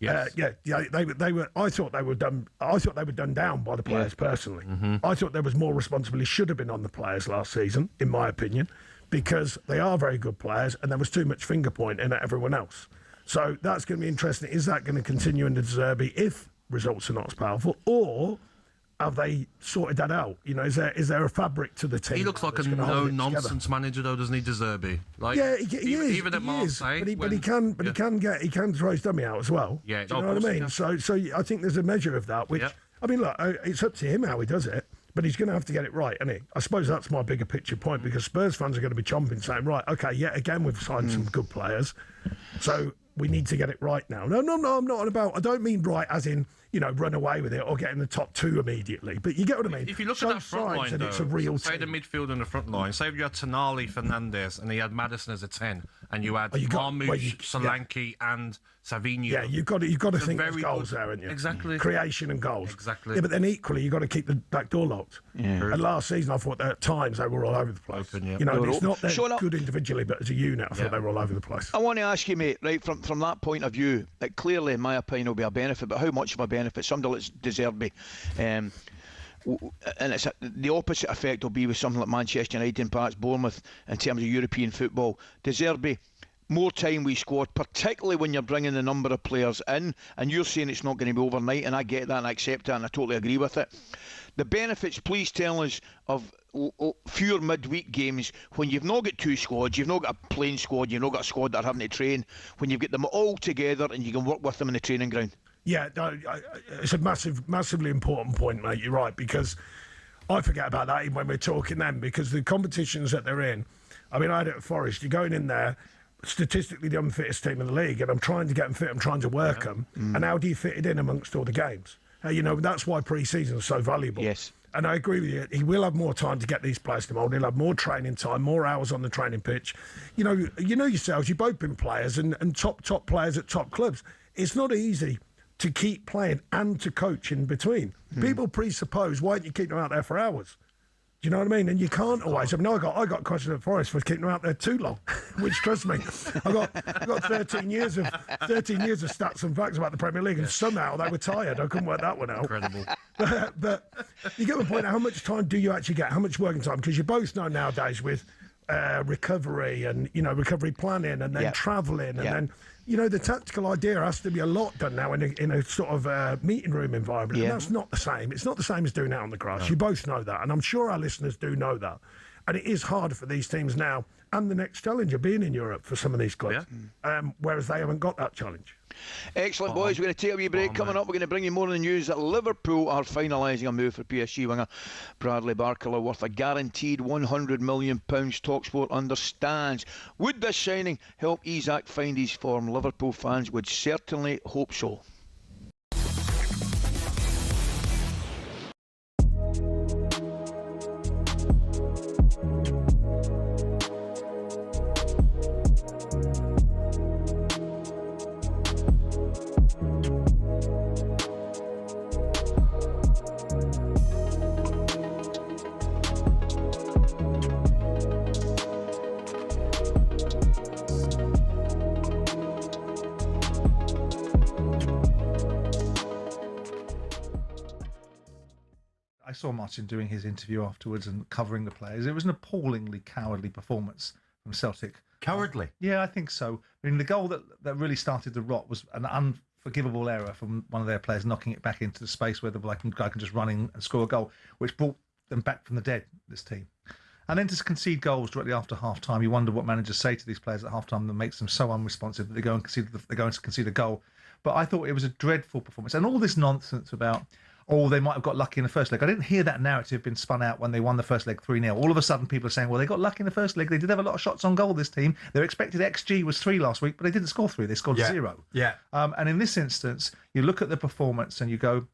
[SPEAKER 3] Yes.
[SPEAKER 4] They were. I thought they were done. I thought they were done down by the players personally. I thought there was more responsibility should have been on the players last season, in my opinion, because they are very good players, and there was too much finger pointing at everyone else. So that's going to be interesting. Is that going to continue in the Derby if results are not as powerful, or have they sorted that out? You know, is there a fabric to the team?
[SPEAKER 3] He looks like a no-nonsense manager, though, doesn't he, De Zerbi? Like,
[SPEAKER 4] yeah, he is.
[SPEAKER 3] Even at Marseille,
[SPEAKER 4] but he can throw his dummy out as well.
[SPEAKER 3] Yeah,
[SPEAKER 4] do you know what I mean? Yeah. So I think there's a measure of that. Which I mean, look, it's up to him how he does it. But he's going to have to get it right, isn't he? I suppose that's my bigger picture point, because Spurs fans are going to be chomping, saying, right, okay, yet again we've signed some good players, so we need to get it right now. No, I'm not about. I don't mean right as in, you know, run away with it or get in the top two immediately. But you get what I mean.
[SPEAKER 3] If you look at that front line, though,
[SPEAKER 4] it's a real
[SPEAKER 3] say
[SPEAKER 4] team.
[SPEAKER 3] the midfield and the front line, say if you had Tonali, Fernandes, and you had Maddison as a 10, and you had Marmoush, Solanke, and Savinho.
[SPEAKER 4] Yeah, you've got to think of goals there, haven't you?
[SPEAKER 3] Exactly.
[SPEAKER 4] Creation and goals.
[SPEAKER 3] Exactly.
[SPEAKER 4] Yeah, but then equally, you've got to keep the back door locked. Yeah. And last season, I thought that at times they were all over the place. You know, it's not that good individually, but as a unit, I thought they were all over the place.
[SPEAKER 11] I want to ask you, mate, right, from that point of view, that clearly, in my opinion, will be a benefit, but how much of a benefit? Somebody like De Zerbi, and it's the opposite effect will be with something like Manchester United and perhaps Bournemouth in terms of European football. De Zerbi, more time we squad, particularly when you're bringing the number of players in, and you're saying it's not going to be overnight, and I get that and I accept that and I totally agree with it. The benefits, please tell us, of fewer midweek games when you've not got two squads, you've not got a plain squad, you've not got a squad that are having to train, when you've got them all together and you can work with them in the training ground.
[SPEAKER 4] Yeah, it's a massively important point, mate. You're right, because I forget about that even when we're talking then, because the competitions that they're in, I mean, I had it at Forest, you're going in there, statistically the unfittest team in the league, and I'm trying to get them fit, I'm trying to work them, and how do you fit it in amongst all the games? You know, that's why pre-season is so valuable.
[SPEAKER 11] Yes.
[SPEAKER 4] And I agree with you, he will have more time to get these players to mould, he'll have more training time, more hours on the training pitch. You know yourselves, you've both been players and top players at top clubs. It's not easy to keep playing and to coach in between. People presuppose, why don't you keep them out there for hours? Do you know what I mean? And you can't always. I mean, I got questioned at Forest for keeping them out there too long, which, trust me, I got 13 years of stats and facts about the Premier League, and somehow they were tired. I couldn't work that one out.
[SPEAKER 3] Incredible.
[SPEAKER 4] But you get the point. How much time do you actually get? How much working time? Because you both know nowadays with recovery and recovery planning and then travelling and then. The tactical idea has to be a lot done now in a sort of meeting room environment. And that's not the same. It's not the same as doing it on the grass. No. You both know that. And I'm sure our listeners do know that. And it is harder for these teams now and the next challenger being in Europe for some of these clubs, whereas they haven't got that challenge.
[SPEAKER 11] Excellent, boys. We're going to take a wee break. Coming up, we're going to bring you more of the news that Liverpool are finalising a move for PSG winger Bradley Barcola worth a guaranteed £100 million. talkSPORT understands. Would this signing help Isak find his form? Liverpool fans would certainly hope so.
[SPEAKER 12] I saw Martin doing his interview afterwards and covering the players. It was an appallingly cowardly performance from Celtic.
[SPEAKER 13] Cowardly?
[SPEAKER 12] Yeah, I think so. I mean, the goal that really started the rot was an unforgivable error from one of their players knocking it back into the space where the guy can just run in and score a goal, which brought them back from the dead, this team. And then to concede goals directly after half-time, you wonder what managers say to these players at half-time that makes them so unresponsive that they go and concede a goal. But I thought it was a dreadful performance. And all this nonsense about, they might have got lucky in the first leg. I didn't hear that narrative being spun out when they won the first leg 3-0. All of a sudden, people are saying, well, they got lucky in the first leg. They did have a lot of shots on goal, this team. Their expected XG was 3 last week, but they didn't score 3. They scored 0.
[SPEAKER 13] Yeah.
[SPEAKER 12] And in this instance, you look at the performance and you go,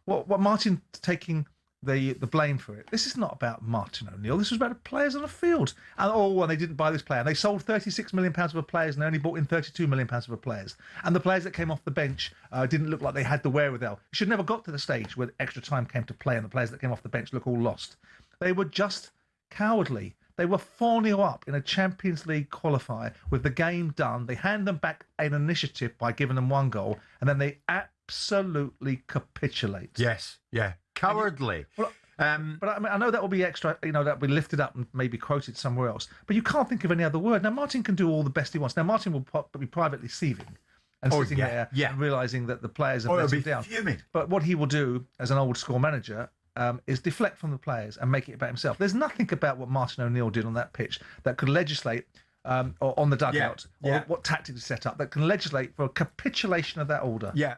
[SPEAKER 12] what Martin taking the blame for it. This is not about Martin O'Neill. This was about the players on the field. And they didn't buy this player. And they sold £36 million worth of players and they only bought in £32 million worth of players. And the players that came off the bench didn't look like they had the wherewithal. It should never got to the stage where extra time came to play and the players that came off the bench look all lost. They were just cowardly. They were 4-0 up in a Champions League qualifier with the game done. They hand them back an initiative by giving them 1 goal and then they absolutely capitulate.
[SPEAKER 13] Yes, yeah. Cowardly.
[SPEAKER 12] But I mean, I know that will be extra, that will be lifted up and maybe quoted somewhere else. But you can't think of any other word. Now, Martin can do all the best he wants. Now, Martin will be privately seething and sitting there and realising that the players have let him down.
[SPEAKER 13] Fuming. But
[SPEAKER 12] what he will do as an old school manager is deflect from the players and make it about himself. There's nothing about what Martin O'Neill did on that pitch that could legislate or on the dugout or what tactics set up that can legislate for a capitulation of that order.
[SPEAKER 13] Yeah.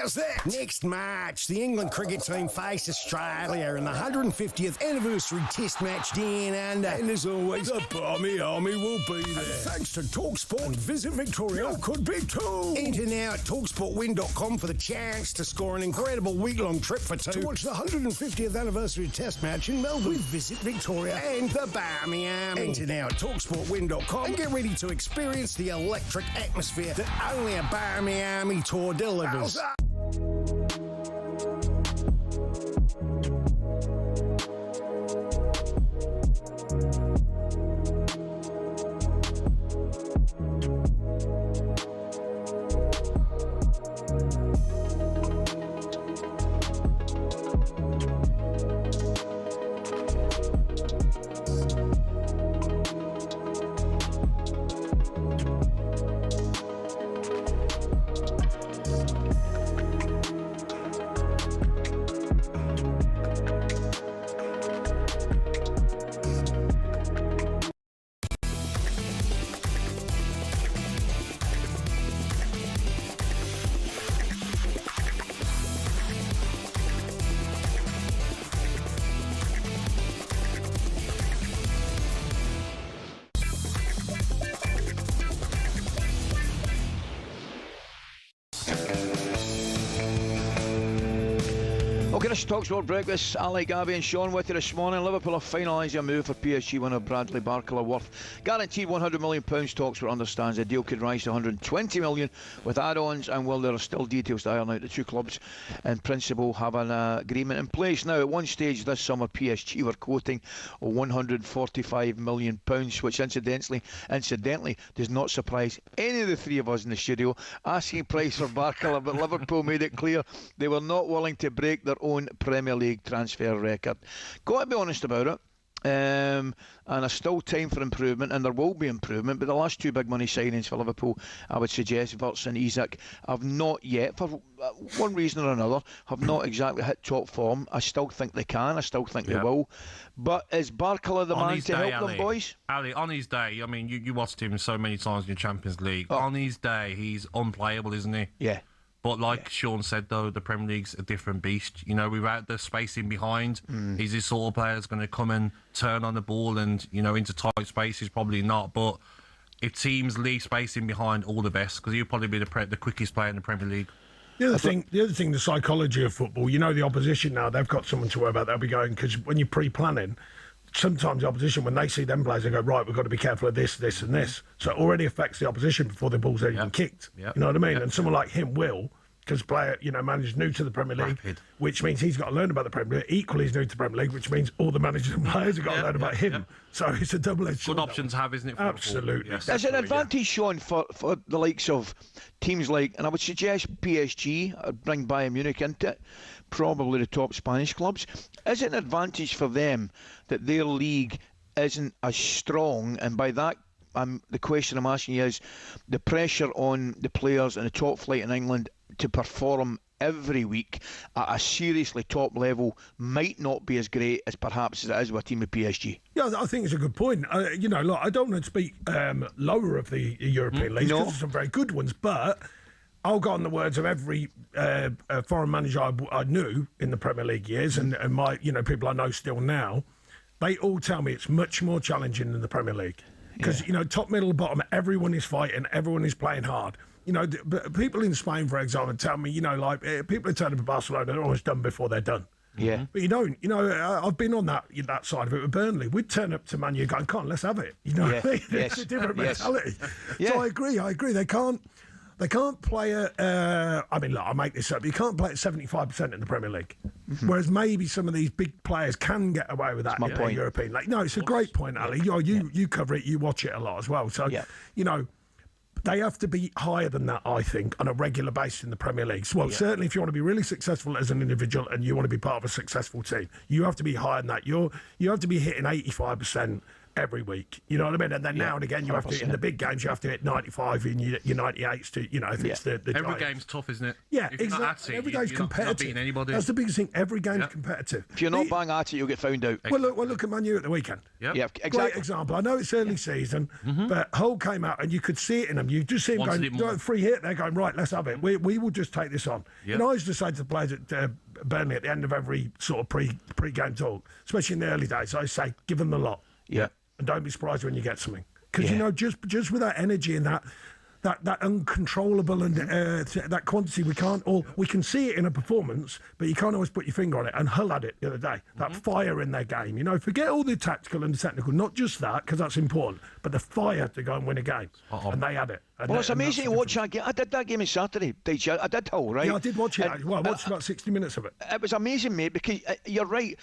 [SPEAKER 14] How's that? Next March, the England cricket team face Australia in the 150th anniversary Test match down under. And as always, the Barmy Army will be there. And thanks to talkSPORT and Visit Victoria could be too. Enter now at talksportwin.com for the chance to score an incredible week-long trip for 2 to watch the 150th anniversary Test match in Melbourne with Visit Victoria and the Barmy Army. Enter now at talksportwin.com and get ready to experience the electric atmosphere that only a Barmy Army tour delivers.
[SPEAKER 11] Okay, this is talkSPORT Breakfast. Ally, Gabby and Sean with you this morning. Liverpool have finalised a move for PSG winner Bradley Barcola worth guaranteed £100 million. talkSPORT understands the deal could rise to £120 million with add-ons, and while there are still details to iron out, the two clubs in principle have an agreement in place. Now, at one stage this summer, PSG were quoting £145 million, which incidentally does not surprise any of the three of us in the studio. Asking price for Barcola, but Liverpool made it clear they were not willing to break their own Premier League transfer record. Got to be honest about it. And there's still time for improvement, and there will be improvement, but the last two big money signings for Liverpool, I would suggest Wirtz and Isak, have not yet, for one reason or another, have not exactly hit top form. I still think they can, I still think they will, but is Barcola the man to help them, boys?
[SPEAKER 3] Ali, on his day, I mean, you watched him so many times in the Champions League. On his day, he's unplayable, isn't he?
[SPEAKER 11] Yeah.
[SPEAKER 3] But like Sean said, though, the Premier League's a different beast. You know, without the spacing behind, he's this sort of player that's going to come and turn on the ball and, you know, into tight spaces, probably not. But if teams leave spacing behind, all the best, because he'll probably be the quickest player in the Premier League.
[SPEAKER 4] The other thing, the psychology of football, you know, the opposition now, they've got someone to worry about. They'll be going, because when you're pre-planning, sometimes the opposition, when they see them players, they go, right, we've got to be careful of this, this and this. So it already affects the opposition before the ball's even kicked. You know what I mean? And someone like him will, because player, you know, manager's new to the Premier League, which means he's got to learn about the Premier League. Equally, he's new to the Premier League, which means all the managers and players have got to learn about him. So it's a double-edged sword.
[SPEAKER 3] Good option to have, isn't it?
[SPEAKER 4] Absolutely.
[SPEAKER 11] There's an advantage, Sean, for the likes of teams like, and I would suggest PSG, I'd bring Bayern Munich into it, probably the top Spanish clubs. Is it an advantage for them that their league isn't as strong? And by that, the question I'm asking you is the pressure on the players in the top flight in England to perform every week at a seriously top level might not be as great as perhaps as it is with a team of PSG.
[SPEAKER 4] Yeah, I think it's a good point. You know, look, I don't want to speak lower of the European leagues, because there's some very good ones, but I'll go on the words of every foreign manager I knew in the Premier League years, and my, you know, people I know still now. They all tell me it's much more challenging than the Premier League, because you know, top, middle, bottom, everyone is fighting, everyone is playing hard. You know, people in Spain, for example, tell me, you know, like people who turn up at Barcelona, they're always done before they're done.
[SPEAKER 11] Yeah.
[SPEAKER 4] But you don't. You know, I've been on that side of it with Burnley. We'd turn up to Man U going, come on, let's have it. You know what I mean? It's a different mentality. So I agree. They can't play at, I mean, look, I'll make this up. You can't play at 75% in the Premier League. Whereas maybe some of these big players can get away with that in the European League. No, it's a great point, Ali. You cover it, you watch it a lot as well. So, you know, they have to be higher than that, I think, on a regular basis in the Premier League. Well, certainly if you want to be really successful as an individual and you want to be part of a successful team, you have to be higher than that. You have to be hitting 85% every week. You know what I mean? And then now and again, you have to, in the big games, you have to hit 95 in your 98s to, you know, if it's the
[SPEAKER 3] Every
[SPEAKER 4] Giants.
[SPEAKER 3] game's tough, isn't it?
[SPEAKER 4] Yeah,
[SPEAKER 3] if
[SPEAKER 4] exactly. Every game's competitive.
[SPEAKER 3] You're not beating anybody.
[SPEAKER 4] That's the biggest thing. Every game's competitive.
[SPEAKER 11] If you're not bang at it, you'll get found out.
[SPEAKER 4] Well, look at Man U at the weekend.
[SPEAKER 11] Yeah, exactly.
[SPEAKER 4] Great example. I know it's early season, but Hull came out and you could see it in them. You just see them going, free hit, they're going, right, let's have it. We will just take this on.
[SPEAKER 3] Yep.
[SPEAKER 4] And I used to say to the players at Burnley at the end of every sort of pre-game talk, especially in the early days, I say, give them the lot.
[SPEAKER 11] Yeah.
[SPEAKER 4] And don't be surprised when you get something. Because, you know, just with that energy and that uncontrollable and that quantity, we can see it in a performance, but you can't always put your finger on it. And Hull had it the other day, that fire in their game. You know, forget all the tactical and the technical, not just that, because that's important, but the fire to go and win a game. And they had it.
[SPEAKER 11] Well, it's amazing to watch that game. I did that game on Saturday. I did Hull, right?
[SPEAKER 4] Yeah, I did watch it. Well, I watched about 60 minutes of it.
[SPEAKER 11] It was amazing, mate, because you're right.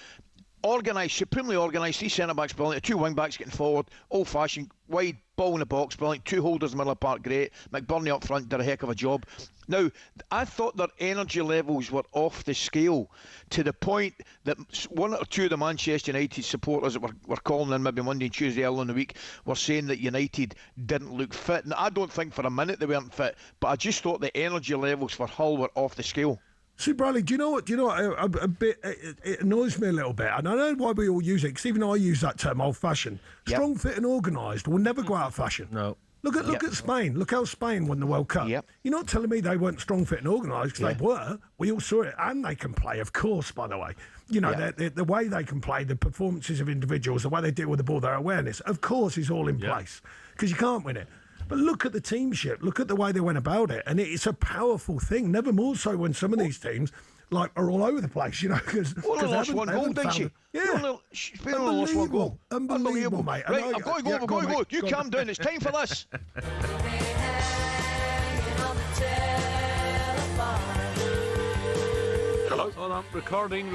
[SPEAKER 11] Organised, supremely organised, three centre-backs brilliant, two wing-backs getting forward, old-fashioned, wide ball in the box brilliant, two holders in the middle of the park great, McBurney up front did a heck of a job. Now, I thought their energy levels were off the scale to the point that one or two of the Manchester United supporters that were calling in maybe Monday and Tuesday early in the week were saying that United didn't look fit. And I don't think for a minute they weren't fit, but I just thought the energy levels for Hull were off the scale.
[SPEAKER 4] See, Bradley, do you know what? A bit it annoys me a little bit, and I don't know why we all use it. Because even I use that term, old-fashioned. Strong, fit, and organised will never go out of fashion.
[SPEAKER 3] No.
[SPEAKER 4] Look at Spain. Look how Spain won the World Cup. You're not telling me they weren't strong, fit, and organised, because they were. We all saw it, and they can play, of course. By the way, you know the way they can play, the performances of individuals, the way they deal with the ball, their awareness, of course, is all in place. Because you can't win it. But look at the teamship. Look at the way they went about it. And it's a powerful thing. Never more so when some of these teams like are all over the place, you know, because
[SPEAKER 11] only lost one goal, didn't she?
[SPEAKER 4] Yeah,
[SPEAKER 11] She only lost one goal.
[SPEAKER 4] Unbelievable, mate.
[SPEAKER 11] Right, I've got to go. I've got to go. You calm down. It's time for this.
[SPEAKER 10] Hello. Hold on. Recording.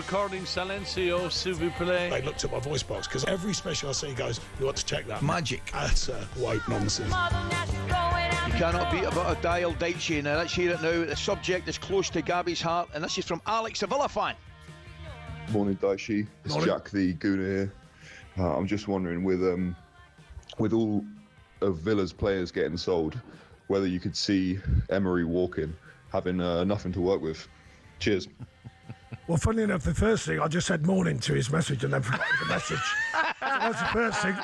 [SPEAKER 10] Silencio, s'il vous plaît.
[SPEAKER 4] They looked at my voice box because every special I see goes, you want to check that?
[SPEAKER 11] Magic.
[SPEAKER 4] That's white nonsense.
[SPEAKER 11] You cannot beat about a dial, Daichi. Now let's hear it now. The subject is close to Gabby's heart, and this is from Alex, a Villa fan.
[SPEAKER 15] Morning, Daichi. It's Jack the Gooner here. I'm just wondering, with all of Villa's players getting sold, whether you could see Emery walking, having nothing to work with. Cheers.
[SPEAKER 4] Well, funnily enough, the first thing, I just said morning to his message and then forgot the message. So that's the first thing.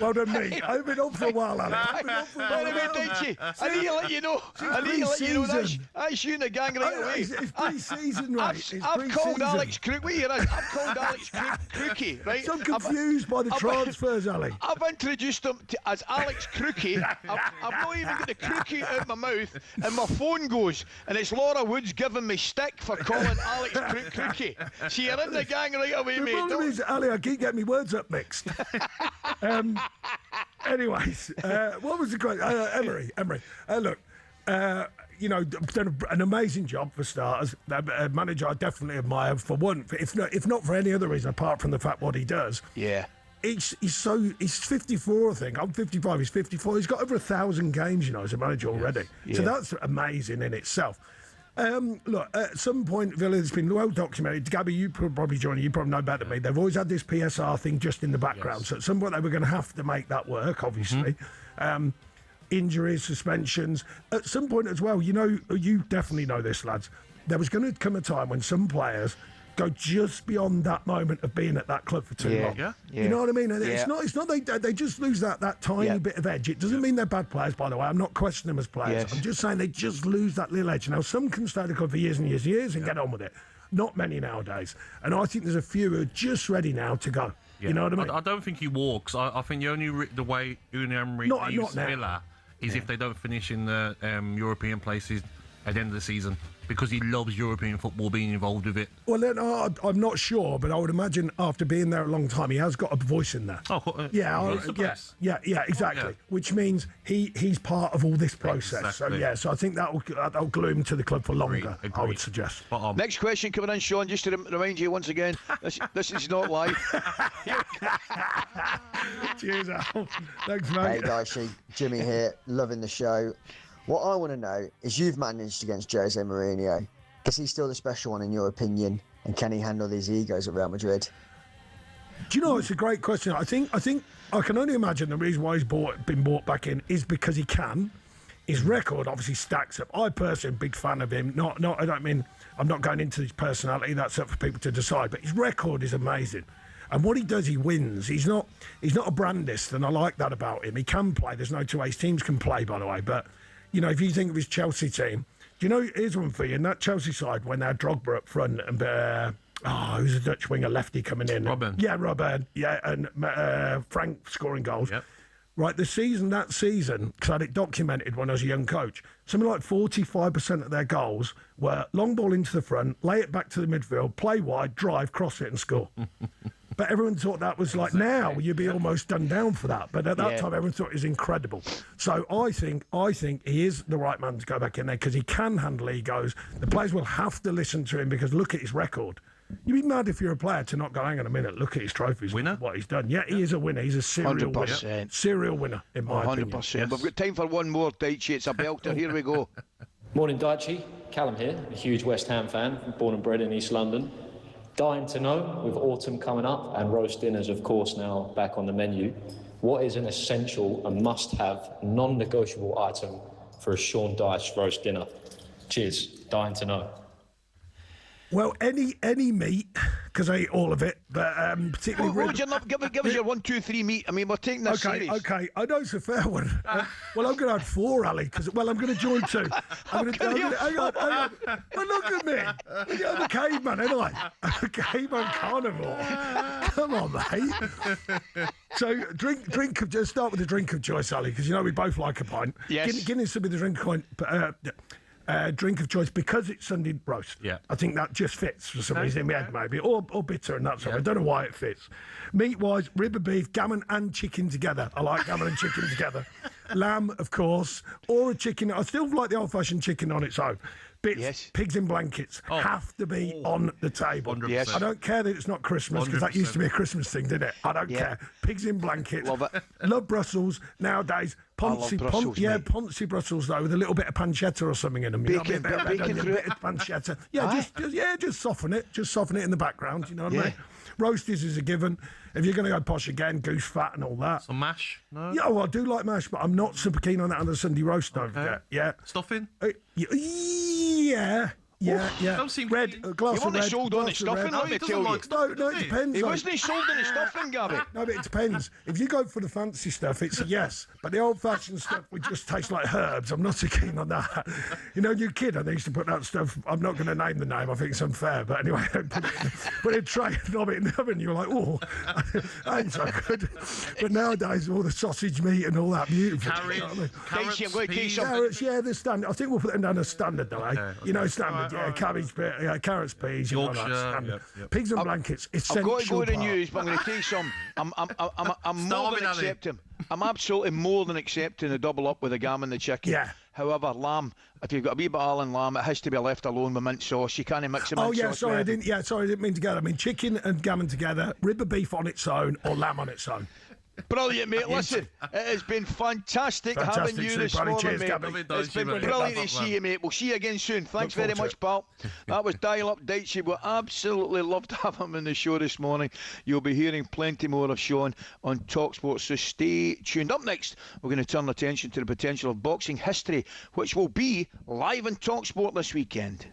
[SPEAKER 4] Well done, me. I've been on for a while, Alex.
[SPEAKER 11] Wait a minute, Daichi. I need to let you know. That's you and the gang right away.
[SPEAKER 4] It's pre-season, right?
[SPEAKER 11] I've called Alex Crook. Wait here, I've called Alex Crookie, right?
[SPEAKER 4] So I'm confused by the transfers, Ali.
[SPEAKER 11] I've introduced him as Alex Crookie. I've not even got the Crookie out my mouth, and my phone goes, and it's Laura Woods giving me stick for calling Alex Crookie. See, you're in the gang right away, mate.
[SPEAKER 4] The problem is, Ali, I keep getting my words up mixed. Anyways, what was the question? Emery. Look, you know, done an amazing job for starters. A manager I definitely admire for one, if not for any other reason apart from the fact what he does.
[SPEAKER 11] Yeah.
[SPEAKER 4] He's 54, I think. I'm 55. He's 54. He's got over 1,000 games, you know, as a manager already.
[SPEAKER 11] Yeah.
[SPEAKER 4] So that's amazing in itself. Look, at some point, Villa has been well documented. Gabby, you probably join. You probably know better than me. They've always had this PSR thing just in the background. So at some point, they were going to have to make that work, obviously. Injuries, suspensions. At some point as well, you know, you definitely know this, lads. There was going to come a time when some players go just beyond that moment of being at that club for too long.
[SPEAKER 11] Yeah.
[SPEAKER 4] You know what I mean? It's not they just lose that tiny bit of edge. It doesn't mean they're bad players, by the way. I'm not questioning them as players.
[SPEAKER 11] Yes.
[SPEAKER 4] I'm just saying they just lose that little edge. Now, some can stay at the club for years and years and get on with it. Not many nowadays. And I think there's a few who are just ready now to go.
[SPEAKER 3] Yeah.
[SPEAKER 4] You know what I mean?
[SPEAKER 3] I don't think he walks. I think the way Unai Emery leaves Villa is if they don't finish in the European places at the end of the season, because he loves European football, being involved with it.
[SPEAKER 4] Well, then, I'm not sure, but I would imagine after being there a long time, he has got a voice in there. Yeah, exactly.
[SPEAKER 3] Yeah.
[SPEAKER 4] Which means he's part of all this process.
[SPEAKER 3] Exactly.
[SPEAKER 4] So I think that'll glue him to the club for longer.
[SPEAKER 3] Agreed.
[SPEAKER 4] I would suggest.
[SPEAKER 11] Next question coming in, Sean. Just to remind you once again, this is not live.
[SPEAKER 4] Cheers, Al. Thanks, mate.
[SPEAKER 19] Hey, Daichi. Jimmy here. Loving the show. What I want to know is, you've managed against Jose Mourinho. Is he still the special one in your opinion? And can he handle these egos at Real Madrid?
[SPEAKER 4] Do you know, it's a great question. I think I can only imagine the reason why he's been brought back in is because he can. His record obviously stacks up. I personally am a big fan of him. I don't mean, I'm not going into his personality. That's up for people to decide. But his record is amazing. And what he does, he wins. He's not a Brandist, and I like that about him. He can play. There's no two ways. Teams can play, by the way. But you know, if you think of his Chelsea team, do you know, here's one for you. In that Chelsea side, when they had Drogba up front and who's a Dutch winger, lefty coming in?
[SPEAKER 3] Robben.
[SPEAKER 4] Yeah, Robben. Yeah, and Frank scoring goals.
[SPEAKER 3] Yep.
[SPEAKER 4] Right, that season, because I had it documented when I was a young coach, something like 45% of their goals were long ball into the front, lay it back to the midfield, play wide, drive, cross it and score. But everyone thought that was like, now you'd be almost done down for that. But at that time, everyone thought it was incredible. So I think he is the right man to go back in there because he can handle egos. The players will have to listen to him because look at his record. You'd be mad if you're a player to not go, hang on a minute, look at his trophies, what he's done. Yeah, he is a winner. He's a serial
[SPEAKER 11] 100%.
[SPEAKER 4] winner. Serial winner, in my opinion.
[SPEAKER 11] 100%. Yes. We've got time for one more, Daichi. It's a belter. Here we go.
[SPEAKER 23] Morning, Daichi. Callum here, a huge West Ham fan, born and bred in East London. Dying to know, with autumn coming up and roast dinners, of course, now back on the menu, what is an essential and must-have, non-negotiable item for a Sean Dyche roast dinner? Cheers. Dying to know.
[SPEAKER 4] Well, any meat, because I eat all of it, but particularly...
[SPEAKER 11] What would you love? Give us your 1, 2, 3 meat. I mean, we're taking this serious.
[SPEAKER 4] Okay, I know it's a fair one. Well, I'm going to have 4, Ali, because, I'm going to join 2. Hang on. Well, look at me. I'm a caveman, ain't I? I'm a caveman carnivore. Come on, mate. So, just start with the drink of choice, Ali, because, you know, we both like a pint.
[SPEAKER 11] Yes.
[SPEAKER 4] Guinness would be the drink of choice. drink of choice because it's Sunday roast.
[SPEAKER 8] Yeah.
[SPEAKER 4] I think that just fits for some
[SPEAKER 8] Okay,
[SPEAKER 4] reason in my head, maybe, or bitter and that sort of. I don't know why it fits. Meat-wise, rib of beef, gammon and chicken together. I like gammon and chicken together. Lamb, of course, or a chicken. I still like the old-fashioned chicken on its own. Bits, pigs in blankets have to be on the table.
[SPEAKER 3] 100%.
[SPEAKER 4] Yes. I don't care that it's not Christmas because that used to be a Christmas thing, didn't it? I don't care. Pigs in blankets.
[SPEAKER 11] Love it.
[SPEAKER 4] Love Brussels nowadays.
[SPEAKER 11] Brussels, mate.
[SPEAKER 4] Poncy Brussels though, with a little bit of pancetta or something in them. You know what I mean?
[SPEAKER 11] Bacon
[SPEAKER 4] a bit of pancetta. Yeah, just soften it. Just soften it in the background. You know what I mean? Roasties is a given. If you're going to go posh again, goose fat and all that.
[SPEAKER 3] Some mash? No?
[SPEAKER 4] Yeah, well, I do like mash, but I'm not super keen on that on the Sunday roast. Don't forget. Yeah.
[SPEAKER 3] Stuffing?
[SPEAKER 4] Yeah.
[SPEAKER 3] Don't seem
[SPEAKER 4] red, a glass
[SPEAKER 11] He
[SPEAKER 4] of red.
[SPEAKER 11] wasn't sold on the stuffing, let me tell you.
[SPEAKER 4] No, it depends.
[SPEAKER 11] He
[SPEAKER 4] though.
[SPEAKER 11] wasn't sold on the stuffing, Gabby.
[SPEAKER 4] No, but it depends. If you go for the fancy stuff, it's a yes. But the old-fashioned stuff would just taste like herbs. I'm not so keen on that. You know, you kid, they used to put that stuff. I'm not going to name the name. I think it's unfair. But anyway, put it in a tray and lob it in the oven. You're like, oh, that ain't so good. But nowadays, all the sausage meat and all that, beautiful. Carrots, yeah, the standard. I think we'll put them down as standard, though, eh? You know, standard, cabbage, carrots, peas,
[SPEAKER 3] Yorkshire,
[SPEAKER 4] pigs and blankets.
[SPEAKER 11] I've got to go to the news, but I'm going to tell you something. I'm more than accepting. I'm absolutely more than accepting the double up with the gammon and the chicken.
[SPEAKER 4] Yeah.
[SPEAKER 11] However, lamb, if you've got a wee bit of Allen lamb, it has to be left alone with mint sauce. You can't mix it.
[SPEAKER 4] Oh yeah, sorry, I didn't mean together. I mean chicken and gammon together, rib of beef on its own, or lamb on its own.
[SPEAKER 11] Brilliant, mate. Listen, it has been fantastic having you this morning,
[SPEAKER 4] Cheers,
[SPEAKER 11] mate.
[SPEAKER 4] Gabby.
[SPEAKER 11] It's been brilliant to see you, mate. We'll see you again soon. Thanks very much, pal. That was Dial Up Dicey. We absolutely loved having him on the show this morning. You'll be hearing plenty more of Sean on talkSPORT, so stay tuned. Up next, we're going to turn attention to the potential of boxing history, which will be live on talkSPORT this weekend.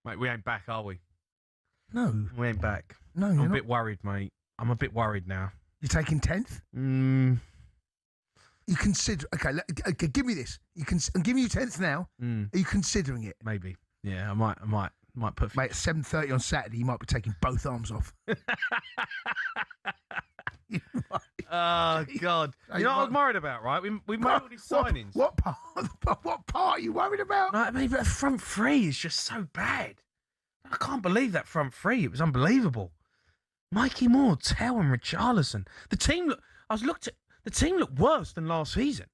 [SPEAKER 8] Mate, we ain't back, are we?
[SPEAKER 1] No.
[SPEAKER 8] We ain't back.
[SPEAKER 1] No,
[SPEAKER 8] I'm
[SPEAKER 1] you're
[SPEAKER 8] a
[SPEAKER 1] not.
[SPEAKER 8] bit worried, mate. I'm a bit worried now.
[SPEAKER 1] You're taking 10th? You consider... Okay, give me this. I'm giving you 10th now. Are you considering it?
[SPEAKER 8] Maybe. Yeah, I might put...
[SPEAKER 1] Mate, at 7:30 on Saturday, you might be taking both arms off.
[SPEAKER 8] Oh, God. You know what I was worried about, right? We made all these signings.
[SPEAKER 1] What part are you worried about?
[SPEAKER 8] No, I mean, but the front three is just so bad. I can't believe that front three. It was unbelievable. Mikey Moore, Tell and Richarlison. The team looked worse than last season.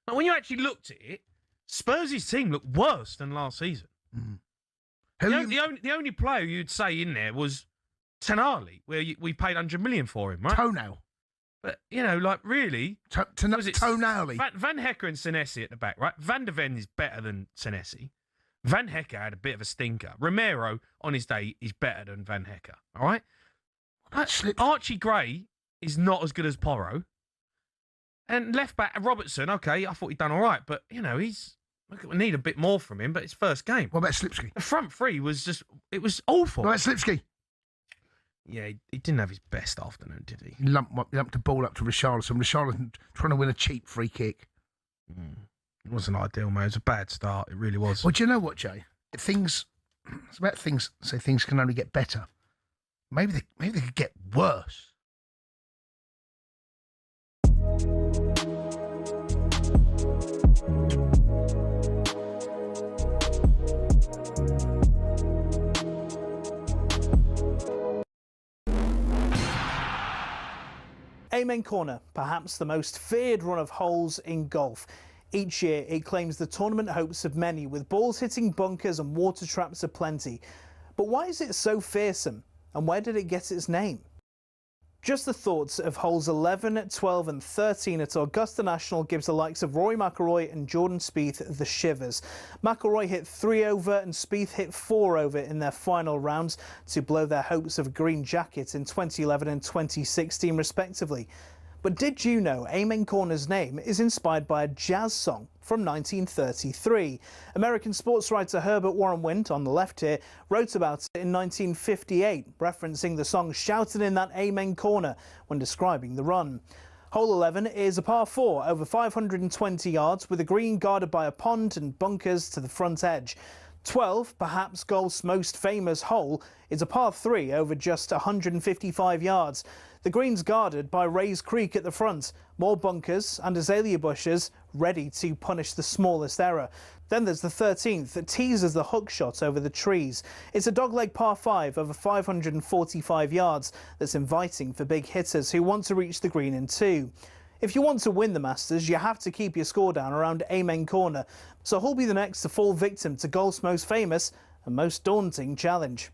[SPEAKER 8] Like, when you actually looked at it, Spurs' team looked worse than last season. The only player you'd say in there was Tonali, where we paid 100 million for him, right?
[SPEAKER 1] Toenail.
[SPEAKER 8] But, you know, like, really?
[SPEAKER 1] Tonali.
[SPEAKER 8] Van Hecker and Senesi at the back, right? Van de Ven is better than Senesi. Van Hecker had a bit of a stinker. Romero, on his day, is better than Van Hecker, all right? Archie Gray is not as good as Porro. And left back, Robertson, okay, I thought he'd done all right. But, you know, we need a bit more from him, but it's first game.
[SPEAKER 1] What about Slipsky?
[SPEAKER 8] The front three was it was awful.
[SPEAKER 1] What about Slipsky?
[SPEAKER 8] Yeah, he didn't have his best afternoon, did he?
[SPEAKER 1] He lumped the ball up to Richarlison. Richarlison trying to win a cheap free kick.
[SPEAKER 8] It wasn't ideal, mate. It was a bad start. It really was.
[SPEAKER 1] Well, do you know what, Jay? It's about things. Say things can only get better. Maybe they could get worse.
[SPEAKER 6] Amen Corner, perhaps the most feared run of holes in golf. Each year it claims the tournament hopes of many, with balls hitting bunkers and water traps aplenty. But why is it so fearsome, and where did it get its name? Just the thoughts of holes 11, 12 and 13 at Augusta National gives the likes of Rory McIlroy and Jordan Spieth the shivers. McIlroy hit 3 over and Spieth hit 4 over in their final rounds to blow their hopes of a green jacket in 2011 and 2016 respectively. But did you know Amen Corner's name is inspired by a jazz song from 1933? American sports writer Herbert Warren Wint, on the left here, wrote about it in 1958, referencing the song shouted in that Amen Corner when describing the run. Hole 11 is a par 4 over 520 yards with a green guarded by a pond and bunkers to the front edge. 12, perhaps golf's most famous hole, is a par 3 over just 155 yards. The green's guarded by Rays Creek at the front, more bunkers and azalea bushes ready to punish the smallest error. Then there's the 13th that teases the hook shot over the trees. It's a dogleg par 5 over 545 yards that's inviting for big hitters who want to reach the green in 2. If you want to win the Masters, you have to keep your score down around Amen Corner. So who'll be the next to fall victim to golf's most famous and most daunting challenge?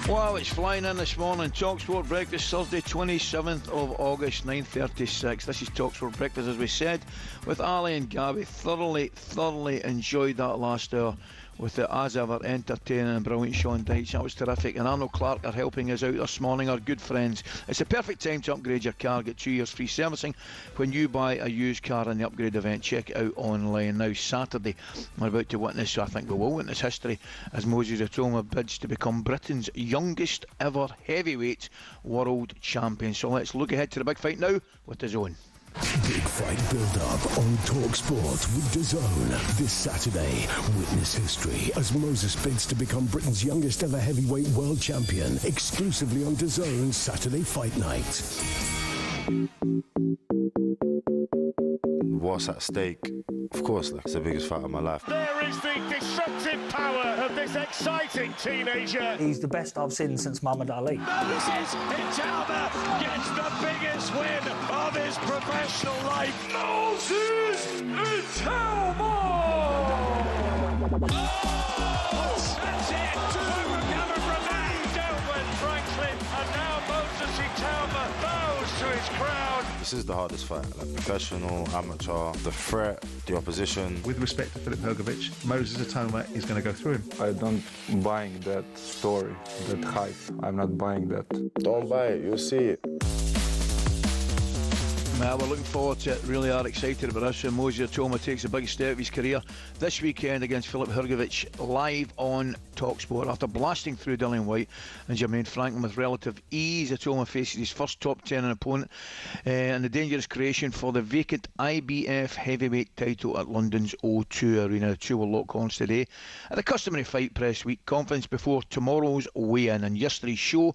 [SPEAKER 11] Wow, it's flying in this morning. talkSPORT Breakfast, Thursday 27th of August, 9:36. This is talkSPORT Breakfast, as we said, with Ally and Gabby. Thoroughly enjoyed that last hour with the, as ever, entertaining and brilliant Sean Dyche. That was terrific. And Arnold Clark are helping us out this morning, our good friends. It's the perfect time to upgrade your car. Get 2 years free servicing when you buy a used car in the upgrade event. Check it out online. Now, Saturday, we're about to witness, I think we will witness history, as Moses Atoma bids to become Britain's youngest ever heavyweight world champion. So let's look ahead to the big fight now with DAZN.
[SPEAKER 14] Big fight build-up on talkSPORT with DAZN. This Saturday, witness history as Moses bids to become Britain's youngest ever heavyweight world champion. Exclusively on DAZN Saturday Fight Night.
[SPEAKER 7] What's at stake? Of course, it's the biggest fight of my life.
[SPEAKER 17] There is the disruptive power of this exciting teenager.
[SPEAKER 16] He's the best I've seen since Muhammad Ali.
[SPEAKER 17] Moses Itama gets the biggest win of his professional life. Moses Itama! Oh, that's it! Overcoming from that, Delwyn Franklin, and now Moses Itama bows to his crown.
[SPEAKER 7] This is the hardest fight. Like professional, amateur, the threat, the opposition.
[SPEAKER 12] With respect to Filip Hrgović, Moses Atoma is going to go through him.
[SPEAKER 21] I don't buying that story, that hype. I'm not buying that.
[SPEAKER 7] Don't buy it, you'll see it.
[SPEAKER 11] Well, we're looking forward to it, really are excited about this. And Moses Atoma takes a big step of his career this weekend against Filip Hrgović, live on talkSPORT. After blasting through Dillian White and Jermaine Franklin with relative ease, Atoma faces his first top 10 opponent and the dangerous creation for the vacant IBF heavyweight title at London's O2 Arena. The two will lock horns today at the customary Fight Press Week conference before tomorrow's weigh-in. And yesterday's show,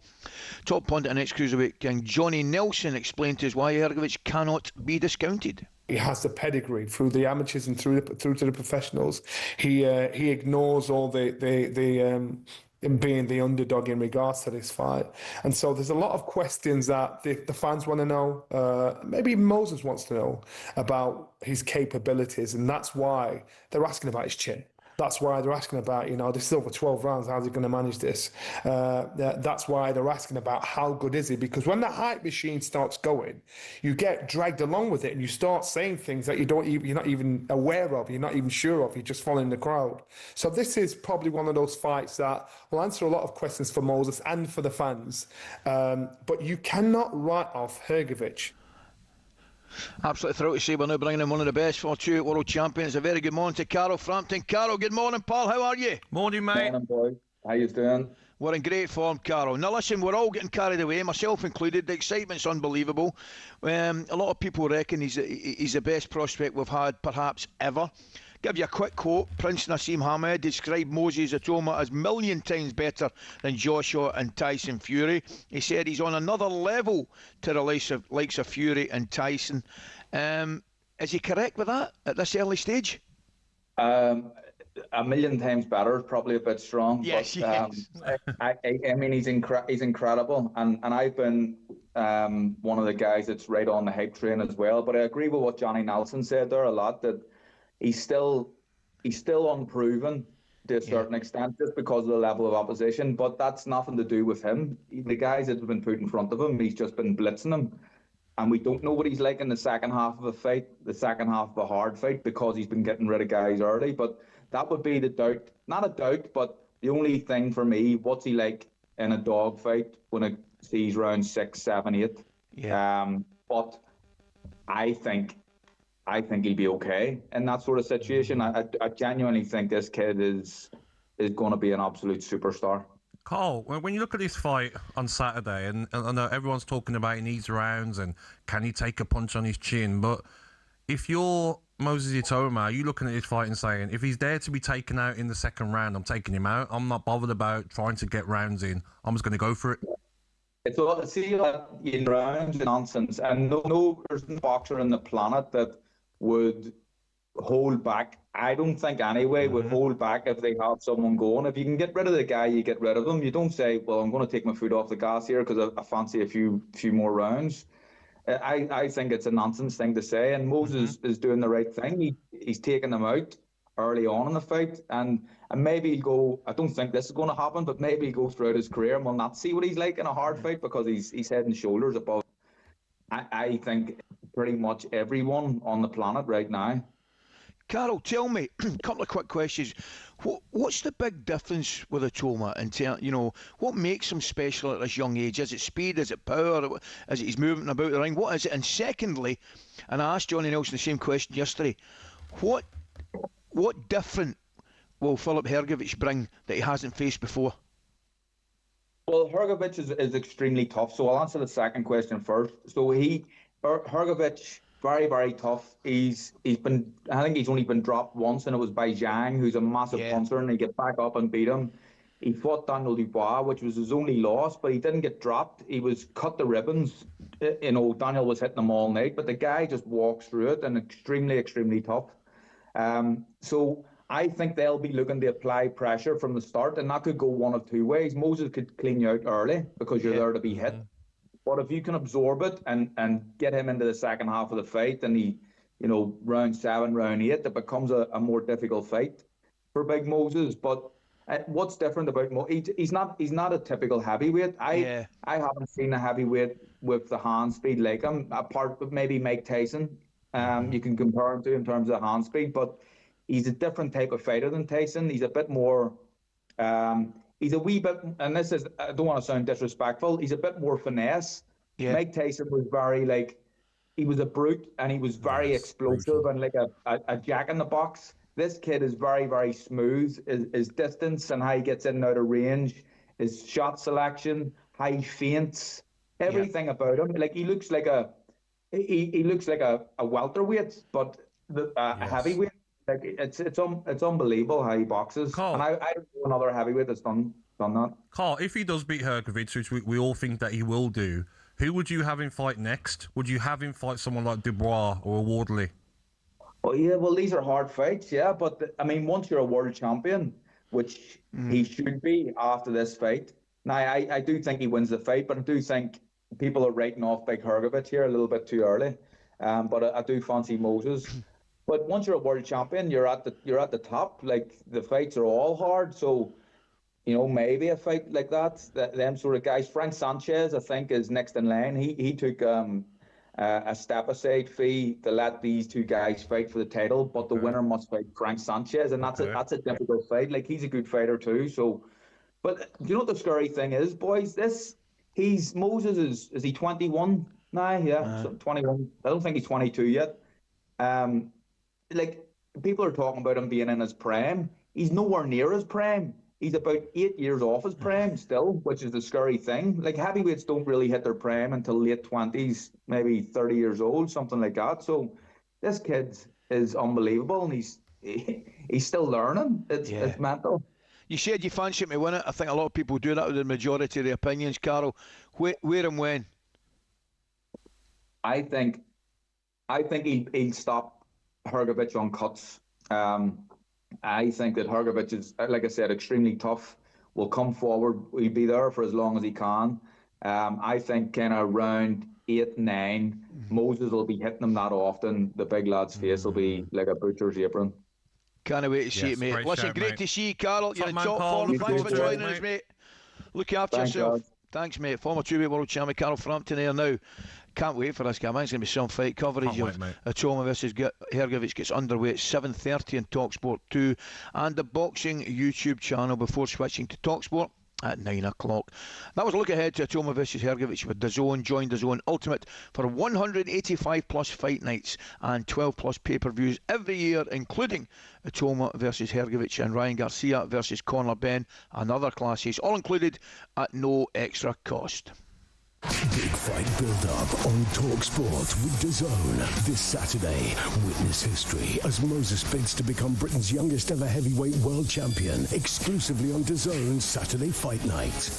[SPEAKER 11] top pundit and ex-cruiserweight king Johnny Nelson explained to us why Hrgović cannot be discounted.
[SPEAKER 22] He has the pedigree through the amateurs and through to the professionals. He ignores all the in being the underdog in regards to this fight. And so there's a lot of questions that the fans want to know, maybe Moses wants to know about his capabilities, and that's why they're asking about his chin. That's why they're asking about, this is over 12 rounds, how's he going to manage this? That's why they're asking about how good is he? Because when the hype machine starts going, you get dragged along with it and you start saying things that you're not even aware of, you're not even sure of, you're just following the crowd. So this is probably one of those fights that will answer a lot of questions for Moses and for the fans. But you cannot write off Hrgović.
[SPEAKER 11] Absolutely thrilled to say we're now bringing in one of the best for two world champions. A very good morning to Carol Frampton. Carol, good morning, pal. How are you?
[SPEAKER 3] Morning, mate.
[SPEAKER 24] Morning, boys. How you doing?
[SPEAKER 11] We're in great form, Carol. Now listen, we're all getting carried away, myself included. The excitement's unbelievable. A lot of people reckon he's the best prospect we've had perhaps ever. Give you a quick quote. Prince Nassim Hamed described Moses Atoma as 1,000,000 times better than Joshua and Tyson Fury. He said he's on another level to the likes of Fury and Tyson. Is he correct with that at this early stage?
[SPEAKER 2] 1,000,000 times better is probably a bit strong.
[SPEAKER 11] Yes,
[SPEAKER 2] but,
[SPEAKER 11] yes.
[SPEAKER 2] I mean, he's incredible, and I've been one of the guys that's right on the hype train as well. But I agree with what Johnny Nelson said there a lot, that he's still unproven to a certain extent just because of the level of opposition. But that's nothing to do with him. The guys that have been put in front of him, he's just been blitzing them. And we don't know what he's like in the second half of a fight, the second half of a hard fight, because he's been getting rid of guys early. But that would be the doubt. Not a doubt, but the only thing for me, what's he like in a dog fight when it sees round 6, 7, 8?
[SPEAKER 11] Yeah.
[SPEAKER 2] But I think he'll be okay in that sort of situation. I genuinely think this kid is going to be an absolute superstar.
[SPEAKER 3] Carl, when you look at this fight on Saturday, and I know everyone's talking about he needs rounds and can he take a punch on his chin, but if you're Moses Itoma, are you looking at this fight and saying, if he's there to be taken out in the second round, I'm taking him out. I'm not bothered about trying to get rounds in. I'm just going to go for it.
[SPEAKER 2] It's all, see, like, in rounds nonsense, and there's no boxer on the planet that would hold back. I don't think anyway would hold back if they have someone going. If you can get rid of the guy, you get rid of him. You don't say, well, I'm going to take my foot off the gas here because I fancy a few more rounds. I think it's a nonsense thing to say, and Moses is doing the right thing. He's taking them out early on in the fight, and maybe he'll go, I don't think this is going to happen, but maybe he'll go throughout his career and we'll not see what he's like in a hard fight because he's head and shoulders above, I think, pretty much everyone on the planet right now.
[SPEAKER 11] Carol, tell me, a couple of quick questions. What's the big difference with Atoma? And what makes him special at this young age? Is it speed? Is it power? Is it his movement about the ring? What is it? And secondly, and I asked Johnny Nelson the same question yesterday, what different will Filip Hrgović bring that he hasn't faced before?
[SPEAKER 2] Well, Hrgović is extremely tough, so I'll answer the second question first. So Hrgović, very, very tough. I think he's only been dropped once, and it was by Zhang, who's a massive puncher, and he get back up and beat him. He fought Daniel Dubois, which was his only loss, but he didn't get dropped. He was cut the ribbons. Daniel was hitting him all night, but the guy just walks through it, and extremely, extremely tough. So I think they'll be looking to apply pressure from the start, and that could go one of two ways. Moses could clean you out early because you're there to be hit. But if you can absorb it and get him into the second half of the fight, and he, round 7, round 8, it becomes a more difficult fight for Big Moses. But what's different about Moses? He's not a typical heavyweight. I haven't seen a heavyweight with the hand speed like him, apart from maybe Mike Tyson. You can compare him to in terms of hand speed, but he's a different type of fighter than Tyson. He's a bit more. He's a wee bit, and this is, I don't want to sound disrespectful, he's a bit more finesse. Yeah. Mike Tyson was very, he was a brute, and he was very explosive and like a jack in the box. This kid is very, very smooth. His distance and how he gets in and out of range, his shot selection, how he feints, everything about him. He looks like he looks like a welterweight, but a heavyweight. It's unbelievable how he boxes. Carl, and I don't know another heavyweight that's done that.
[SPEAKER 3] Carl, if he does beat Hrgović, which we all think that he will do, who would you have him fight next? Would you have him fight someone like Dubois or Wardley?
[SPEAKER 2] Well, these are hard fights, but once you're a world champion, which he should be after this fight. Now, I do think he wins the fight, but I do think people are writing off Big Hrgović here a little bit too early. But I do fancy Moses. But once you're a world champion, you're at the top. The fights are all hard. So, maybe a fight like that, them sort of guys. Frank Sanchez, I think, is next in line. He took a step-aside fee to let these two guys fight for the title, but the winner must fight Frank Sanchez, and that's a difficult fight. He's a good fighter too. So, but you know what the scary thing is, boys? Moses is he 21 now? Yeah, so 21. I don't think he's 22 yet. People are talking about him being in his prime. He's nowhere near his prime. he's about 8 years off his prime still, which is the scary thing. Like, heavyweights don't really hit their prime until late 20s, maybe 30 years old, something like that. So this kid is unbelievable, and he's still learning. It's mental.
[SPEAKER 11] You said you fancy him to win it. I think a lot of people do that with the majority of the opinions, Carol. Where and when?
[SPEAKER 2] I think he'll stop Hrgovic on cuts. I think that Hrgovic is, like I said, extremely tough. Will come forward. He'll be there for as long as he can. I think kind of round 8, 9, Moses will be hitting him that often. The big lad's face will be like a butcher's apron.
[SPEAKER 11] Can't wait to see it, mate. Listen, great to see you, Carol. You're in top form. Thanks for joining us, mate. Look after yourself. Thanks, mate. Former two-weight world champion Carol Frampton here now. Can't wait for this game. It's going to be some fight coverage of Atoma versus Hrgovic gets underway at 7:30 on talkSPORT 2 and the boxing YouTube channel before switching to talkSPORT at 9 o'clock. That was a look ahead to Atoma versus Hrgovic with DAZN. Join DAZN Ultimate for 185 plus fight nights and 12 plus pay-per-views every year, including Atoma versus Hrgovic and Ryan Garcia versus Conor Benn and other classes, all included at no extra cost.
[SPEAKER 14] Big fight build-up on talkSPORT with DAZN. This Saturday, witness history as Moses bids to become Britain's youngest ever heavyweight world champion. Exclusively on DAZN Saturday Fight Night.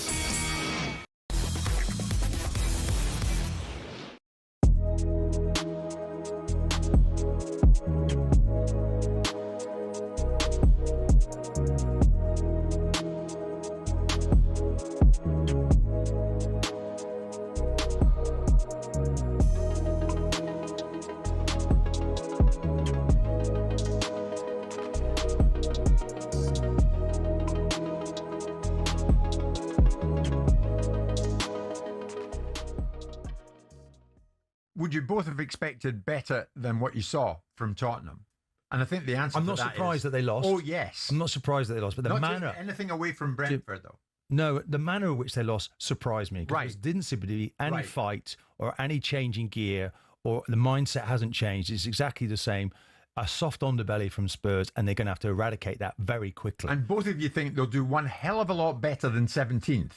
[SPEAKER 5] Would you both have expected better than what you saw from Tottenham? And I think the answer
[SPEAKER 13] I'm
[SPEAKER 5] to
[SPEAKER 13] not
[SPEAKER 5] that
[SPEAKER 13] surprised
[SPEAKER 5] is,
[SPEAKER 13] that they lost.
[SPEAKER 5] Oh, yes.
[SPEAKER 13] I'm not surprised that they lost, but the
[SPEAKER 5] Not
[SPEAKER 13] manner...
[SPEAKER 5] taking anything away from Brentford, though.
[SPEAKER 13] No, the manner in which they lost surprised me.
[SPEAKER 5] Right.
[SPEAKER 13] There didn't seem to be any
[SPEAKER 5] Right.
[SPEAKER 13] fight or any change in gear, or the mindset hasn't changed. It's exactly the same. A soft underbelly from Spurs, and they're going to have to eradicate that very quickly.
[SPEAKER 5] And both of you think they'll do one hell of a lot better than 17th.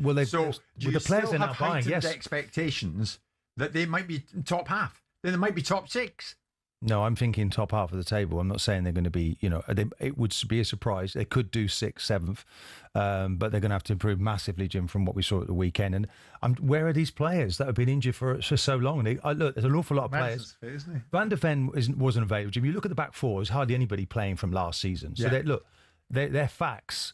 [SPEAKER 13] Well, they've,
[SPEAKER 5] so
[SPEAKER 13] with
[SPEAKER 5] do you
[SPEAKER 13] the players
[SPEAKER 5] still
[SPEAKER 13] they're now
[SPEAKER 5] have
[SPEAKER 13] buying,
[SPEAKER 5] heightened
[SPEAKER 13] yes.
[SPEAKER 5] expectations that they might be top half? Then they might be top 6.
[SPEAKER 13] No, I'm thinking top half of the table. I'm not saying they're going to be, it would be a surprise. They could do 6th, 7th, but they're going to have to improve massively, Jim, from what we saw at the weekend. And where are these players that have been injured for so long? Look, there's an awful lot of players.
[SPEAKER 12] Fit, isn't he?
[SPEAKER 13] Van der Ven wasn't available, Jim. You look at the back four, there's hardly anybody playing from last season. So they're facts,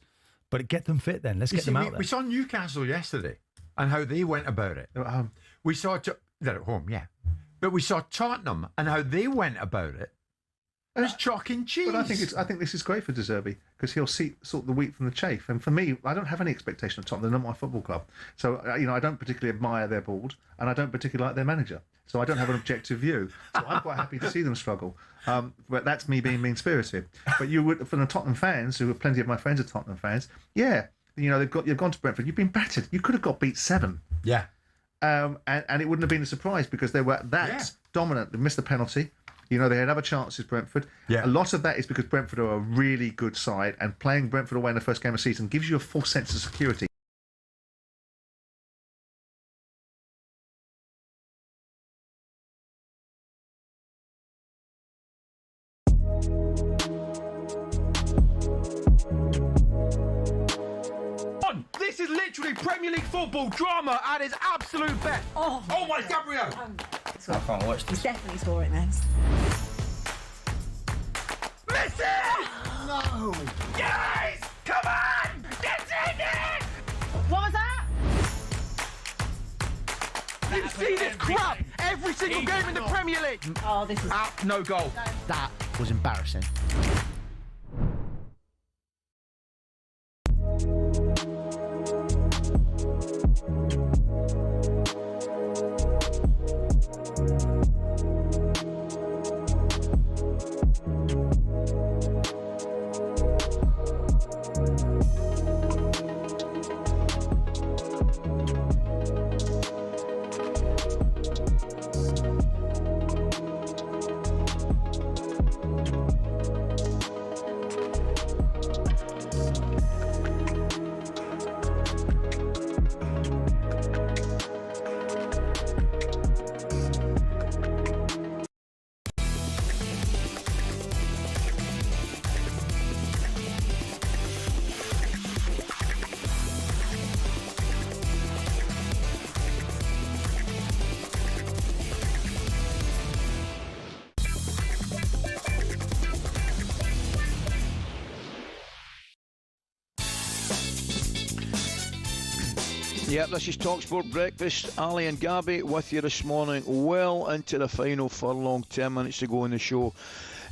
[SPEAKER 13] but get them fit then. Let's get them out there.
[SPEAKER 5] We saw Newcastle yesterday and how they went about it. We saw they're at home, yeah. But we saw Tottenham and how they went about it. As chalk and cheese.
[SPEAKER 12] But I think this is great for De Zerbi because he'll sort the wheat from the chaff. And for me, I don't have any expectation of Tottenham. They're not my football club. So, I don't particularly admire their board and I don't particularly like their manager. So I don't have an objective view. So I'm quite happy to see them struggle. But that's me being mean-spirited. But you would, for the Tottenham fans, who are plenty of my friends are Tottenham fans, you've gone to Brentford. You've been battered. You could have got beat 7.
[SPEAKER 5] Yeah.
[SPEAKER 12] And it wouldn't have been a surprise because they were that dominant. They missed the penalty. They had other chances, Brentford.
[SPEAKER 5] Yeah.
[SPEAKER 12] A lot of that is because Brentford are a really good side, and playing Brentford away in the first game of the season gives you a false sense of security.
[SPEAKER 8] This is literally Premier League football drama at its absolute best.
[SPEAKER 18] Oh
[SPEAKER 8] my Gabrielle!
[SPEAKER 18] I can't watch this. Definitely saw it then.
[SPEAKER 8] Listen!
[SPEAKER 18] No.
[SPEAKER 8] Guys, come on! Get in it!
[SPEAKER 18] What was that?
[SPEAKER 8] You see this crap every single game in the Premier League.
[SPEAKER 18] Oh, this is
[SPEAKER 8] no goal.
[SPEAKER 18] No.
[SPEAKER 8] That was embarrassing.
[SPEAKER 11] Yep, this is talkSPORT Breakfast. Ally and Gabby with you this morning, well into the final furlong, 10 minutes to go in the show.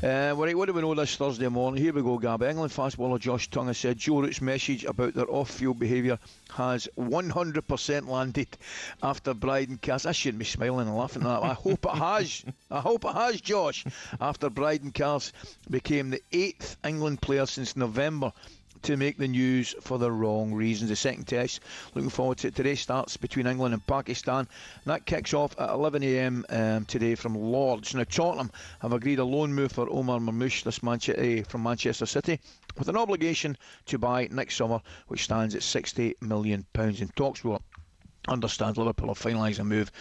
[SPEAKER 11] Right, what do we know this Thursday morning? Here we go, Gabby. England fastballer Josh Tongue has said Joe Root's message about their off-field behaviour has 100% landed after Bryden Castle. I shouldn't be smiling and laughing at that. I hope it has. I hope it has, Josh. After Bryden Castle became the 8th England player since November to make the news for the wrong reasons. The second test, looking forward to it. Today starts between England and Pakistan, and that kicks off at 11 a.m. Today from Lords. Now Tottenham have agreed a loan move for Omar Marmoush from Manchester City, with an obligation to buy next summer, which stands at £60 million. In talkSPORT understands Liverpool have finalised a move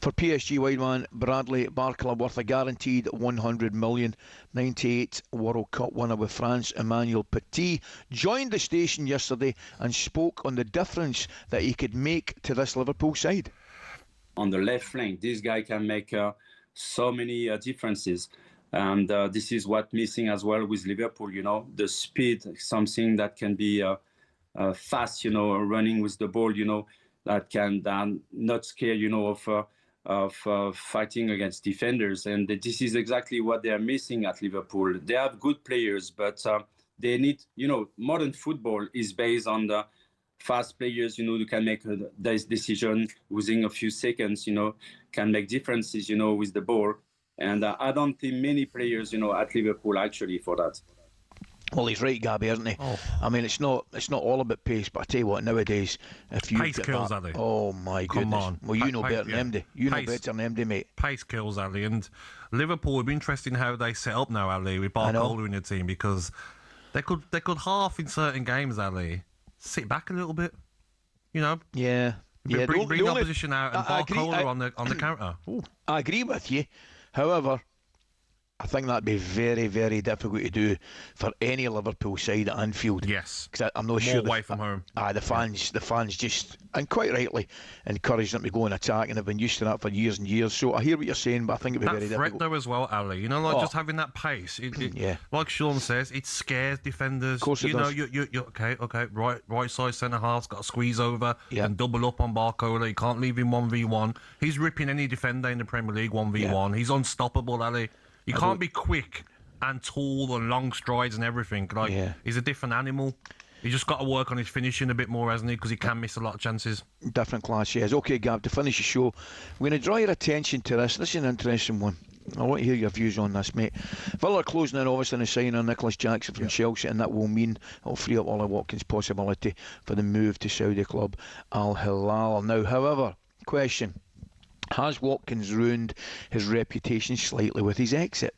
[SPEAKER 11] for PSG wideman Bradley Barcola worth a guaranteed £100 million. 98 World Cup winner with France, Emmanuel Petit, joined the station yesterday and spoke on the difference that he could make to this Liverpool side.
[SPEAKER 9] On the left flank, this guy can make so many differences. And this is what missing as well with Liverpool, the speed, something that can be fast, running with the ball, that can not scare, of fighting against defenders. And this is exactly what they are missing at Liverpool. They have good players, but they need, modern football is based on the fast players, who can make this decision within a few seconds, can make differences, with the ball. And I don't think many players, at Liverpool actually for that.
[SPEAKER 11] Well, he's right, Gabby, isn't he? Oh. I mean, it's not all about pace, but I tell you what, nowadays, if you
[SPEAKER 3] pace kills, Ali.
[SPEAKER 11] Oh my goodness! Come on. Well, you know better than MD. You know better than MD, mate.
[SPEAKER 3] Pace kills, Ali, and Liverpool would be interesting how they set up now, Ali, with Barcola in the team, because they could half in certain games, Ali, sit back a little bit,
[SPEAKER 11] Yeah.
[SPEAKER 3] Bring the opposition out and Barcola on the counter. Ooh.
[SPEAKER 11] I agree with you. However, I think that'd be very, very difficult to do for any Liverpool side at Anfield.
[SPEAKER 3] Yes,
[SPEAKER 11] because I'm not
[SPEAKER 3] more
[SPEAKER 11] sure
[SPEAKER 3] away from home.
[SPEAKER 11] The fans just, and quite rightly, encourage them to go and attack, and have been used to that for years and years. So I hear what you're saying, but I think it'd be very difficult.
[SPEAKER 3] That threat though as well, Ali. Just having that pace. Like Sean says, it scares defenders.
[SPEAKER 11] Of course it does.
[SPEAKER 3] You're okay. Right side centre half's got to squeeze over and double up on Barcola. You can't leave him 1v1. He's ripping any defender in the Premier League 1v1. Yeah. He's unstoppable, Ali. You can't be quick and tall and long strides and everything. He's a different animal. He's just got to work on his finishing a bit more, hasn't he? Because he can miss a lot of chances.
[SPEAKER 11] Different class, yes. Okay, Gab, to finish the show, we're going to draw your attention to this. This is an interesting one. I want to hear your views on this, mate. Villa are closing in, obviously, on the signing of Nicholas Jackson from Chelsea, and that will mean it'll free up Ollie Watkins' possibility for the move to Saudi club Al Hilal. Now, however, question: has Watkins ruined his reputation slightly with his exit?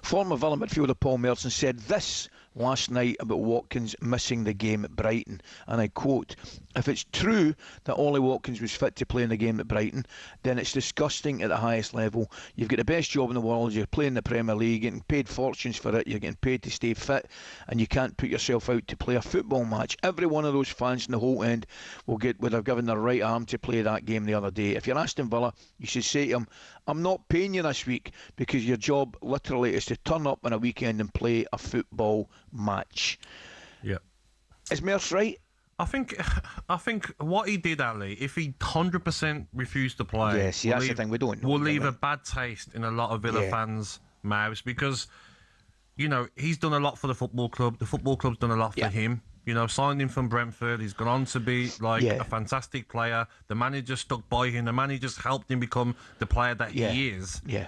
[SPEAKER 11] Former Villa midfielder Paul Merson said this last night about Watkins missing the game at Brighton, and I quote: "If it's true that Ollie Watkins was fit to play in the game at Brighton, then it's disgusting at the highest level. You've got the best job in the world, you're playing the Premier League, getting paid fortunes for it, you're getting paid to stay fit, and you can't put yourself out to play a football match. Every one of those fans in the whole end would have given their right arm to play that game the other day. If you're Aston Villa, you should say to him, I'm not paying you this week because your job literally is to turn up on a weekend and play a football match."
[SPEAKER 3] Yeah.
[SPEAKER 11] Is Merce right?
[SPEAKER 3] I think what he did, Ali, if he 100% refused to play,
[SPEAKER 11] that's the thing, we don't know.
[SPEAKER 3] Will leave a bad taste in a lot of Villa fans' mouths, because he's done a lot for the football club. The football club's done a lot for him. Signed him from Brentford. He's gone on to be a fantastic player. The manager stuck by him. The manager's helped him become the player that he is.
[SPEAKER 11] Yeah.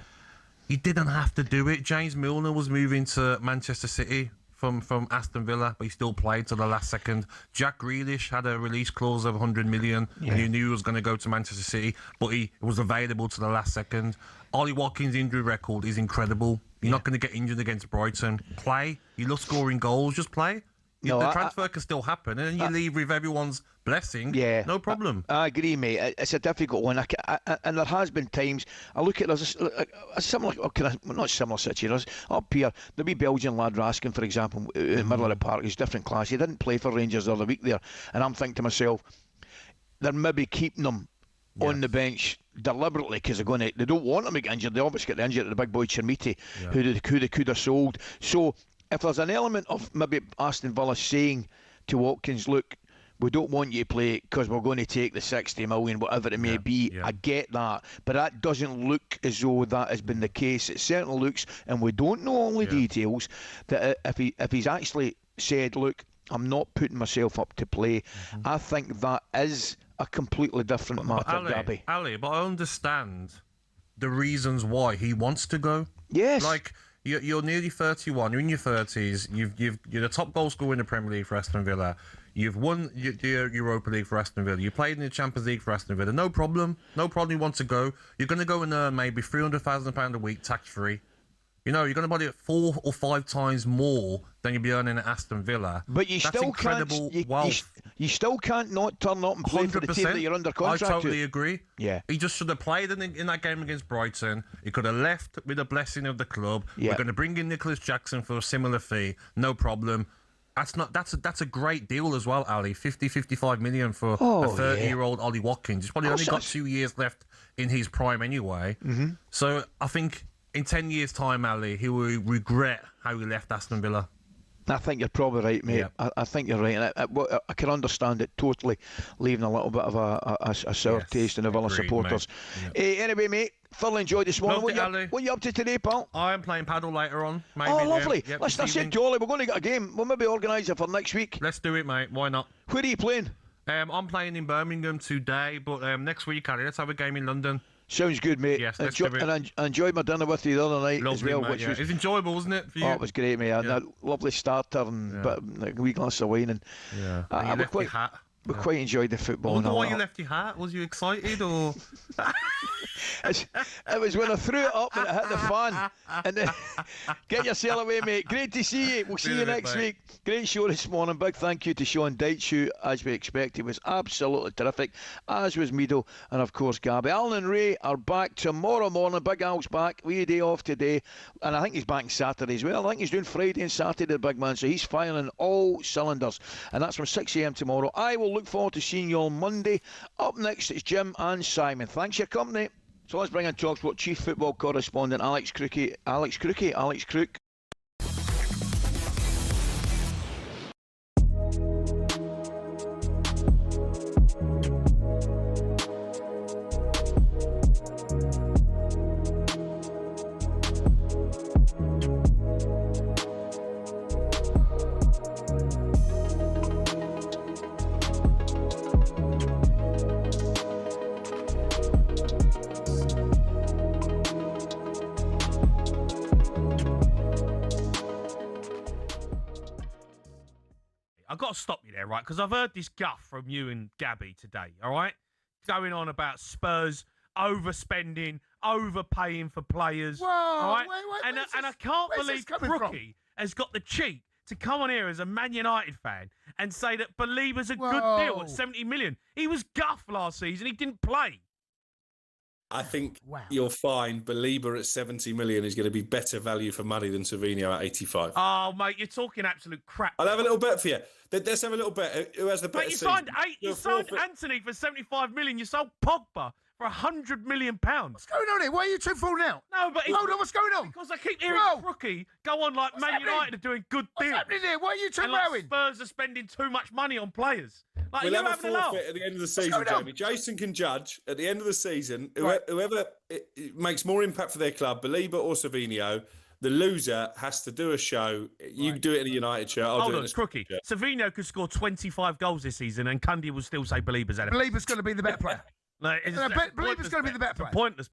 [SPEAKER 3] He didn't have to do it. James Milner was moving to Manchester City from Aston Villa, but he still played till the last second. Jack Grealish had a release clause of 100 million, and he knew he was going to go to Manchester City, but he was available to the last second. Ollie Watkins' injury record is incredible. You're not going to get injured against Brighton. Play. You love scoring goals. Just play. The transfer can still happen, and you leave with everyone's blessing.
[SPEAKER 11] Yeah,
[SPEAKER 3] no problem.
[SPEAKER 11] I agree, mate. It's a difficult one, and there has been times I look at there's a similar, not similar situation. Up here, the wee Belgian lad Raskin, for example, in the middle of the park, is different class. He didn't play for Rangers the other week there, and I'm thinking to myself, they're maybe keeping him on the bench deliberately because they don't want him to get injured. They obviously get injured at the big boy Chermiti, who they could have sold. So if there's an element of maybe Aston Villa saying to Watkins, look, we don't want you to play because we're going to take the 60 million, whatever it may be. I get that, but that doesn't look as though that has been the case. It certainly looks, and we don't know all the details, that if he's actually said, look, I'm not putting myself up to play, I think that is a completely different matter, Gabby.
[SPEAKER 3] Ali, but I understand the reasons why he wants to go.
[SPEAKER 11] Yes.
[SPEAKER 3] Like, you're nearly 31, you're in your 30s, you're the top goal scorer in the Premier League for Aston Villa, you've won the Europa League for Aston Villa, you played in the Champions League for Aston Villa, no problem, you want to go, you're going to go and earn maybe £300,000 a week tax-free. You know, you're going to buy it 4 or 5 times more than you'll be earning at Aston Villa.
[SPEAKER 11] But you
[SPEAKER 3] That's
[SPEAKER 11] still
[SPEAKER 3] incredible
[SPEAKER 11] can't.
[SPEAKER 3] wealth.
[SPEAKER 11] You still can't not turn up and play for the team that you're under contract
[SPEAKER 3] I totally
[SPEAKER 11] to.
[SPEAKER 3] agree.
[SPEAKER 11] Yeah.
[SPEAKER 3] He just should have played in that game against Brighton. He could have left with a blessing of the club.
[SPEAKER 11] Yeah.
[SPEAKER 3] We're going to bring in Nicholas Jackson for a similar fee. No problem. That's a great deal as well, Ali. 55 million for a 30-year-old Ollie Watkins. He's probably only got 2 years left in his prime anyway. So I think in 10 years' time, Ali, he will regret how he left Aston Villa.
[SPEAKER 11] I think you're probably right, mate.
[SPEAKER 3] Yeah.
[SPEAKER 11] I think you're right. And I can understand it totally, leaving a little bit of a sour taste in the Villa supporters. Anyway, mate, thoroughly enjoyed this morning. What are you up to today, pal?
[SPEAKER 3] I am playing paddle later on. Maybe,
[SPEAKER 11] oh, lovely.
[SPEAKER 3] Yeah,
[SPEAKER 11] Listen, I said, Jolly, we're going to get a game. We'll maybe organise it for next week.
[SPEAKER 3] Let's do it, mate. Why not?
[SPEAKER 11] Where are you playing?
[SPEAKER 3] I'm playing in Birmingham today, but next week, Ali, let's have a game in London.
[SPEAKER 11] Sounds good, mate.
[SPEAKER 3] Yes, let's do it.
[SPEAKER 11] And I enjoyed my dinner with you the other night as well.
[SPEAKER 3] Mate,
[SPEAKER 11] which was,
[SPEAKER 3] it was enjoyable, wasn't it, for you?
[SPEAKER 11] Oh, it was great, mate. And that lovely starter and like a wee glass of wine. And we quite enjoyed the football.
[SPEAKER 3] I wonder
[SPEAKER 11] and all
[SPEAKER 3] why
[SPEAKER 11] that.
[SPEAKER 3] you left your hat. Was you excited or...?
[SPEAKER 11] It was when I threw it up and it hit the fan. And get yourself away, mate. Great to see you. We'll see you next week. Great show this morning. Big thank you to Sean Deitch, who, as we expected, was absolutely terrific, as was Mido and, of course, Gabby. Alan and Ray are back tomorrow morning. Big Al's back. We had a day off today. And I think he's back Saturday as well. I think he's doing Friday and Saturday, the big man. So he's firing all cylinders. And that's from 6 a.m. tomorrow. I will look forward to seeing you on Monday. Up next, it's Jim and Simon. Thanks for your company. So let's bring in talkSPORT Chief Football Correspondent Alex Crook. Alex Crook.
[SPEAKER 8] I've got to stop you there, right? Because I've heard this guff from you and Gabby today, all right? Going on about Spurs overspending, overpaying for players.
[SPEAKER 1] Whoa,
[SPEAKER 8] all right?
[SPEAKER 1] wait,
[SPEAKER 8] and I can't believe Crookie has got the cheek to come on here as a Man United fan and say that Belieber's a good deal at 70 million. He was guff last season. He didn't play.
[SPEAKER 10] I think you'll find Belieber at 70 million is going to be better value for money than Savinho at 85.
[SPEAKER 8] Oh, mate, you're talking absolute crap.
[SPEAKER 10] I'll have a little bet for you. Let's have a little bet. Who has the better season?
[SPEAKER 8] You signed Anthony for 75 million. You sold Pogba for £100 million.
[SPEAKER 1] What's going on here? Why are you two falling out?
[SPEAKER 8] No, but
[SPEAKER 1] hold on, what's going on?
[SPEAKER 8] Because I keep hearing Crookie go on like Man United are doing good deals.
[SPEAKER 1] What's happening here? Why are you two
[SPEAKER 8] and like
[SPEAKER 1] rowing?
[SPEAKER 8] Spurs are spending too much money on players. Like,
[SPEAKER 10] We'll
[SPEAKER 8] you're
[SPEAKER 10] have a
[SPEAKER 8] having a laugh.
[SPEAKER 10] forfeit at the end of the season, Jamie. Jason can judge at the end of the season whoever makes more impact for their club, Belieber or Savinho. The loser has to do a show. You do it in a United shirt. I'll
[SPEAKER 8] Hold
[SPEAKER 10] do
[SPEAKER 8] on,
[SPEAKER 10] it in a
[SPEAKER 8] Crookie.
[SPEAKER 10] shirt.
[SPEAKER 8] Savinho could score 25 goals this season and Cundy will still say Belieber's at it.
[SPEAKER 1] Belieber's going to be the better player.
[SPEAKER 8] Like,
[SPEAKER 1] Belieber's going to be the better player.
[SPEAKER 8] Pointless